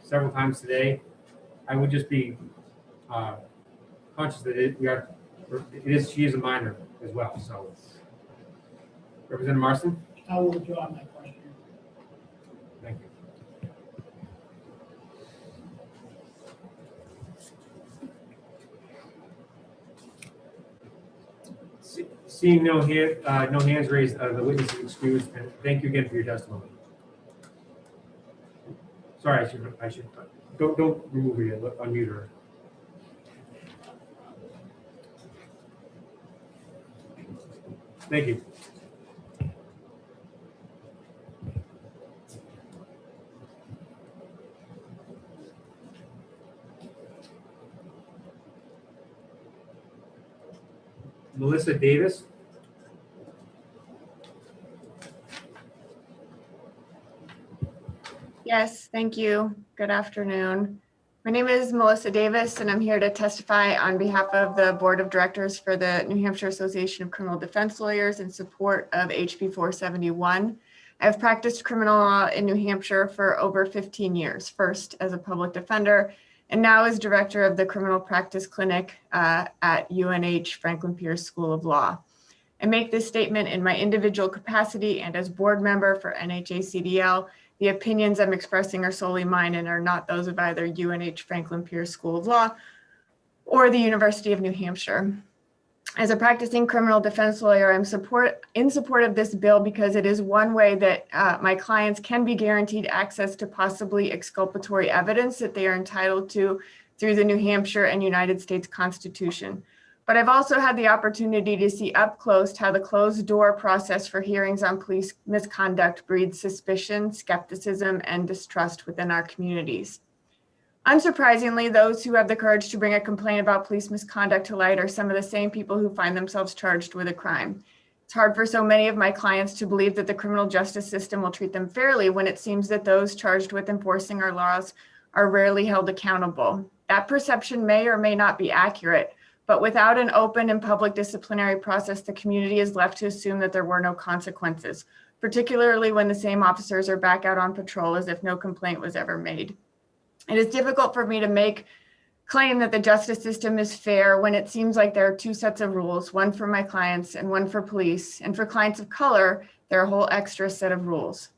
several times today, I would just be conscious that she is a minor as well. So, Representative Marston? I will withdraw my question. Thank you. Seeing no hands raised, the witness is excused, and thank you again for your testimony. Sorry, I should don't remove her yet. Unmute her. Thank you. Melissa Davis. Yes, thank you. Good afternoon. My name is Melissa Davis, and I'm here to testify on behalf of the Board of Directors for the New Hampshire Association of Criminal Defense Lawyers in support of HB 471. I've practiced criminal law in New Hampshire for over 15 years, first as a public defender, and now as director of the Criminal Practice Clinic at UNH Franklin Pierce School of Law. I make this statement in my individual capacity and as board member for NHACDL. The opinions I'm expressing are solely mine and are not those of either UNH Franklin Pierce School of Law or the University of New Hampshire. As a practicing criminal defense lawyer, I'm in support of this bill because it is one way that my clients can be guaranteed access to possibly exculpatory evidence that they are entitled to through the New Hampshire and United States Constitution. But I've also had the opportunity to see up close how the closed door process for hearings on police misconduct breeds suspicion, skepticism, and distrust within our communities. Unsurprisingly, those who have the courage to bring a complaint about police misconduct to light are some of the same people who find themselves charged with a crime. It's hard for so many of my clients to believe that the criminal justice system will treat them fairly when it seems that those charged with enforcing our laws are rarely held accountable. That perception may or may not be accurate, but without an open and public disciplinary process, the community is left to assume that there were no consequences, particularly when the same officers are back out on patrol as if no complaint was ever made. It is difficult for me to claim that the justice system is fair when it seems like there are two sets of rules, one for my clients and one for police. And for clients of color, there are a whole extra set of rules.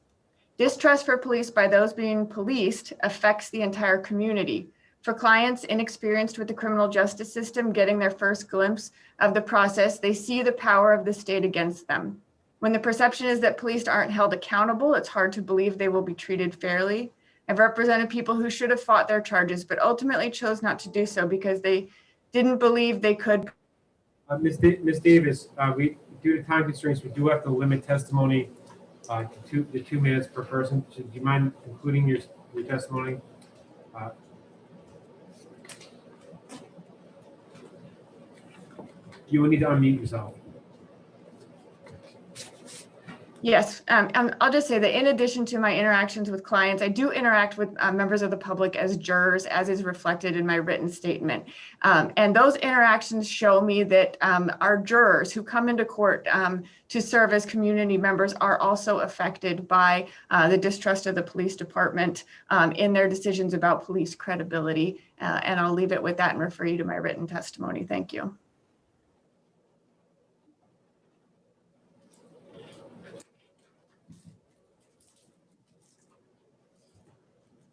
Distrust for police by those being policed affects the entire community. For clients inexperienced with the criminal justice system getting their first glimpse of the process, they see the power of the state against them. When the perception is that police aren't held accountable, it's hard to believe they will be treated fairly. I've represented people who should have fought their charges, but ultimately chose not to do so because they didn't believe they could. Ms. Davis, due to time constraints, we do have to limit testimony to 2 minutes per person. Do you mind concluding your testimony? You will need to unmute yourself. Yes, I'll just say that in addition to my interactions with clients, I do interact with members of the public as jurors, as is reflected in my written statement. And those interactions show me that our jurors who come into court to serve as community members are also affected by the distrust of the police department in their decisions about police credibility. And I'll leave it with that and refer you to my written testimony. Thank you.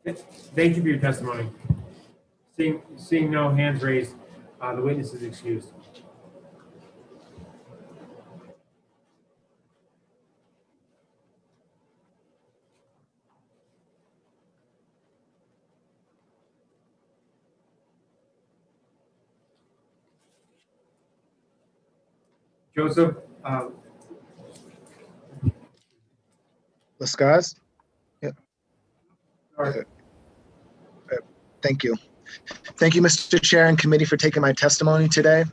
Thank you for your testimony. Seeing no hands raised, the witness is excused. Joseph Lescaz? Yep. Thank you. Thank you, Mr. Chair and committee, for taking my testimony today.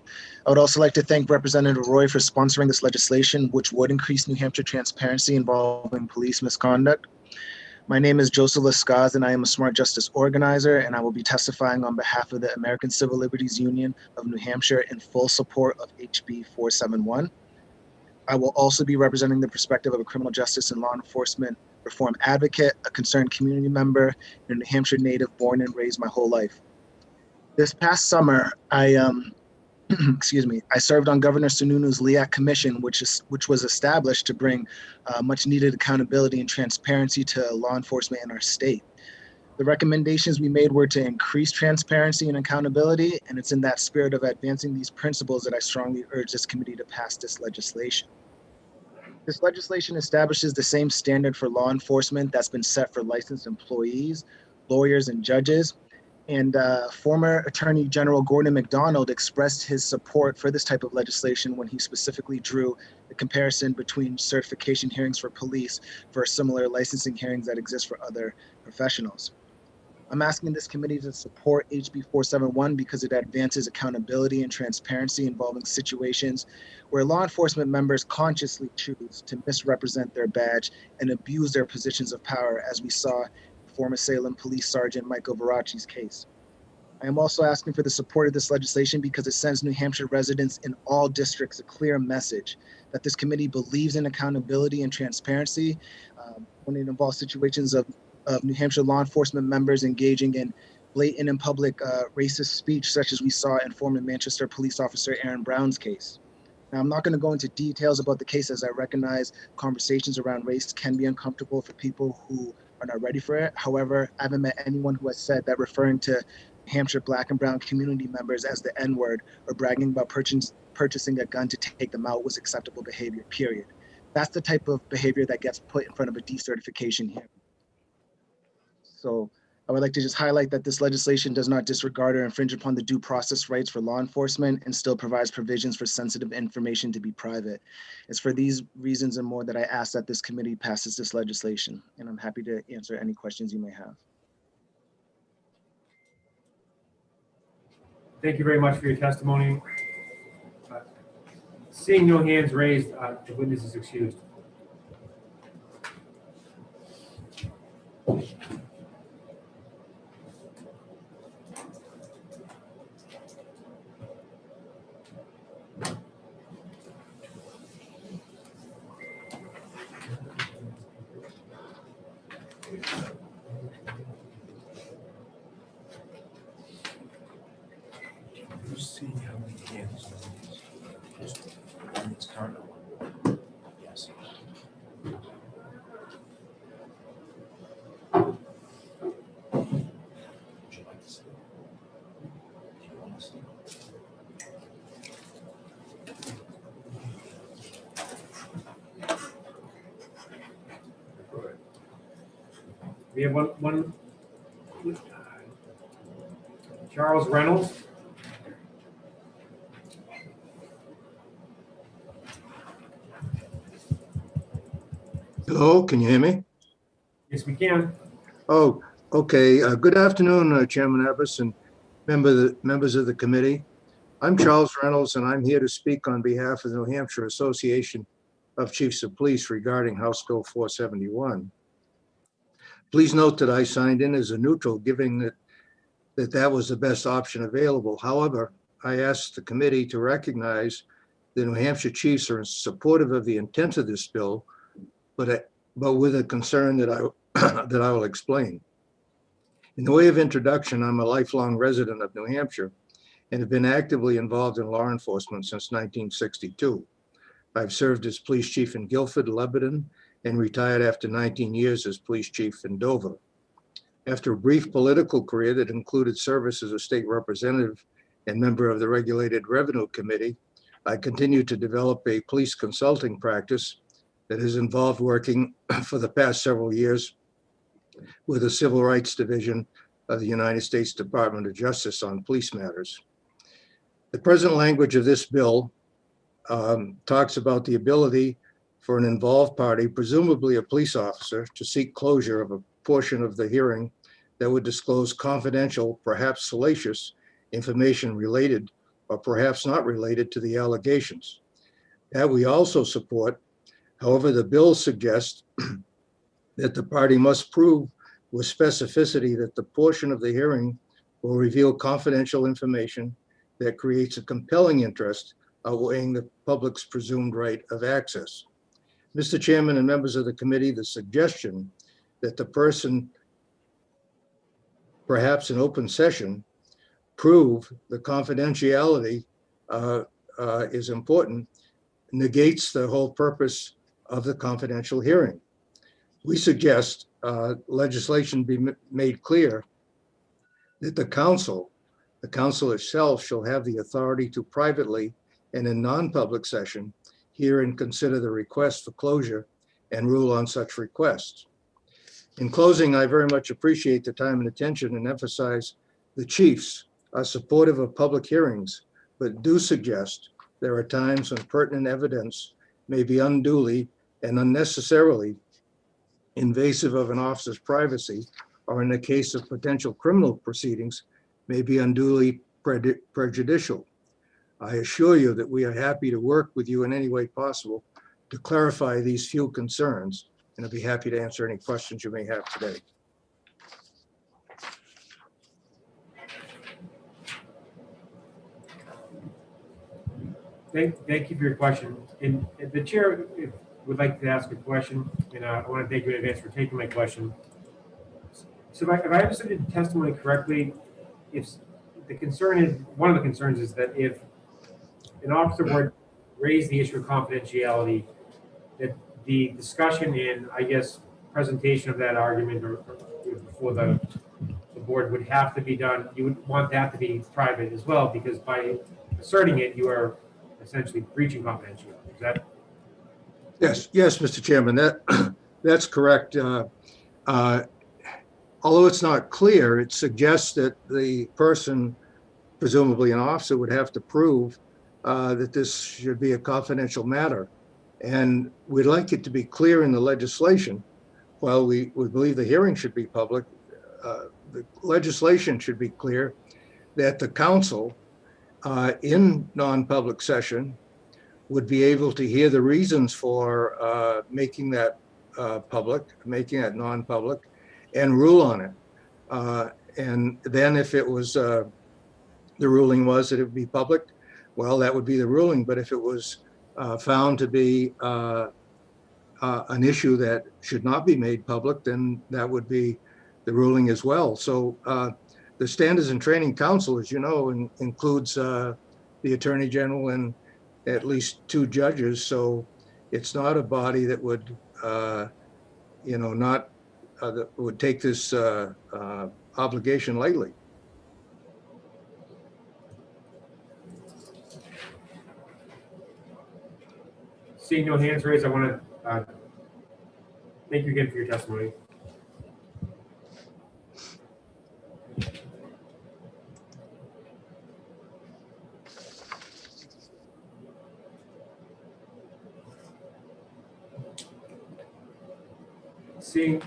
I would also like to thank Representative Roy for sponsoring this legislation, which would increase New Hampshire transparency involving police misconduct. My name is Joseph Lescaz, and I am a Smart Justice organizer, and I will be testifying on behalf of the American Civil Liberties Union of New Hampshire in full support of HB 471. I will also be representing the perspective of a criminal justice and law enforcement reform advocate, a concerned community member, and a New Hampshire native born and raised my whole life. This past summer, I served on Governor Sununu's LEAC Commission, which was established to bring much needed accountability and transparency to law enforcement in our state. The recommendations we made were to increase transparency and accountability, and it's in that spirit of advancing these principles that I strongly urge this committee to pass this legislation. This legislation establishes the same standard for law enforcement that's been set for licensed employees, lawyers, and judges. And former Attorney General Gordon MacDonald expressed his support for this type of legislation when he specifically drew the comparison between certification hearings for police for similar licensing hearings that exist for other professionals. I'm asking this committee to support HB 471 because it advances accountability and transparency involving situations where law enforcement members consciously choose to misrepresent their badge and abuse their positions of power, as we saw in former Salem Police Sergeant Michael Verace's case. I am also asking for the support of this legislation because it sends New Hampshire residents in all districts a clear message that this committee believes in accountability and transparency when it involves situations of New Hampshire law enforcement members engaging in blatant and public racist speech, such as we saw in former Manchester police officer Aaron Brown's case. Now, I'm not going to go into details about the case, as I recognize conversations around race can be uncomfortable for people who are not ready for it. However, I haven't met anyone who has said that referring to Hampshire Black and Brown community members as the N-word or bragging about purchasing a gun to take them out was acceptable behavior, period. That's the type of behavior that gets put in front of a decertification hearing. So I would like to just highlight that this legislation does not disregard or infringe upon the due process rights for law enforcement and still provides provisions for sensitive information to be private. It's for these reasons and more that I ask that this committee passes this legislation, and I'm happy to answer any questions you may have. Thank you very much for your testimony. Seeing no hands raised, the witness is excused. See how many hands it's current. Yes. Would you like to see it? Do you want to see it? We have one Charles Reynolds. Hello, can you hear me? Yes, we can. Oh, okay. Good afternoon, Chairman Abbas and members of the committee. I'm Charles Reynolds, and I'm here to speak on behalf of the New Hampshire Association of Chiefs of Police regarding House Bill 471. Please note that I signed in as a neutral, given that was the best option available. However, I asked the committee to recognize the New Hampshire Chiefs are supportive of the intent of this bill, but with a concern that I will explain. In the way of introduction, I'm a lifelong resident of New Hampshire and have been actively involved in law enforcement since 1962. I've served as police chief in Guilford, Lebanon, and retired after 19 years as police chief in Dover. After a brief political career that included service as a state representative and member of the Regulated Revenue Committee, I continued to develop a police consulting practice that has involved working for the past several years with the Civil Rights Division of the United States Department of Justice on police matters. The present language of this bill talks about the ability for an involved party, presumably a police officer, to seek closure of a portion of the hearing that would disclose confidential, perhaps salacious, information related or perhaps not related to the allegations. That we also support. However, the bill suggests that the party must prove with specificity that the portion of the hearing will reveal confidential information that creates a compelling interest outweighing the public's presumed right of access. Mr. Chairman and members of the committee, the suggestion that the person, perhaps in open session, prove the confidentiality is important, negates the whole purpose of the confidential hearing. We suggest legislation be made clear that the council itself shall have the authority to privately and in non-public session hear and consider the request for closure and rule on such requests. In closing, I very much appreciate the time and attention and emphasize the chiefs are supportive of public hearings, but do suggest there are times when pertinent evidence may be unduly and unnecessarily invasive of an officer's privacy, or in the case of potential criminal proceedings, may be unduly prejudicial. I assure you that we are happy to work with you in any way possible to clarify these few concerns, and I'll be happy to answer any questions you may have today. Thank you for your question. And the chair would like to ask a question, and I want to thank you in advance for taking my question. So if I understood the testimony correctly, if the concern is, one of the concerns is that if an officer would raise the issue of confidentiality, that the discussion and, I guess, presentation of that argument or before the board would have to be done, you would want that to be private as well, because by asserting it, you are essentially breaching confidentiality. Is that? Yes, Mr. Chairman, that's correct. Although it's not clear, it suggests that the person, presumably an officer, would have to prove that this should be a confidential matter. And we'd like it to be clear in the legislation. While we believe the hearing should be public, the legislation should be clear that the council in non-public session would be able to hear the reasons for making that public, making that non-public, and rule on it. And then if it was, the ruling was that it would be public, well, that would be the ruling. But if it was found to be an issue that should not be made public, then that would be the ruling as well. So the Standards and Training Council, as you know, includes the Attorney General and at least 2 judges. So it's not a body that would, not that would take this obligation lightly. Seeing no hands raised, I want to thank you again for your testimony.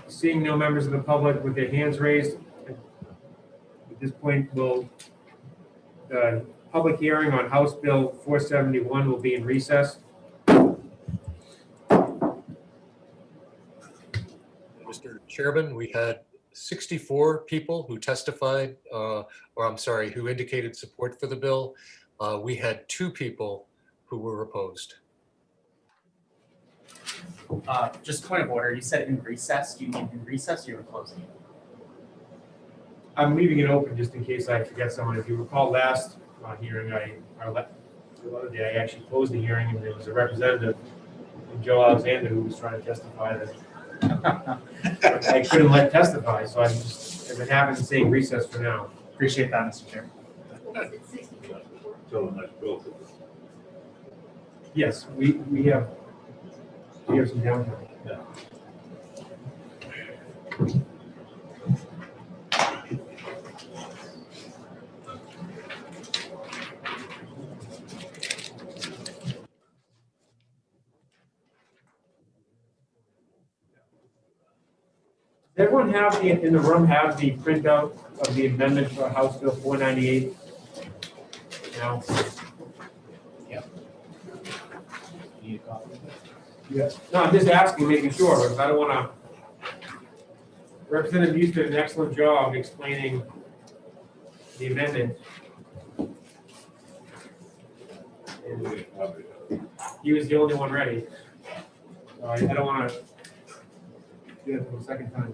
Seeing no members of the public with their hands raised, at this point, the public hearing on House Bill 471 will be in recess. Mr. Chairman, we had 64 people who testified, who indicated support for the bill. We had 2 people who were opposed. Just point of order, you said in recess. Do you mean in recess or you were closing it? I'm leaving it open just in case I forget someone. If you recall last hearing, the other day, I actually closed the hearing and there was a representative, Joe Alexander, who was trying to testify that I couldn't let testify. So I'm just, if it happens, saying recess for now. Appreciate that, Mr. Chair. Yes, we have some downtime. Yeah. Does everyone in the room have the printout of the amendment for House Bill 498? No. Yeah. You need a copy? Yes. No, I'm just asking, making sure, because I don't want to. Representative Hughes did an excellent job explaining the amendment. And he was the only one ready. So I don't want to do it for the second time.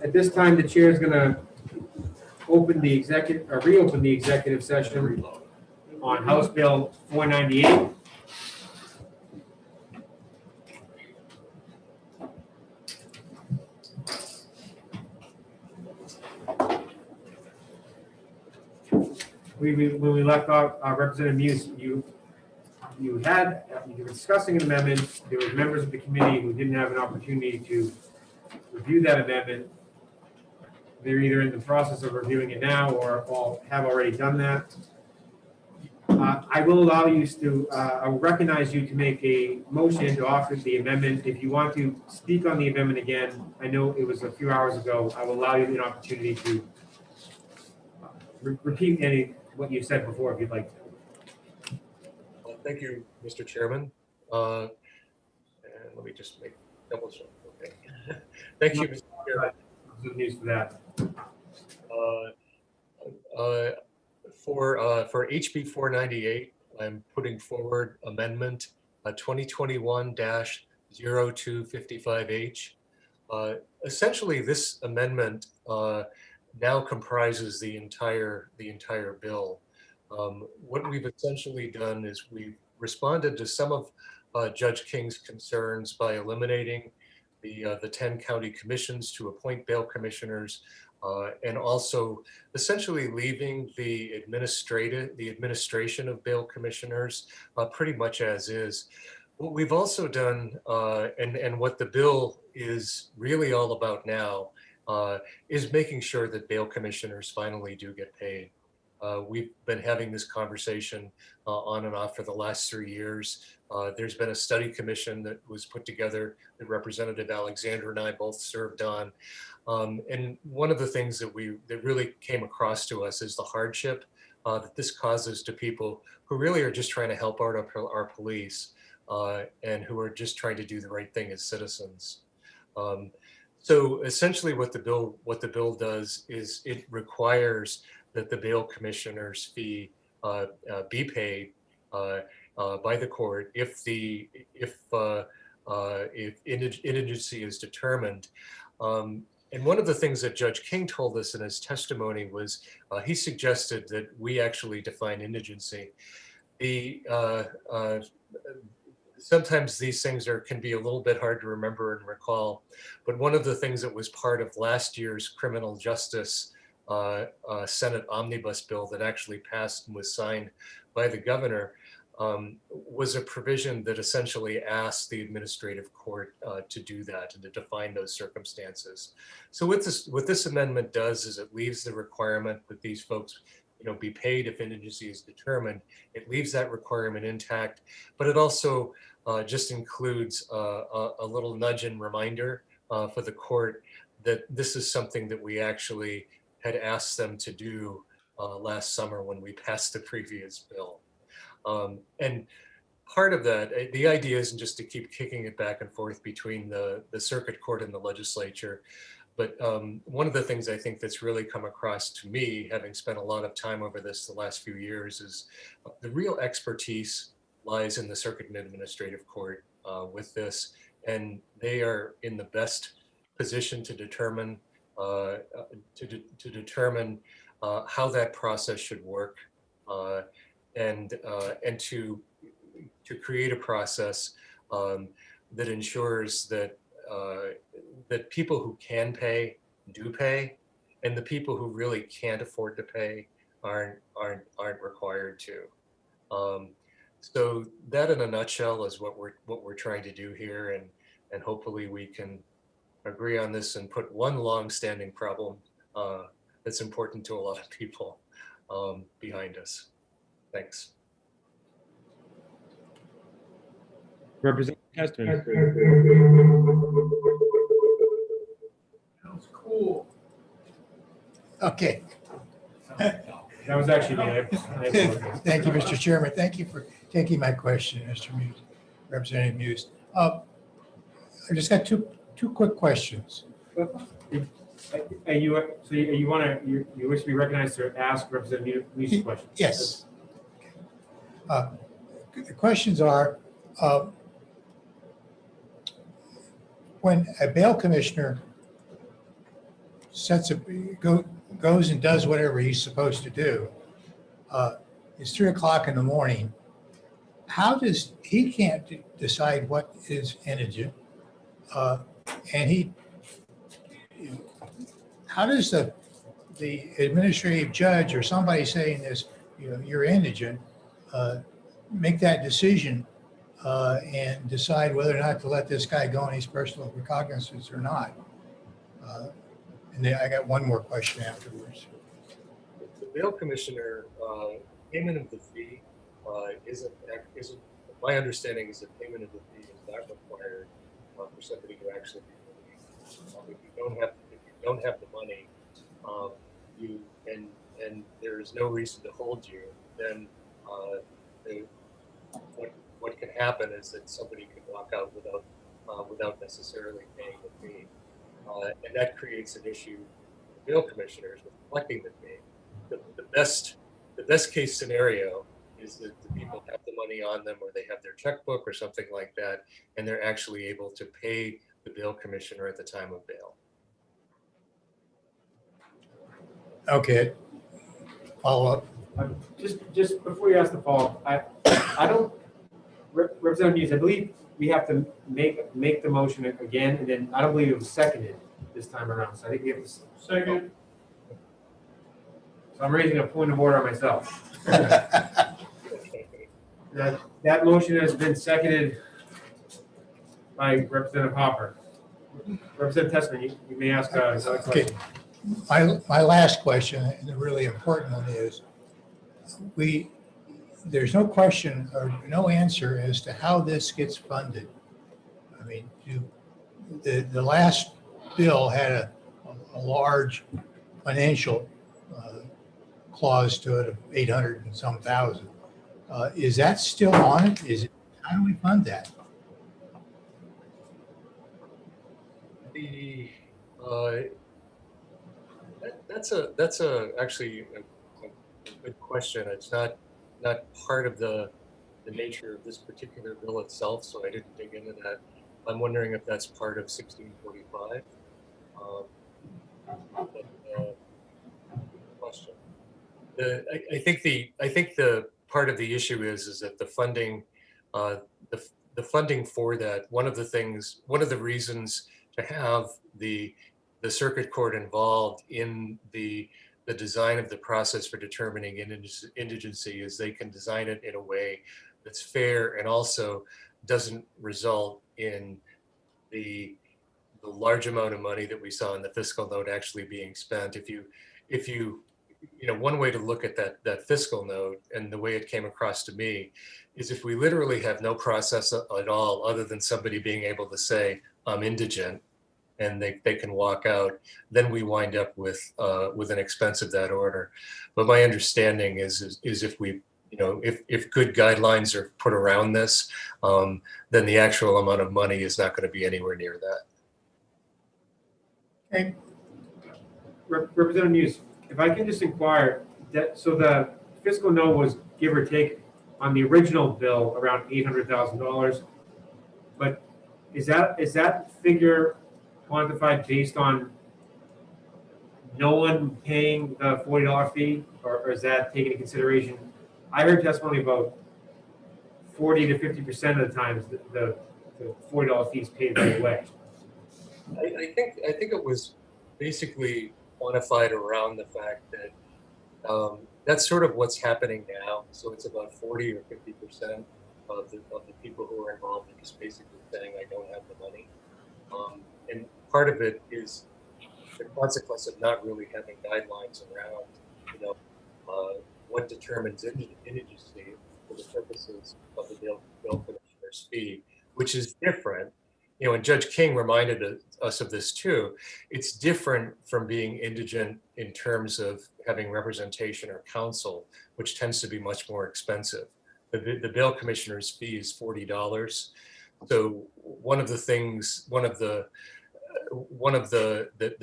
At this time, the chair is going to reopen the executive session on House Bill 498. when we left off, Representative Muse, you were discussing an amendment. There were members of the committee who didn't have an opportunity to review that amendment. They're either in the process of reviewing it now or have already done that. I will allow you to, I will recognize you to make a motion to offer the amendment. If you want to speak on the amendment again, I know it was a few hours ago, I will allow you an opportunity to repeat what you said before if you'd like to. Thank you, Mr. Chairman. And let me just make double check. Okay. Thank you, Mr. Chairman. Good news for that. For HB 498, I'm putting forward amendment 2021-0255H. Essentially, this amendment now comprises the entire bill. What we've essentially done is we've responded to some of Judge King's concerns by eliminating the 10 county commissions to appoint bail commissioners, and also essentially leaving the administration of bail commissioners pretty much as is. What we've also done, and what the bill is really all about now, is making sure that bail commissioners finally do get paid. We've been having this conversation on and off for the last 3 years. There's been a study commission that was put together that Representative Alexander and I both served on. And one of the things that really came across to us is the hardship that this causes to people who really are just trying to help out our police and who are just trying to do the right thing as citizens. So essentially what the bill does is it requires that the bail commissioner's fee be paid by the court if indigency is determined. And one of the things that Judge King told us in his testimony was he suggested that we actually define indigency. Sometimes these things can be a little bit hard to remember and recall, but one of the things that was part of last year's criminal justice Senate omnibus bill that actually passed and was signed by the governor was a provision that essentially asked the administrative court to do that and to define those circumstances. So what this amendment does is it leaves the requirement that these folks be paid if indigency is determined. It leaves that requirement intact, but it also just includes a little nudge and reminder for the court that this is something that we actually had asked them to do last summer when we passed the previous bill. And part of that, the idea isn't just to keep kicking it back and forth between the circuit court and the legislature. But one of the things I think that's really come across to me, having spent a lot of time over this the last few years, is the real expertise lies in the circuit and administrative court with this. And they are in the best position to determine how that process should work, and to create a process that ensures that that people who can pay do pay, and the people who really can't afford to pay aren't required to. So that, in a nutshell, is what we're trying to do here, and hopefully we can agree on this and put one long-standing problem that's important to a lot of people behind us. Thanks. Representative Heston. That was cool. Okay. That was actually me. Thank you, Mr. Chairman. Thank you for taking my question, Mr. Muse, Representative Muse. I just got two quick questions. You wish to be recognized to ask Representative Muse's question? Yes. The questions are, when a bail commissioner goes and does whatever he's supposed to do, it's 3 o'clock in the morning. How does he can't decide what is indigent, and how does the administrative judge or somebody saying this you're indigent, make that decision and decide whether or not to let this guy go on his personal recognizance or not. And then I got one more question afterwards. The bail commissioner, payment of the fee isn't, my understanding is that payment of the fee is not required for somebody to actually be released. If you don't have the money, and there is no reason to hold you, then what can happen is that somebody can walk out without necessarily paying the fee. And that creates an issue for bail commissioners with collecting the fee. The best case scenario is that the people have the money on them, or they have their checkbook or something like that, and they're actually able to pay the bail commissioner at the time of bail. Okay. Follow up. Just before you ask the follow-up, I don't, Representative Hughes, I believe we have to make the motion again, and then I don't believe it was seconded this time around, so I think we have to. Second. So I'm raising a point of order on myself. That motion has been seconded by Representative Hopper. Representative Tessman, you may ask another Okay. question. My last question, and the really important one is, there's no question or no answer as to how this gets funded. I mean, the last bill had a large financial clause to it of 800 and some thousand. Is that still on it? How do we fund that? That's actually a good question. It's not part of the nature of this particular bill itself, so I didn't dig into that. I'm wondering if that's part of 1645. Question. I think the part of the issue is that the funding, the funding for that. One of the reasons to have the circuit court involved in the design of the process for determining indigency is they can design it in a way that's fair and also doesn't result in the large amount of money that we saw in the fiscal note actually being spent. If you one way to look at that fiscal note and the way it came across to me is if we literally have no process at all other than somebody being able to say, I'm indigent, and they can walk out, then we wind up with an expense of that order. But my understanding is if we, if good guidelines are put around this, then the actual amount of money is not going to be anywhere near that. Okay. Representative Hughes, if I can just inquire, so the fiscal note was give or take on the original bill around $800,000, but is that figure quantified based on no one paying the $40 fee, or is that taken into consideration? I heard testimony about 40 to 50% of the times the $40 fee is paid right away. I think it was basically quantified around the fact that that's sort of what's happening now. So it's about 40 or 50% of the people who are involved in just basically saying, I don't have the money. And part of it is the consequence of not really having guidelines around, what determines indigency for the purposes of the bail commissioner's fee, which is different. And Judge King reminded us of this too. It's different from being indigent in terms of having representation or counsel, which tends to be much more expensive. The bail commissioner's fee is $40. So one of the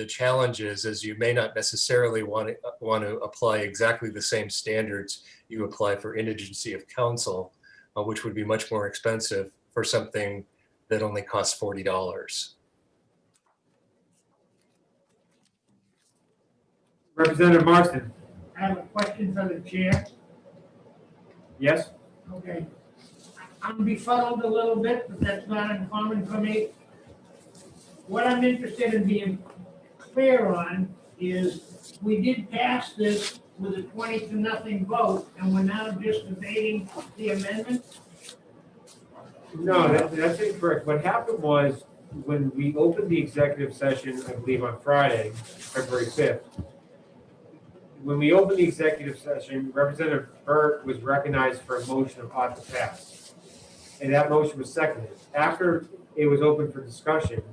challenges is you may not necessarily want to apply exactly the same standards you apply for indigency of counsel, which would be much more expensive for something that only costs $40. Representative Marston. I have a question for the chair. Yes? Okay. I'm befuddled a little bit, but that's not uncommon for me. What I'm interested in being clear on is we did pass this with a 20-0 vote, and we're now just debating the amendment? No, that's incorrect. What happened was, when we opened the executive session, I believe on Friday, February 5th, when we opened the executive session, Representative Burt was recognized for a motion of ought to pass. And that motion was seconded. After it was open for discussion,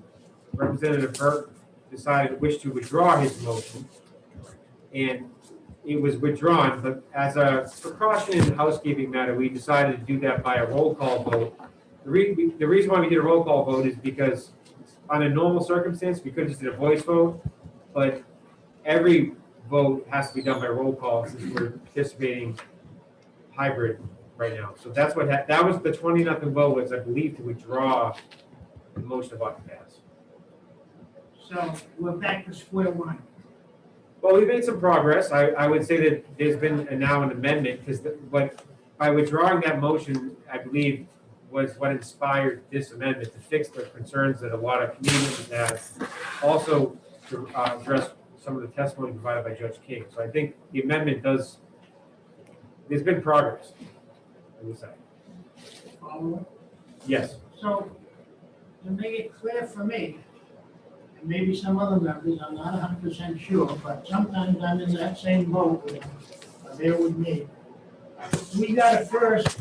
Representative Burt decided to wish to withdraw his motion. And it was withdrawn, but as a precaution and housekeeping matter, we decided to do that by a roll call vote. The reason why we did a roll call vote is because on a normal circumstance, we could have just did a voice vote, but every vote has to be done by roll call since we're participating hybrid right now. So that's what, that was the 20-0 vote, was I believe to withdraw the motion of ought to pass. So we're back to square one. Well, we've made some progress. I would say that there's been now an amendment, because but by withdrawing that motion, I believe was what inspired this amendment, to fix the concerns that a lot of communities have. Also to address some of the testimony provided by Judge King. So I think the amendment does, there's been progress, I would say. Follow? Yes. So to make it clear for me, and maybe some other members, I'm not 100% sure, but sometimes I'm in that same boat with them, there with me. We gotta first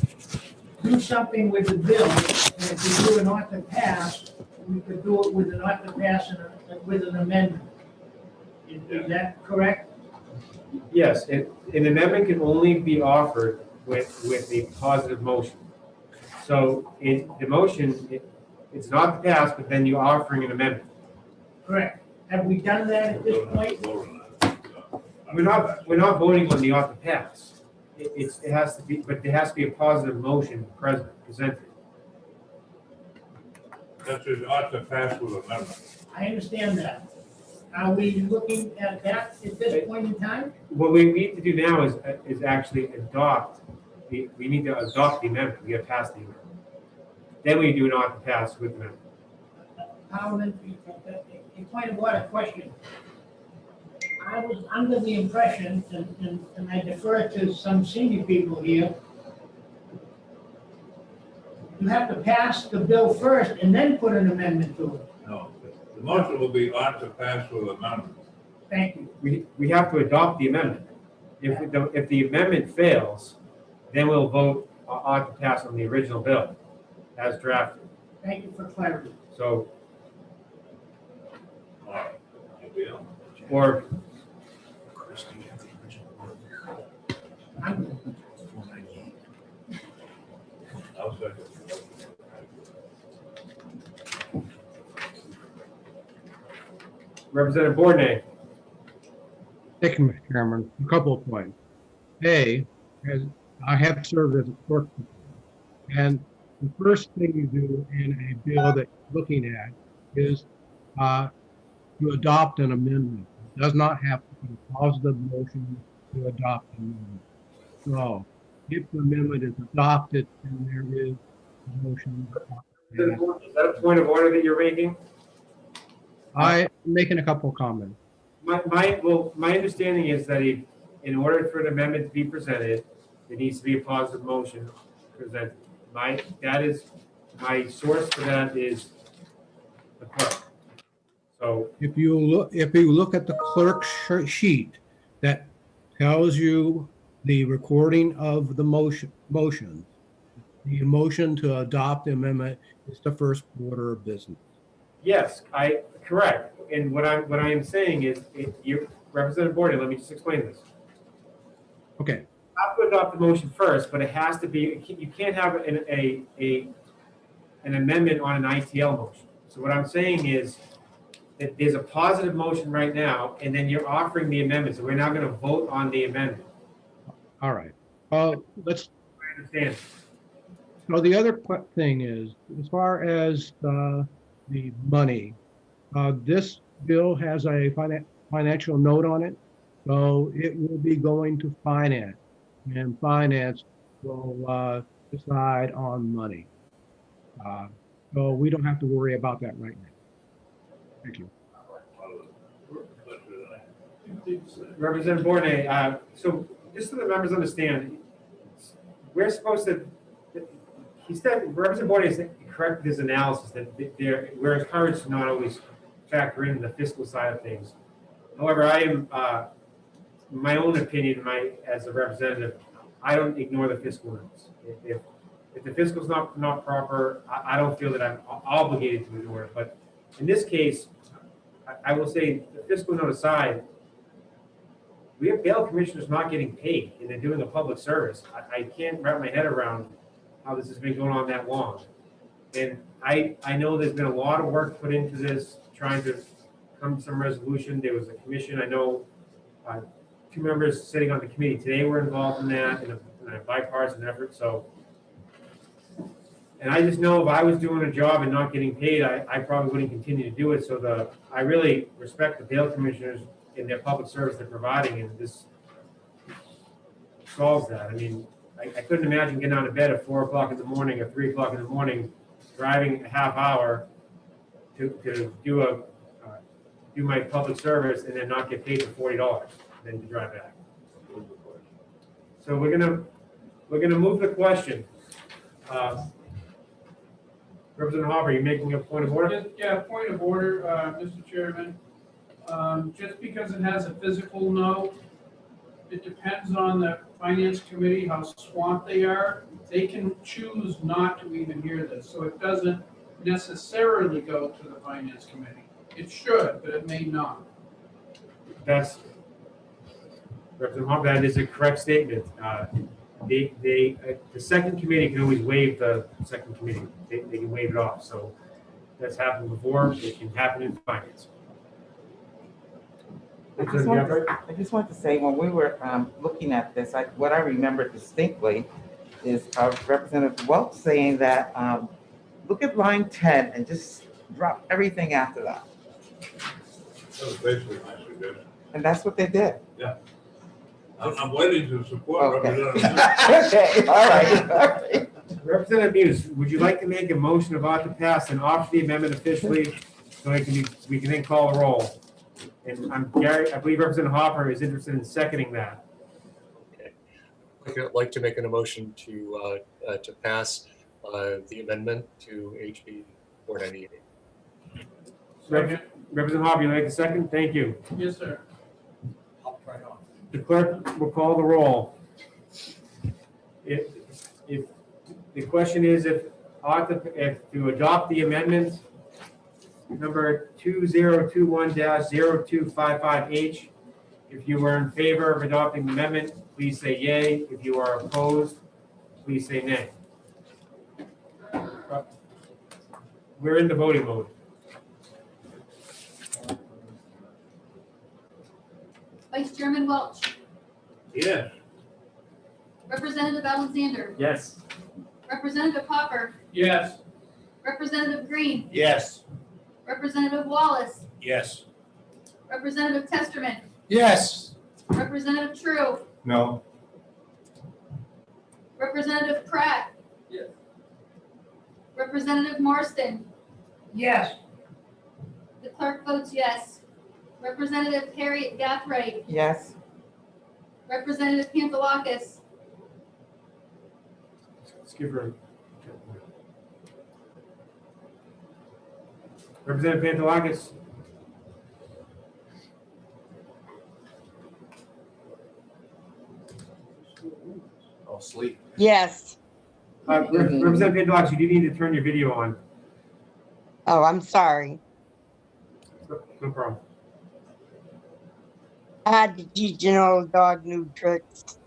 do something with the bill, and if we do an ought to pass, we could do it with an ought to pass and with an amendment. Is that correct? Yes, an amendment can only be offered with a positive motion. So the motion, it's not to pass, but then you're offering an amendment. Correct. Have we done that at this point? We're not voting on the ought to pass. It has to be, but there has to be a positive motion presented. That is ought to pass with amendment. I understand that. Are we looking at that at this point in time? What we need to do now is actually adopt, we need to adopt the amendment, we have passed the amendment. Then we do an ought to pass with amendment. Parliamentary, a point of order question. I was under the impression, and I defer to some senior people here, you have to pass the bill first and then put an amendment to it. No, the motion will be ought to pass with amendment. Thank you. We have to adopt the amendment. If the amendment fails, then we'll vote ought to pass on the original bill as drafted. Thank you for clarity. So, or I'll second. Representative Bournet. Thank you, Mr. Chairman. A couple of points. A, as I have served as a clerk, and the first thing you do in a bill that you're looking at is to adopt an amendment. It does not have to be a positive motion to adopt an amendment. So if the amendment is adopted, then there is a motion. Is that a point of order that you're making? I'm making a couple of comments. My understanding is that in order for an amendment to be presented, there needs to be a positive motion presented. That is, my source for that is the clerk. So If you look at the clerk's sheet that tells you the recording of the motion, the motion to adopt the amendment is the first order of business. yes, correct. And what I am saying is, Representative Bournet, let me just explain this. Okay. You have to adopt the motion first, but it has to be, you can't have an amendment on an ITL motion. So what I'm saying is that there's a positive motion right now, and then you're offering the amendment. So we're now going to vote on the amendment. All right. Let's. I understand. So the other thing is, as far as the money, this bill has a financial note on it, so it will be going to finance, and finance will decide on money. So we don't have to worry about that right now. Thank you. Representative Bornay, so just so the members understand, we're supposed to, he said, Representative Bornay is correct with his analysis that we're encouraged to not always factor in the fiscal side of things. However, I am, my own opinion, as a representative, I don't ignore the fiscal notes. If the fiscal's not proper, I don't feel that I'm obligated to ignore it. But in this case, I will say, the fiscal note aside, we have bail commissioners not getting paid, and they're doing a public service. I can't wrap my head around how this has been going on that long. And I know there's been a lot of work put into this, trying to come to some resolution. There was a commission, I know, 2 members sitting on the committee today were involved in that, in a bipartisan effort, so. And I just know if I was doing a job and not getting paid, I probably wouldn't continue to do it. So I really respect the bail commissioners in their public service they're providing, and this solves that. I mean, I couldn't imagine getting out of bed at 4 o'clock in the morning or 3 o'clock in the morning, driving a half hour to do my public service and then not get paid for $40, then to drive back. So we're gonna move the question. Representative Hopper, are you making a point of order? Yeah, point of order, Mr. Chairman. Just because it has a physical note, it depends on the finance committee, how swamped they are. They can choose not to even hear this, so it doesn't necessarily go to the finance committee. It should, but it may not. That's, Representative Hopper, that is a correct statement. The second committee can always waive the second committee. They can waive it off. So that's happened before. It can happen in finance. I just want to say, when we were looking at this, what I remember distinctly is Representative Welch saying that, look at line 10 and just drop everything after that. That was basically my suggestion. And that's what they did. Yeah. I'm waiting to support Representative. Okay, all right. Representative Muse, would you like to make a motion about to pass and offer the amendment officially so we can then call the roll? And Gary, I believe Representative Hopper is interested in seconding that. I'd like to make a motion to pass the amendment to HB 498. Representative Hopper, you like the second? Thank you. Yes, sir. Right on. The clerk will call the roll. If the question is if to adopt the amendment number 2021-0255H, if you are in favor of adopting the amendment, please say yay. If you are opposed, please say nay. We're in the voting mode. Vice Chairman Welch, Yes. Representative Alexander, Yes. Representative Hopper, Yes. Representative Green, Yes. Representative Wallace, Yes. Representative Testerman, Yes. Representative True, No. Representative Pratt. Yes. Representative Marston, Yes. the clerk votes yes. Representative Harriet Gathright, Yes. Representative Pantelakis, Let's give her. Representative Pantelakis. I'll sleep. Yes. Representative Pantelakis, you do need to turn your video on. Oh, I'm sorry. No problem. I had to teach an old dog new tricks.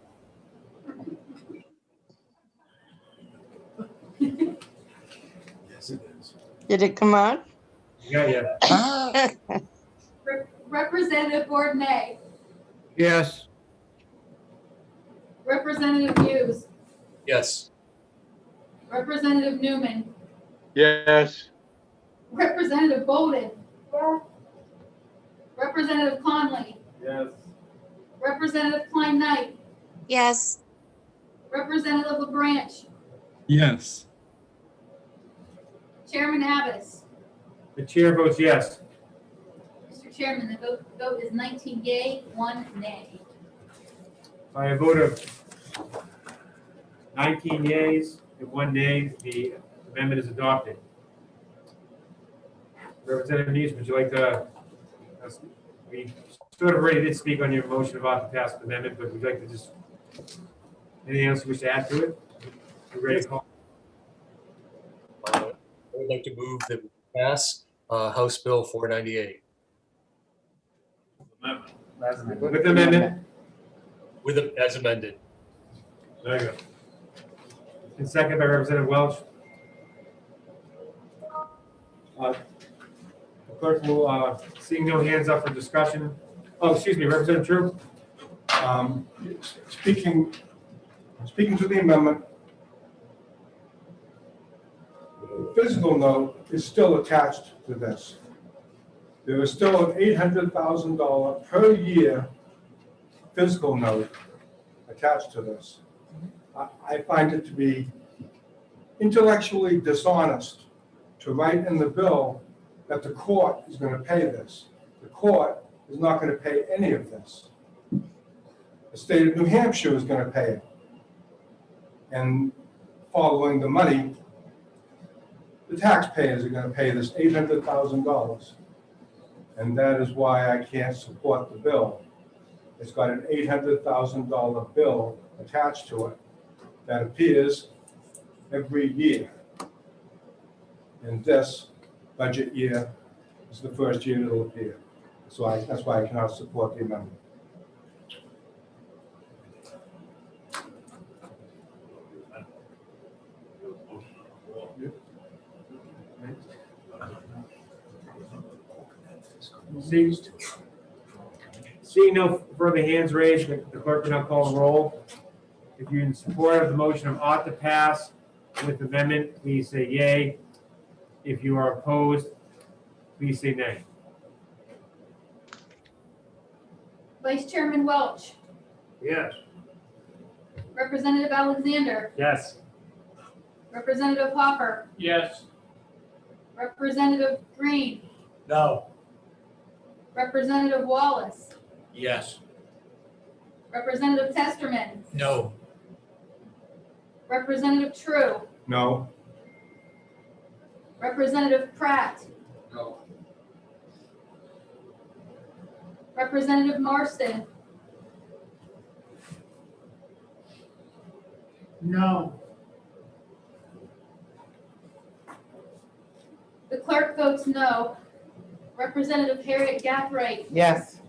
Yes, it is. Did it come on? Yeah. Representative Bourdonnais, Yes. Representative Hughes, Yes. Representative Newman, Yes. Representative Bolden. Representative Conley, Yes. Representative Klein Knight, Yes. Representative LaBranch, Yes. Chairman Abbas. The chair votes yes. Mr. Chairman, the vote is 19 yea, 1 nay. By a vote of 19 yeas and 1 nay, the amendment is adopted. Representative News, would you like to, we sort of already did speak on your motion about the passed amendment, but would you like to just, anything else you wish to add to it? You ready to call? I would like to move that we pass House Bill 498 With amendment? as amended. Second. And second by Representative Welch. Clerk will, seeing no hands up for discussion. Oh, excuse me, Representative True? Speaking to the amendment, the physical note is still attached to this. There is still an $800,000 per year physical note attached to this. I find it to be intellectually dishonest to write in the bill that the court is going to pay this. The court is not going to pay any of this. The state of New Hampshire is going to pay it. And following the money, the taxpayers are going to pay this $800,000. And that is why I can't support the bill. It's got an $800,000 bill attached to it that appears every year. And this budget year is the first year it'll appear. So that's why I cannot support the amendment. Seeing no further hands raised, the clerk will now call the roll. If you're in support of the motion of ought to pass with amendment, please say yay. If you are opposed, please say nay. Vice Chairman Welch, Yes. Representative Alexander, Yes. Representative Hopper, Yes. Representative Green, No. Representative Wallace, Yes. Representative Testerman, No. Representative True, No? Representative Pratt, No. Representative Marston, No. the clerk votes no. Representative Harriet Gathright, Yes.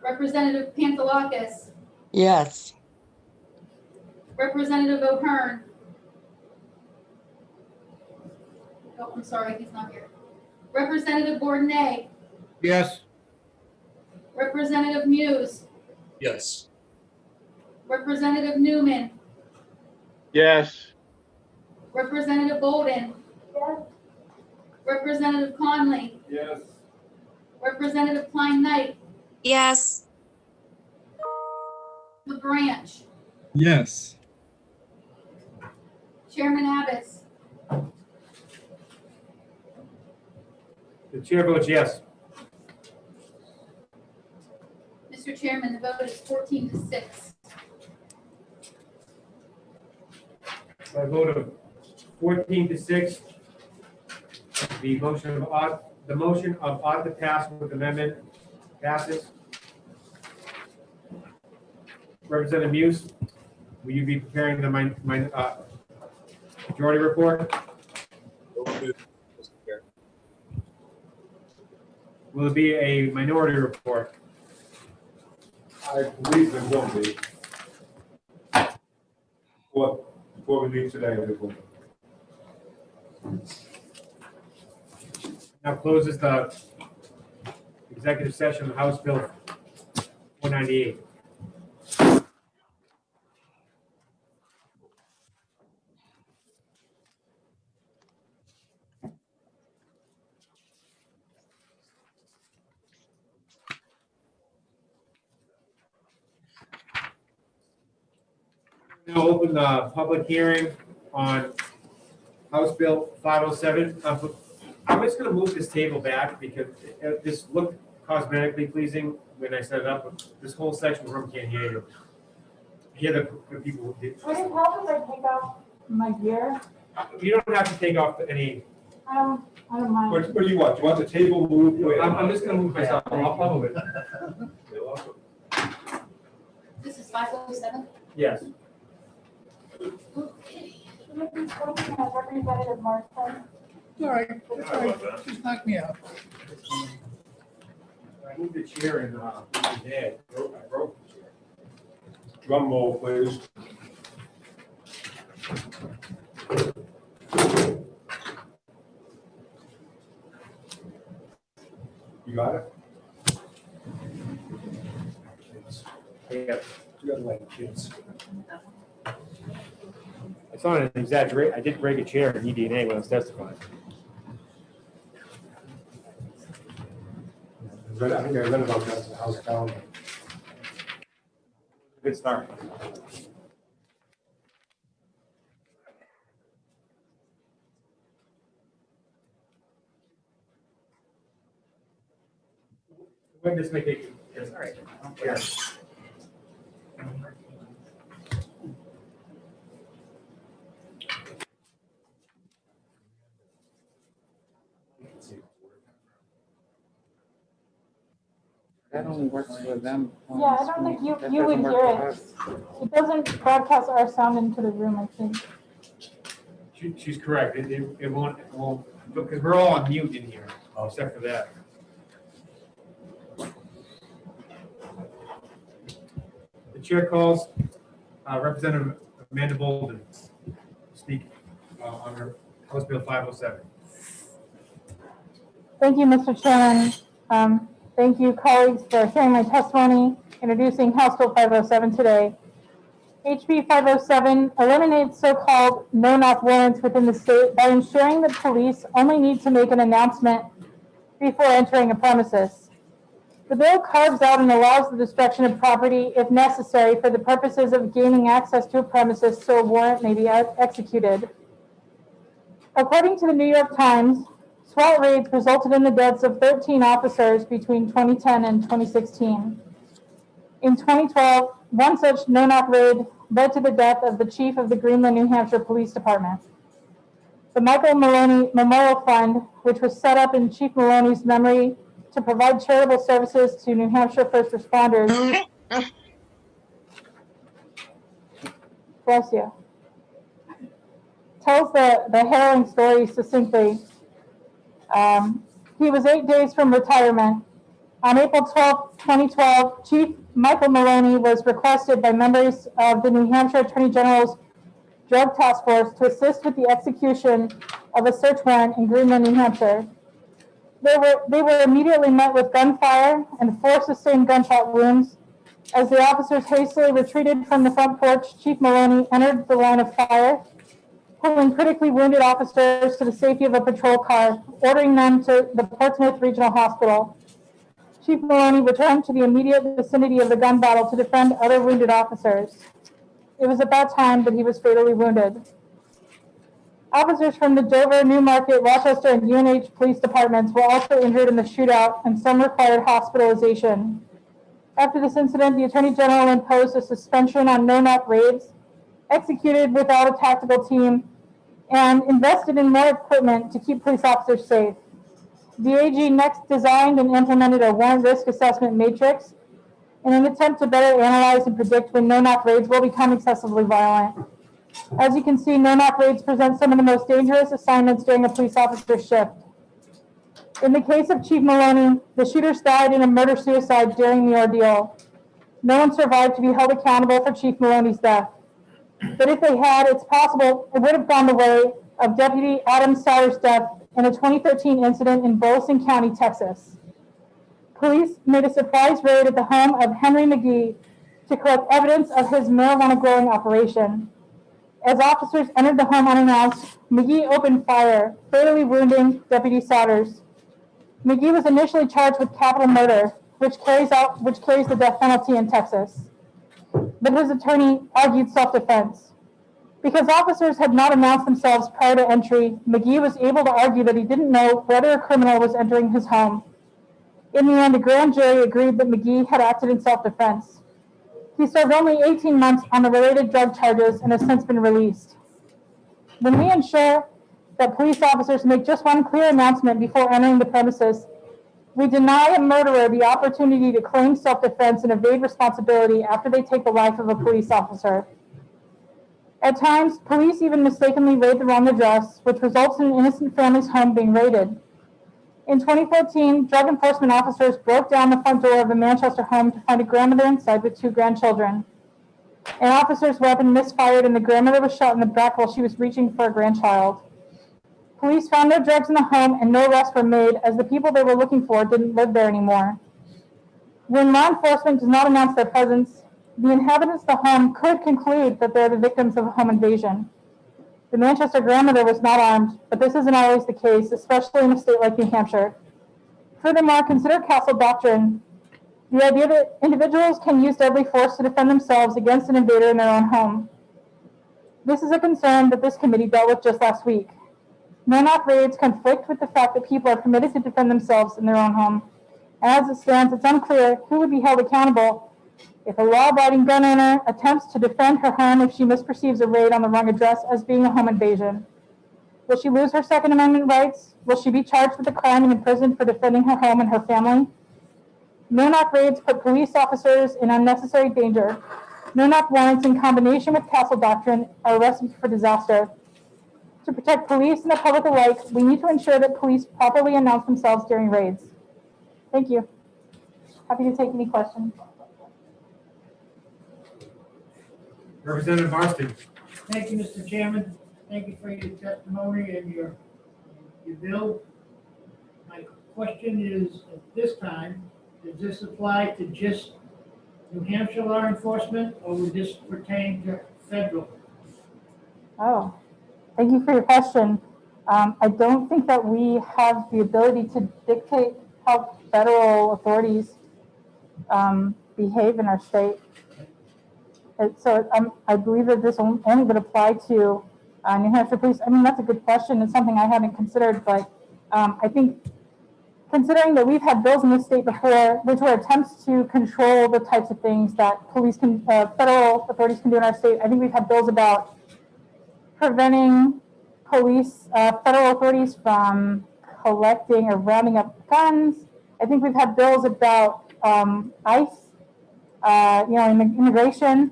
Representative Pantelakis, Yes. Representative O'Hearn. Oh, I'm sorry, he's not here. Representative Bourdonnais, Yes. Representative Muse, Yes. Representative Newman, Yes. Representative Bolden, Representative Conley, Yes. Representative Klein Knight, Yes. LaBranch, Yes. Chairman Abbas. The chair votes yes. Mr. Chairman, the vote is 14-6. By a vote of 14-6, the motion of ought to pass with amendment passes. Representative Muse, will you be preparing the majority report? Will it be a minority report? I believe there will be. Before we leave today, there will be. Now closes the executive session of House Bill 498. Now open the public hearing on House Bill 507. I'm just gonna move this table back because this looked cosmetically pleasing when I set it up, but this whole section of the room can't hear you. Hear the people. Would it help if I take off my gear? You don't have to take off any. I don't mind. What do you want? Do you want the table moved? I'm just gonna move myself. I'll move it. This is 507? Yes. Representative Marston. All right, that's all right. Just knock me out. I moved the chair and I broke the chair. Drum roll, please. You got it? Yeah. You got like kids. It's not an exaggerate. I did break a chair in EDNA when I was testifying. I think I read about that in the House calendar. Good start. Witness may take. Yes. All right. Yes. That only works for them. Yeah, I don't think That you would doesn't hear work for it. us. It doesn't broadcast our sound into the room, I think. She's correct. It won't, because we're all on mute in here, except for that. The chair calls Representative Amanda Bolden to speak on her House Bill 507. Thank you, Mr. Chairman. Thank you, colleagues, for hearing my testimony, introducing House Bill 507 today. HB 507 eliminates so-called no-knock warrants within the state by ensuring that police only need to make an announcement before entering a premises. The bill carves out and allows the destruction of property if necessary for the purposes of gaining access to a premises so a warrant may be executed. According to the New York Times, SWAT raids resulted in the deaths of 13 officers between 2010 and 2016. In 2012, one such no-knock raid led to the death of the chief of the Greenland, New Hampshire Police Department. The Michael Maloney Memorial Fund, which was set up in Chief Maloney's memory to provide charitable services to New Hampshire first responders, bless you, tells the harrowing story succinctly. He was 8 days from retirement. On April 12, 2012, Chief Michael Maloney was requested by members of the New Hampshire Attorney General's Drug Task Force to assist with the execution of a search warrant in Greenland, New Hampshire. They were immediately met with gunfire and 4 sustained gunshot wounds. As the officers hastily retreated from the front porch, Chief Maloney entered the line of fire, pulling critically wounded officers to the safety of a patrol car, ordering them to the Portsmouth Regional Hospital. Chief Maloney returned to the immediate vicinity of the gun battle to defend other wounded officers. It was at that time that he was fatally wounded. Officers from the Dover, Newmarket, Rochester, and UNH police departments were also injured in the shootout, and some required hospitalization. After this incident, the Attorney General imposed a suspension on no-knock raids, executed without a tactical team, and invested in more equipment to keep police officers safe. The AG next designed and implemented a warrant risk assessment matrix in an attempt to better analyze and predict when no-knock raids will become excessively violent. As you can see, no-knock raids present some of the most dangerous assignments during a police officer's shift. In the case of Chief Maloney, the shooters died in a murder-suicide during the ordeal. No one survived to be held accountable for Chief Maloney's death. But if they had, it's possible it would have gone the way of Deputy Adam Sauer's death in a 2013 incident in Burleson County, Texas. Police made a surprise raid at the home of Henry McGee to collect evidence of his marijuana growing operation. As officers entered the home unannounced, McGee opened fire, fatally wounding Deputy Souders. McGee was initially charged with capital murder, which carries the death penalty in Texas. But his attorney argued self-defense. Because officers had not announced themselves prior to entry, McGee was able to argue that he didn't know whether a criminal was entering his home. In the end, a grand jury agreed that McGee had acted in self-defense. He served only 18 months on the related drug charges and has since been released. When we ensure that police officers make just one clear announcement before entering the premises, we deny a murderer the opportunity to claim self-defense and evade responsibility after they take the life of a police officer. At times, police even mistakenly raid the wrong address, which results in an innocent family's home being raided. In 2014, drug enforcement officers broke down the front door of a Manchester home to find a grandmother inside with 2 grandchildren. An officer's weapon misfired and the grandmother was shot in the back while she was reaching for a grandchild. Police found no drugs in the home and no arrests were made as the people they were looking for didn't live there anymore. When law enforcement does not announce their presence, the inhabitants of the home could conclude that they're the victims of a home invasion. The Manchester grandmother was not armed, but this isn't always the case, especially in a state like New Hampshire. Furthermore, consider castle doctrine. The idea that individuals can use deadly force to defend themselves against an invader in their own home. This is a concern that this committee dealt with just last week. No-knock raids conflict with the fact that people are permitted to defend themselves in their own home. And as it stands, it's unclear who would be held accountable if a law-abiding gun owner attempts to defend her home if she misperceives a raid on the wrong address as being a home invasion. Will she lose her Second Amendment rights? Will she be charged with a crime and imprisoned for defending her home and her family? No-knock raids put police officers in unnecessary danger. No-knock warrants in combination with castle doctrine are a recipe for disaster. To protect police and the public alike, we need to ensure that police properly announce themselves during raids. Thank you. Happy to take any questions. Representative Marston. Thank you, Mr. Chairman. Thank you for your testimony and your bill. My question is, at this time, does this apply to just New Hampshire law enforcement, or would this pertain to federal? Oh, thank you for your question. I don't think that we have the ability to dictate how federal authorities behave in our state. I believe that this only would apply to New Hampshire police. I mean, that's a good question. It's something I haven't considered, but I think considering that we've had bills in this state before, which were attempts to control the types of things that federal authorities can do in our state. I think we've had bills about preventing federal authorities from collecting or rounding up guns. I think we've had bills about ICE, immigration.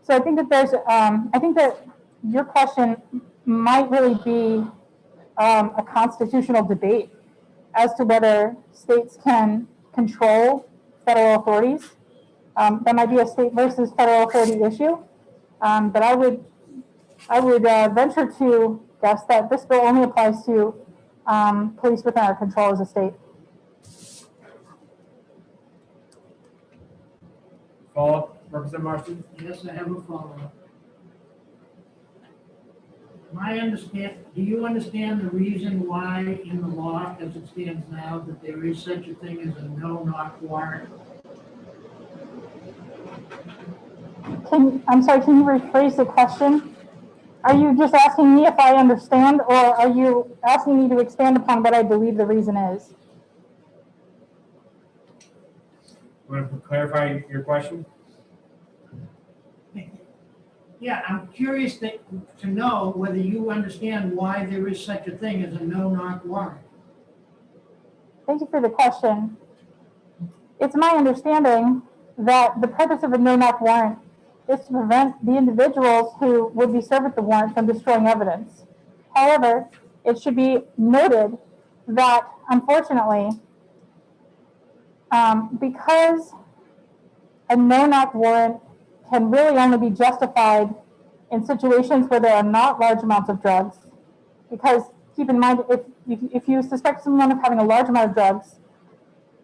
So I think that I think that your question might really be a constitutional debate as to whether states can control federal authorities. That might be a state versus federal authority issue. But I would venture to guess that this bill only applies to police within our control as a state. Follow-up, Representative Marston? Yes, I have a follow-up. Do you understand the reason why in the law as it stands now that there is such a thing as a no-knock warrant? I'm sorry, can you rephrase the question? Are you just asking me if I understand, or are you asking me to expand upon what I believe the reason is? Want to clarify your question? Yeah, I'm curious to know whether you understand why there is such a thing as a no-knock warrant. Thank you for the question. It's my understanding that the purpose of a no-knock warrant is to prevent the individuals who would be served with the warrant from destroying evidence. However, it should be noted that, unfortunately, because a no-knock warrant can really only be justified in situations where there are not large amounts of drugs. Because keep in mind, if you suspect someone of having a large amount of drugs,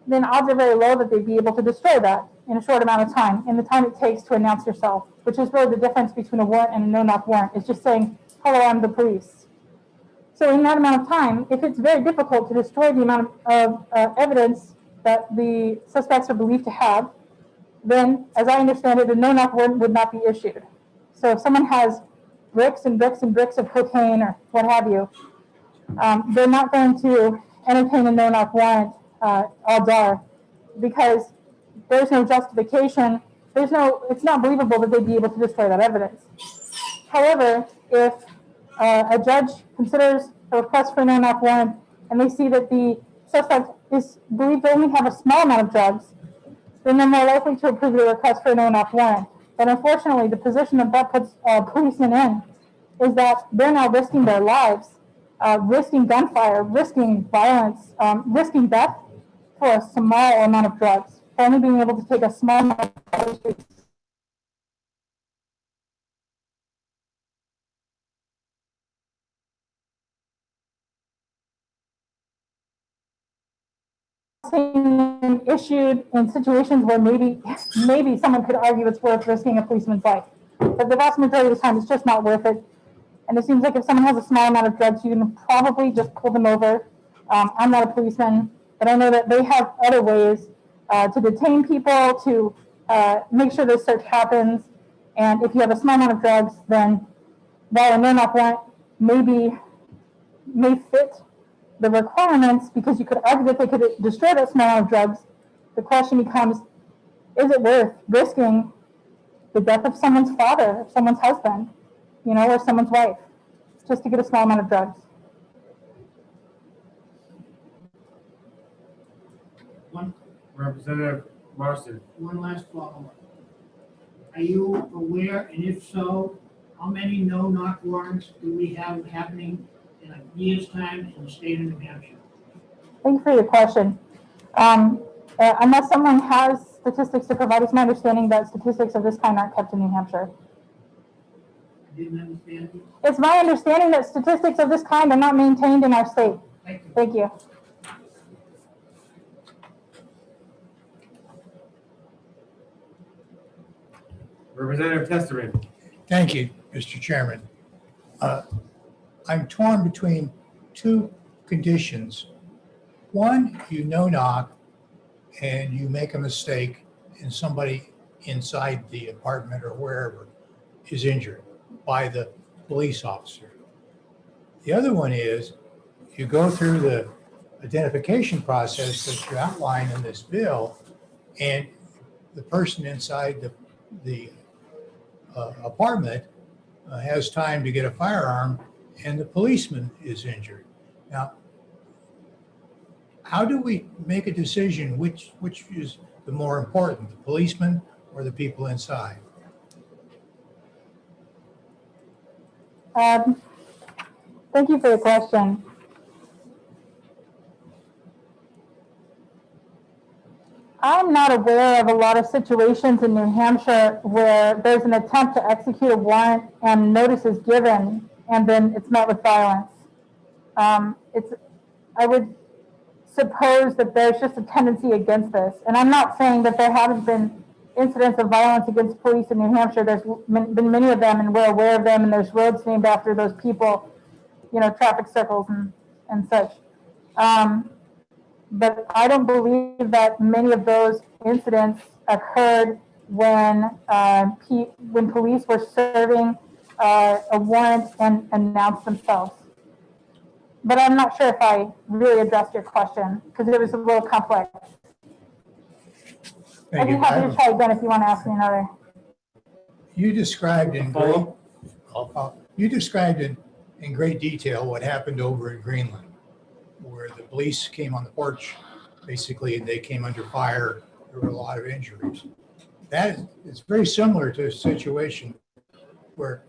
then odds are very low that they'd be able to destroy that in a short amount of time, in the time it takes to announce yourself, which is really the difference between a warrant and a no-knock warrant. It's just saying, hello, I'm the police. So in that amount of time, if it's very difficult to destroy the amount of evidence that the suspects are believed to have, then, as I understand it, a no-knock warrant would not be issued. So if someone has bricks and bricks and bricks of cocaine or what have you, they're not going to entertain a no-knock warrant all day because there's no justification. It's not believable that they'd be able to destroy that evidence. However, if a judge considers a request for a no-knock warrant and they see that the suspect is believed to only have a small amount of drugs, then they're more likely to approve the request for a no-knock warrant. But unfortunately, the position that puts policemen in is that they're now risking their lives, risking gunfire, risking violence, risking death for a small amount of drugs, for only being able to take a small amount of drugs. Issued in situations where maybe someone could argue it's worth risking a policeman's life. But the vast majority of the time, it's just not worth it. And it seems like if someone has a small amount of drugs, you can probably just pull them over. I'm not a policeman, but I know that they have other ways to detain people, to make sure this search happens. And if you have a small amount of drugs, then while a no-knock warrant may fit the requirements, because you could argue that they could destroy that small amount of drugs, the question becomes, is it worth risking the death of someone's father, someone's husband, or someone's wife, just to get a small amount of drugs? Representative Marston. One last follow-up. Are you aware, and if so, how many no-knock warrants do we have happening in a year's time in the state of New Hampshire? Thank you for your question. Unless someone has statistics to provide, it's my understanding that statistics of this kind aren't kept in New Hampshire. I didn't understand you. It's my understanding that statistics of this kind are not maintained in our state. Thank you. Representative Testerman. Thank you, Mr. Chairman. I'm torn between two conditions. One, you no-knock and you make a mistake and somebody inside the apartment or wherever is injured by the police officer. The other one is you go through the identification process that you outline in this bill, and the person inside the apartment has time to get a firearm and the policeman is injured. Now, how do we make a decision which is the more important, the policeman or the people inside? Thank you for the question. I'm not aware of a lot of situations in New Hampshire where there's an attempt to execute a warrant and notice is given and then it's met with violence. I would suppose that there's just a tendency against this. And I'm not saying that there haven't been incidents of violence against police in New Hampshire. There's been many of them and we're aware of them, and there's roads named after those people, traffic circles and such. But I don't believe that many of those incidents occurred when police were serving a warrant and announced themselves. But I'm not sure if I really addressed your question because it was a little complex. I'd be happy to try again if you want to ask me another. You described in great detail what happened over in Greenland, where the police came on the porch, basically, and they came under fire. There were a lot of injuries. It's very similar to a situation where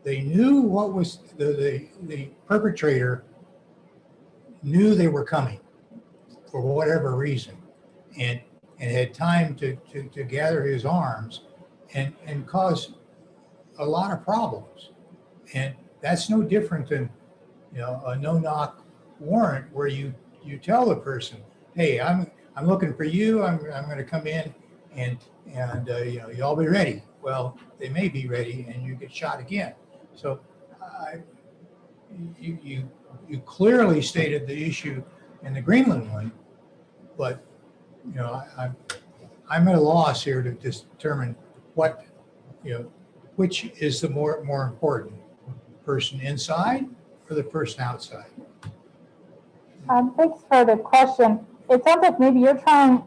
they knew what was the perpetrator knew they were coming for whatever reason, and had time to gather his arms and cause a lot of problems. And that's no different than a no-knock warrant where you tell the person, hey, I'm looking for you, I'm going to come in and you all be ready. Well, they may be ready and you get shot again. So you clearly stated the issue in the Greenland one, but I'm at a loss here to determine which is the more important. person inside or the person outside? Thanks for the question. It sounds like maybe you're trying,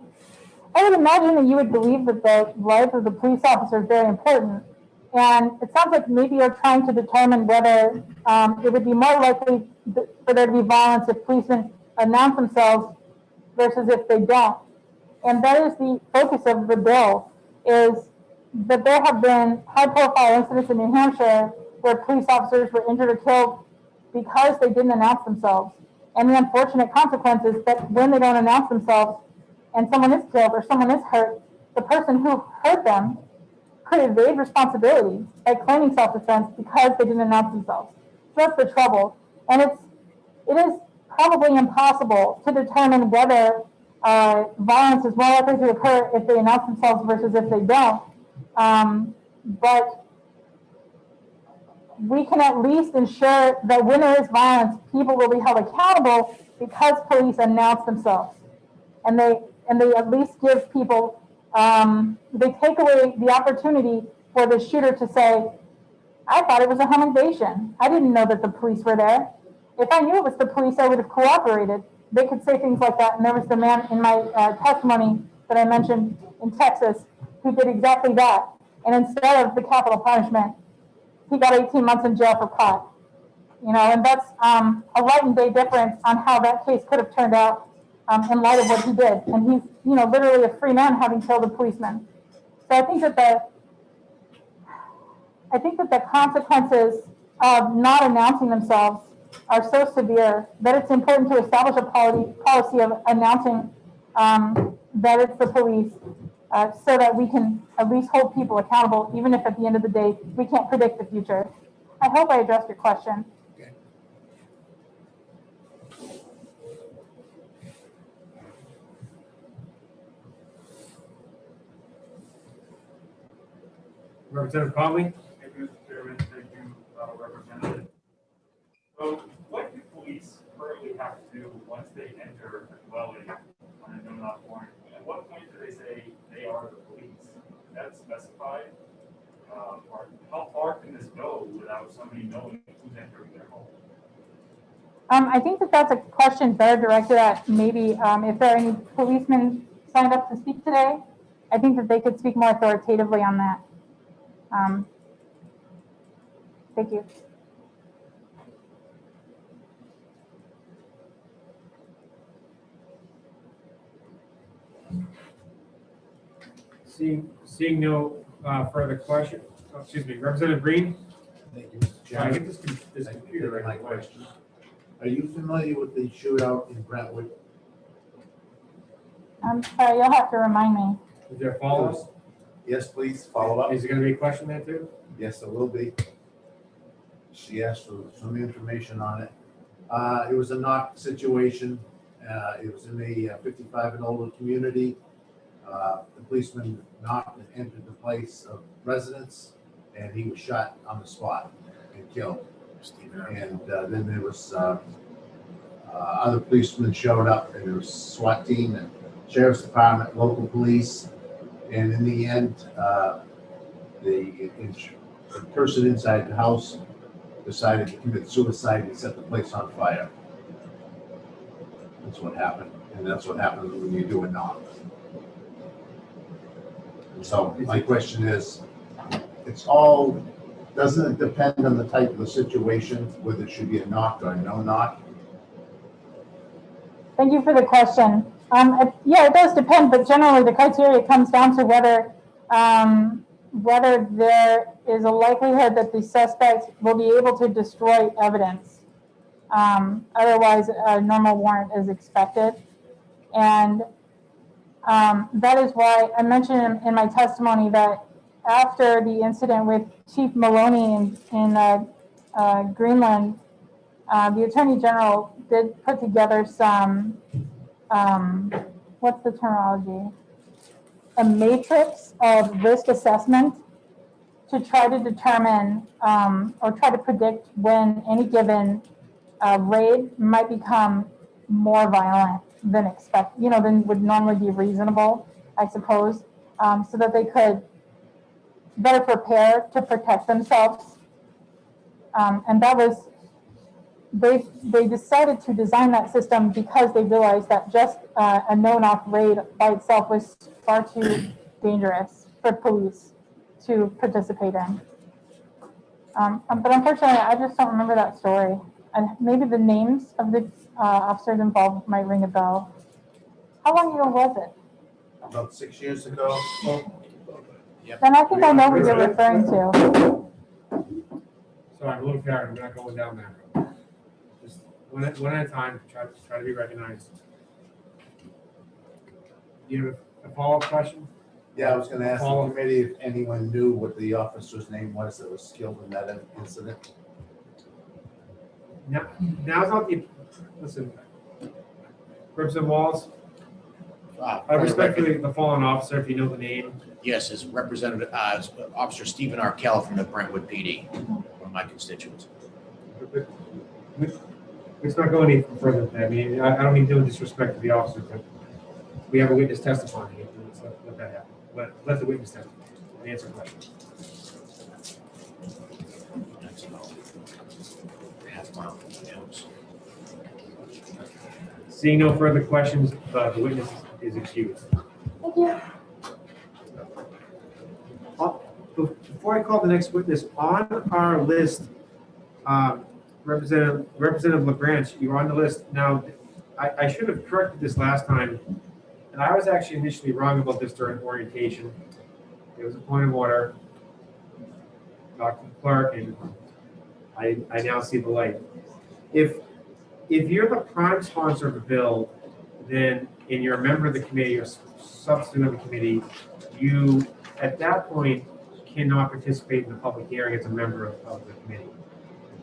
I would imagine that you would believe that the life of the police officer is very important. And it sounds like maybe you're trying to determine whether it would be more likely for there to be violence if policemen announce themselves versus if they don't. And that is the focus of the bill, is that there have been high-profile incidents in New Hampshire where police officers were injured or killed because they didn't announce themselves. And the unfortunate consequence is that when they don't announce themselves and someone is killed or someone is hurt, the person who hurt them could evade responsibility by claiming self-defense because they didn't announce themselves. So that's the trouble. And it is probably impossible to determine whether violence is more likely to occur if they announce themselves versus if they don't. But we can at least ensure that when there is violence, people will be held accountable because police announce themselves. And they at least give people, they take away the opportunity for the shooter to say, I thought it was a home invasion. I didn't know that the police were there. If I knew it was the police, I would have cooperated. They could say things like that. And there was the man in my testimony that I mentioned in Texas who did exactly that. And instead of the capital punishment, he got 18 months in jail for pot. You know, and that's a light and day difference on how that case could have turned out in light of what he did. And he's, you know, literally a free man having killed a policeman. So I think that the consequences of not announcing themselves are so severe that it's important to establish a policy of announcing that it's the police so that we can at least hold people accountable, even if at the end of the day, we can't predict the future. I hope I addressed your question. Representative Conley? Thank you, Mr. Chairman. Thank you, Representative. So what do police currently have to do once they enter a dwelling on a no-knock warrant? At what point do they say they are the police? Is that specified? Or how far can this go without somebody knowing who's entering their home? I think that that's a question better directed at maybe if there are any policemen signed up to speak today. I think that they could speak more authoritatively on that. Thank you. Seeing no further question, excuse me, Representative Green? Thank you, Mr. Can I Chairman. get this Thank you computer for my right away? question. Are you familiar with the shootout in Brentwood? I'm sorry, you'll have to remind me. Is there follow-up? Yes, please, follow up. Is there going to be a question there too? Yes, there will be. She asked for some information on it. It was a knock situation. It was in the 55 and older community. The policeman knocked and entered the place of residence, and he was shot on the spot and killed. And then there was other policemen showed up, and there was SWAT team and sheriff's department, local police, and in the end, the person inside the house decided to commit suicide and set the place on fire. That's what happened, and that's what happens when you do a knock. So my question is, doesn't it depend on the type of the situation, whether it should be a knock or a no knock? Thank you for the question. Yeah, it does depend, but generally the criteria comes down to whether there is a likelihood that the suspect will be able to destroy evidence. Otherwise, a normal warrant is expected. And that is why I mentioned in my testimony that after the incident with Chief Maloney in Greenland, the Attorney General did put together some, what's the terminology? A matrix of risk assessment to try to determine or try to predict when any given raid might become more violent than than would normally be reasonable, I suppose, so that they could better prepare to protect themselves. And that was, they decided to design that system because they realized that just a no-knock raid by itself was far too dangerous for police to participate in. But unfortunately, I just don't remember that story. And maybe the names of the officers involved might ring a bell. How long ago was it? About 6 years ago. Yep. Then I think I know what you're referring to. Sorry, I'm a little tired, we're not going down that road. Just one at a time, try to be recognized. You have a follow-up question? Yeah, I was gonna ask the committee if anyone knew what the officer's name was that was killed in that incident. Now's not the, listen, Representative Walls, I respectfully the fallen officer, if you know the name. Yes, it's Representative, Officer Stephen Arkell from the Brentwood PD, one of my constituents. Let's not go any further than that. I mean, I don't mean no disrespect to the officer, but we have a witness testifying. Let's let that happen. Let the witness testify and answer questions. That's about half mile from the house. Seeing no further questions, the witness is excused. Thank you. Before I call the next witness, on our list, Representative LaBranch, you're on the list. Now, I should have corrected this last time, and I was actually initially wrong about this during orientation. It was a point of order. Dr. Clark, and I now see the light. If you're the prime sponsor of a bill, then and you're a member of the committee or substitute of the committee, you at that point cannot participate in the public hearing as a member of the committee.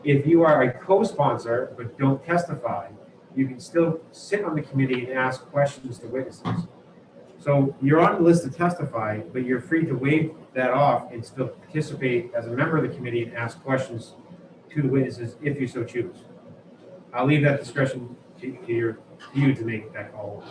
If you are a co-sponsor but don't testify, you can still sit on the committee and ask questions to witnesses. So you're on the list to testify, but you're free to waive that off and still participate as a member of the committee and ask questions to the witnesses if you so choose. I'll leave that discretion to you to make that call.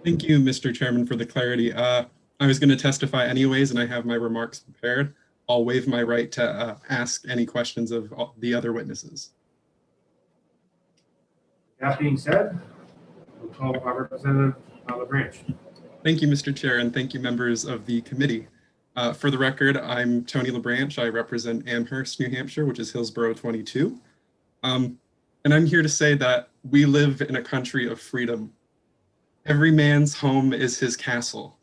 Thank you, Mr. Chairman, for the clarity. I was going to testify anyways, and I have my remarks prepared. I'll waive my right to ask any questions of the other witnesses. That being said, we'll call our Representative LaBranch. Thank you, Mr. Chair, and thank you, members of the committee. For the record, I'm Tony LaBranch. I represent Amherst, New Hampshire, which is Hillsborough 22. And I'm here to say that we live in a country of freedom. Every man's home is his castle.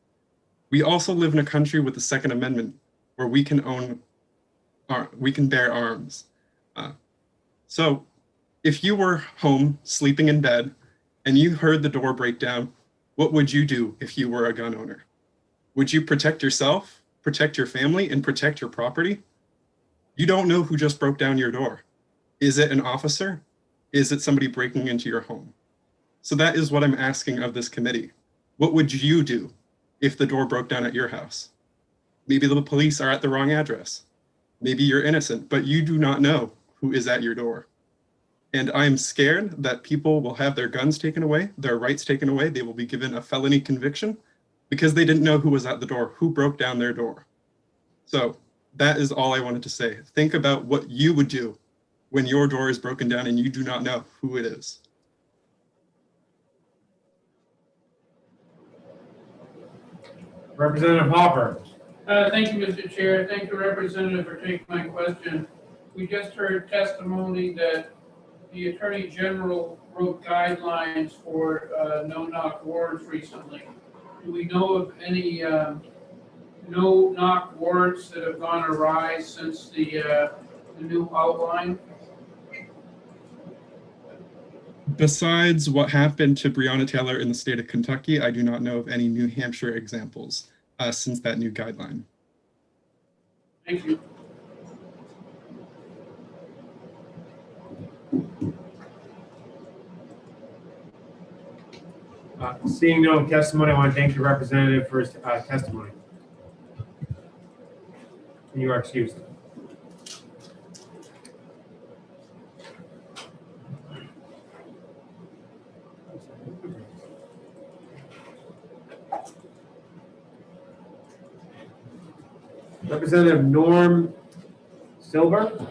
We also live in a country with the Second Amendment, where we can bear arms. So if you were home sleeping in bed and you heard the door break down, what would you do if you were a gun owner? Would you protect yourself, protect your family, and protect your property? You don't know who just broke down your door. Is it an officer? Is it somebody breaking into your home? So that is what I'm asking of this committee. What would you do if the door broke down at your house? Maybe the police are at the wrong address. Maybe you're innocent, but you do not know who is at your door. And I'm scared that people will have their guns taken away, their rights taken away. They will be given a felony conviction because they didn't know who was at the door, who broke down their door. So that is all I wanted to say. Think about what you would do when your door is broken down and you do not know who it is. Representative Hopper. Thank you, Mr. Chair. Thank the representative for taking my question. We just heard testimony that the Attorney General wrote guidelines for no-knock warrants recently. Do we know of any no-knock warrants that have gone awry since the new outline? Besides what happened to Breonna Taylor in the state of Kentucky, I do not know of any New Hampshire examples since that new guideline. Thank you. Seeing no testimony, I want to thank the representative for his testimony. You are excused. Representative Norm Silver.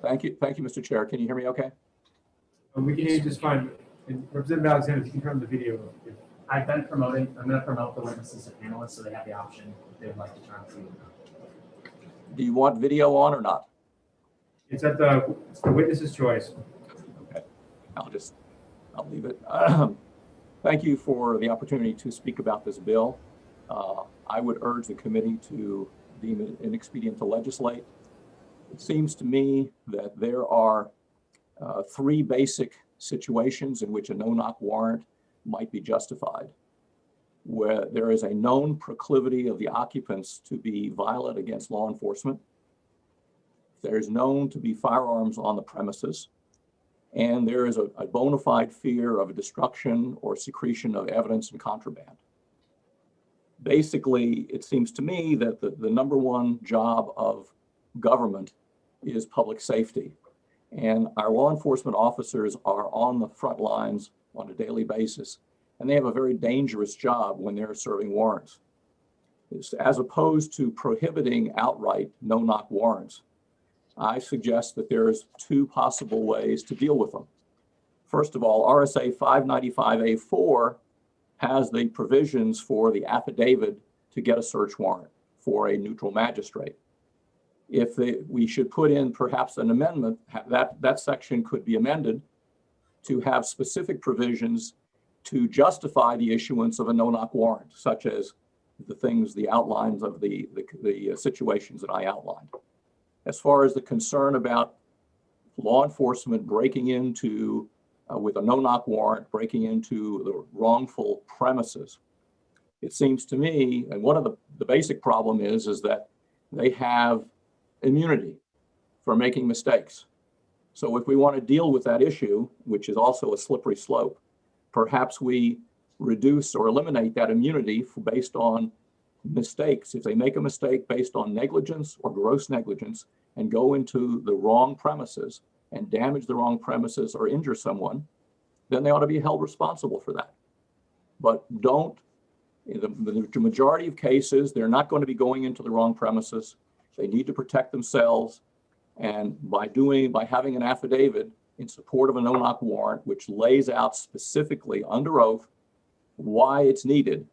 Thank you, Mr. Chair. Can you hear me okay? We can hear you just fine. And Representative Alexander, if you can turn on the video. I'm going to promote the witnesses to panelists so they have the option if they would like to turn on video. Do you want video on or not? It's the witness's choice. Okay, I'll leave it. Thank you for the opportunity to speak about this bill. I would urge the committee to deem it inexpedient to legislate. It seems to me that there are three basic situations in which a no-knock warrant might be justified, where there is a known proclivity of the occupants to be violent against law enforcement, there is known to be firearms on the premises, and there is a bona fide fear of a destruction or secretion of evidence and contraband. Basically, it seems to me that the number one job of government is public safety. And our law enforcement officers are on the front lines on a daily basis, and they have a very dangerous job when they're serving warrants. As opposed to prohibiting outright no-knock warrants, I suggest that there's two possible ways to deal with them. First of all, RSA 595A4 has the provisions for the affidavit to get a search warrant for a neutral magistrate. If we should put in perhaps an amendment, that section could be amended to have specific provisions to justify the issuance of a no-knock warrant, such as the outlines of the situations that I outlined. As far as the concern about law enforcement breaking into, with a no-knock warrant, breaking into the wrongful premises, it seems to me, and one of the basic problem is that they have immunity for making mistakes. So if we want to deal with that issue, which is also a slippery slope, perhaps we reduce or eliminate that immunity based on mistakes. If they make a mistake based on negligence or gross negligence and go into the wrong premises and damage the wrong premises or injure someone, then they ought to be held responsible for that. But in the majority of cases, they're not going to be going into the wrong premises. They need to protect themselves. And by having an affidavit in support of a no-knock warrant, which lays out specifically under oath why it's needed,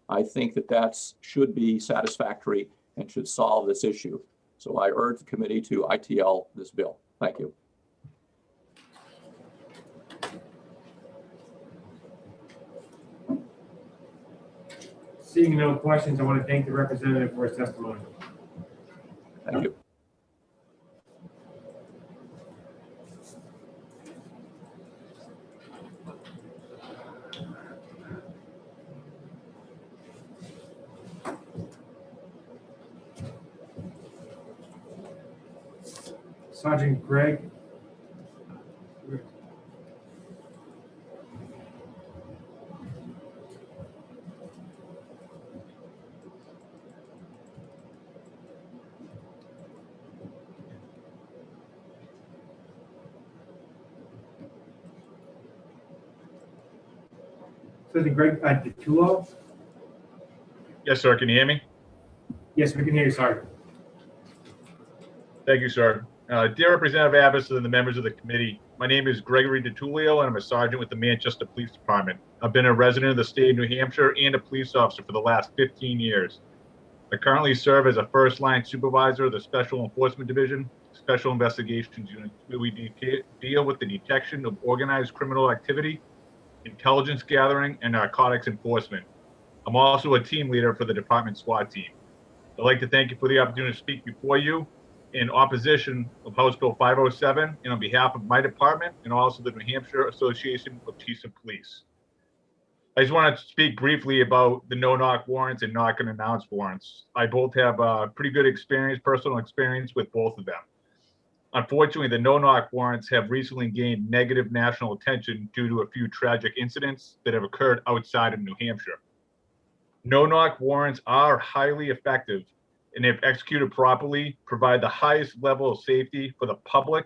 I think that should be satisfactory and should solve this issue. So I urge the committee to ITL this bill. Thank you. Seeing no questions, I want to thank the representative for his testimony. Thank you. Sergeant Greg. Sergeant Greg DiTullo. Yes, sir. Can you hear me? Yes, we can hear you, Sergeant. Thank you, sir. Dear Representative Abbas and the members of the committee, my name is Gregory DiTulio, and I'm a sergeant with the Manchester Police Department. I've been a resident of the state of New Hampshire and a police officer for the last 15 years. I currently serve as a first-line supervisor of the Special Enforcement Division, Special Investigations Unit, where we deal with the detection of organized criminal activity, intelligence gathering, and narcotics enforcement. I'm also a team leader for the department SWAT team. I'd like to thank you for the opportunity to speak before you in opposition of House Bill 507 and on behalf of my department and also the New Hampshire Association of Chiefs of Police. I just want to speak briefly about the no-knock warrants and knock and announce warrants. I both have pretty good experience, personal experience with both of them. Unfortunately, the no-knock warrants have recently gained negative national attention due to a few tragic incidents that have occurred outside of New Hampshire. No-knock warrants are highly effective and if executed properly, provide the highest level of safety for the public,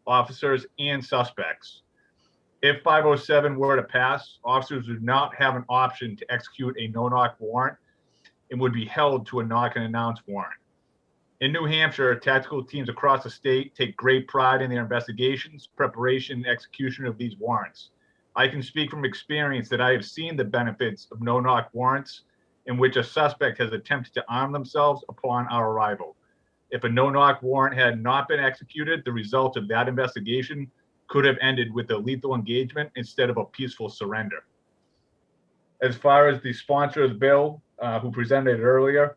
officers, and suspects. If 507 were to pass, officers would not have an option to execute a no-knock warrant and would be held to a knock and announce warrant. In New Hampshire, tactical teams across the state take great pride in their investigations, preparation, and execution of these warrants. I can speak from experience that I have seen the benefits of no-knock warrants in which a suspect has attempted to arm themselves upon our arrival. If a no-knock warrant had not been executed, the result of that investigation could have ended with a lethal engagement instead of a peaceful surrender. As far as the sponsor of the bill, who presented it earlier,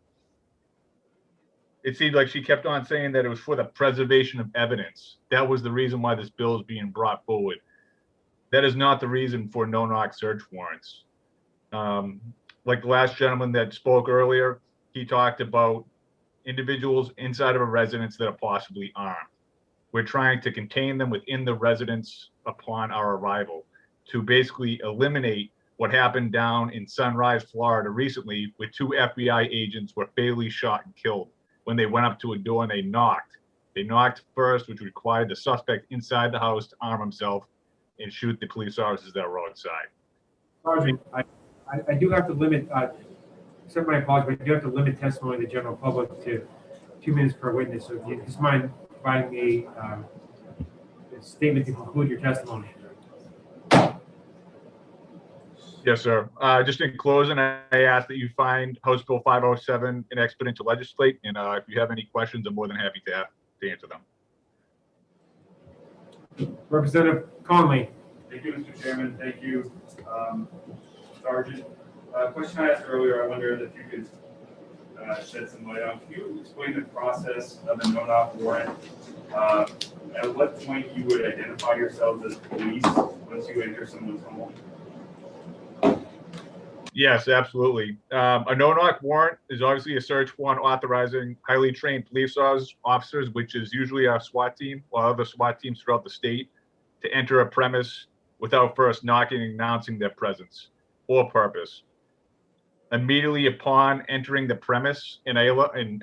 it seemed like she kept on saying that it was for the preservation of evidence. That was the reason why this bill is being brought forward. That is not the reason for no-knock search warrants. Like the last gentleman that spoke earlier, he talked about individuals inside of a residence that are possibly armed. We're trying to contain them within the residence upon our arrival to basically eliminate what happened down in Sunrise, Florida recently, with 2 FBI agents were fatally shot and killed when they went up to a door and they knocked. They knocked first, which required the suspect inside the house to arm himself and shoot the police officers that were outside. Sergeant, I do have to limit, accept my apologies, but I do have to limit testimony to the general public to 2 minutes per witness. So if you just mind providing me a statement to conclude your testimony. Yes, sir. Just in closing, I ask that you find House Bill 507 an expedient to legislate, and if you have any questions, I'm more than happy to answer them. Representative Conley. Thank you, Mr. Chairman. Thank you, Sergeant. Question I asked earlier, I wondered if you could shed some light on. Can you explain the process of a no-knock warrant? At what point you would identify yourselves as police once you enter someone's home? Yes, absolutely. A no-knock warrant is obviously a search warrant authorizing highly trained police officers, which is usually our SWAT team or other SWAT teams throughout the state, to enter a premise without first knocking and announcing their presence or purpose. Immediately upon entering the premise, and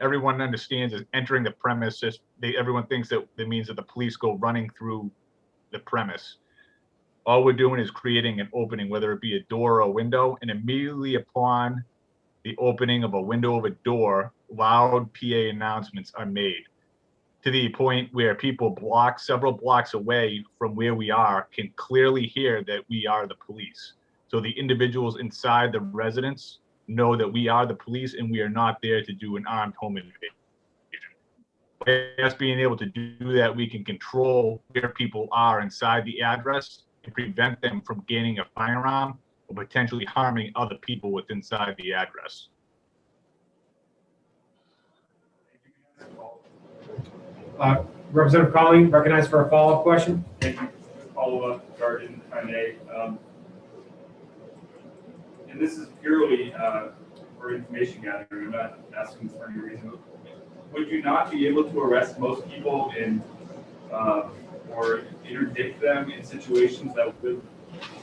everyone understands as entering the premises, everyone thinks that it means that the police go running through the premise. All we're doing is creating an opening, whether it be a door or a window, and immediately upon the opening of a window of a door, loud PA announcements are made to the point where people several blocks away from where we are can clearly hear that we are the police. So the individuals inside the residence know that we are the police and we are not there to do an armed home invasion. By us being able to do that, we can control where people are inside the address and prevent them from gaining a firearm or potentially harming other people within inside the address. Representative Conley, recognized for a follow-up question. Thank you. Follow-up, Sergeant, if I may. And this is purely for information gathering. I'm not asking for any reason. Would you not be able to arrest most people in or interdict them in situations that would,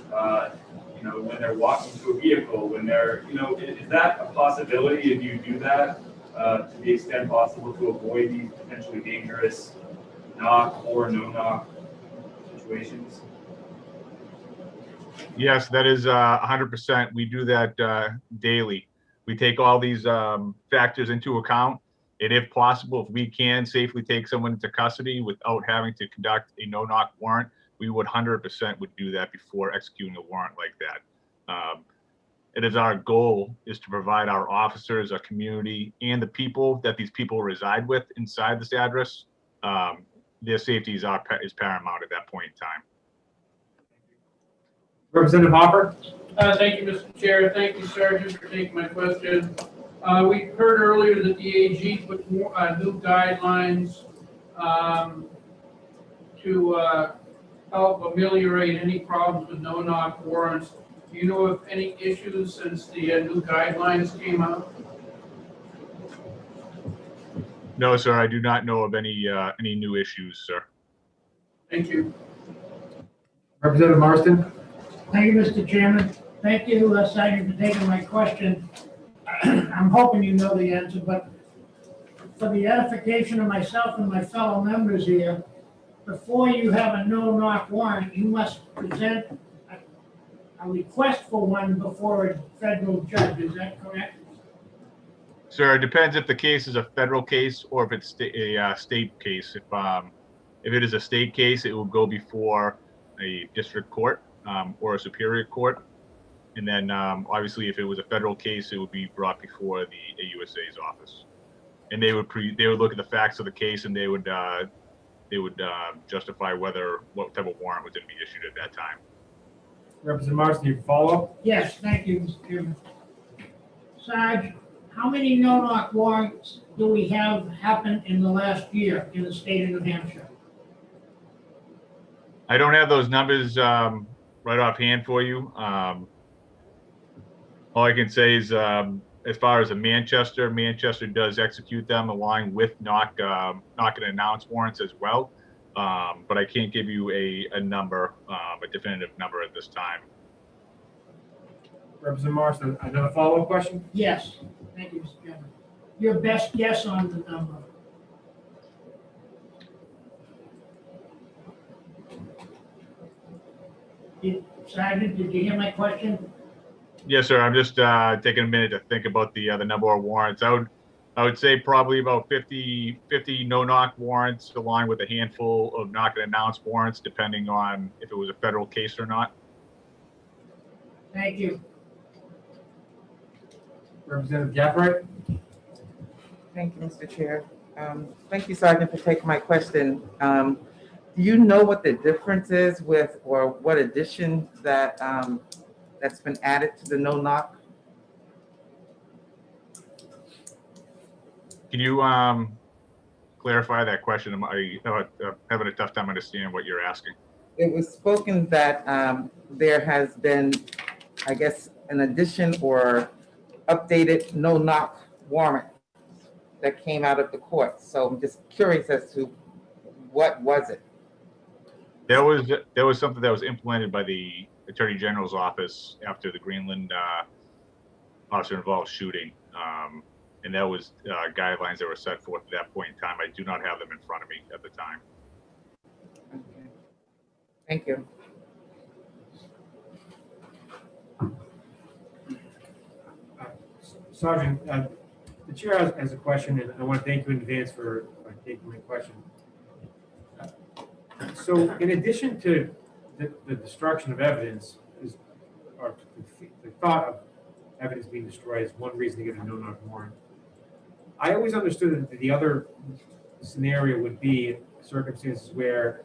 when they're walking to a vehicle, when they're, is that a possibility if you do that to the extent possible to avoid these potentially dangerous knock or no knock situations? Yes, that is 100%. We do that daily. We take all these factors into account. And if possible, if we can safely take someone into custody without having to conduct a no-knock warrant, we would 100% would do that before executing a warrant like that. It is our goal is to provide our officers, our community, and the people that these people reside with inside this address. Their safety is paramount at that point in time. Representative Hopper. Thank you, Mr. Chair. Thank you, Sergeant, for taking my question. We heard earlier that the AG put more, new guidelines to help ameliorate any problems with no-knock warrants. Do you know of any issues since the new guidelines came out? No, sir, I do not know of any new issues, sir. Thank you. Representative Marston. Thank you, Mr. Chairman. Thank you, Sergeant, for taking my question. I'm hoping you know the answer, but for the edification of myself and my fellow members here, before you have a no-knock warrant, you must present a request for one before a federal judge. Is that correct? Sir, it depends if the case is a federal case or if it's a state case. If it is a state case, it will go before a district court or a superior court. And then obviously if it was a federal case, it would be brought before the AUSA's office. And they would look at the facts of the case, and they would justify what type of warrant was going to be issued at that time. Representative Marston, you follow up? Yes, thank you, Mr. Chairman. Sarge, how many no-knock warrants do we have happen in the last year in the state of New Hampshire? I don't have those numbers right offhand for you. All I can say is, as far as Manchester does execute them along with knock and announce warrants as well. But I can't give you a number, a definitive number at this time. Representative Marston, another follow-up question? Yes, thank you, Mr. Chairman. Your best guess on the number? Sergeant, did you hear my question? Yes, sir. I'm just taking a minute to think about the number of warrants. I would say probably about 50 no-knock warrants, along with a handful of knock and announce warrants, depending on if it was a federal case or not. Thank you. Representative Gafford? Thank you, Mr. Chair. Thank you, Sergeant, for taking my question. Do you know what the difference is with, or what addition that that's been added to the no-knock? Can you clarify that question? I'm having a tough time understanding what you're asking. It was spoken that there has been, I guess, an addition or updated no-knock warrant that came out of the court. So I'm just curious as to what was it? There was something that was implemented by the Attorney General's office after the Greenland officer involved shooting. And that was guidelines that were set forth at that point in time. I do not have them in front of me at the time. Okay. Thank you. Sergeant, the chair has a question, and I want to thank you in advance for taking my question. So in addition to the destruction of evidence, or the thought of evidence being destroyed is one reason to get a no-knock warrant. I always understood that the other scenario would be circumstances where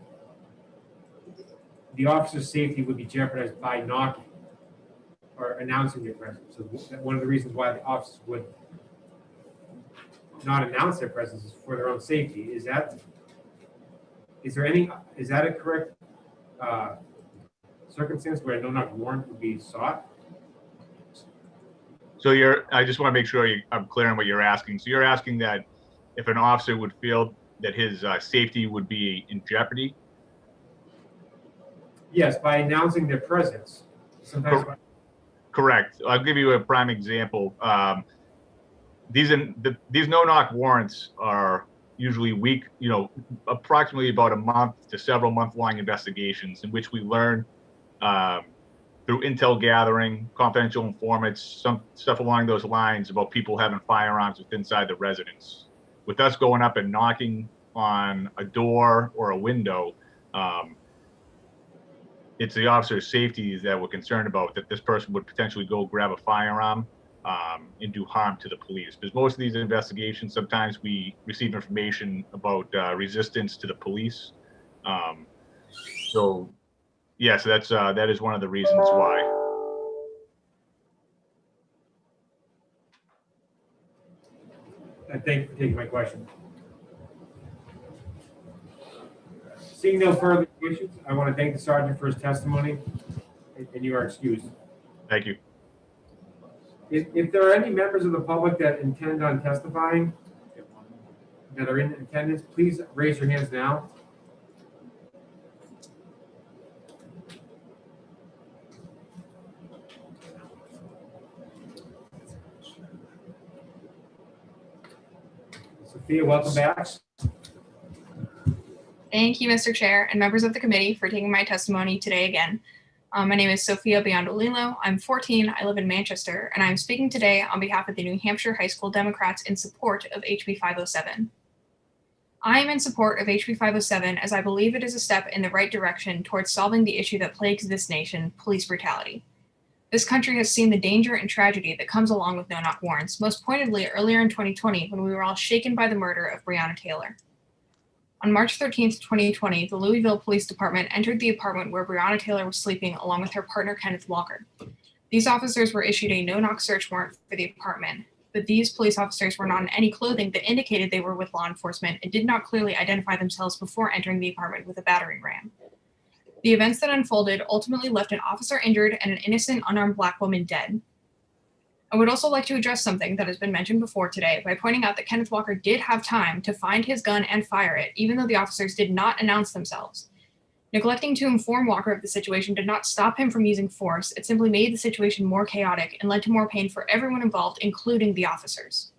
the officer's safety would be jeopardized by knocking or announcing their presence. So one of the reasons why the officers would not announce their presence is for their own safety. Is that a correct circumstance where a no-knock warrant would be sought? So I just want to make sure I'm clear on what you're asking. So you're asking that if an officer would feel that his safety would be in jeopardy? Yes, by announcing their presence. Sometimes. Correct. I'll give you a prime example. These no-knock warrants are usually approximately about a month to several month-long investigations in which we learn through intel gathering, confidential informants, some stuff along those lines about people having firearms inside the residence. With us going up and knocking on a door or a window, it's the officer's safety that we're concerned about, that this person would potentially go grab a firearm and do harm to the police. Because most of these investigations, sometimes we receive information about resistance to the police. So yes, that is one of the reasons why. Thank you for taking my question. Seeing no further issues, I want to thank the sergeant for his testimony, and you are excused. Thank you. If there are any members of the public that intend on testifying, that are in attendance, please raise your hands now. Sophia, welcome back. Thank you, Mr. Chair, and members of the committee for taking my testimony today again. My name is Sophia Biondolino. I'm 14. I live in Manchester, and I'm speaking today on behalf of the New Hampshire High School Democrats in support of HB 507. I am in support of HB 507 as I believe it is a step in the right direction towards solving the issue that plagues this nation, police brutality. This country has seen the danger and tragedy that comes along with no-knock warrants, most pointedly earlier in 2020 when we were all shaken by the murder of Breonna Taylor. On March 13th, 2020, the Louisville Police Department entered the apartment where Breonna Taylor was sleeping along with her partner, Kenneth Walker. These officers were issued a no-knock search warrant for the apartment, but these police officers were not in any clothing that indicated they were with law enforcement and did not clearly identify themselves before entering the apartment with a battering ram. The events that unfolded ultimately left an officer injured and an innocent unarmed Black woman dead. I would also like to address something that has been mentioned before today by pointing out that Kenneth Walker did have time to find his gun and fire it, even though the officers did not announce themselves. Neglecting to inform Walker of the situation did not stop him from using force, it simply made the situation more chaotic and led to more pain for everyone involved, including the officers.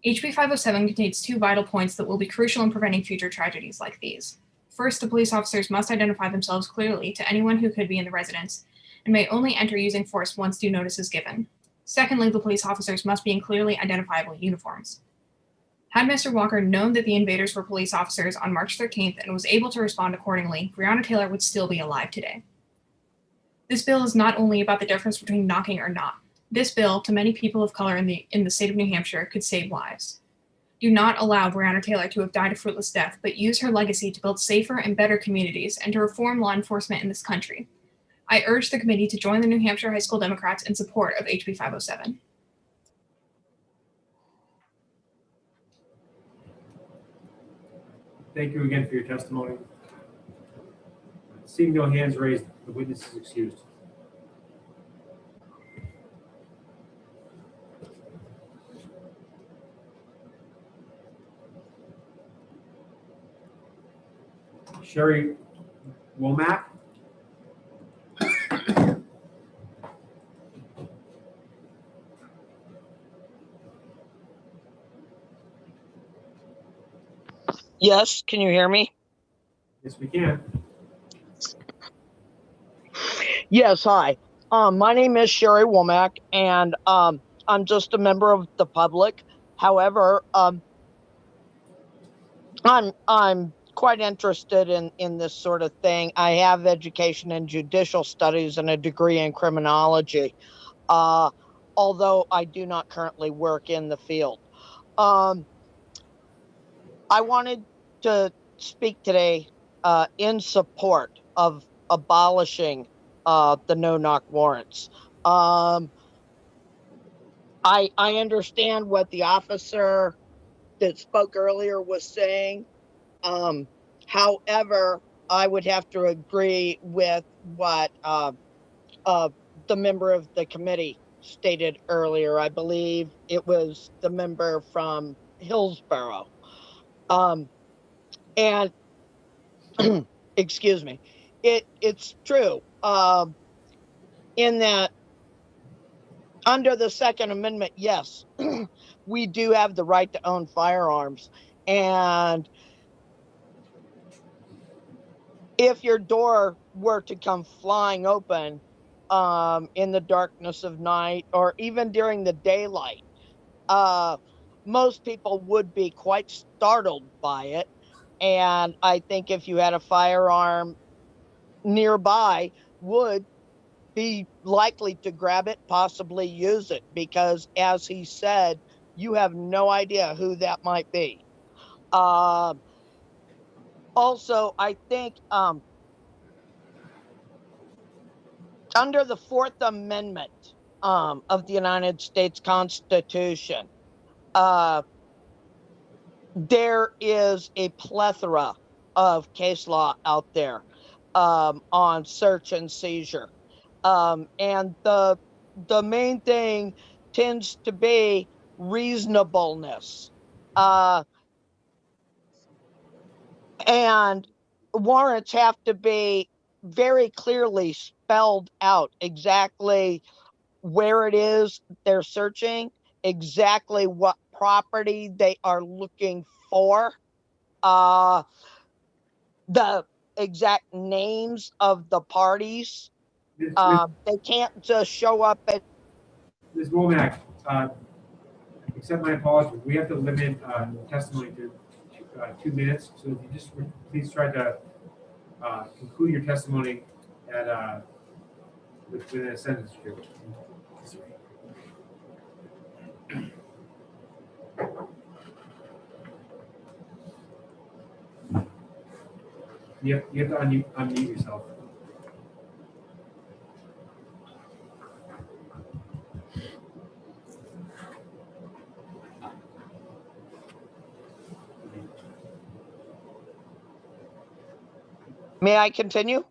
HB 507 contains two vital points that will be crucial in preventing future tragedies like these. First, the police officers must identify themselves clearly to anyone who could be in the residence, and may only enter using force once due notice is given. Secondly, the police officers must be in clearly identifiable uniforms. Had Mr. Walker known that the invaders were police officers on March 13th and was able to respond accordingly, Breonna Taylor would still be alive today. This bill is not only about the difference between knocking or not. This bill, to many people of color in the state of New Hampshire, could save lives. Do not allow Breonna Taylor to have died a fruitless death, but use her legacy to build safer and better communities and to reform law enforcement in this country. I urge the committee to join the New Hampshire High School Democrats in support of HB 507. Thank you again for your testimony. Seeing no hands raised, the witness is excused. Sherry Womack. Yes, can you hear me? Yes, we can. Yes, hi. My name is Sherry Womack, and I'm just a member of the public. However, I'm quite interested in this sort of thing. I have education in judicial studies and a degree in criminology, although I do not currently work in the field. I wanted to speak today in support of abolishing the no-knock warrants. I understand what the officer that spoke earlier was saying. However, I would have to agree with what the member of the committee stated earlier. I believe it was the member from Hillsborough. And excuse me, it's true in that under the Second Amendment, yes, we do have the right to own firearms. And if your door were to come flying open in the darkness of night or even during the daylight, most people would be quite startled by it. And I think if you had a firearm nearby, would be likely to grab it, possibly use it, because as he said, you have no idea who that might be. Also, I think under the Fourth Amendment of the United States Constitution, there is a plethora of case law out there on search and seizure. And the main thing tends to be reasonableness. And warrants have to be very clearly spelled out exactly where it is they're searching, exactly what property they are looking for, the exact names of the parties They can't just show up at, Ms. Womack, accept my apologies. We have to limit testimony to 2 minutes. So if you just please try to conclude your testimony at within a sentence or two. You have to unmute yourself. may I continue?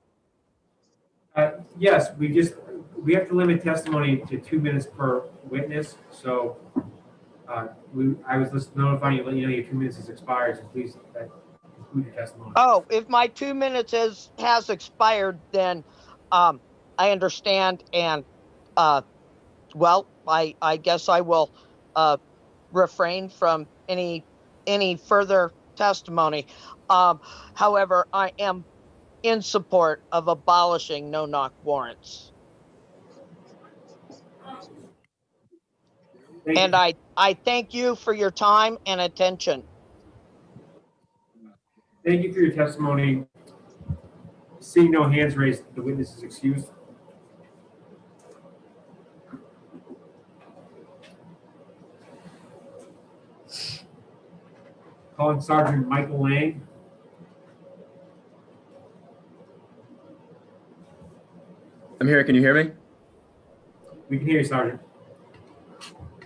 Yes, we have to limit testimony to 2 minutes per witness. So I was just notifying you, let you know your 2 minutes has expired. So please conclude your testimony. Oh, if my 2 minutes has expired, then I understand, and well, I guess I will refrain from any further testimony. However, I am in support of abolishing no-knock warrants. And I thank you for your time and attention. Thank you for your testimony. Seeing no hands raised, the witness is excused. Calling Sergeant Michael Lang. I'm here. Can you hear me? We can hear you, Sergeant.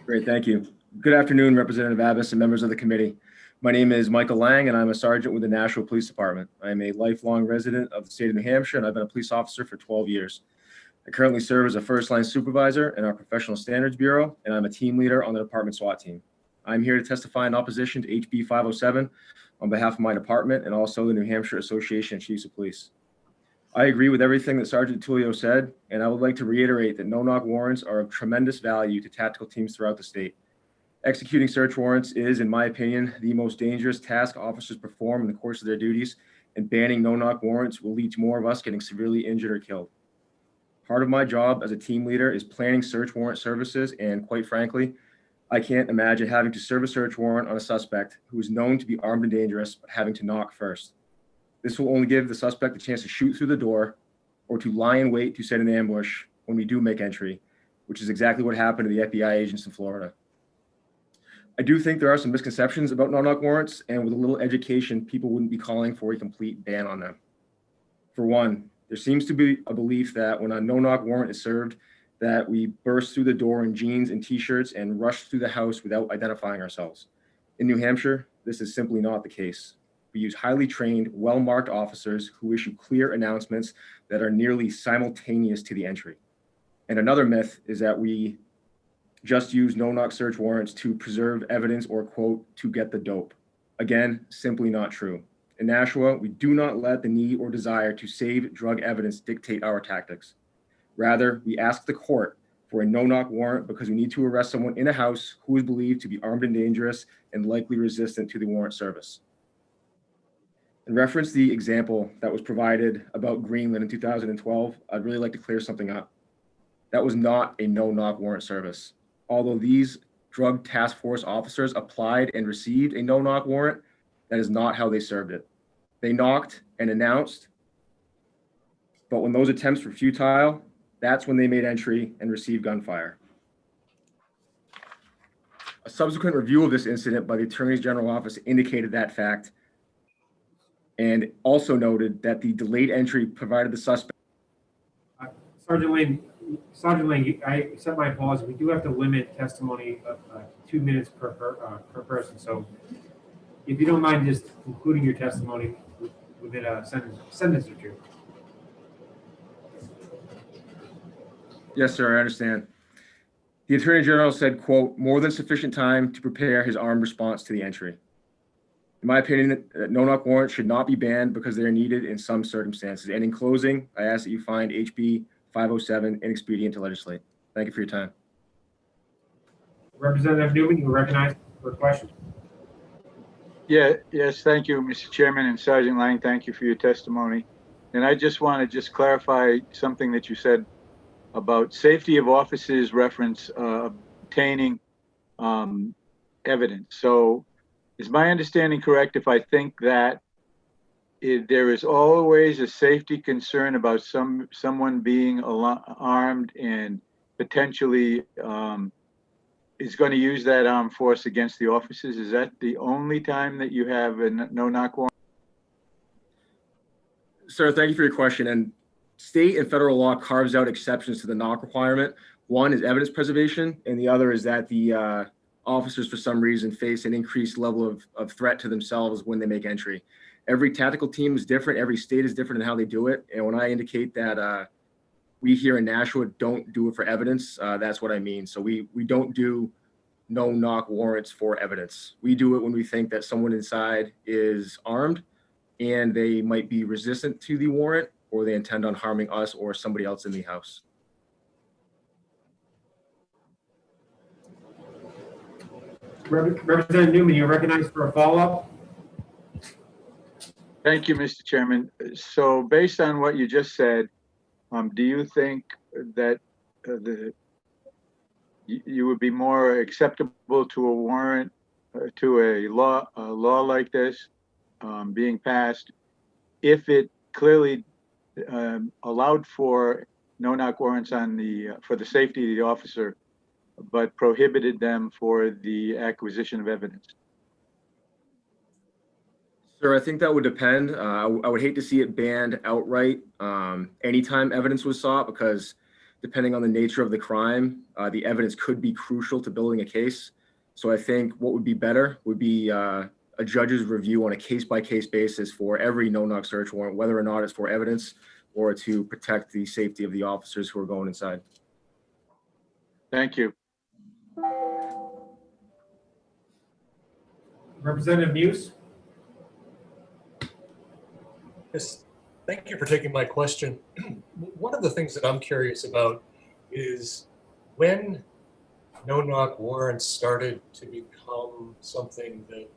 Great. Thank you. Good afternoon, Representative Abbas and members of the committee. My name is Michael Lang, and I'm a sergeant with the Nashua Police Department. I am a lifelong resident of the state of New Hampshire, and I've been a police officer for 12 years. I currently serve as a first-line supervisor in our Professional Standards Bureau, and I'm a team leader on the department SWAT team. I'm here to testify in opposition to HB 507 on behalf of my department and also the New Hampshire Association of Chiefs of Police. I agree with everything that Sergeant Tullio said, and I would like to reiterate that no-knock warrants are of tremendous value to tactical teams throughout the state. Executing search warrants is, in my opinion, the most dangerous task officers perform in the course of their duties, and banning no-knock warrants will lead to more of us getting severely injured or killed. Part of my job as a team leader is planning search warrant services, and quite frankly, I can't imagine having to serve a search warrant on a suspect who is known to be armed and dangerous, but having to knock first. This will only give the suspect a chance to shoot through the door or to lie in wait to set an ambush when we do make entry, which is exactly what happened to the FBI agents in Florida. I do think there are some misconceptions about no-knock warrants, and with a little education, people wouldn't be calling for a complete ban on them. For one, there seems to be a belief that when a no-knock warrant is served, that we burst through the door in jeans and t-shirts and rush through the house without identifying ourselves. In New Hampshire, this is simply not the case. We use highly trained, well-marked officers who issue clear announcements that are nearly simultaneous to the entry. And another myth is that we just use no-knock search warrants to preserve evidence or, quote, to get the dope. Again, simply not true. In Nashua, we do not let the need or desire to save drug evidence dictate our tactics. Rather, we ask the court for a no-knock warrant because we need to arrest someone in a house who is believed to be armed and dangerous and likely resistant to the warrant service. In reference to the example that was provided about Greenland in 2012, I'd really like to clear something up. That was not a no-knock warrant service. Although these drug task force officers applied and received a no-knock warrant, that is not how they served it. They knocked and announced, but when those attempts were futile, that's when they made entry and received gunfire. A subsequent review of this incident by the Attorney General office indicated that fact, and also noted that the delayed entry provided the suspect. Sergeant Lang, I accept my apologies. We do have to limit testimony of 2 minutes per person. So if you don't mind just concluding your testimony within a sentence or two. Yes, sir, I understand. The Attorney General said, quote, more than sufficient time to prepare his armed response to the entry. In my opinion, no-knock warrants should not be banned because they are needed in some circumstances. And in closing, I ask that you find HB 507 inexpedient to legislate. Thank you for your time. Representative Newman, you are recognized for a question. Yes, thank you, Mr. Chairman, and Sergeant Lang, thank you for your testimony. And I just want to clarify something that you said about safety of officers reference obtaining evidence. So is my understanding correct if I think that there is always a safety concern about someone being armed and potentially is going to use that armed force against the officers? Is that the only time that you have a no-knock warrant? Sir, thank you for your question. And state and federal law carves out exceptions to the knock requirement. One is evidence preservation, and the other is that the officers, for some reason, face an increased level of threat to themselves when they make entry. Every tactical team is different. Every state is different in how they do it. And when I indicate that we here in Nashua don't do it for evidence, that's what I mean. So we don't do no-knock warrants for evidence. We do it when we think that someone inside is armed and they might be resistant to the warrant, or they intend on harming us or somebody else in the house. Representative Newman, you're recognized for a follow-up. Thank you, Mr. Chairman. So based on what you just said, do you think that you would be more acceptable to a warrant, to a law like this being passed if it clearly allowed for no-knock warrants on for the safety of the officer, but prohibited them for the acquisition of evidence? Sir, I think that would depend. I would hate to see it banned outright anytime evidence was sought, because depending on the nature of the crime, the evidence could be crucial to building a case. So I think what would be better would be a judge's review on a case-by-case basis for every no-knock search warrant, whether or not it's for evidence or to protect the safety of the officers who are going inside. Thank you. Representative Muse. Yes, thank you for taking my question. One of the things that I'm curious about is when no-knock warrants started to become something that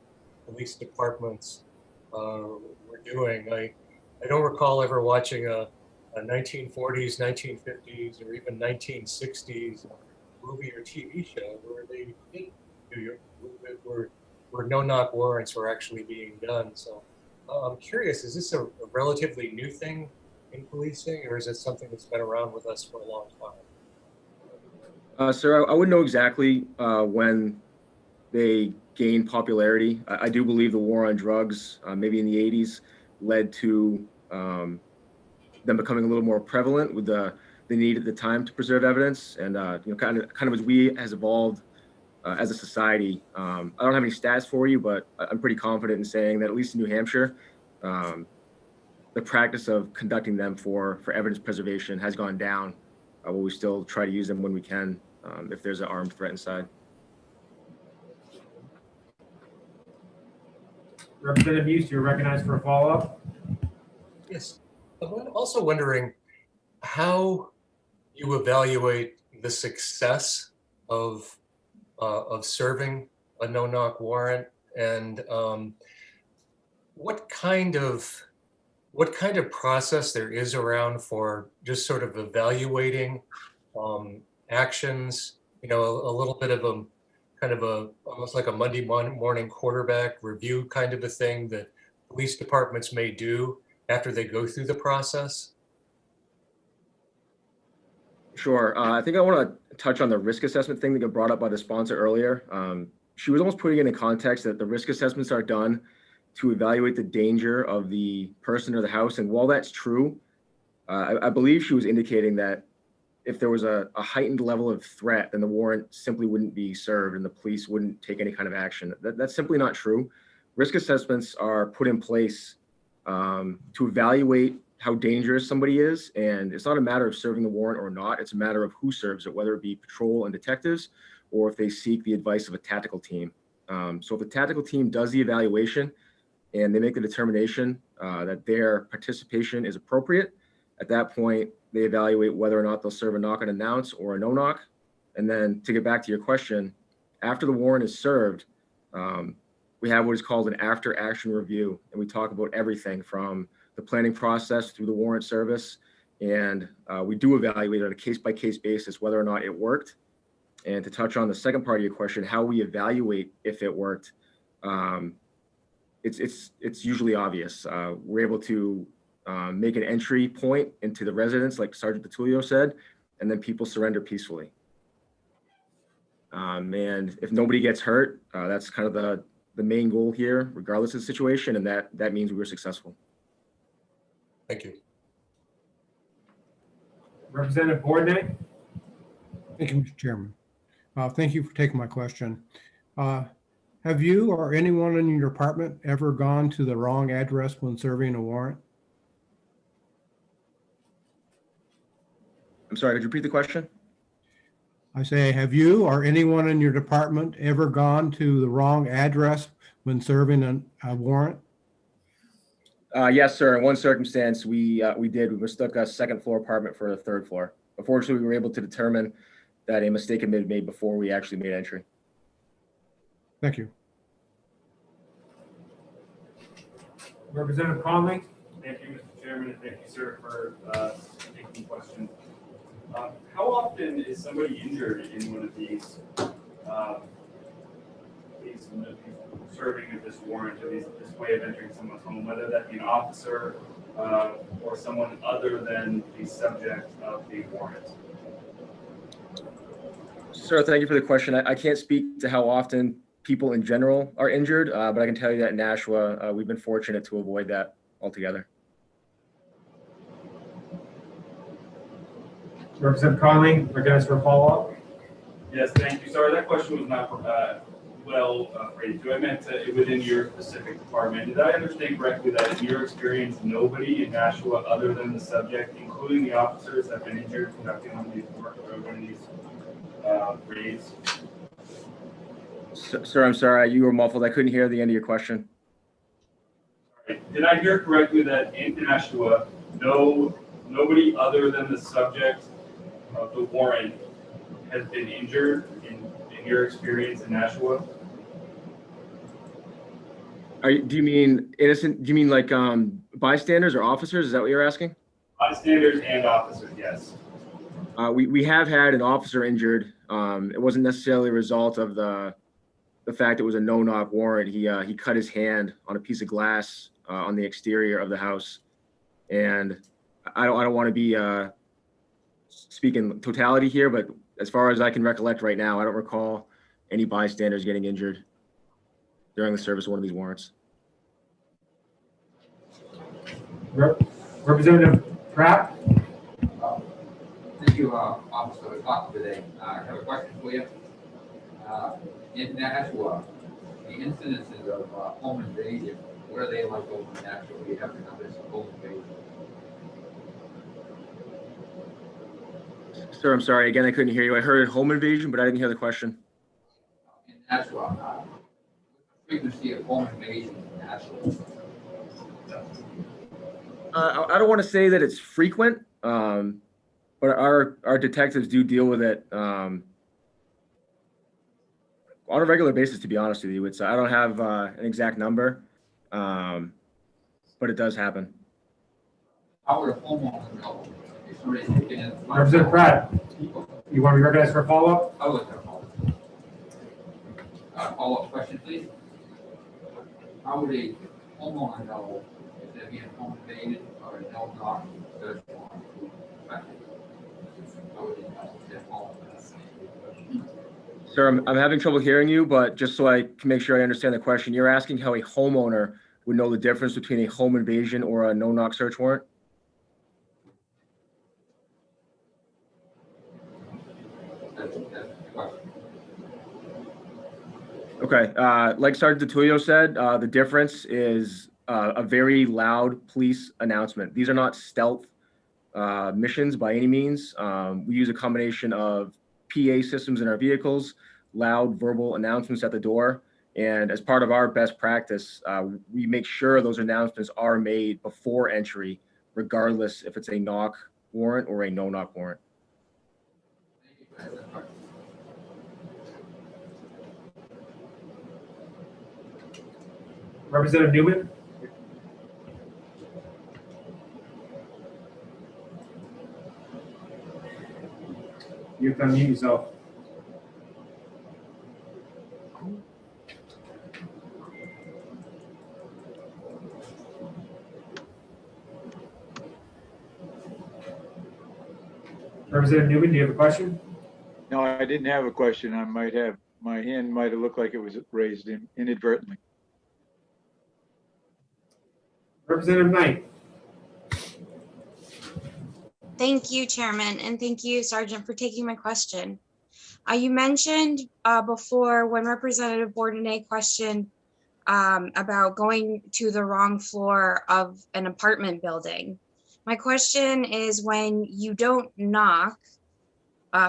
police departments were doing. I don't recall ever watching a 1940s, 1950s, or even 1960s movie or TV show where they did do where no-knock warrants were actually being done. So I'm curious, is this a relatively new thing in policing, or is it something that's been around with us for a long time? Sir, I wouldn't know exactly when they gained popularity. I do believe the war on drugs, maybe in the 80s, led to them becoming a little more prevalent with the need at the time to preserve evidence. And kind of as we has evolved as a society, I don't have any stats for you, but I'm pretty confident in saying that at least in New Hampshire, the practice of conducting them for evidence preservation has gone down. But we still try to use them when we can, if there's an armed threat inside. Representative Muse, you're recognized for a follow-up. Yes, I'm also wondering how you evaluate the success of serving a no-knock warrant, and what kind of process there is around for just sort of evaluating actions. A little bit of a kind of almost like a Monday morning quarterback review kind of a thing that police departments may do after they go through the process. Sure. I think I want to touch on the risk assessment thing that got brought up by the sponsor earlier. She was almost putting it in context that the risk assessments are done to evaluate the danger of the person or the house. And while that's true, I believe she was indicating that if there was a heightened level of threat, then the warrant simply wouldn't be served and the police wouldn't take any kind of action. That's simply not true. Risk assessments are put in place to evaluate how dangerous somebody is. And it's not a matter of serving the warrant or not. It's a matter of who serves it, whether it be patrol and detectives, or if they seek the advice of a tactical team. So if the tactical team does the evaluation and they make the determination that their participation is appropriate, at that point, they evaluate whether or not they'll serve a knock and announce or a no knock. And then to get back to your question, after the warrant is served, we have what is called an after action review. And we talk about everything from the the planning process through the warrant service. And we do evaluate on a case-by-case basis whether or not it worked. And to touch on the second part of your question, how we evaluate if it worked, it's usually obvious. We're able to make an entry point into the residence, like Sergeant DeTullio said, and then people surrender peacefully. And if nobody gets hurt, that's kind of the main goal here, regardless of the situation, and that means we were successful. Thank you. Representative Bourdonnais? Thank you, Mr. Chairman. Thank you for taking my question. Have you or anyone in your department ever gone to the wrong address when serving a warrant? I'm sorry, could you repeat the question? I say, have you or anyone in your department ever gone to the wrong address when serving a warrant? Yes, sir. In one circumstance, we did. We mistook a second floor apartment for a third floor. Unfortunately, we were able to determine that a mistake had been made before we actually made entry. Thank you. Representative Conley? Thank you, Mr. Chairman, and thank you, sir, for taking the question. How often is somebody injured in one of these serving of this warrant, or this way of entering someone's home, whether that be an officer or someone other than the subject of the warrant? Sir, thank you for the question. I can't speak to how often people in general are injured, but I can tell you that in Nashua, we've been fortunate to avoid that altogether. Representative Conley, recognized for a follow-up. Yes, thank you. Sorry, that question was not well phrased. I meant within your specific department. Did I understand correctly that in your experience, nobody in Nashua other than the subject, including the officers, have been injured conducting one of these raids? Sir, I'm sorry, you were muffled. I couldn't hear the end of your question. Did I hear correctly that in Nashua, nobody other than the subject of the warrant has been injured in your experience in Nashua? Do you mean innocent? Do you mean like bystanders or officers? Is that what you're asking? Bystanders and officers, yes. We have had an officer injured. It wasn't necessarily a result of the fact it was a no-knock warrant. He cut his hand on a piece of glass on the exterior of the house, and I don't want to be speaking totality here, but as far as I can recollect right now, I don't recall any bystanders getting injured during the service of one of these warrants. Representative Pratt? Thank you, Officer, for talking today. I have a question for you. In Nashua, the incidences of home invasion, where are they like over in Nashua? We have the numbers of home invasion. Sir, I'm sorry. Again, I couldn't hear you. I heard home invasion, but I didn't hear the question. In Nashua, frequency of home invasion in Nashua. I don't want to say that it's frequent, but our detectives do deal with it on a regular basis, to be honest with you. I don't have an exact number, but it does happen. How would a homeowner know if somebody's taking in? Representative Pratt, you want to be recognized for a follow-up? I would have a follow-up question, please. How would a homeowner know if they're being home invaded or a no-knock search warrant? How would they know if they're home? Sir, I'm having trouble hearing you, but just so I can make sure I understand the question, you're asking how a homeowner would know the difference between a home invasion or a no-knock search warrant? Okay, like Sergeant DeTullio said, the difference is a very loud police announcement. These are not stealth missions by any means. We use a combination of PA systems in our vehicles, loud verbal announcements at the door, and as part of our best practice, we make sure those announcements are made before entry, regardless if it's a knock warrant or a no-knock warrant. Representative Newman? You can mute yourself. Representative Newman, do you have a question? No, I didn't have a question. I might have, my hand might have looked like it was raised inadvertently. Representative Knight. Thank you, Chairman, and thank you, Sergeant, for taking my question. You mentioned before when Representative Bourdonnais questioned about going to the wrong floor of an apartment building. My question is, when you don't knock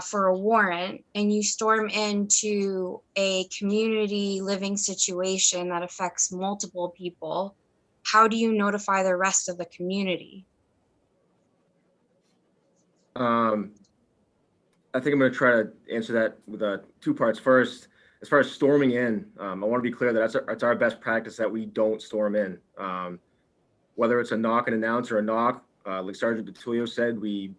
for a warrant and you storm into a community living situation that affects multiple people, how do you notify the rest of the community? I think I'm going to try to answer that with two parts. First, as far as storming in, I want to be clear that that's our best practice, that we don't storm in. Whether it's a knock and announce or a knock, like Sergeant DiTullio said, we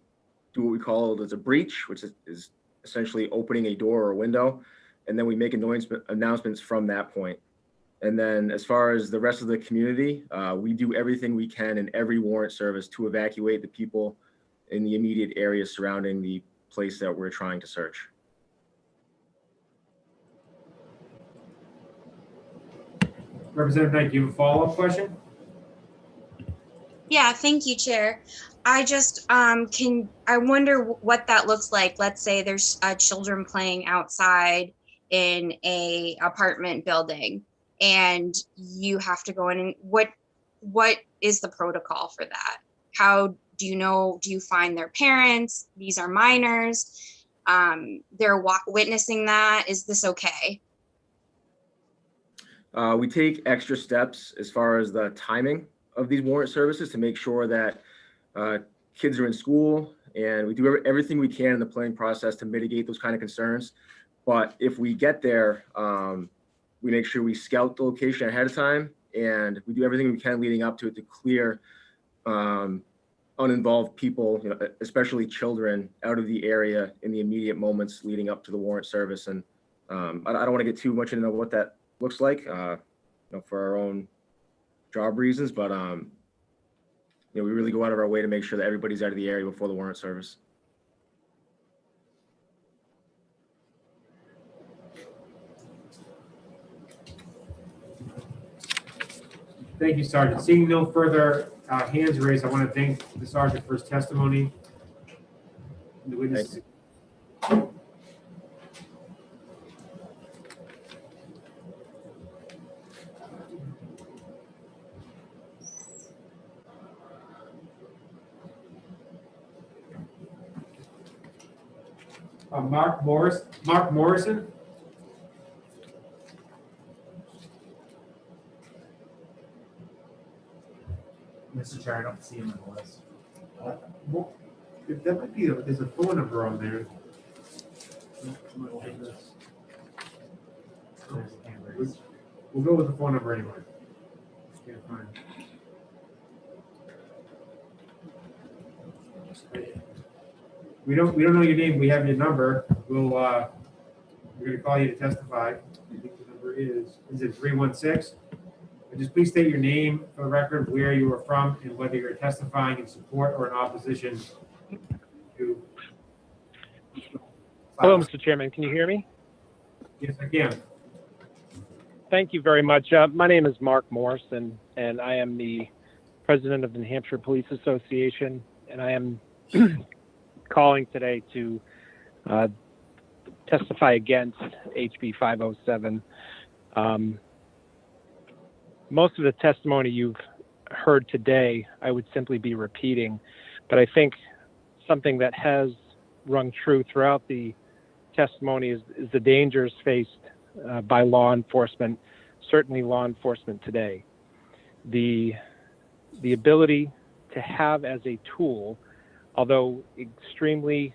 do what we call as a breach, which is essentially opening a door or a window, and then we make announcements from that point. And then as far as the rest of the community, we do everything we can in every warrant service to evacuate the people in the immediate area surrounding the place that we're trying to search. Representative Knight, do you have a follow-up question? Yeah, thank you, Chair. I just I wonder what that looks like. Let's say there's children playing outside in a apartment building and you have to go in, and what is the protocol for that? How do you know, do you find their parents? These are minors. They're witnessing that. Is this okay? We take extra steps as far as the timing of these warrant services to make sure that kids are in school, and we do everything we can in the planning process to mitigate those kind of concerns. But if we get there, we make sure we scout the location ahead of time, and we do everything we can leading up to it to clear uninvolved people, especially children, out of the area in the immediate moments leading up to the warrant service. And I don't want to get too much into what that looks like, for our own job reasons, but we really go out of our way to make sure that everybody's out of the area before the warrant service. Thank you, Sergeant. Seeing no further hands raised, I want to thank the Sergeant for his testimony. The witness. Mark Morrison. Mr. Chair, I don't see him on the list. That might be, there's a phone number on there. We'll go with the phone number anyway. Can't find it. We don't know your name. We have your number. We're going to call you to testify. I think the number is it 316? Just please state your name for the record, where you are from, and whether you're testifying in support or in opposition to. Hello, Mr. Chairman. Can you hear me? Yes, I can. Thank you very much. My name is Mark Morrison, and I am the president of the New Hampshire Police Association, and I am calling today to testify against HB 507. Most of the testimony you've heard today, I would simply be repeating, but I think something that has rung true throughout the testimony is the dangers faced by law enforcement, certainly law enforcement today. The ability to have as a tool, although extremely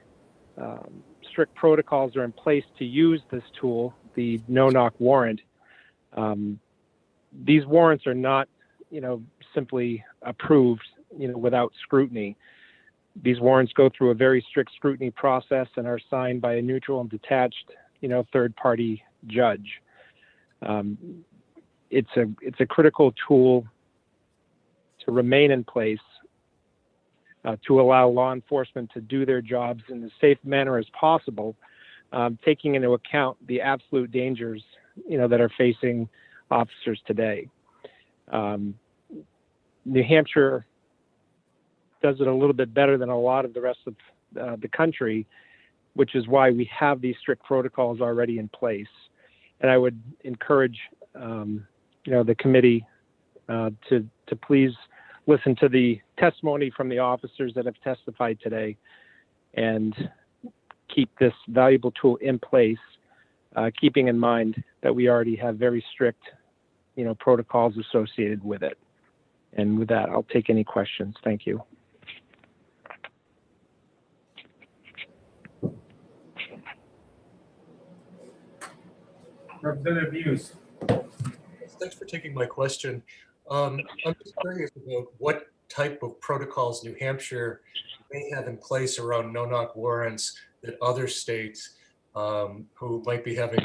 strict protocols are in place to use this tool, the no-knock warrant, these warrants are not, simply approved, without scrutiny. These warrants go through a very strict scrutiny process and are signed by a neutral and detached, third-party judge. It's a critical tool to remain in place to allow law enforcement to do their jobs in as safe manner as possible, taking into account the absolute dangers, that are facing officers today. New Hampshire does it a little bit better than a lot of the rest of the country, which is why we have these strict protocols already in place. And I would encourage, the committee to please listen to the testimony from the officers that have testified today and keep this valuable tool in place, keeping in mind that we already have very strict, protocols associated with it. And with that, I'll take any questions. Thank you. Representative Hughes. Thanks for taking my question. I'm just curious about what type of protocols New Hampshire may have in place around no-knock warrants that other states who might be having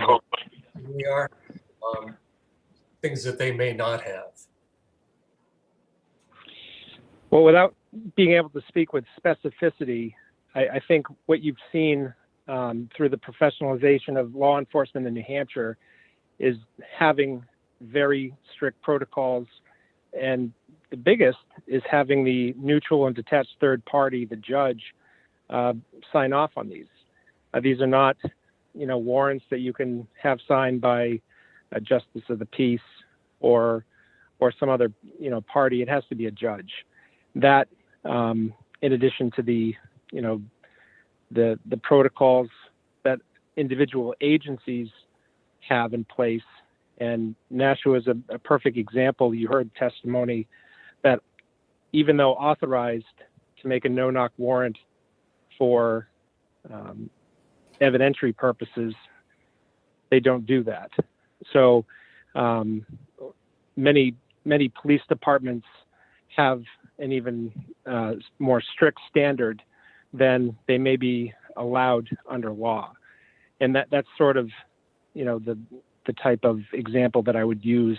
things that they may not have. Well, without being able to speak with specificity, I think what you've seen through the professionalization of law enforcement in New Hampshire is having very strict protocols. And the biggest is having the neutral and detached third party, the judge, sign off on these. These are not, warrants that you can have signed by a justice of the peace or some other, party. It has to be a judge. That, in addition to the protocols that individual agencies have in place. And Nashua is a perfect example. You heard testimony that even though authorized to make a no-knock warrant for evidentiary purposes, they don't do that. So many police departments have an even more strict standard than they may be allowed under law. And that's sort of, the type of example that I would use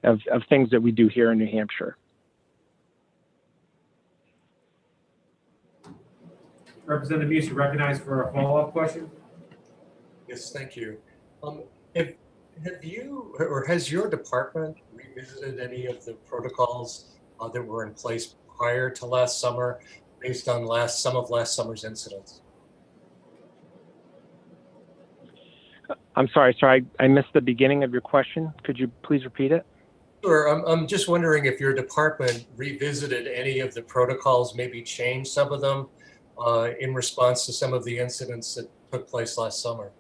of things that we do here in New Hampshire. Representative Hughes, you recognized for a follow-up question? Yes, thank you. Have you or has your department revisited any of the protocols that were in place prior to last summer based on some of last summer's incidents? I'm sorry, I missed the beginning of your question. Could you please repeat it? Sure. I'm just wondering if your department revisited any of the protocols, maybe changed some of them in response to some of the incidents that took place last summer.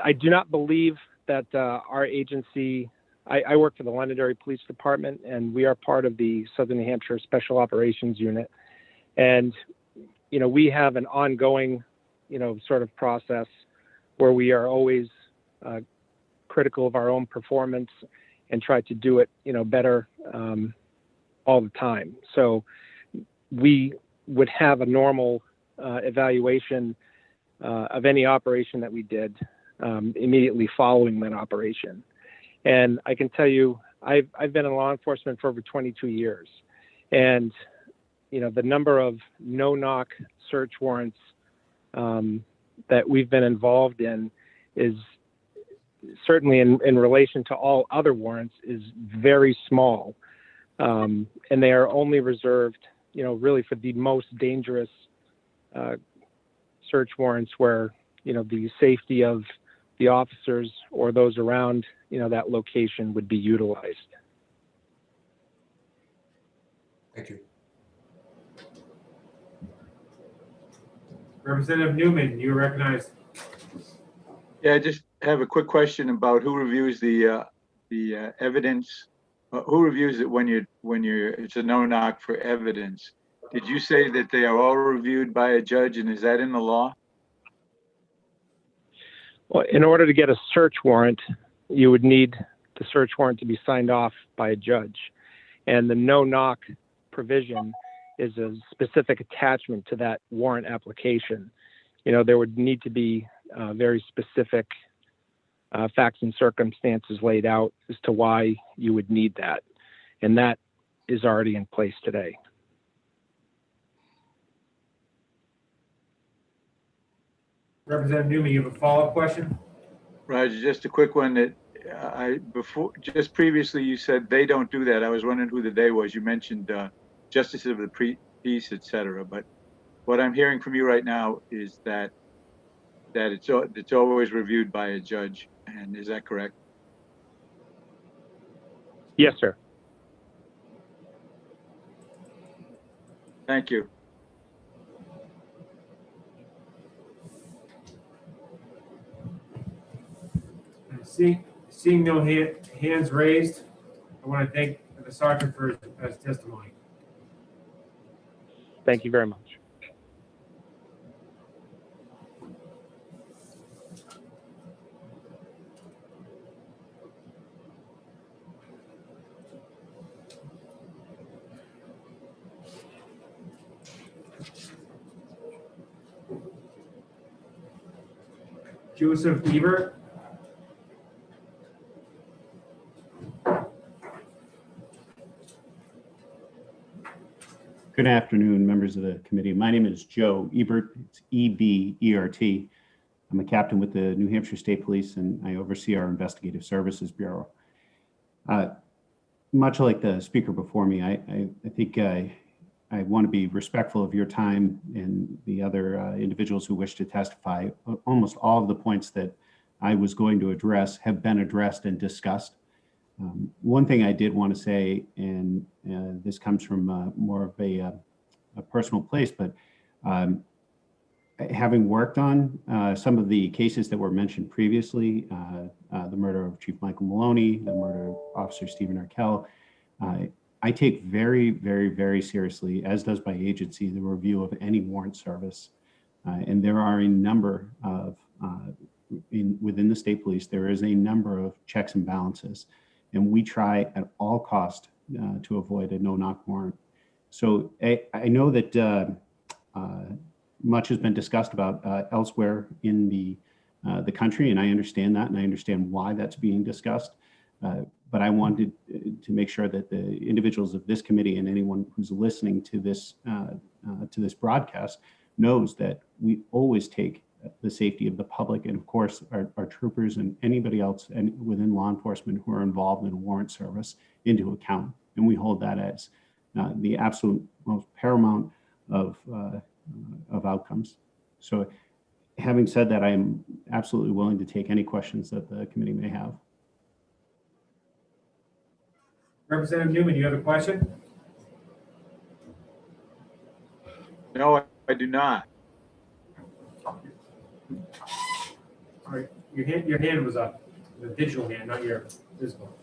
I do not believe that our agency, I work for the Londonderry Police Department, and we are part of the Southern New Hampshire Special Operations Unit. And, we have an ongoing, sort of process where we are always critical of our own performance and try to do it, better all the time. So we would have a normal evaluation of any operation that we did immediately following that operation. And I can tell you, I've been in law enforcement for over 22 years. And, the number of no-knock search warrants that we've been involved in is certainly in relation to all other warrants is very small. And they are only reserved, really for the most dangerous search warrants where, the safety of the officers or those around, that location would be utilized. Thank you. Representative Newman, you recognize. Yeah, I just have a quick question about who reviews the evidence. Who reviews it when it's a no-knock for evidence? Did you say that they are all reviewed by a judge, and is that in the law? Well, in order to get a search warrant, you would need the search warrant to be signed off by a judge. And the no-knock provision is a specific attachment to that warrant application. You know, there would need to be very specific facts and circumstances laid out as to why you would need that. And that is already in place today. Representative Newman, you have a follow-up question? Roger, just a quick one that just previously you said they don't do that. I was wondering who the they was. You mentioned justices of the peace, et cetera. But what I'm hearing from you right now is that it's always reviewed by a judge. And is that correct? Yes, sir. Thank you. Seeing no hands raised, I want to thank the sergeant for his testimony. Thank you very much. Joseph Ebert. Good afternoon, members of the committee. My name is Joe Ebert. It's E-B-E-R-T. I'm a captain with the New Hampshire State Police, and I oversee our Investigative Services Bureau. Much like the speaker before me, I think I want to be respectful of your time and the other individuals who wish to testify. Almost all of the points that I was going to address have been addressed and discussed. One thing I did want to say, and this comes from more of a personal place, but having worked on some of the cases that were mentioned previously, the murder of Chief Michael Maloney, the murder of Officer Stephen Arkell, I take very, very, very seriously, as does my agency, the review of any warrant service. And there are a number of, within the state police, there is a number of checks and balances. And we try at all cost to avoid a no-knock warrant. So I know that much has been discussed about elsewhere in the country, and I understand that, and I understand why that's being discussed. But I wanted to make sure that the individuals of this committee and anyone who's listening to this broadcast knows that we always take the safety of the public and, of course, our troopers and anybody else and within law enforcement who are involved in a warrant service into account. And we hold that as the absolute most paramount of outcomes. So having said that, I am absolutely willing to take any questions that the committee may have. Representative Newman, you have a question? No, I do not. All right, your hand was up, the digital hand, not your physical.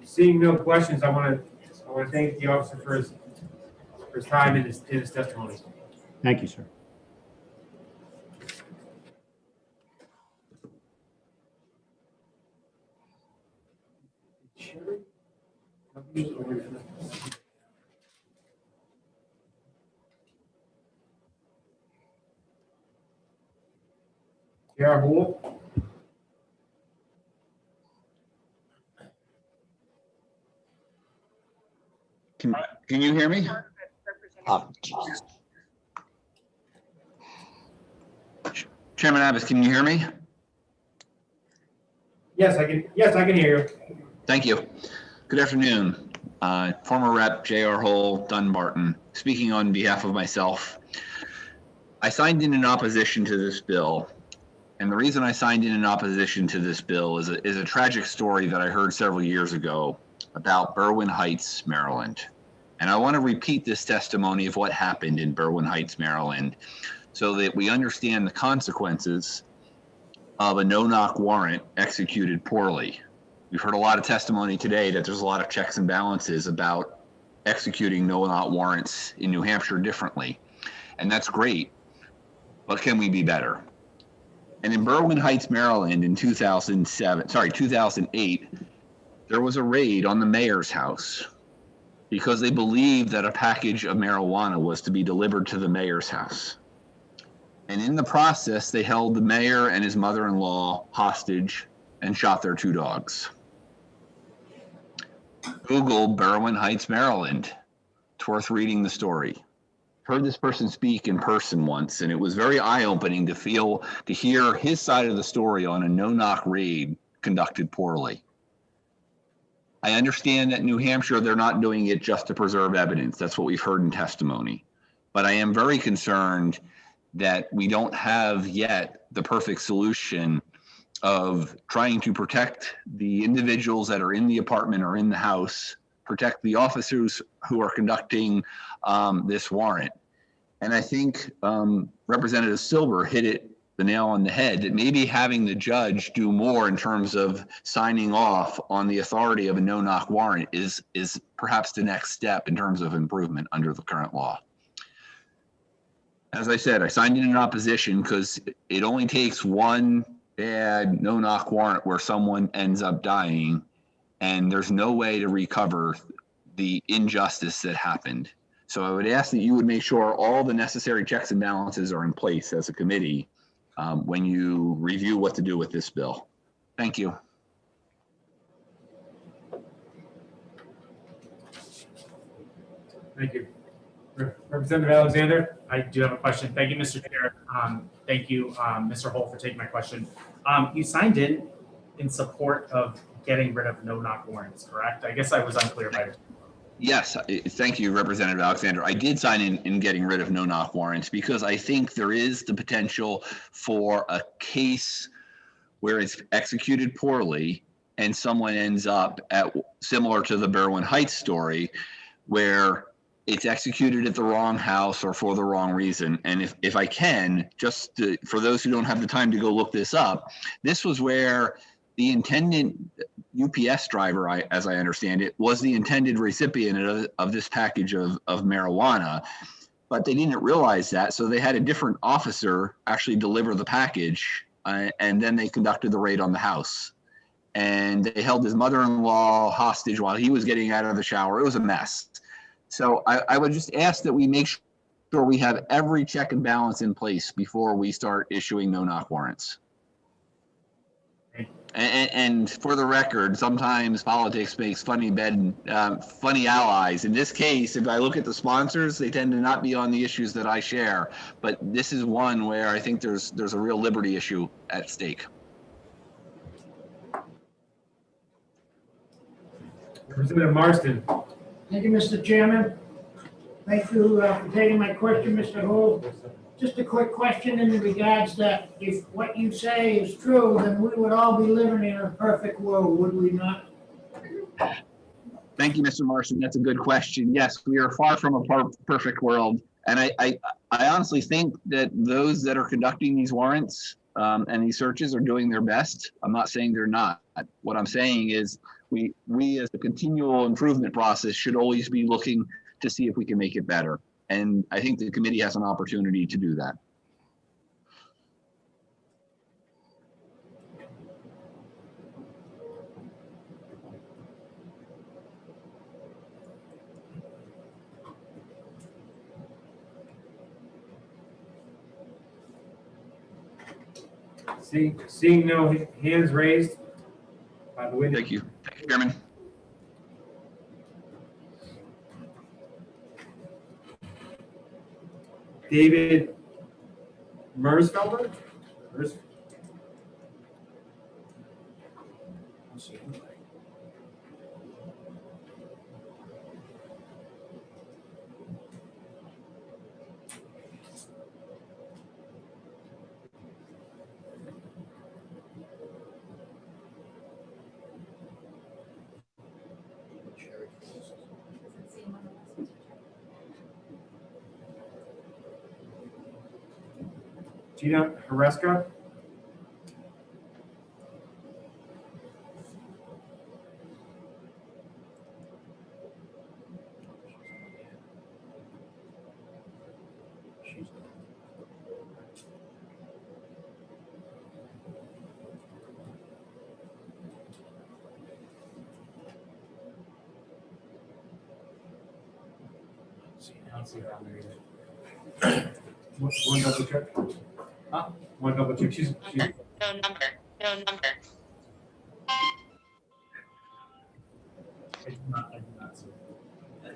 Seeing no questions, I want to thank the officer for his time and his testimony. Thank you, sir. J.R. Houle. Can you hear me? Chairman Abbas, can you hear me? Yes, I can hear you. Thank you. Good afternoon. Former Rep J.R. Hull, Dunbarton, speaking on behalf of myself. I signed in opposition to this bill. And the reason I signed in opposition to this bill is a tragic story that I heard several years ago about Berwyn Heights, Maryland. And I want to repeat this testimony of what happened in Berwyn Heights, Maryland, so that we understand the consequences of a no-knock warrant executed poorly. We've heard a lot of testimony today that there's a lot of checks and balances about executing no-knock warrants in New Hampshire differently. And that's great, but can we be better? And in Berwyn Heights, Maryland in 2008, there was a raid on the mayor's house because they believed that a package of marijuana was to be delivered to the mayor's house. And in the process, they held the mayor and his mother-in-law hostage and shot their 2 dogs. Google Berwyn Heights, Maryland. It's worth reading the story. Heard this person speak in person once, and it was very eye-opening to hear his side of the story on a no-knock raid conducted poorly. I understand that New Hampshire, they're not doing it just to preserve evidence. That's what we've heard in testimony. But I am very concerned that we don't have yet the perfect solution of trying to protect the individuals that are in the apartment or in the house, protect the officers who are conducting this warrant. And I think Representative Silver hit the nail on the head, that maybe having the judge do more in terms of signing off on the authority of a no-knock warrant is perhaps the next step in terms of improvement under the current law. As I said, I signed in opposition because it only takes one bad no-knock warrant where someone ends up dying, and there's no way to recover the injustice that happened. So I would ask that you would make sure all the necessary checks and balances are in place as a committee when you review what to do with this bill. Thank you. Thank you. Representative Alexander? I do have a question. Thank you, Mr. Chair. Thank you, Mr. Holt, for taking my question. You signed in support of getting rid of no-knock warrants, correct? I guess I was unclear by. Yes, thank you, Representative Alexander. I did sign in getting rid of no-knock warrants because I think there is the potential for a case where it's executed poorly and someone ends up at similar to the Berwyn Heights story, where it's executed at the wrong house or for the wrong reason. And if I can, for those who don't have the time to go look this up, this was where the intended UPS driver, as I understand it, was the intended recipient of this package of marijuana, but they didn't realize that. So they had a different officer actually deliver the package, and then they conducted the raid on the house. And they held his mother-in-law hostage while he was getting out of the shower. It was a mess. So I would just ask that we make sure we have every check and balance in place before we start issuing no-knock warrants. And for the record, sometimes politics makes funny allies. In this case, if I look at the sponsors, they tend to not be on the issues that I share. But this is one where I think there's a real liberty issue at stake. Representative Marston? Thank you, Mr. Chairman. Thank you for taking my question, Mr. Holt. Just a quick question in regards that if what you say is true, then we would all be living in a perfect world, would we not? Thank you, Mr. Marston. That's a good question. Yes, we are far from a perfect world. And I honestly think that those that are conducting these warrants and these searches are doing their best. I'm not saying they're not. What I'm saying is we as a continual improvement process should always be looking to see if we can make it better. And I think the committee has an opportunity to do that. Seeing no hands raised by the witness. Thank you. Thank you, Chairman. David Mersfelder? Gina Hareska? see her on there either. One double check. Huh? One double check. She's. No number, no number. I do not see her.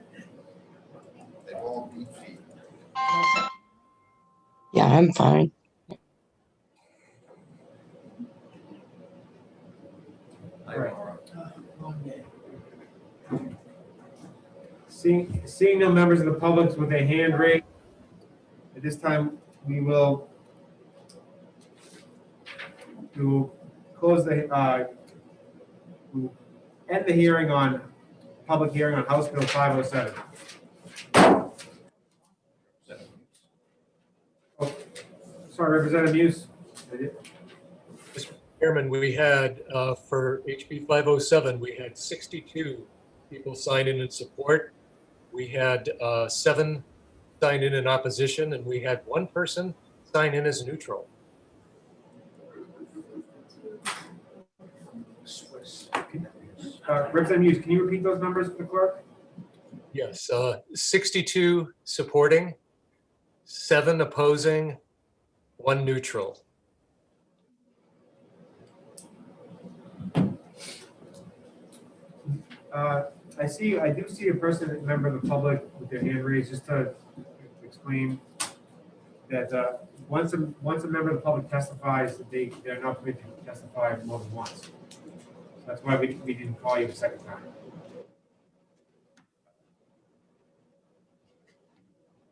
They all beat feet. Yeah, I'm fine. All right. Seeing no members of the public with a hand raised, at this time, we will close we'll end the hearing on, public hearing on House Bill 507. Oh, sorry, Representative Muse. Mr. Chairman, we had, for HB 507, we had 62 people sign in support. We had 7 sign in opposition, and we had 1 person sign in as neutral. Representative Muse, can you repeat those numbers for the clerk? Yes, 62 supporting, 7 opposing, 1 neutral. I do see a person, a member of the public with their hand raised, just to explain that once a member of the public testifies, they're not permitted to testify more than once. That's why we didn't call you the second time.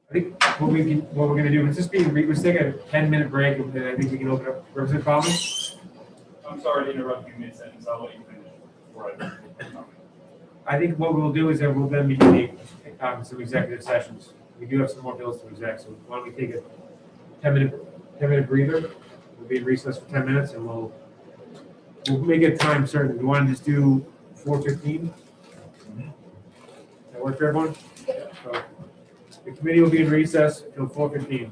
I think what we're gonna do is just let's take a 10-minute break, and then I think we can open up Representative Collins. I'm sorry to interrupt you mid-sentence. I'll let you finish before I. I think what we'll do is that we'll then be taking some executive sessions. We do have some more bills to exec, so why don't we take a 10-minute breather? We'll be in recess for 10 minutes, and we'll make it time certain. We want to just do 4:15. That work for everyone? So the committee will be in recess until 4:15.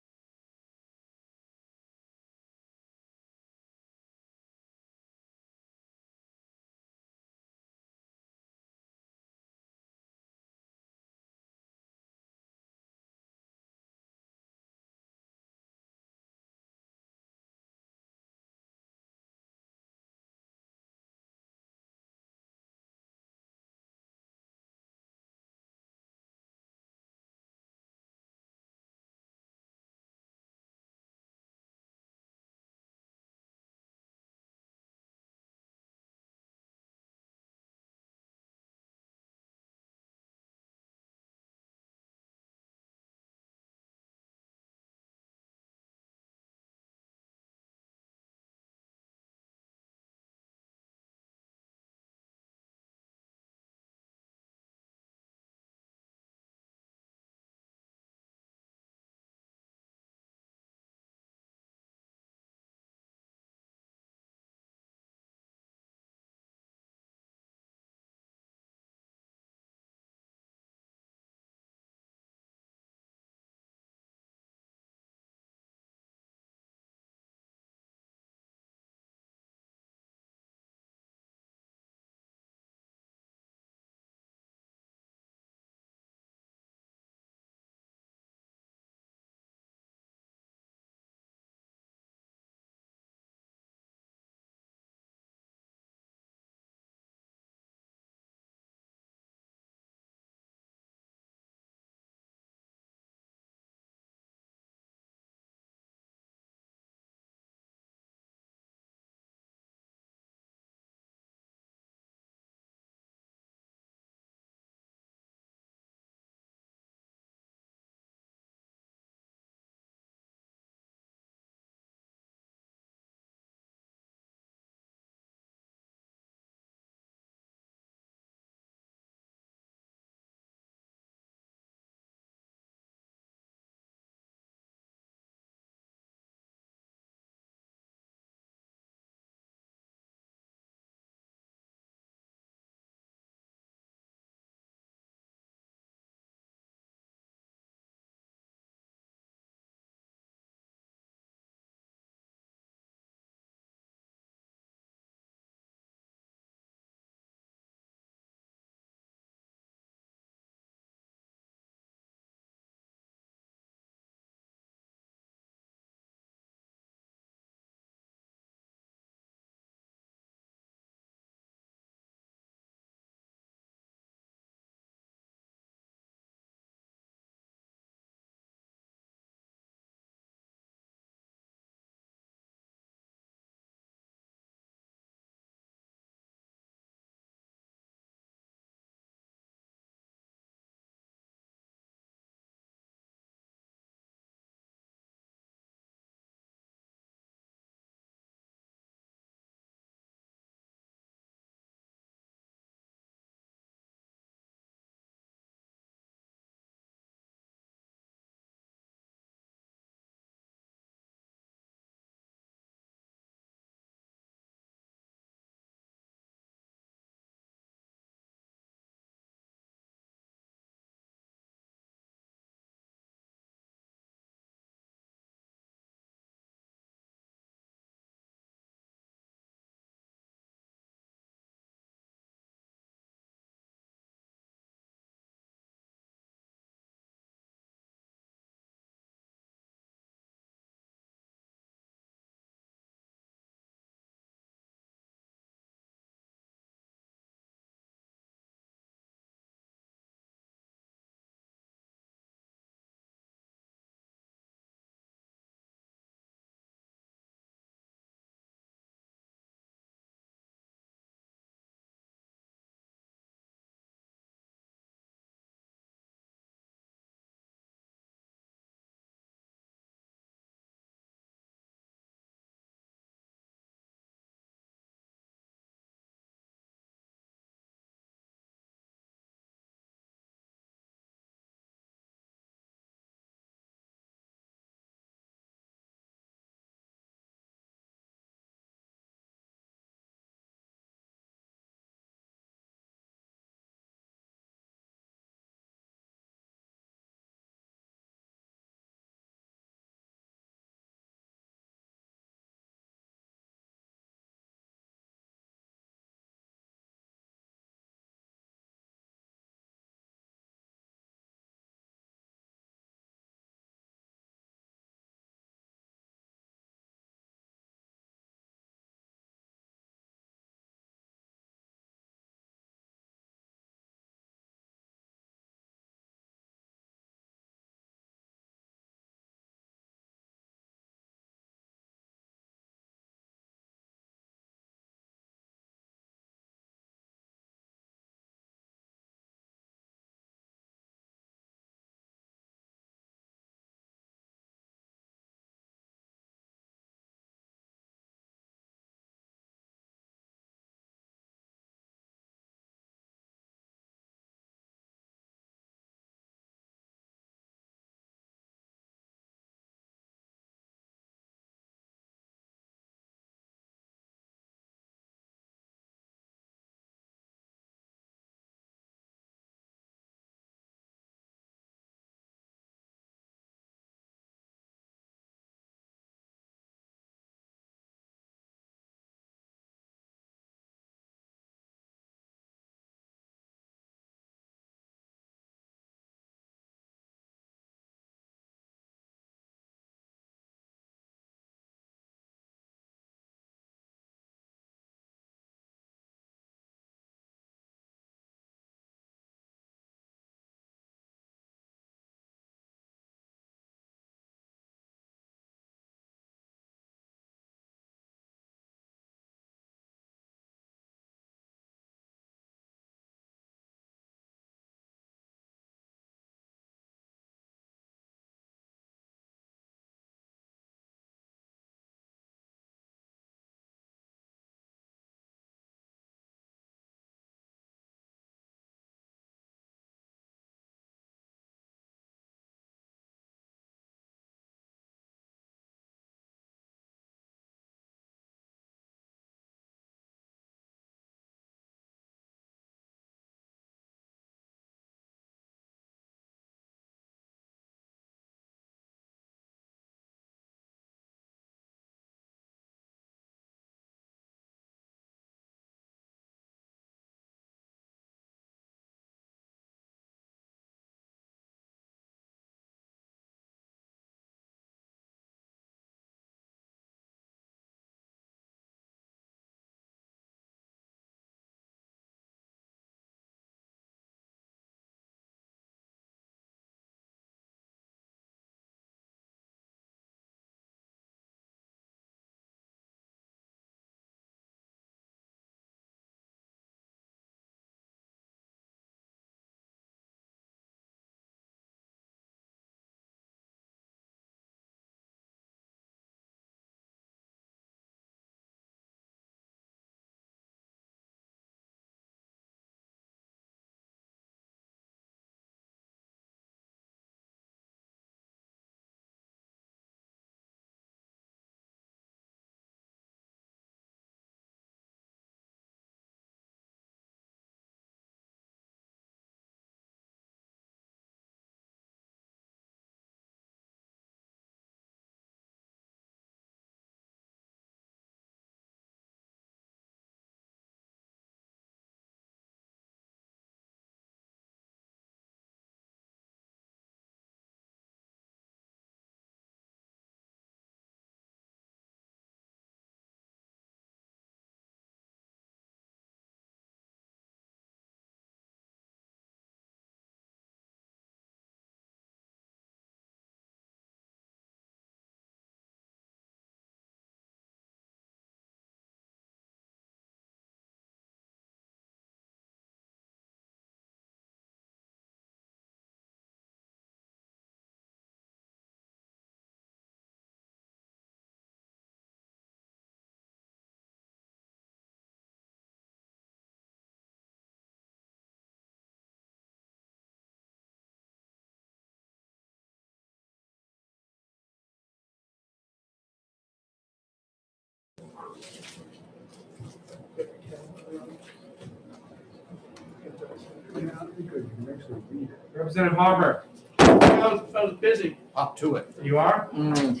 Representative Hopper, I was busy. Up to it. you are? Mm.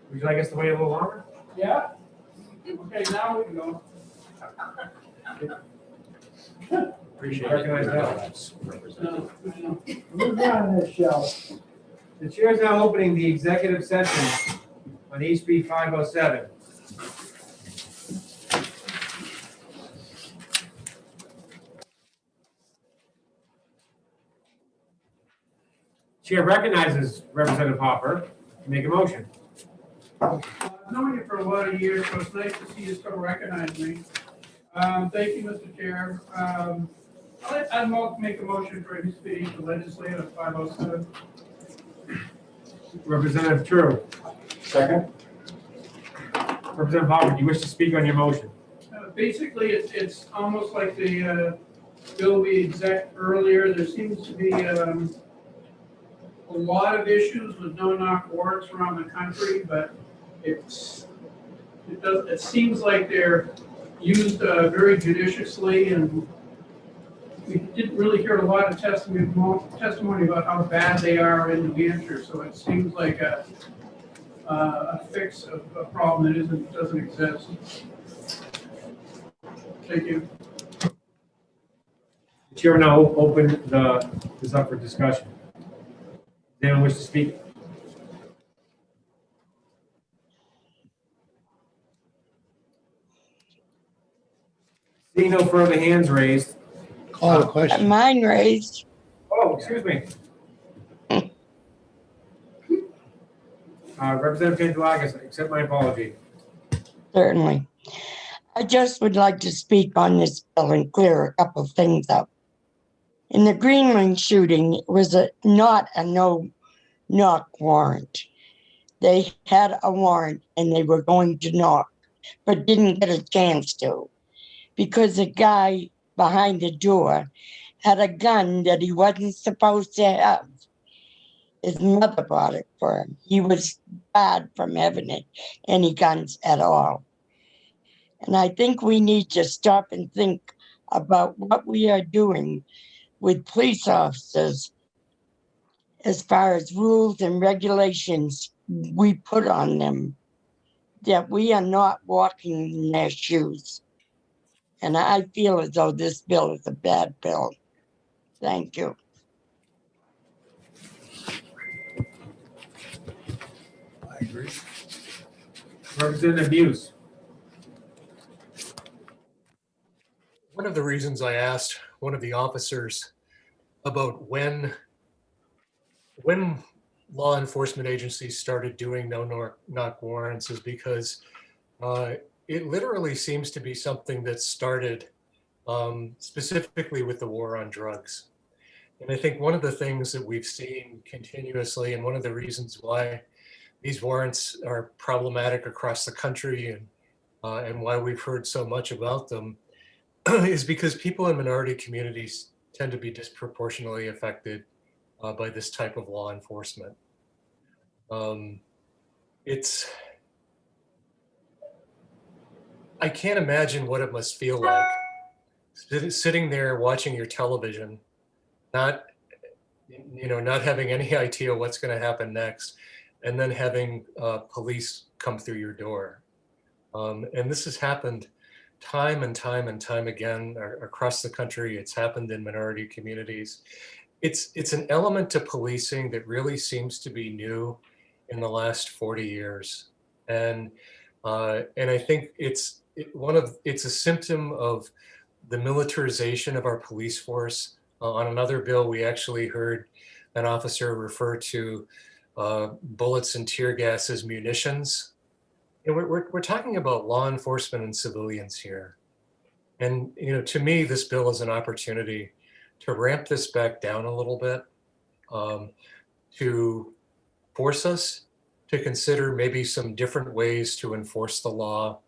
Would you like us to wait a little longer? Yeah? Okay, now we can go. Appreciate it. Recognize that. No, no. Who's on this show? The chair is now opening the executive session on HB 507. Chair recognizes Representative Hopper to make a motion. I've known you for about a year, so it's nice to see you still recognize me. Thank you, Mr. Chair. I'd make a motion for this meeting to legislate on 507. Representative True. Second. Representative Hopper, do you wish to speak on your motion? Basically, it's almost like the bill we exec earlier. There seems to be a lot of issues with no-knock warrants around the country, but it seems like they're used very judiciously, and we didn't really hear a lot of testimony about how bad they are in New Hampshire. So it seems like a fix of a problem that doesn't exist. Thank you. The chair will now open this up for discussion. Does anyone wish to speak? Seeing no further hands raised. Call the question. Mine raised. Oh, excuse me. Representative Cantalakis, accept my apology. Certainly. I just would like to speak on this bill and clear a couple of things up. In the Greenland shooting, it was not a no-knock warrant. They had a warrant and they were going to knock, but didn't get a chance to because the guy behind the door had a gun that he wasn't supposed to have. His mother bought it for him. He was barred from having any guns at all. And I think we need to stop and think about what we are doing with police officers as far as rules and regulations we put on them, that we are not walking in their shoes. And I feel as though this bill is a bad bill. Thank you. I agree. Representative Hughes. One of the reasons I asked one of the officers about when law enforcement agencies started doing no-knock warrants is because it literally seems to be something that started specifically with the war on drugs. And I think one of the things that we've seen continuously, and one of the reasons why these warrants are problematic across the country and why we've heard so much about them, is because people in minority communities tend to be disproportionately affected by this type of law enforcement. I can't imagine what it must feel like sitting there watching your television, not having any idea what's going to happen next, and then having police come through your door. And this has happened time and time and time again across the country. It's happened in minority communities. It's an element to policing that really seems to be new in the last 40 years. And I think it's a symptom of the militarization of our police force. On another bill, we actually heard an officer refer to bullets and tear gas as munitions. And we're talking about law enforcement and civilians here. And to me, this bill is an opportunity to ramp this back down a little bit, to force us to consider maybe some different ways to enforce the law.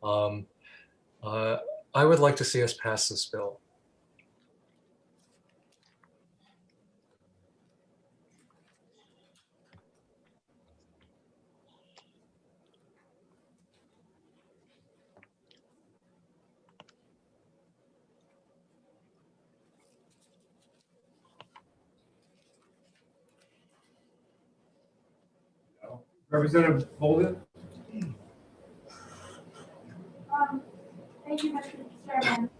I would like to see us pass this bill. Representative Bolden? Thank you, Mr. Chairman.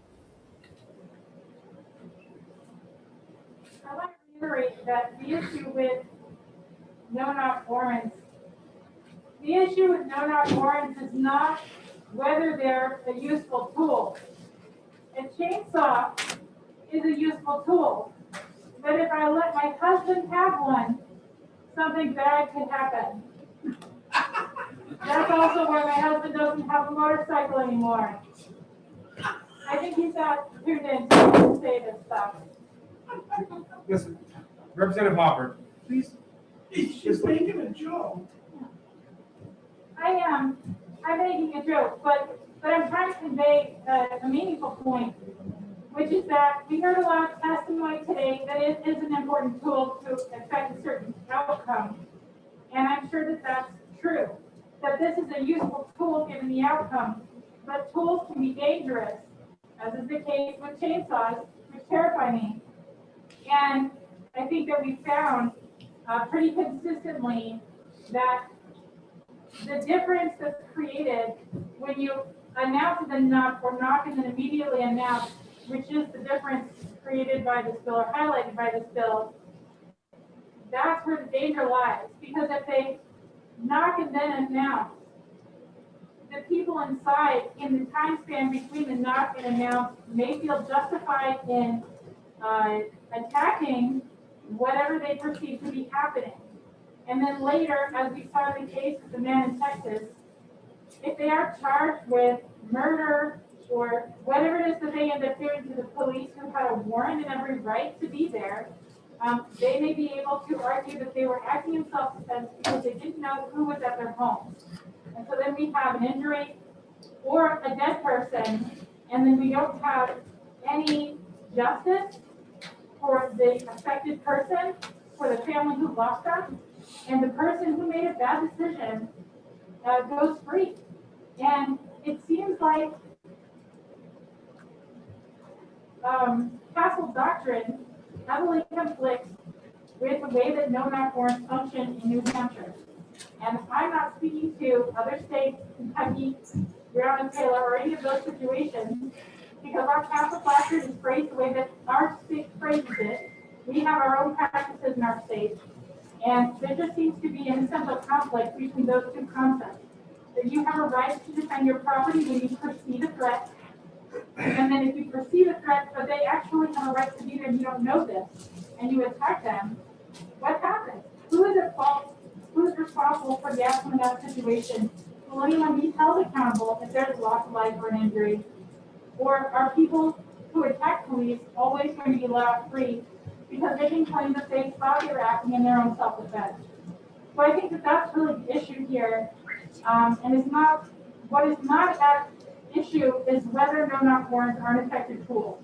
I want to reiterate that the issue with no-knock warrants, the issue with no-knock warrants is not whether they're a useful tool. A chainsaw is a useful tool, but if I let my husband have one, something bad could happen. That's also why my husband doesn't have a motorcycle anymore. I think he's not tuned in to say this stuff. Listen, Representative Hopper, please. She's making a joke. I'm making a joke, but I'm trying to convey a meaningful point, which is that we heard a lot of testimony today that it is an important tool to affect a certain outcome. And I'm sure that that's true, that this is a useful tool given the outcome, but tools can be dangerous, as is the case with chainsaws, which terrify me. And I think that we found pretty consistently that the difference that's created when you announce the knock or knock and then immediately announce, which is the difference created by this bill or highlighted by this bill, that's where the danger lies. Because if they knock and then announce, the people inside in the time span between the knock and announce may feel justified in attacking whatever they perceive to be happening. And then later, as we saw in the case of the man in Texas, if they are charged with murder or whatever it is that they end up doing to the police who had a warrant and every right to be there, they may be able to argue that they were acting in self-defense because they didn't know who was at their home. And so then we have an injury or a dead person, and then we don't have any justice for the affected person, for the family who lost them, and the person who made a bad decision goes free. And it seems like Castle Doctrine heavily conflicts with the way that no-knock warrants function in New Hampshire. And I'm not speaking to other states, Kentucky, Brown and Taylor, or any of those situations, because our Castle Doctrine is phrased the way that our state phrases it. We have our own practices in our state. And there just seems to be an essential conflict between those two concepts. That you have a right to defend your property when you perceive a threat. And then if you perceive a threat, but they actually have a right to be there and you don't know this, and you attack them, what happens? Who is at fault? Who is responsible for the outcome of that situation? Will anyone be held accountable if there's a loss of life or an injury? Or are people who attack police always going to be let off free because they can claim that they thought they were acting in their own self-defense? So I think that that's really the issue here. And it's not, what is not at issue is whether no-knock warrants are an effective tool.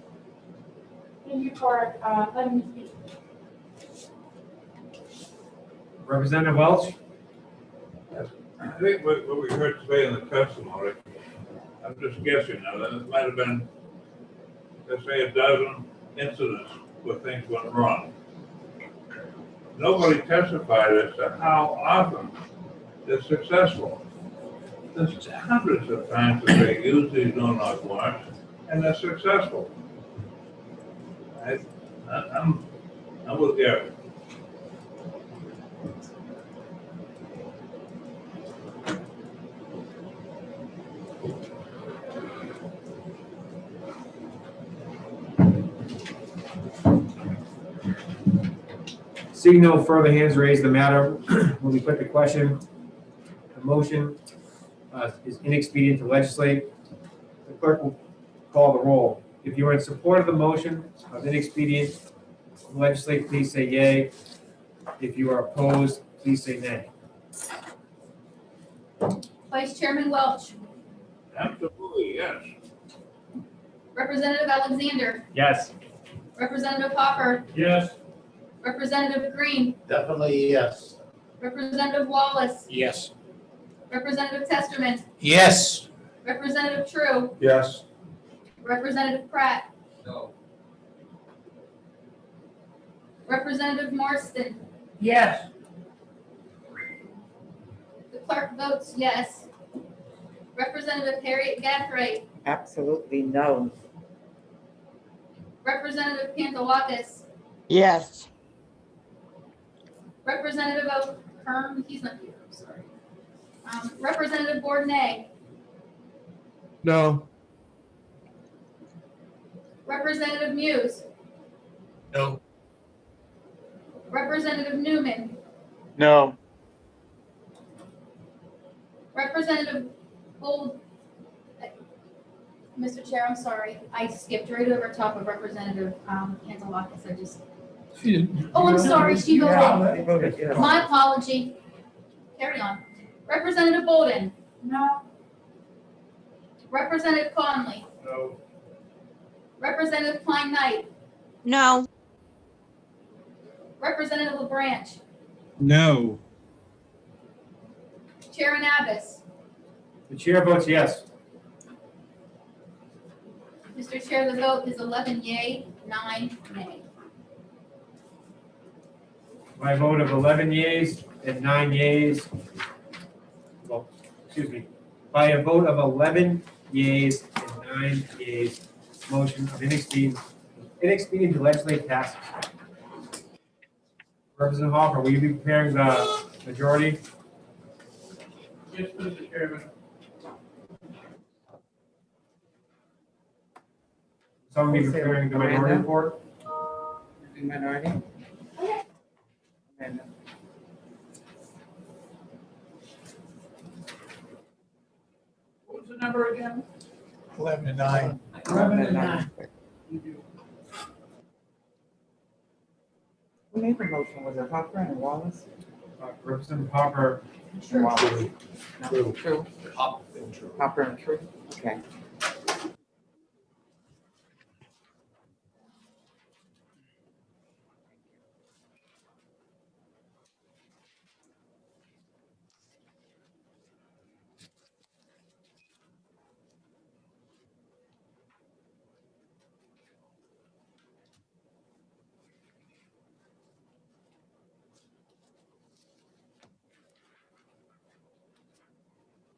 Thank you for letting me speak. Representative Welch? I think what we heard today in the testimony, I'm just guessing now, that it might have been, let's say, a dozen incidents where things went wrong. Nobody testified as to how often they're successful. There's hundreds of times that they use these no-knock warrants, and they're successful. I'm with Gary. Seeing no further hands raised, the matter will be put to question. The motion is inexpedient to legislate. The clerk will call the roll. If you are in support of the motion of inexpedient to legislate, please say yay. If you are opposed, please say nay. Vice Chairman Welch, Absolutely, yes. Representative Alexander, Yes. Representative Hopper, Yes. Representative Green, Definitely yes. Representative Wallace, Yes. Representative Testerman, Yes. Representative True, Yes. Representative Pratt, No. Representative Marston, Yes. Clark votes yes. Representative Harriet Gathright, Absolutely no. Representative Pantelakis, Yes. Representative O'Kern, he's not here, I'm sorry. Representative Bourdonnais, No. Representative Muse, No. Representative Newman, No. Representative Gold. Mr. Chair, I'm sorry, I skipped right over top of Representative Pantelakis, I just. Oh, I'm sorry, she voted. They voted yes. My apology. Carry on. Representative Bolden. No. Representative Conley. No. Representative Klein Knight. No. Representative LaBranch. No. Chairman Abbas. The chair votes yes. Mr. Chair, the vote is 11 yea, 9 nay. By a vote of 11 yeas and 9 yeas, well, excuse me, by a vote of 11 yeas and 9 yeas, motion of inexpedient legislative passes. Representative Hopper, will you be preparing the majority? Yes, Mr. Chairman. Someone be preparing the minority report? Minority? And What was the number again? 11 to 9. 11 and 9. who made the motion? Was it Hopper and Wallace? Representative Hopper. Wallace. No, True. True. Hopper and True. Okay.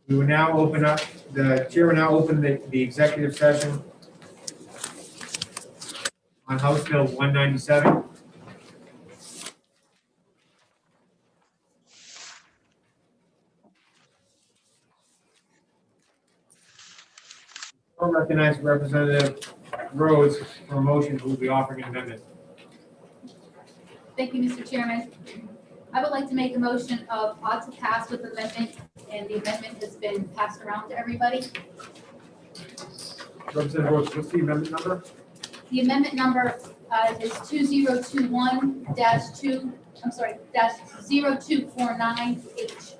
We will now open up, the chair will now open the executive session on House Bill 197. I'll recognize Representative Rhodes for a motion who will be offering an amendment. Thank you, Mr. Chairman. I would like to make a motion of ought to pass with amendment, and the amendment has been passed around to everybody. Representative Rhodes, what's the amendment number? The amendment number is 2021-2, I'm sorry, -0249H.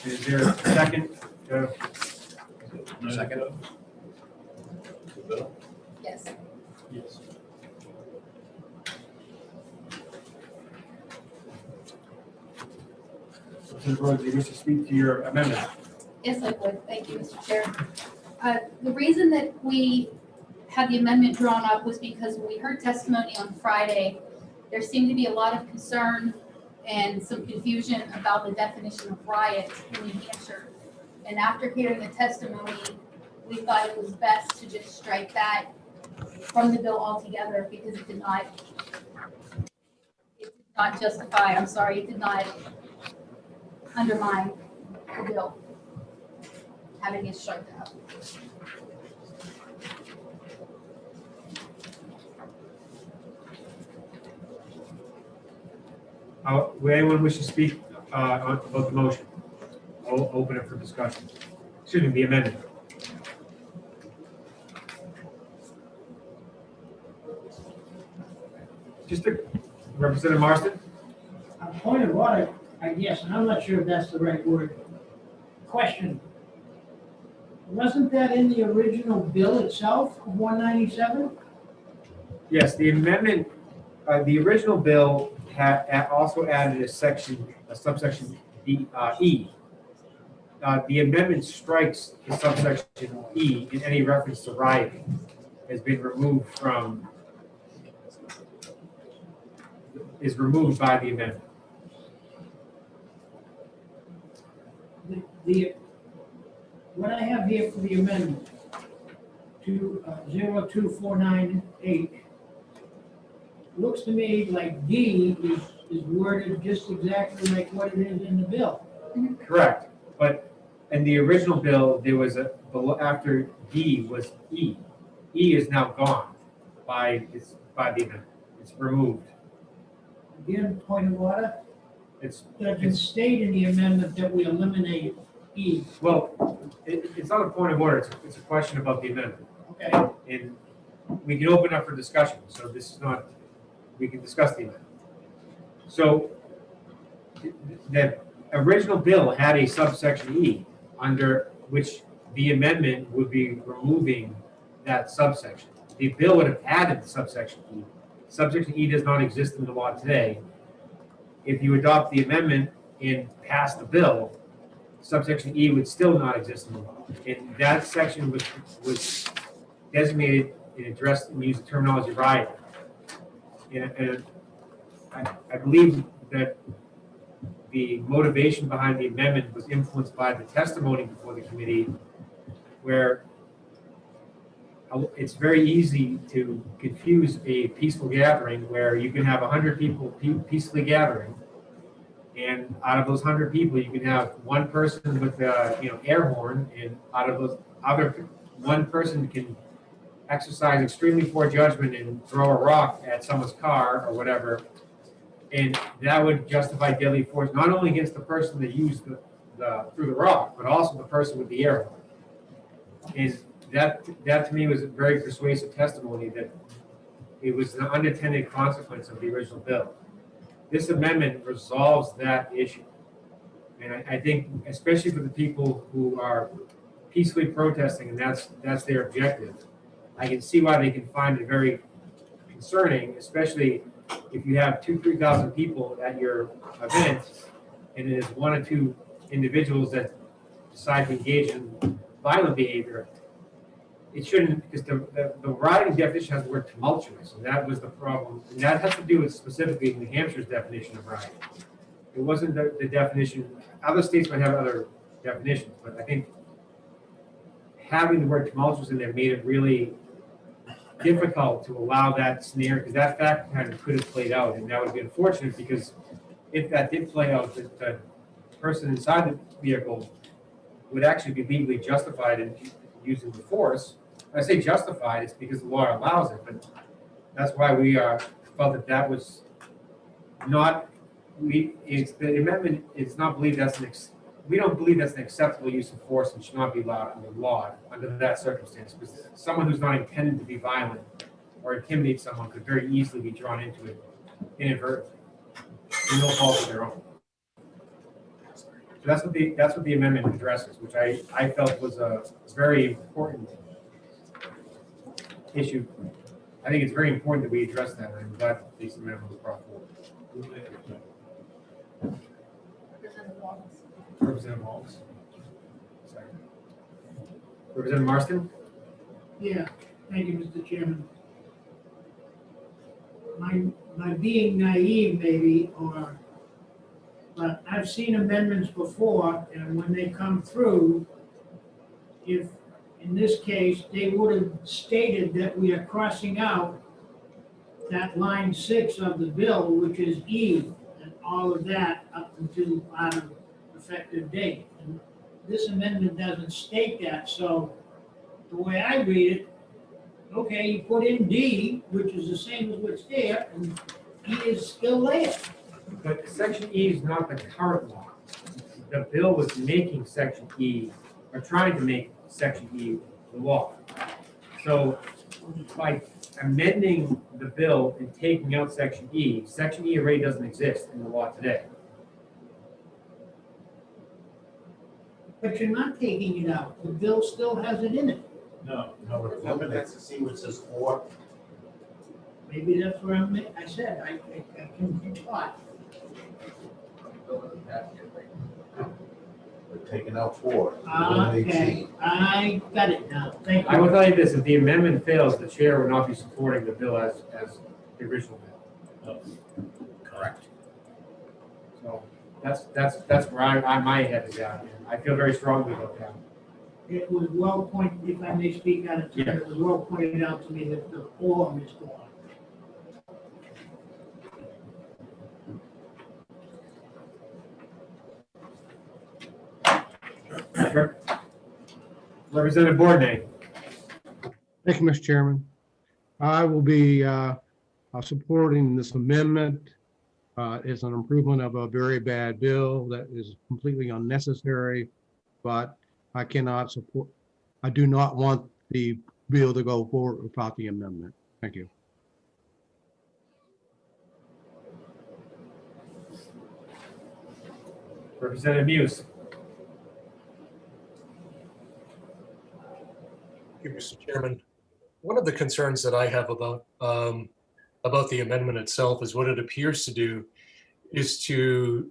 Is there a second? Second. Yes. Yes. Representative Rhodes, do you wish to speak to your amendment? Yes, I would. Thank you, Mr. Chair. The reason that we had the amendment drawn up was because when we heard testimony on Friday, there seemed to be a lot of concern and some confusion about the definition of riot in New Hampshire. And after hearing the testimony, we thought it was best to just strike that from the bill altogether because it did not justify, I'm sorry, it did not undermine the bill, having it struck out. Would anyone wish to speak about the motion? I'll open it for discussion. Excuse me, the amendment. Just a, Representative Marston? A point of order, I guess, and I'm not sure if that's the right word. Question. Wasn't that in the original bill itself, 197? Yes, the amendment, the original bill had also added a subsection E. The amendment strikes the subsection E in any reference to rioting has been removed from, is removed by the amendment. what I have here for the amendment to 02498, looks to me like D is worded just exactly like what it is in the bill. Correct, but in the original bill, there was after D was E. E is now gone by the amendment. It's removed. Again, point of order, It's, doesn't state in the amendment that we eliminate E. well, it's not a point of order, it's a question about the amendment. Okay. And we can open up for discussion, so this is not, we can discuss the amendment. So, the original bill had a subsection E, under which the amendment would be removing that subsection. The bill would have added the subsection E. Subsection E does not exist in the law today. If you adopt the amendment and pass the bill, subsection E would still not exist in the law. And that section was designated and addressed and used the terminology right. And I believe that the motivation behind the amendment was influenced by the testimony before the committee, where it's very easy to confuse a peaceful gathering where you can have 100 people peacefully gathering, and out of those 100 people, you can have one person with air horn, and out of those other, one person can exercise extremely poor judgment and throw a rock at someone's car or whatever, and that would justify deadly force not only against the person that used threw the rock, but also the person with the air horn. And that to me was a very persuasive testimony that it was an unintended consequence of the original bill. This amendment resolves that issue. And I think, especially for the people who are peacefully protesting, and that's their objective, I can see why they can find it very concerning, especially if you have 2,000-3,000 people at your event, and it is one or two individuals that decide to engage in violent behavior. It shouldn't, because the rioting definition has the word tumultuous, and that was the problem. And that has to do with specifically New Hampshire's definition of rioting. It wasn't the definition, other states might have other definitions, but I think having the word tumultuous in there made it really difficult to allow that scenario, because that fact pattern could have played out, and that would be unfortunate, because if that did play out, the person inside the vehicle would actually be legally justified in using the force. When I say justified, it's because the law allows it, but that's why we felt that was not, the amendment is not believed we don't believe that's an acceptable use of force and should not be allowed under law under that circumstance, because someone who's not intended to be violent or intimidate someone could very easily be drawn into it inadvertently, through no fault of their own. So that's what the amendment addresses, which I felt was a very important issue. I think it's very important that we address that, and I'm glad that this amendment was brought forward. Representative Walls. Second. Representative Marston? Yeah, thank you, Mr. Chairman. My being naive maybe, but I've seen amendments before, and when they come through, if, in this case, they would have stated that we are crossing out that line 6 of the bill, which is E, and all of that up until our effective date. And this amendment doesn't state that, so the way I read it, okay, you put in D, which is the same as what's there, and E is still there. But Section E is not the current law. The bill was making Section E, or trying to make Section E the law. So by amending the bill and taking out Section E already doesn't exist in the law today. But you're not taking it out. The bill still has it in it. No, it eliminates to see what says or. Maybe that's where I said, I can be taught. We're taking out or. Okay, I got it now. Thank you. I will tell you this, if the amendment fails, the chair will not be supporting the bill as the original bill. Correct. So That's where my head is at. I feel very strongly about that. It was well pointed, if I may speak out of turn, Yeah. it was well pointed out to me that the form is gone. Representative Bourdonnais. Thank you, Mr. Chairman. I will be supporting this amendment. It's an improvement of a very bad bill that is completely unnecessary, but I cannot support, I do not want the bill to go forward without the amendment. Thank you. Representative Muse. Thank you, Mr. Chairman. One of the concerns that I have about the amendment itself is what it appears to do is to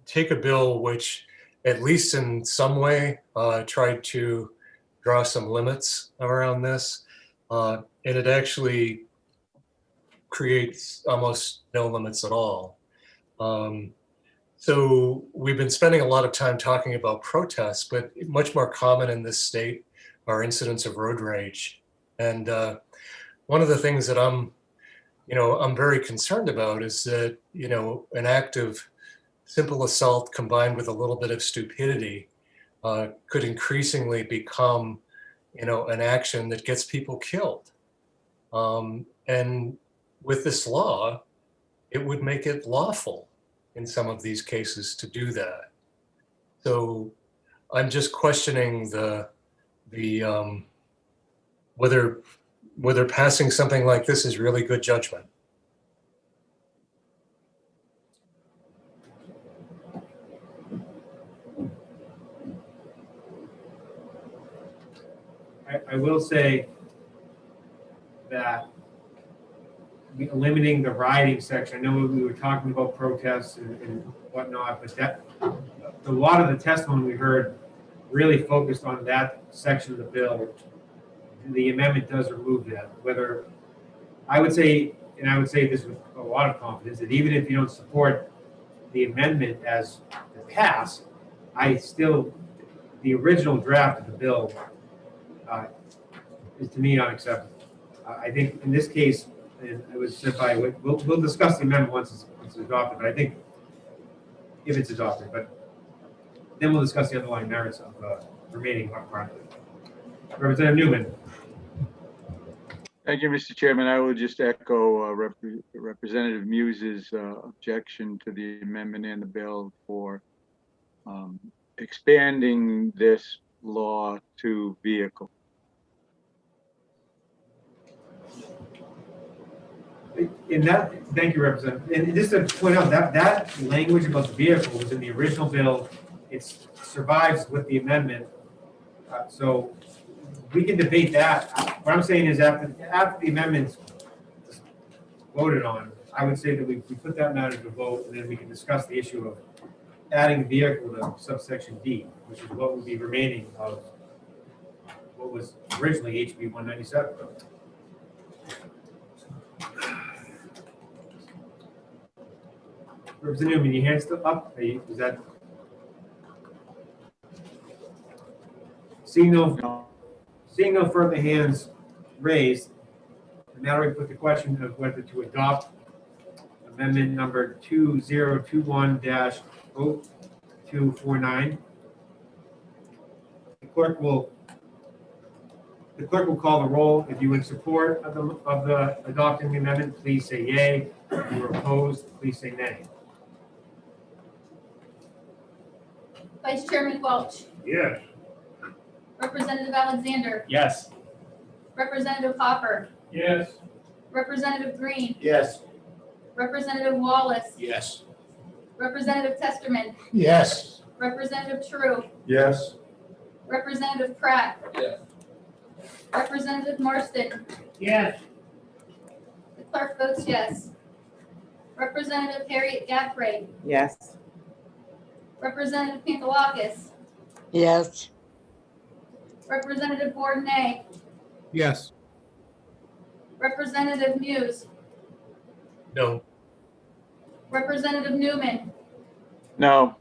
take a bill which, at least in some way, tried to draw some limits around this, and it actually creates almost no limits at all. So we've been spending a lot of time talking about protests, but much more common in this state are incidents of road rage. And one of the things that I'm very concerned about is that, an act of simple assault combined with a little bit of stupidity could increasingly become, an action that gets people killed. And with this law, it would make it lawful in some of these cases to do that. So I'm just questioning whether passing something like this is really good judgment. I will say that limiting the rioting section, I know we were talking about protests and whatnot, but a lot of the testimony we heard really focused on that section of the bill. The amendment does remove that. Whether I would say this with a lot of confidence, that even if you don't support the amendment as it passed, the original draft of the bill is to me unacceptable. I think in this case, and it was simplified. We'll discuss the amendment once it's adopted, but I think if it's adopted, but then we'll discuss the underlying merits of the remaining part of it. Representative Newman. Thank you, Mr. Chairman. I will just echo Representative Muse's objection to the amendment and the bill for expanding this law to vehicle. Thank you, Representative. And just to point out that language about the vehicle was in the original bill. It survives with the amendment. So we can debate that. What I'm saying is after the amendment's voted on, I would say that we put that matter to vote, and then we can discuss the issue of adding vehicle to subsection D, which is what would be remaining of what was originally HB 197. Representative Newman, your hand's still up? Is that? Seeing no further hands raised, now we put the question of whether to adopt amendment number 2021-0249. The clerk will call the roll. If you in support of the adopting the amendment, please say yay. If you are opposed, please say nay. Vice Chairman Welch, Yes. Representative Alexander, Yes. Representative Hopper, Yes. Representative Green, Yes. Representative Wallace, Yes. Representative Testerman, Yes. Representative True, Yes. Representative Pratt, Yes. Representative Marston. Yes, The clerk votes yes. Representative Harriet Gaffray, Yes. Representative Pantelakis, Yes, Representative Bourdonnais, Yes. Representative Muse, No. Representative Newman, No.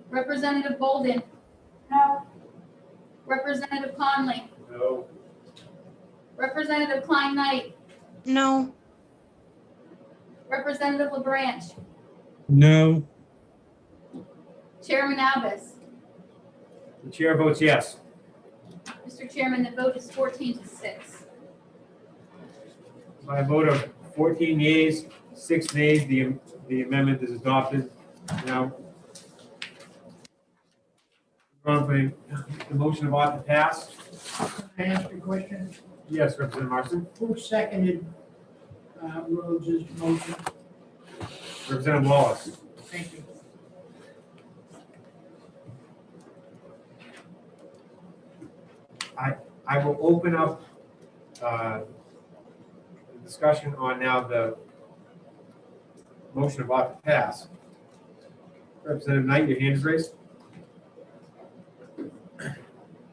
Representative Bolden? No. Representative Conley? No. Representative Klein Knight? No. Representative LaBranch? No. Chairman Abbas? The chair votes yes. Mr. Chairman, the vote is 14-6. By a vote of 14 yeas, 6 nays, the amendment is adopted. Now, the motion of ought to pass. Can I ask a question? Yes, Representative Marston. Who seconded Rhodes's motion? Representative Wallace. Thank you. I will open up the discussion on now the motion of ought to pass. Representative Knight, your hand is raised.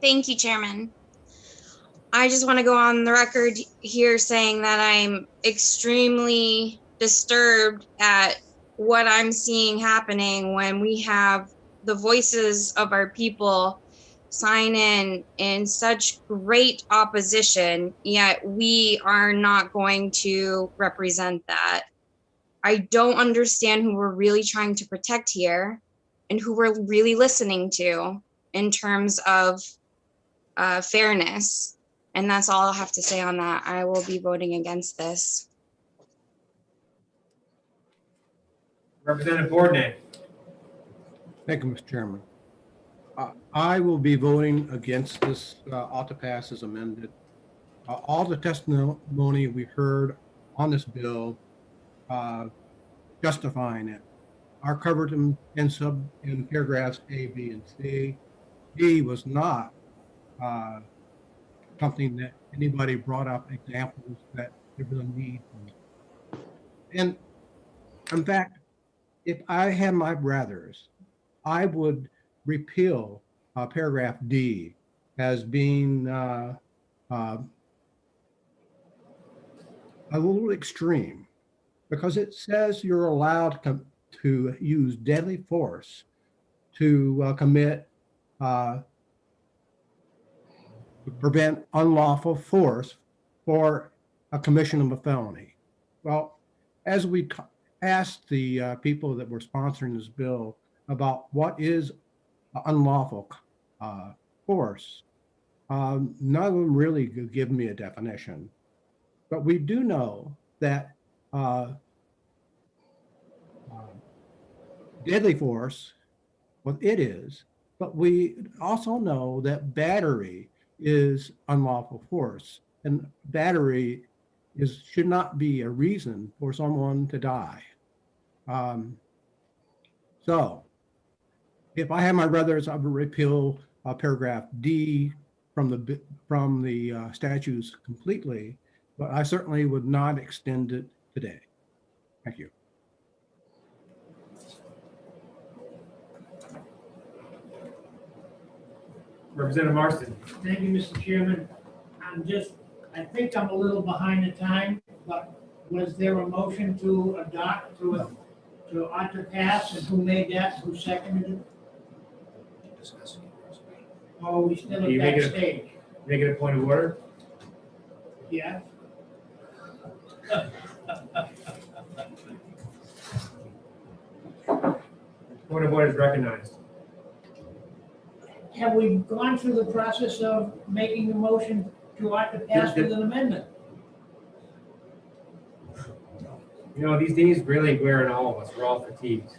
Thank you, Chairman. I just want to go on the record here saying that I'm extremely disturbed at what I'm seeing happening when we have the voices of our people sign in such great opposition, yet we are not going to represent that. I don't understand who we're really trying to protect here and who we're really listening to in terms of fairness. And that's all I'll have to say on that. I will be voting against this. Representative Bourdonnais. Thank you, Mr. Chairman. I will be voting against this ought to pass as amended. All the testimony we heard on this bill justifying it are covered in paragraphs A, B, and C. D was not something that anybody brought up examples that there was a need for. And in fact, if I had my brothers, I would repeal paragraph D as being a little extreme, because it says you're allowed to use deadly force to commit prevent unlawful force for a commission of a felony. Well, as we asked the people that were sponsoring this bill about what is unlawful force, none of them really could give me a definition. But we do know that deadly force, what it is, but we also know that battery is unlawful force, and battery should not be a reason for someone to die. So if I had my brothers, I would repeal paragraph D from the statutes completely, but I certainly would not extend it today. Thank you. Representative Marston. Thank you, Mr. Chairman. I think I'm a little behind the time, but was there a motion to adopt, to ought to pass, and who made that, who seconded it? Oh, we still at that stage. Making a point of order? Yeah. Point of order is recognized. Have we gone through the process of making the motion to ought to pass with an amendment? You know, these days really wearing all of us. We're all fatigued.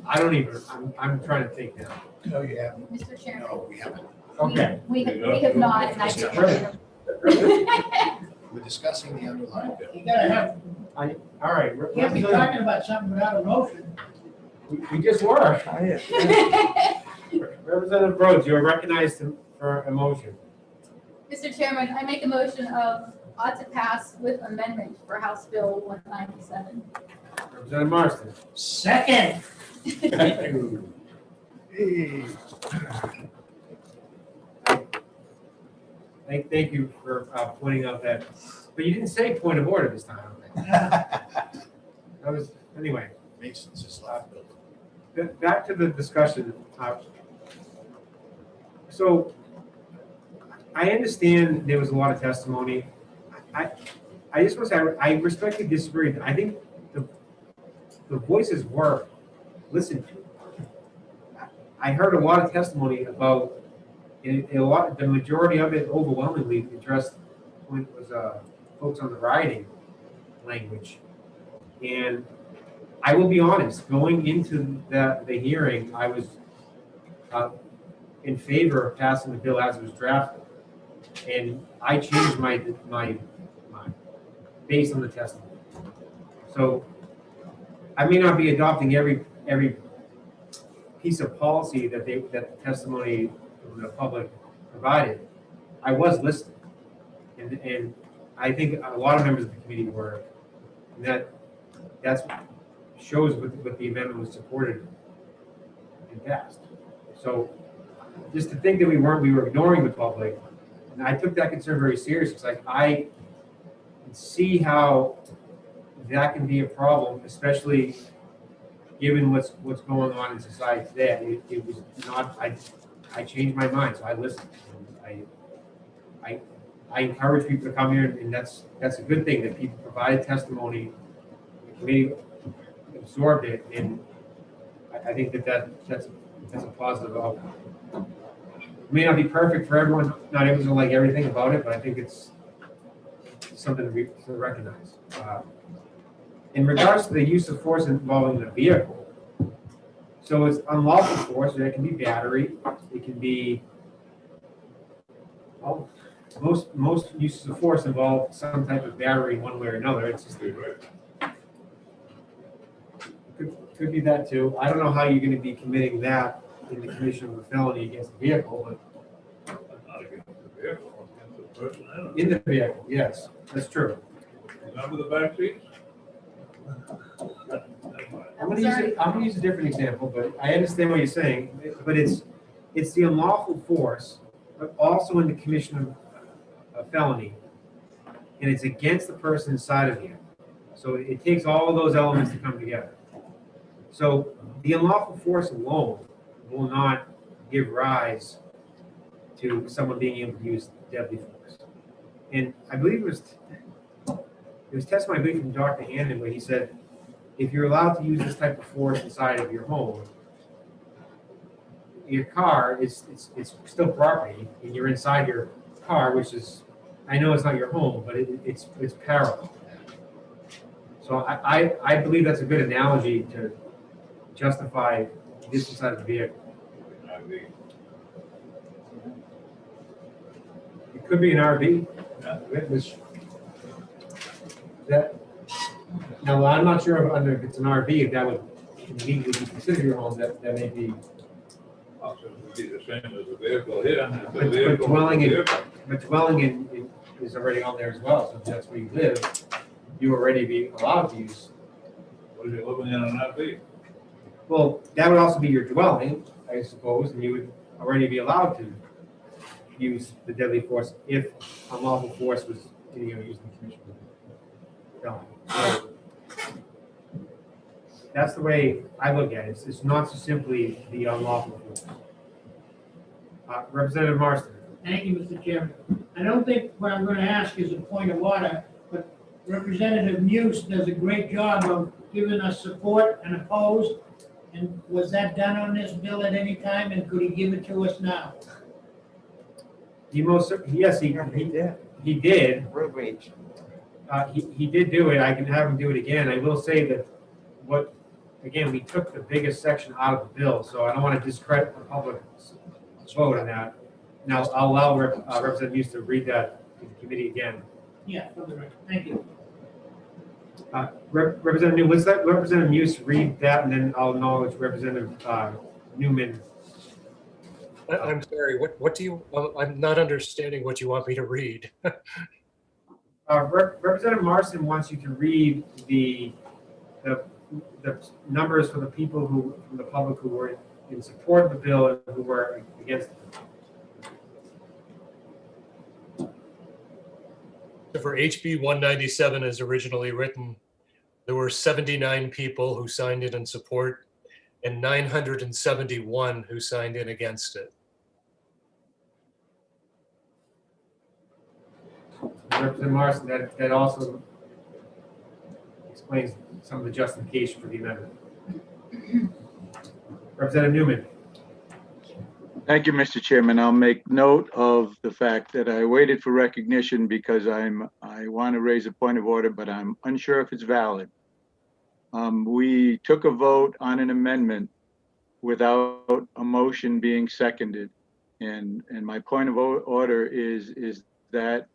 I don't even, I'm trying to think now. No, you haven't. Mr. Chairman. No, we haven't. Okay. We have not, and We're discussing the underlying bill. You gotta have, All right. you can't be talking about something without a motion. We just were. Representative Rhodes, you are recognized for a motion. Mr. Chairman, I make a motion of ought to pass with amendment for House Bill 197. Representative Marston. Second. Thank you. Thank you for pointing out that, but you didn't say point of order this time. That was, anyway. Mason's his last bill. back to the discussion. So I understand there was a lot of testimony. I just want to say, I respectfully disagree. I think the voices were listened to. I heard a lot of testimony about, the majority of it overwhelmingly addressed when it was folks on the rioting language. And I will be honest, going into the hearing, I was in favor of passing the bill as it was drafted. And I changed my based on the testimony. So I may not be adopting every piece of policy that the testimony from the public provided. I was listening, and I think a lot of members of the committee were, and that's shows what the amendment was supported and passed. So just to think that we were ignoring the public, and I took that concern very seriously. It's like I can see how that can be a problem, especially given what's going on in society today. It was not. I changed my mind, so I listened. I encourage people to come here, and that's a good thing that people provided testimony. The committee absorbed it, and I think that's a positive outcome. It may not be perfect for everyone. Not everyone's gonna like everything about it, but I think it's something to recognize. In regards to the use of force involving the vehicle, so it's unlawful force. That can be battery. It can be most uses of force involve some type of battery, one way or another. It's just could be that too. I don't know how you're going to be committing that in the commission of a felony against the vehicle, but in the vehicle, yes, that's true. Remember the back seats? I'm going to use a different example, but I understand what you're saying. But it's the unlawful force, but also in the commission of a felony, and it's against the person inside of you. So it takes all of those elements to come together. So the unlawful force alone will not give rise to someone being able to use deadly force. And I believe it was testimony, I believe, from Dr. Hannon, where he said, if you're allowed to use this type of force inside of your home, your car it's still property, and you're inside your car, which is, I know it's not your home, but it's parallel. So I believe that's a good analogy to justify this inside of the vehicle. It could be an RV. Now, I'm not sure if it's an RV, if that would legally be considered your home. That may be. Also, it would be the same as a vehicle here. But dwelling in is already on there as well. So if that's where you live, you already be allowed to use. What are you living in an RV? Well, that would also be your dwelling, I suppose, and you would already be allowed to use the deadly force if unlawful force was used in the commission. So that's the way I look at it. It's not so simply the unlawful force. Representative Marston. Thank you, Mr. Chairman. I don't think what I'm going to ask is a point of order, but Representative Muse does a great job of giving us support and opposed. And was that done on this bill at any time, and could he give it to us now? Yes, he did. Road rage. He did do it. I can have him do it again. I will say that again, we took the biggest section out of the bill, so I don't want to discredit the public vote on that. Now, I'll allow Representative Muse to read that to the committee again. Yeah, for the record. Thank you. Representative Newman, let's let Representative Muse read that, and then I'll acknowledge Representative Newman. I'm sorry, what do you, I'm not understanding what you want me to read. Representative Marston wants you to read the numbers for the people from the public who were in support of the bill and who were against it. For HB 197 as originally written, there were 79 people who signed it in support. and 971 who signed in against it. Representative Marson, that also explains some of the justification for the amendment. Representative Newman. Thank you, Mr. Chairman. I'll make note of the fact that I waited for recognition because I want to raise a point of order, but I'm unsure if it's valid. We took a vote on an amendment without a motion being seconded. And my point of order is that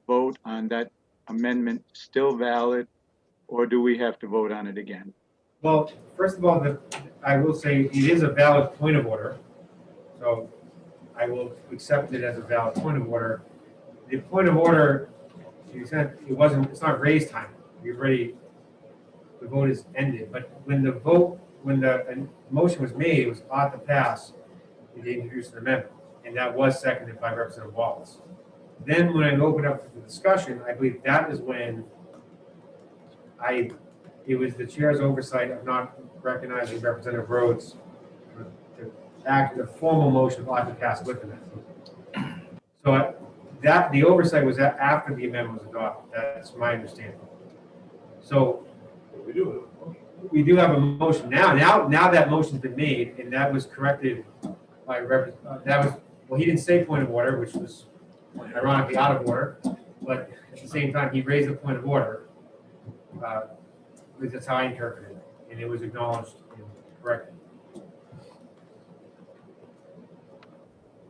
vote on that amendment still valid, or do we have to vote on it again? Well, first of all, I will say it is a valid point of order. So I will accept it as a valid point of order. The point of order, you said it's not raise time. The vote is ended. But when the motion was made, it was ought to pass the introduce an amendment. And that was seconded by Representative Wallace. Then when I opened up for the discussion, I believe that is when it was the chair's oversight of not recognizing Representative Rhodes to act the formal motion of ought to pass with the amendment. So the oversight was after the amendment was adopted. That's my understanding. So we do have a motion now. Now that motion's been made, and that was corrected by he didn't say point of order, which was ironically out of order, but at the same time, he raised a point of order. That's how I interpreted it, and it was acknowledged and corrected.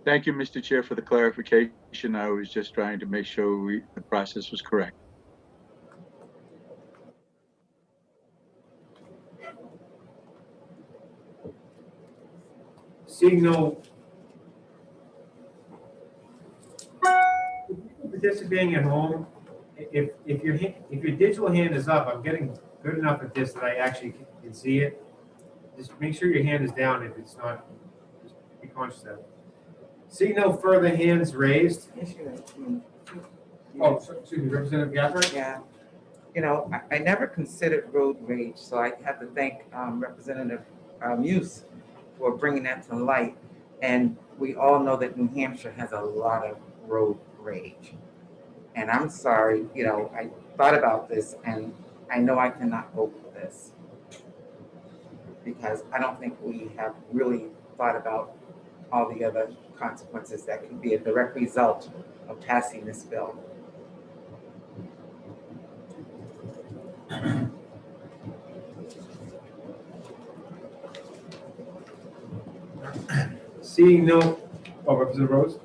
Thank you, Mr. Chair, for the clarification. I was just trying to make sure the process was correct. Seeing no participating at home, if your digital hand is up, I'm getting good enough at this that I actually can see it. Just make sure your hand is down if it's not. Just be conscious of it. See no further hands raised. Oh, excuse me, Representative Gafford? Yeah. You know, I never considered road rage, so I have to thank Representative Muse for bringing that to light. And we all know that New Hampshire has a lot of road rage. And I'm sorry, you know, I thought about this and I know I cannot vote for this because I don't think we have really thought about all the other consequences that could be a direct result of passing this bill. Seeing no, Representative Rose?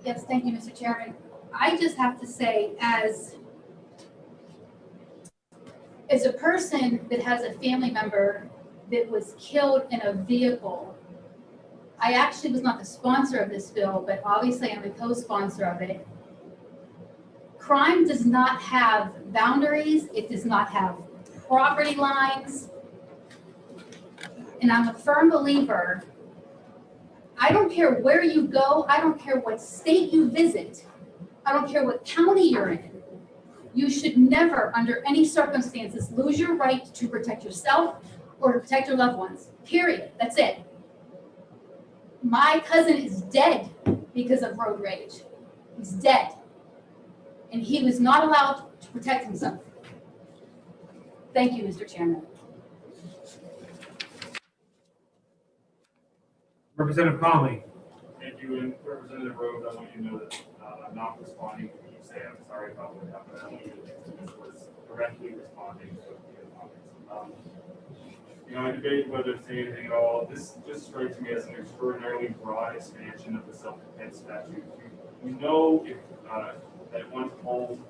Yes, thank you, Mr. Chairman. I just have to say, as a person that has a family member that was killed in a vehicle, I actually was not the sponsor of this bill, but obviously I'm a co-sponsor of it. Crime does not have boundaries. It does not have property lines. And I'm a firm believer, I don't care where you go. I don't care what state you visit. I don't care what county you're in. You should never, under any circumstances, lose your right to protect yourself or to protect your loved ones, period. That's it. My cousin is dead because of road rage. He's dead. And he was not allowed to protect himself. Thank you, Mr. Chairman. Representative Conley. Thank you, and Representative Rhodes, I want you to know that I'm not responding when you say I'm sorry about what happened. I want you to think this was directly responding to your comments. You know, I debate whether to say anything at all. This just strikes me as an extraordinarily broad expansion of the self-defense statute. We know if that one's home,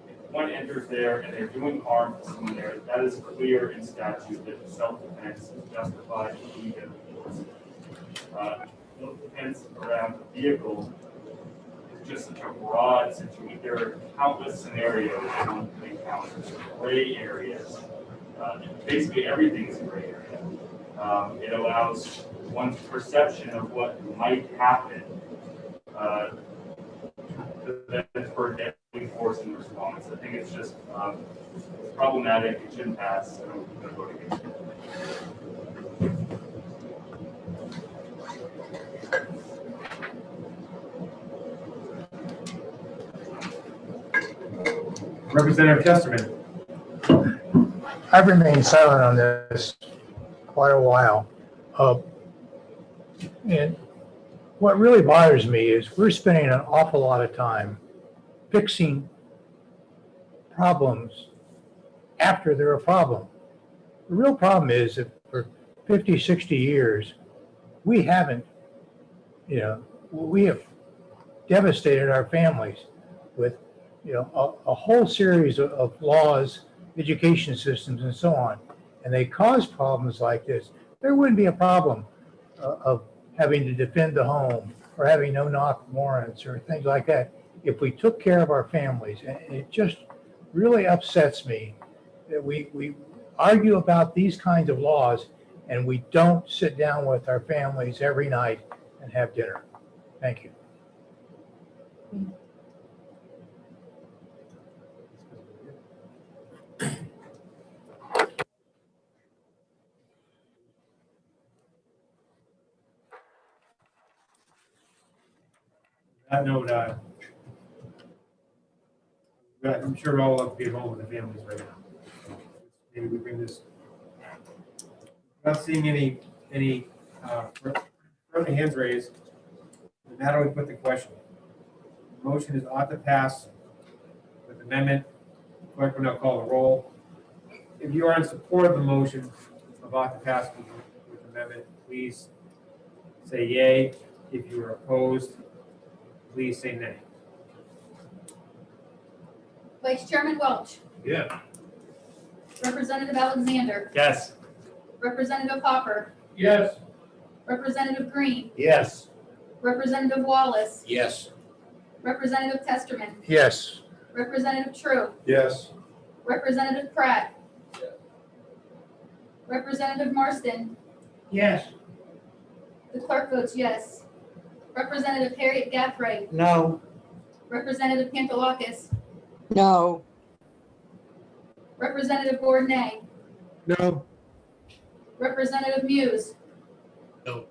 if one enters there and they're doing harm to someone there, that is clear in statute that self-defense is justified to be deadly force. Self-defense around a vehicle is just such a broad situation. There are countless scenarios that one can encounter, gray areas. Basically everything is a gray area. It allows one's perception of what might happen then for deadly force in response. I think it's just problematic. It shouldn't pass. So I'm going to vote against it. Representative Chesterman. I've remained silent on this quite a while. And what really bothers me is we're spending an awful lot of time fixing problems after they're a problem. The real problem is that for 50, 60 years, we haven't, we have devastated our families with, a whole series of laws, education systems, and so on. And they cause problems like this. There wouldn't be a problem of having to defend the home or having no-knock warrants or things like that if we took care of our families. And it just really upsets me that we argue about these kinds of laws and we don't sit down with our families every night and have dinner. Thank you. That note, I'm sure all of us be at home with the families right now. Maybe we bring this. Not seeing any further hands raised. And how do we put the question? The motion is ought to pass with amendment. Clerk will now call the roll. If you are in support of the motion of ought to pass with amendment, please say yay. If you are opposed, please say nay. Vice Chairman Welch, Yeah. Representative Alexander, Yes. Representative Hopper, Yes. Representative Green, Yes. Representative Wallace, Yes. Representative Testerman, Yes. Representative True, Yes. Representative Pratt, Representative Marston, Yes. the clerk votes yes. Representative Harriet Gathright, No. Representative Pantelakis, No. Representative Bourdonnais, No. Representative Muse. No.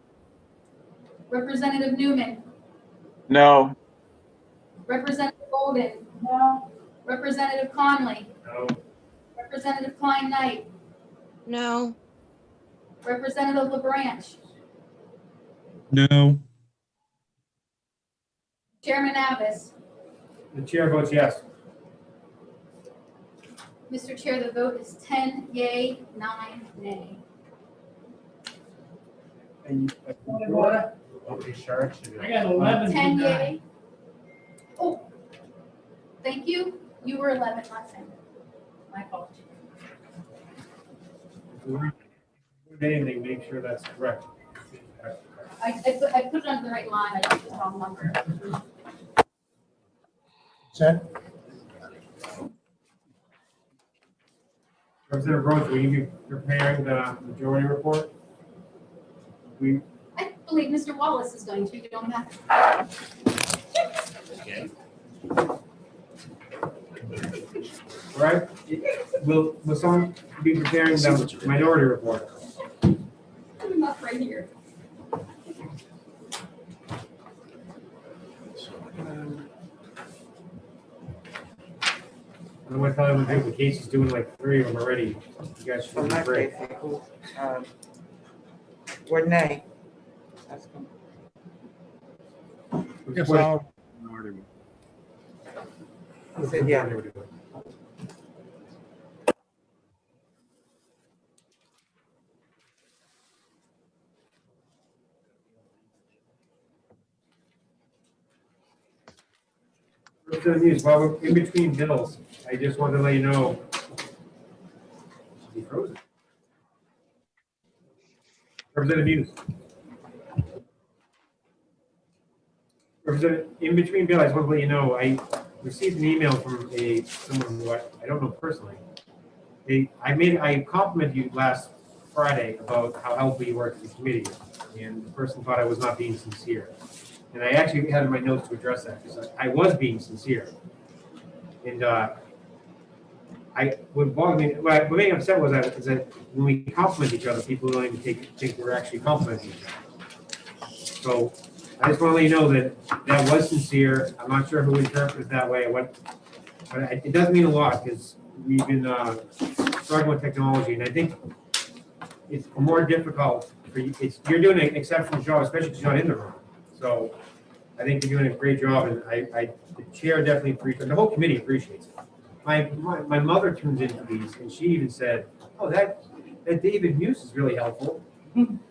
Representative Newman, No. Representative Golden. No. Representative Conley, No. Representative Klein Knight, No. Representative LaBranch, No. Chairman Abbas. The chair votes yes. Mr. Chair, the vote is 10 yay, 9 nay. And Point of order. Okay, sure. It should be. I got 11 to 10 9. yay. Oh, thank you. You were 11 last time. My apologies. If we're doing anything, make sure that's correct. I put it on the right line. I just the wrong number. Consent? Representative Rhodes, will you be preparing the majority report? I believe Mr. Wallace is going to. You don't have All right? Will someone be preparing the minority report? Put him up right here. I don't want to tell you what Casey's doing like 3 of them already. You guys For should be my great. case, Bourdonnais. That's good. Yes, I'll. He said, yeah. Representative Muse, while we're in between bills, I just wanted to let you know. He frozen. Representative Muse. Representative, in between bills, I just want to let you know, I received an email from someone who I don't know personally. I complimented you last Friday about how helpful you were to the committee, and the person thought I was not being sincere. And I actually had in my notes to address that, because I was being sincere. And what bothered me, what made me upset was that when we compliment each other, people don't even think we're actually complimenting each other. So I just want to let you know that was sincere. I'm not sure who interpreted it that way. But it does mean a lot, because we've been struggling with technology, and I think it's more difficult for you. You're doing an exceptional job, especially because you're not in the room. So I think you're doing a great job, and the chair definitely appreciates, the whole committee appreciates it. My mother tunes into these, and she even said, "Oh, that David Muse is really helpful."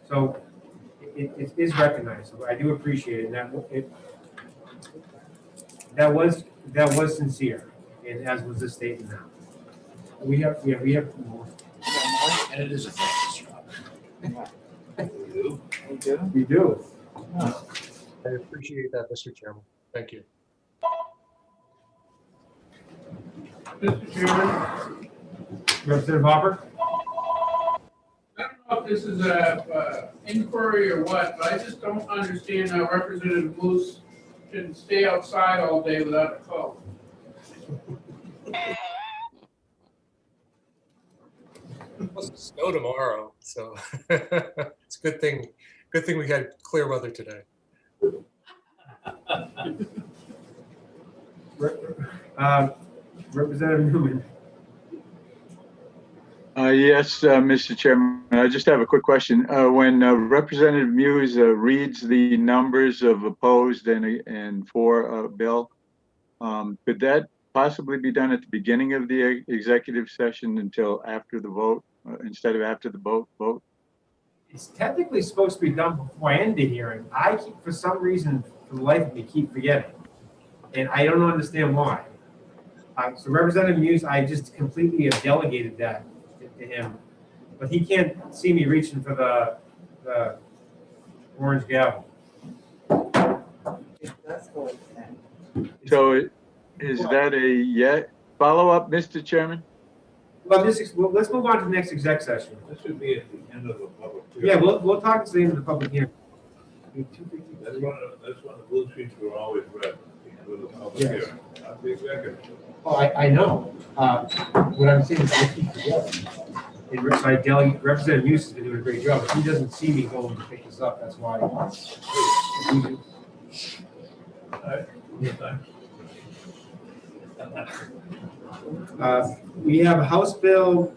So it is recognized. So I do appreciate it, and that was sincere, and as was this statement now. We have more. And it is a thankless job. We do. I appreciate that, Mr. Chairman. Thank you. Mr. Chairman, Representative Hopper? I don't know if this is a inquiry or what, but I just don't understand how Representative Moose can stay outside all day without a coat. It's supposed to snow tomorrow, so it's a good thing we had clear weather today. Representative Newman. Yes, Mr. Chairman, I just have a quick question. When Representative Muse reads the numbers of opposed and for bill, could that possibly be done at the beginning of the executive session until after the vote, instead of after the vote? It's technically supposed to be done before I end the hearing. I keep, for some reason, for the life of me, keep forgetting. And I don't understand why. So Representative Muse, I just completely have delegated that to him. But he can't see me reaching for the orange gavel. So is that a follow-up, Mr. Chairman? Well, let's move on to the next exec session. This should be at the end of the public hearing. Yeah, we'll talk at the end of the public hearing. That's one of the blue sheets were always read at the end of the public Yes. hearing, not the executive. Oh, I know. What I'm saying is I keep forgetting. And so I delegate, Representative Muse has been doing a great job, but he doesn't see me going to pick this up, that's why. We have House Bill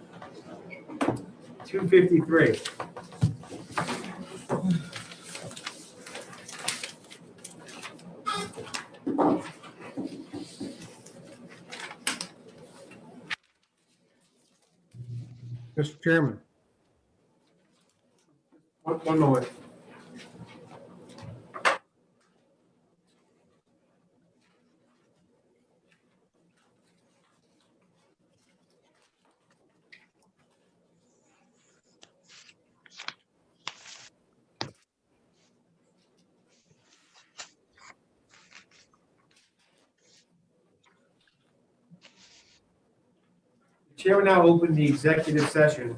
253. Mr. Chairman. One moment. The chair will now open the executive session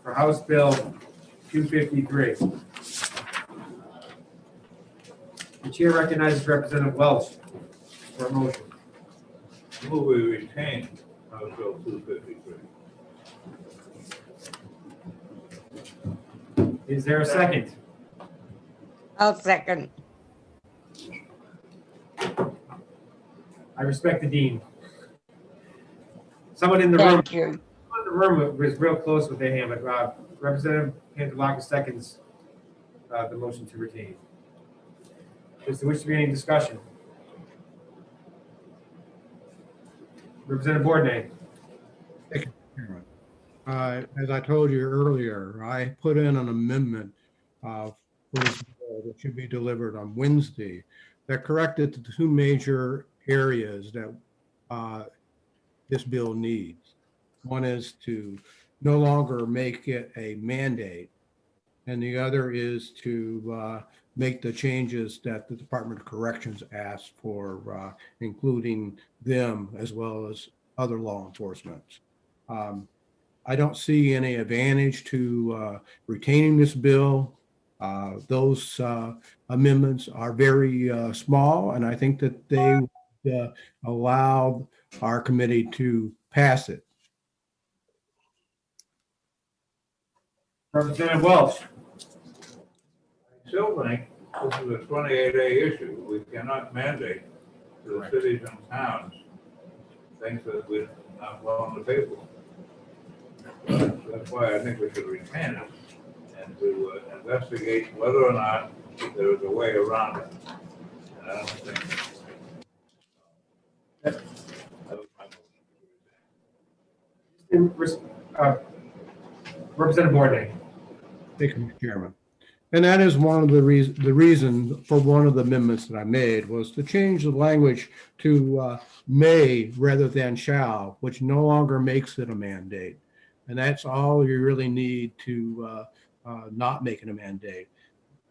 for House Bill 253. The chair recognizes Representative Welch for a motion. Move we retain House Bill 253. Is there a second? I'll second. I respect the dean. Someone in the room. Thank you. Someone in the room was real close with their hand, but Representative Pantelakis seconds the motion to retain. Does there wish to be any discussion? Representative Bourdonnais. Thank you, Chairman. As I told you earlier, I put in an amendment for this bill that should be delivered on Wednesday that corrected the two major areas that this bill needs. One is to no longer make it a mandate, and the other is to make the changes that the Department of Corrections asked for, including them as well as other law enforcement. I don't see any advantage to retaining this bill Those amendments are very small, and I think that they would allow our committee to pass it. Representative Welch. I still think this is a 28A issue. We cannot mandate to the cities and towns things that we're not willing to pay for. That's why I think we should retain it and to investigate whether or not there is a way around it. And I don't think. That was my motion. Representative Bourdais. Thank you, Mr. Chairman. And that is one of the reason for one of the amendments that I made was to change the language to may rather than shall, which no longer makes it a mandate. And that's all you really need to not make it a mandate.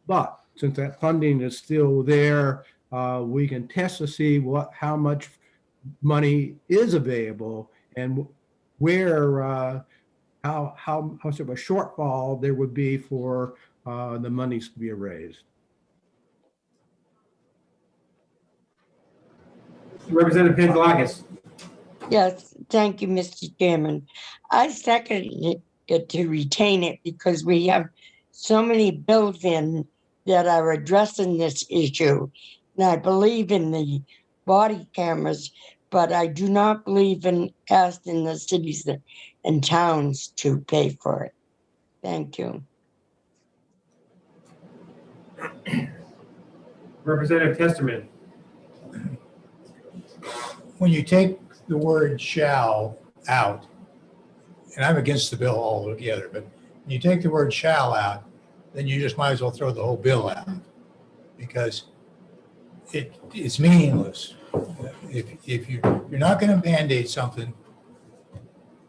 But since that funding is still there, we can test to see how much money is available and where how much of a shortfall there would be for the monies to be raised. Representative Pantelakis. Yes, thank you, Mr. Chairman. I second it to retain it because we have so many bills in that are addressing this issue. And I believe in the body cameras, but I do not believe in asking the cities and towns to pay for it. Thank you. Representative Testerman. When you take the word shall out, and I'm against the bill altogether, but when you take the word shall out, then you just might as well throw the whole bill out because it's meaningless. If you're not going to mandate something,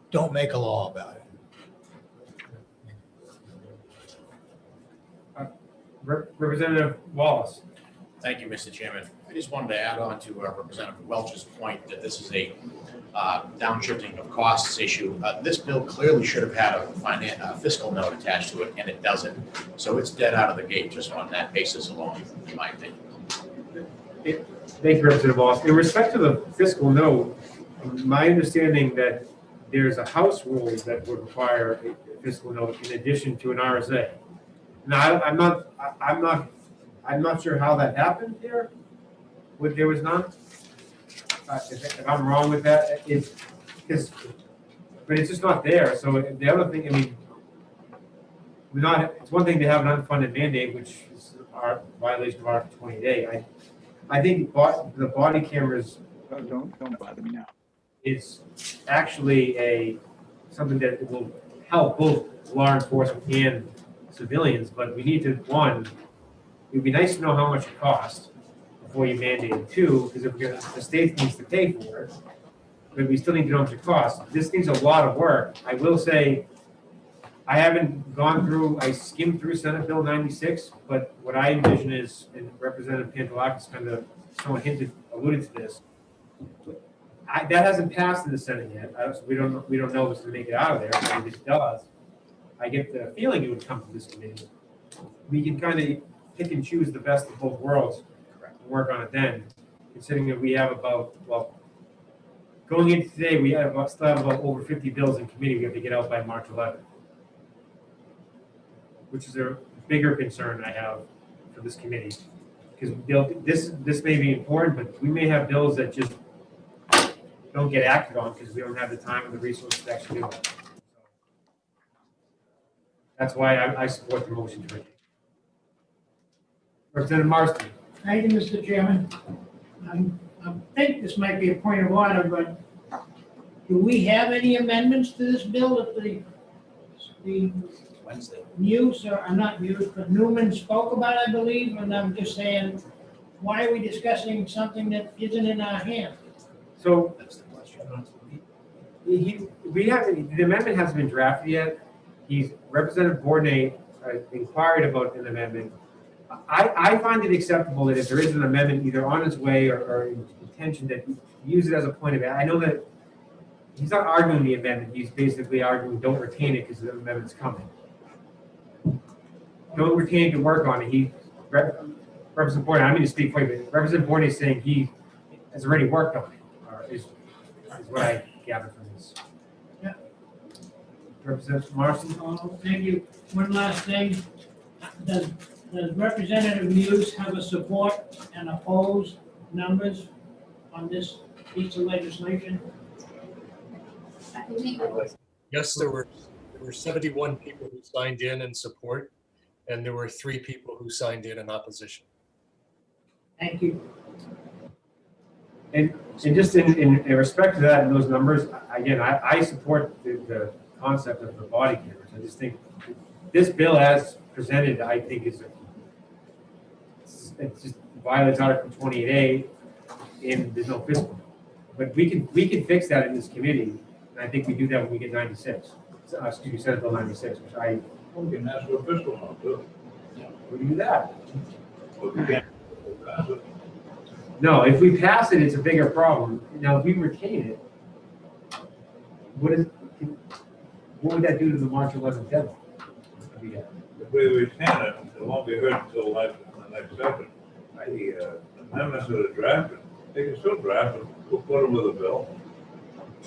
don't make a law about it. Representative Wallace. Thank you, Mr. Chairman. I just wanted to add on to Representative Welch's point that this is a downshifting of costs issue. This bill clearly should have had a fiscal note attached to it, and it doesn't. So it's dead out of the gate just on that basis alone, in my opinion. Thank you, Representative Wallace. In respect to the fiscal note, my understanding that there's a House rule that would require a fiscal note in addition to an RSA. Now, I'm not sure how that happened here. There was none. If I'm wrong with that, but it's just not there. So the other thing, I mean, it's one thing to have an unfunded mandate, which is our violation of Article 20A. I think the body cameras. Don't bother me now. Is actually something that will help both law enforcement and civilians, but we need to, one, it'd be nice to know how much it costs before you mandate it. Two, because if the state needs to pay for it, but we still need to know how much it costs. This needs a lot of work. I will say, I haven't gone through, I skimmed through Senate Bill 96, but what I envision is, and Representative Pantelakis kind of somewhat alluded to this, that hasn't passed in the Senate yet. So we don't know if it's going to make it out of there. But if it does, I get the feeling it would come to this committee. We can kind of pick and choose the best of both worlds and work on it then, considering that we have going into today, we still have about over 50 bills in committee we have to get out by March 11th, which is a bigger concern I have for this committee. Because this may be important, but we may have bills that just don't get acted on because we don't have the time and the resources to actually do it. So that's why I support the motion to retain. Representative Marston. Thank you, Mr. Chairman. I think this might be a point of order, but do we have any amendments to this bill that the Wednesday. Muse, or not Muse, but Newman spoke about, I believe, and I'm just saying, why are we discussing something that isn't in our hands? So the amendment hasn't been drafted yet. Representative Bourdais inquired about an amendment. I find it acceptable that if there is an amendment either on its way or in intention, that you use it as a point of it. I know that he's not arguing the amendment. He's basically arguing don't retain it because the amendment's coming. Bill Retainer can work on it. Representative Borney, I mean to speak for you, but Representative Borney is saying he has already worked on it, or is what I gathered from this. Yeah. Representative Marson? Thank you. One last thing. Does Representative Muse have a support and oppose numbers on this piece of legislation? Yes, there were 71 people who signed in support, and there were 3 people who signed in opposition. Thank you. And just in respect to that and those numbers, again, I support the concept of the body cameras. I just think this bill as presented, I think it just violates Article 28A, and there's no fiscal. But we can fix that in this committee, and I think we do that when we get 96. Excuse me, Senate Bill 96, which I. We can ask for a fiscal note too. We do that. But we can't pass it. No, if we pass it, it's a bigger problem. Now, if we retain it, what would that do to the March 11th deadline? If we retain it, it won't be heard until the next session. The amendments that are drafted, they can still draft them, we'll put them with a bill.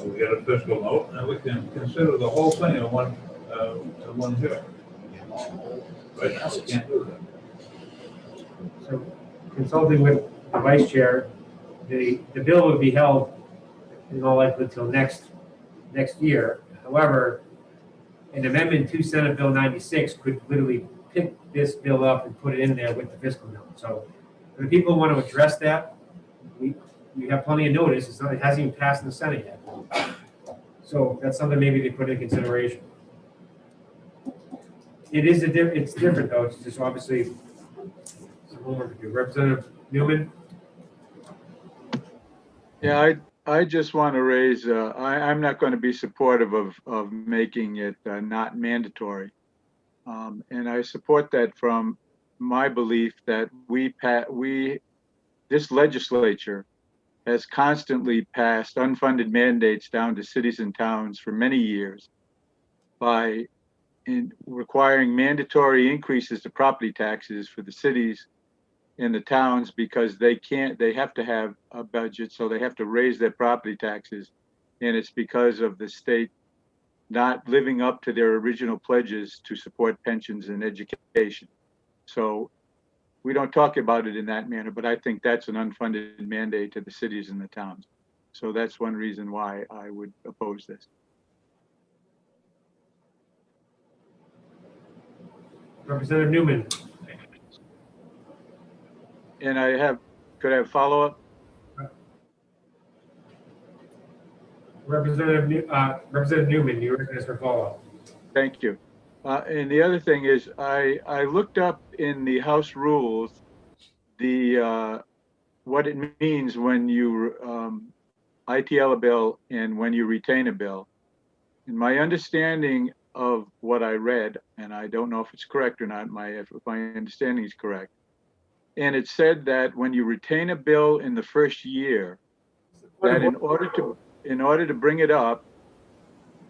And we get a fiscal note, and we can consider the whole thing in one hearing. Right now, we can't do that. So, consulting with the vice chair, the bill would be held in all likelihood until next year. However, an amendment to Senate Bill 96 could literally pick this bill up and put it in there with the fiscal note. So, for the people who want to address that, we have plenty of notice. It hasn't even passed in the Senate yet. So that's something maybe they put in consideration. It's different though. It's just obviously some homework to do. Representative Newman? Yeah, I just want to raise, I'm not going to be supportive of making it not mandatory. And I support that from my belief that this legislature has constantly passed unfunded mandates down to cities and towns for many years by requiring mandatory increases to property taxes for the cities and the towns because they have to have a budget, so they have to raise their property taxes. And it's because of the state not living up to their original pledges to support pensions and education. So we don't talk about it in that manner, but I think that's an unfunded mandate to the cities and the towns. So that's one reason why I would oppose this. Representative Newman? And could I have follow-up? Representative Newman, you recognized for follow-up. Thank you. And the other thing is, I looked up in the House rules what it means when you ITL a bill and when you retain a bill. And my understanding of what I read, and I don't know if it's correct or not, if my understanding is correct. And it said that when you retain a bill in the first year, that in order to bring it up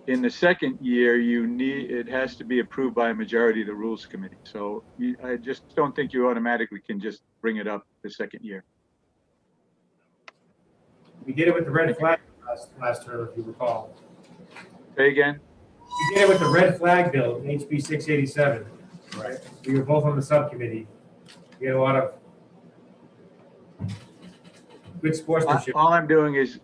in the second year, it has to be approved by a majority of the Rules Committee. So I just don't think you automatically can just bring it up the second year. We did it with the red flag last term, if you recall. Say again? We did it with the red flag bill, HB 687. Right. We were both on the subcommittee. We had a lot of good sportsmanship. All I'm doing is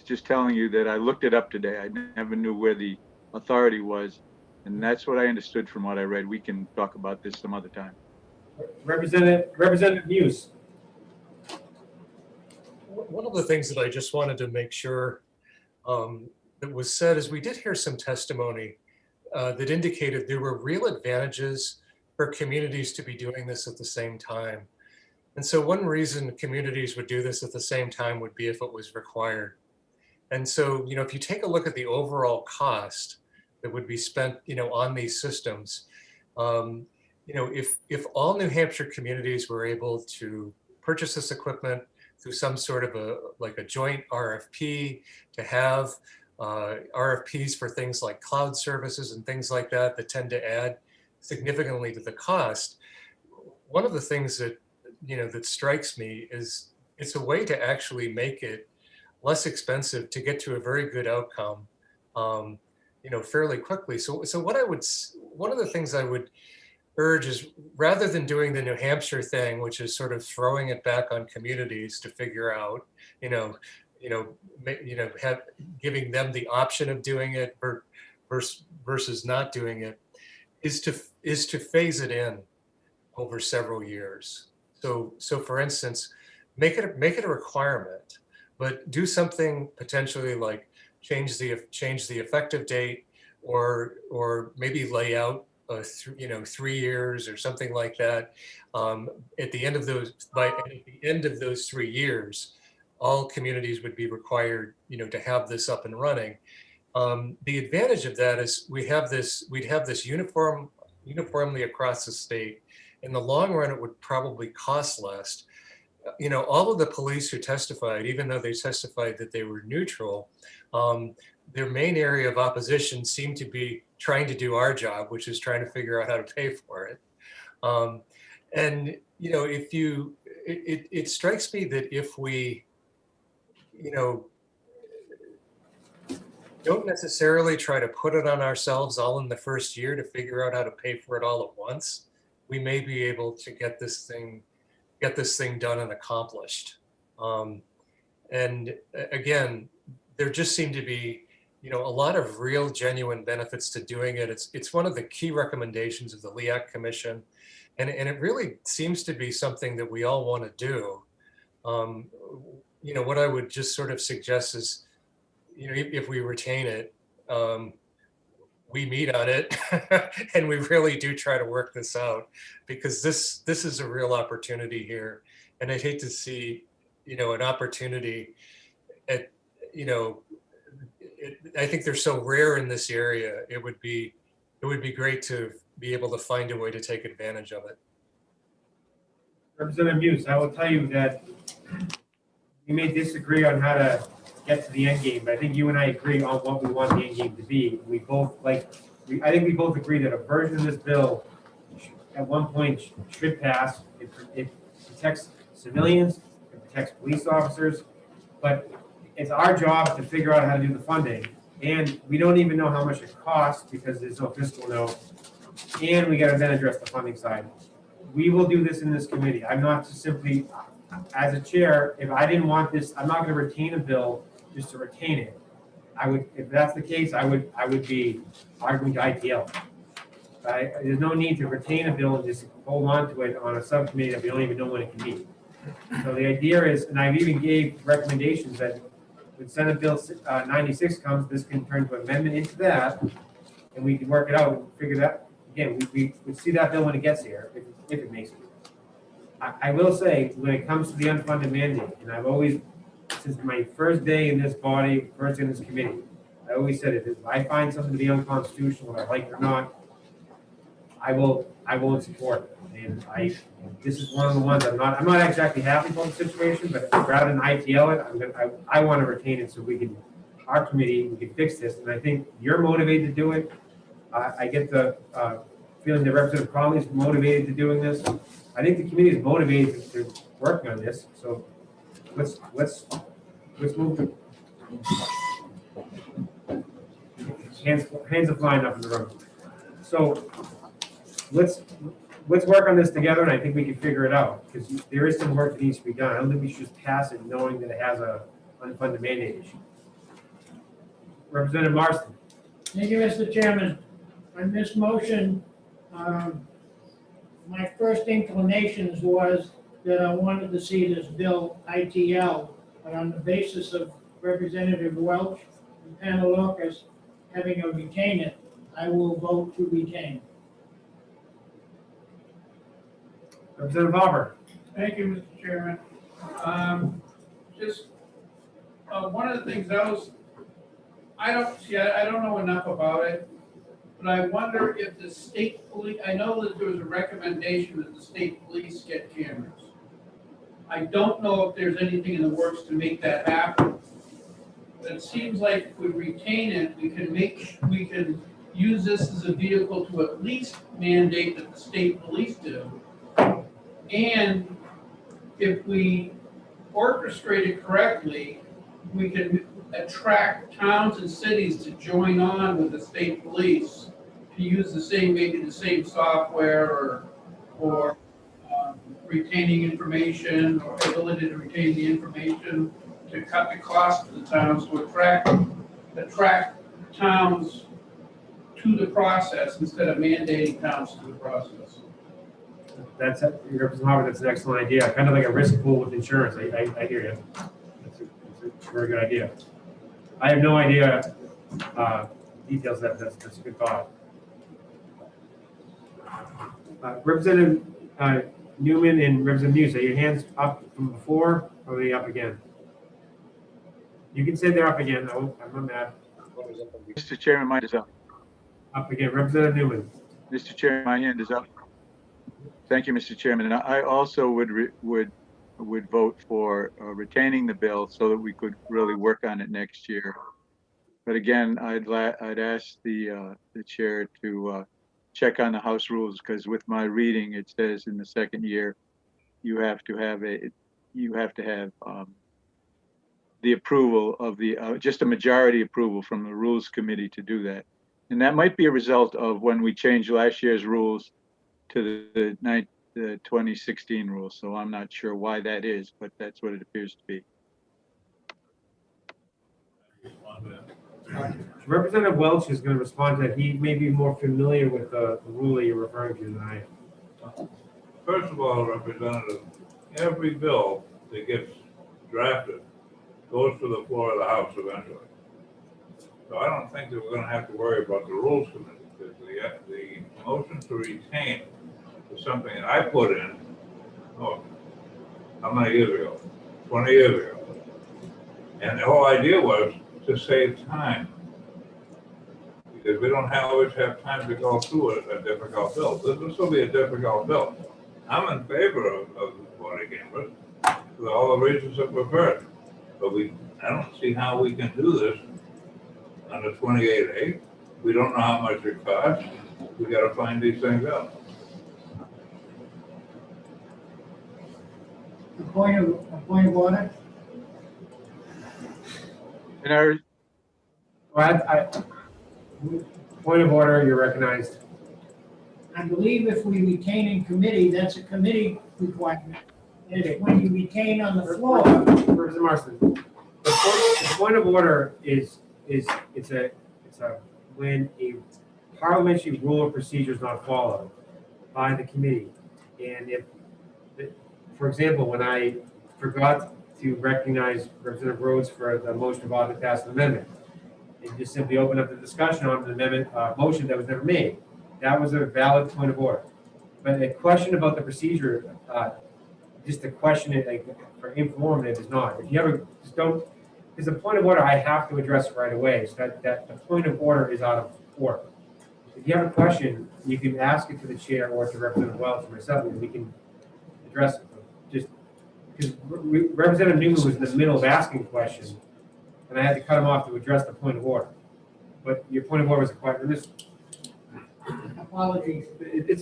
just telling you that I looked it up today. I never knew where the authority was, and that's what I understood from what I read. We can talk about this some other time. Representative Muse. One of the things that I just wanted to make sure that was said is we did hear some testimony that indicated there were real advantages for communities to be doing this at the same time. And so one reason communities would do this at the same time would be if it was required. And so, if you take a look at the overall cost that would be spent, on these systems, if all New Hampshire communities were able to purchase this equipment through some sort of a joint RFP, to have RFPs for things like cloud services and things like that tend to add significantly to the cost, one of the things that, that strikes me is it's a way to actually make it less expensive to get to a very good outcome, fairly quickly. So one of the things I would urge is, rather than doing the New Hampshire thing, which is sort of throwing it back on communities to figure out, giving them the option of doing it versus not doing it, is to phase it in over several years. So for instance, make it a requirement, but do something potentially like change the effective date, or maybe lay out 3 years or something like that. At the end of those 3 years, all communities would be required, to have this up and running. The advantage of that is we'd have this uniformly across the state. In the long run, it would probably cost less. All of the police who testified, even though they testified that they were neutral, their main area of opposition seemed to be trying to do our job, which is trying to figure out how to pay for it. It strikes me that if we, don't necessarily try to put it on ourselves all in the first year to figure out how to pay for it all at once, we may be able to get this thing done and accomplished. And again, there just seem to be, a lot of real genuine benefits to doing it. It's one of the key recommendations of the LEAC Commission. And it really seems to be something that we all want to do. What I would just sort of suggest is, if we retain it, we meet on it and we really do try to work this out, because this is a real opportunity here. And I'd hate to see, an opportunity at, I think they're so rare in this area. It would be great to be able to find a way to take advantage of it. Representative Muse, I will tell you that we may disagree on how to get to the end game, but I think you and I agree on what we want the end game to be. I think we both agree that a version of this bill at one point should pass. It protects civilians, it protects police officers, but it's our job to figure out how to do the funding. And we don't even know how much it costs because there's no fiscal note. And we got to then address the funding side. We will do this in this committee. I'm not just simply, as a chair, if I didn't want this, I'm not going to retain a bill just to retain it. If that's the case, I would be arguing to ITL. There's no need to retain a bill and just hold on to it on a subcommittee that we don't even know when it can meet. So the idea is, and I've even gave recommendations that when Senate Bill 96 comes, this can turn to amendment into that, and we can work it out and figure that. Again, we see that bill when it gets here, if it makes it. I will say, when it comes to the unfunded mandate, and I've always, since my first day in this body, first day in this committee, I always said, if I find something to be unconstitutional, whether I like it or not, I won't support it. And this is one of the ones I'm not exactly happy about the situation, but rather than ITL it, I want to retain it so our committee, we can fix this. And I think you're motivated to do it. I get the feeling that Representative Conley is motivated to doing this. I think the committee is motivated to working on this. So let's move to hands are flying up in the room. So let's work on this together, and I think we can figure it out, because there is some work that needs to be done. I don't think we should just pass it knowing that it has a unfunded mandate issue. Representative Marston. Thank you, Mr. Chairman. On this motion, my first inclinations was that I wanted to see this bill ITL, but on the basis of Representative Welch and Panalorkas having a retain it, I will vote to retain. Representative Hopper. Thank you, Mr. Chairman. One of the things I don't know enough about it, but I wonder if the state police, I know that there was a recommendation that the state police get cameras. I don't know if there's anything in the works to make that happen. But it seems like if we retain it, we can use this as a vehicle to at least mandate that the state police do. And if we orchestrate it correctly, we can attract towns and cities to join on with the state police to use the same, maybe the same software or retaining information or ability to retain the information to cut the cost of the towns, to attract towns to the process instead of mandating towns to the process. That's, Representative Harvard, that's an excellent idea, kind of like a risk pool with insurance. I hear you. That's a very good idea. I have no idea details of that. That's a good thought. Representative Newman and Representative Muse, are your hands up from before, or are they up again? You can say they're up again. I'm not mad. Mr. Chairman, mine is up. Up again. Representative Newman. Mr. Chairman, my hand is up. Thank you, Mr. Chairman. And I also would vote for retaining the bill so that we could really work on it next year. But again, I'd ask the chair to check on the House rules, because with my reading, it says in the second year, you have to have the approval of the, just a majority approval from the Rules Committee to do that. And that might be a result of when we changed last year's rules to the 2016 rules. So I'm not sure why that is, but that's what it appears to be. Representative Welch is going to respond to that. He may be more familiar with the rule that you're referring to than I am. First of all, Representative, every bill that gets drafted goes to the floor of the House eventually. So I don't think that we're going to have to worry about the Rules Committee, because the motion to retain is something that I put in, how many years ago? 20 years ago. And the whole idea was to save time, because we don't always have time to go through a difficult bill. This will be a difficult bill. I'm in favor of voting against it for all the reasons that we've heard. But I don't see how we can do this under 28A. We don't know how much it costs. We got to find these things out. A point of order. And point of order, you're recognized. I believe if we retain in committee, that's a committee requirement. And it's when you retain on the floor. Representative Marston, the point of order is when a parliamentary rule or procedure is not followed by the committee. And if, for example, when I forgot to recognize Representative Rhodes for the motion of author pass an amendment, and just simply open up the discussion on the amendment motion that was never made, that was a valid point of order. But a question about the procedure, just a question like, for informative is not. If you have just don't, because the point of order, I have to address it right away. So that the point of order is out of order. If you have a question, you can ask it to the chair or to Representative Welch or myself, and we can address it. Just because Representative Newman was in the middle of asking a question, and I had to cut him off to address the point of order. But your point of order was a question. Apologies.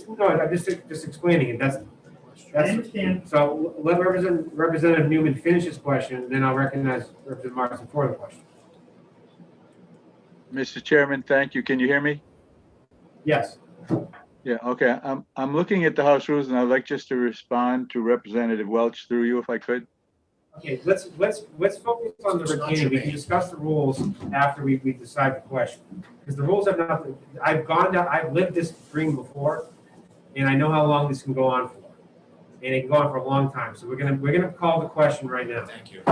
No, I'm just explaining it. That's I understand. So let Representative Newman finish his question, and then I'll recognize Representative Marston for the question. Mr. Chairman, thank you. Can you hear me? Yes. Yeah, okay. I'm looking at the House rules, and I'd like just to respond to Representative Welch through you, if I could. Okay, let's focus on the retaining. We can discuss the rules after we decide the question. Because the rules have nothing, I've lived this dream before, and I know how long this can go on for. And it can go on for a long time. So we're gonna call the question right now. Thank you.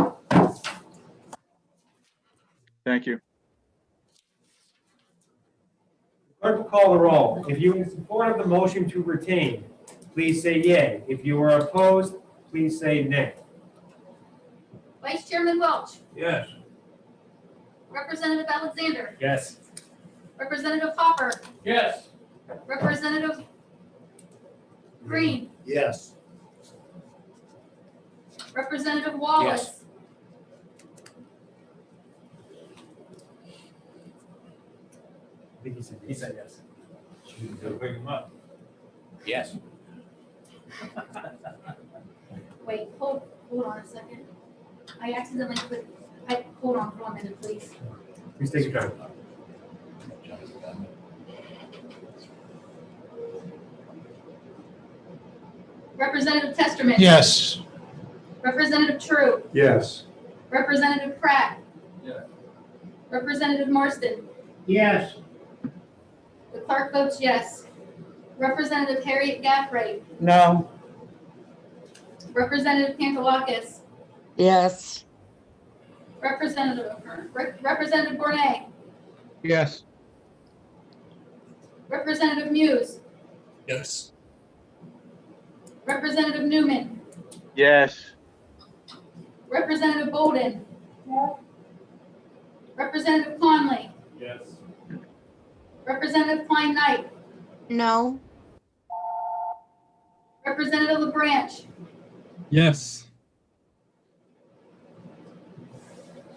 Thank you. Clerk will call the roll. If you are in support of the motion to retain, please say yay. If you are opposed, please say nay. Vice Chairman Welch, Yes. Representative Alexander, Yes. Representative Hopper, Yes. Representative Green, Yes. Representative Wallace. think he said. He said yes. Gotta pick them up. Yes. Wait, hold on a second. I accidentally hold on for 1 minute, please. Please take your time. Representative Testerman. Yes. Representative True. Yes. Representative Pratt. Yes. Representative Marston. Yes. The clerk votes yes. Representative Harriet Gaffray. No. Representative Pantelakis. Yes. Representative Bournet. Yes. Representative Muse. Yes. Representative Newman. Yes. Representative Bolden. Representative Conley. Yes. Representative Klein Knight. No. Representative LaBranch. Yes.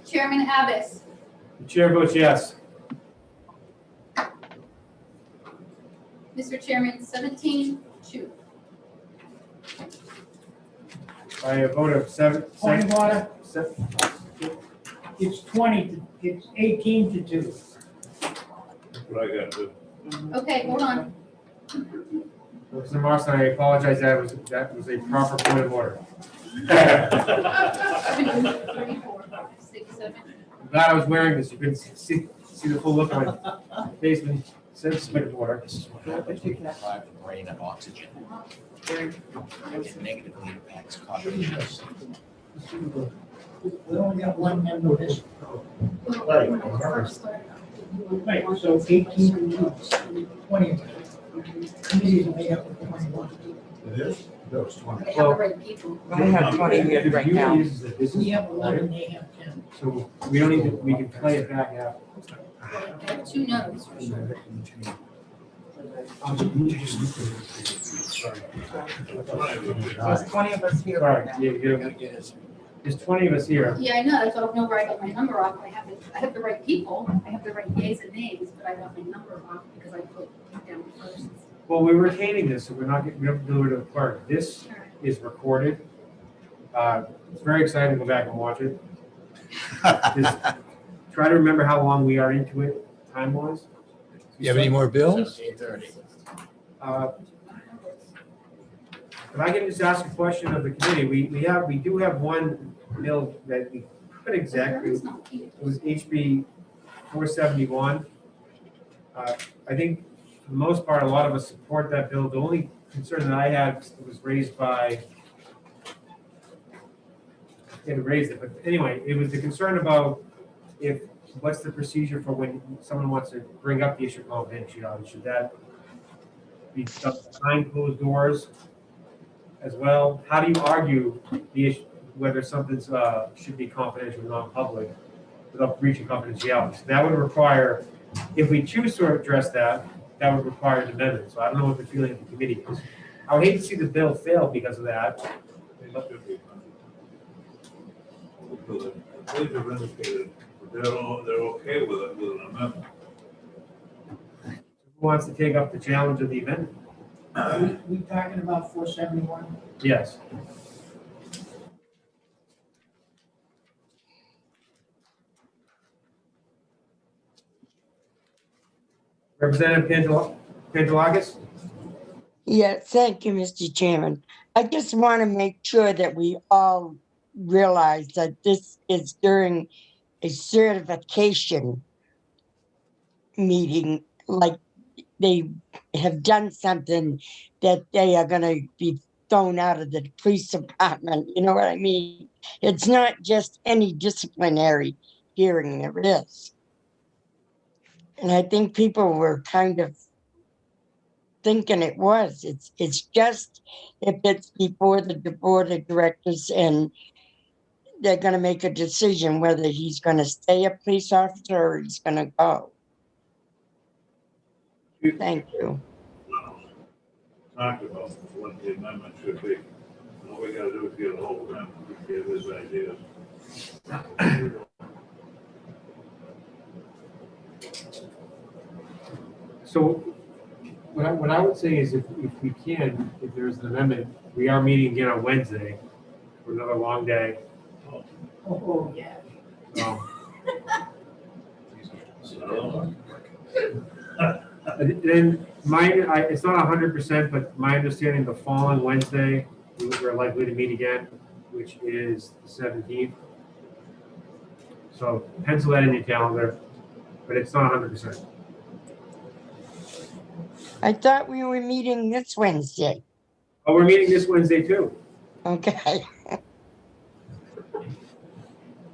Chairman Abbas. The chair votes yes. Mr. Chairman, 17-2. By a vote of Point of order. seven. It's 18 to 2. That's what I got to. Okay, hold on. Mr. Marston, I apologize, that was a proper point of order. 1, 2, 3, 4, 5, 6, 7. I'm glad I was wearing this, you couldn't see the full look on my face when it says point of order. This is what happens when you deprive the brain of oxygen. It negatively impacts cognition. We only got one member of this. Right, so 18 to 20. Committees are made up of 21. It is? No, it's 20. They have the right people. We only have 20 here right now. We have 11, they have 10. So we don't even, we can play it back out. I have 2 no's for sure. There's 20 of us here right Sorry, now. there's 20 of us here. Yeah, I know, that's why I don't know where I got my number off. I have the right people, I have the right days and names, but I got my number off because I put down first. Well, we're retaining this, so we don't do it to the clerk. This is recorded. It's very exciting to go back and watch it. Just try to remember how long we are into it, time-wise. You have any more bills? 8:30. If I can just ask a question of the committee, we do have one bill that we put exactly, it was HB 471. I think for the most part, a lot of us support that bill. The only concern that I had was raised by, I didn't raise it, but anyway, it was the concern about what's the procedure for when someone wants to bring up the issue of confidentiality? Should that be done behind closed doors as well? How do you argue the issue, whether something's should be confidential or non-public without breaching confidentiality? So that would require, if we choose to address that, that would require an amendment. So I don't know what the feeling of the committee is. I would hate to see the bill fail because of that. The police have indicated they're okay with it, with an amendment. Who wants to take up the challenge of the amendment? We talking about 471? Yes. Representative Pantelakis? Yeah, thank you, Mr. Chairman. I just want to make sure that we all realize that this is during a certification meeting, like they have done something that they are going to be thrown out of the police department. You know what I mean? It's not just any disciplinary hearing there is. And I think people were kind of thinking it was. It's just if it's before the board of directors and they're going to make a decision whether he's going to stay a police officer or he's going to go. Thank you. Talked about what the amendment should be. All we gotta do is get a hold of him, get his ideas. So what I would say is if we can, if there's an amendment, we are meeting again on Wednesday for another long day. Oh, yeah. Then it's not 100%, but my understanding the following Wednesday, we're likely to meet again, which is the 17th. So pencil that in your calendar, but it's not 100%. I thought we were meeting this Wednesday. Oh, we're meeting this Wednesday too. Okay.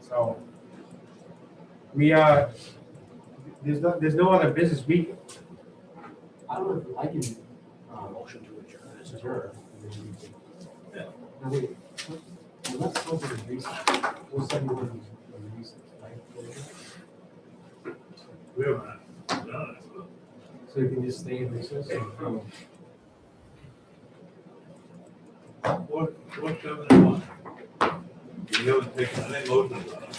So we there's no other business. I don't know if I can, motion to adjourn. Adjourn. No, wait. Well, that's something to recess. We'll send you one recess, right? We haven't done it. So you can just stay in recess and, What's 71? You haven't taken any motions on it.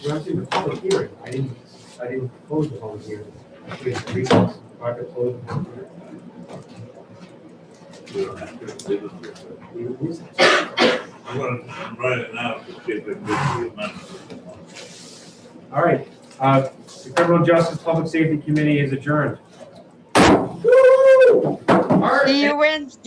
we're actually in the public hearing. I didn't close the public hearing. We had recess. I could close the public hearing. We don't have to leave it here. We would recess. I'm gonna write it now to see if it gets the amendment. All right. The Criminal Justice Public Safety Committee is adjourned. See you Wednesday.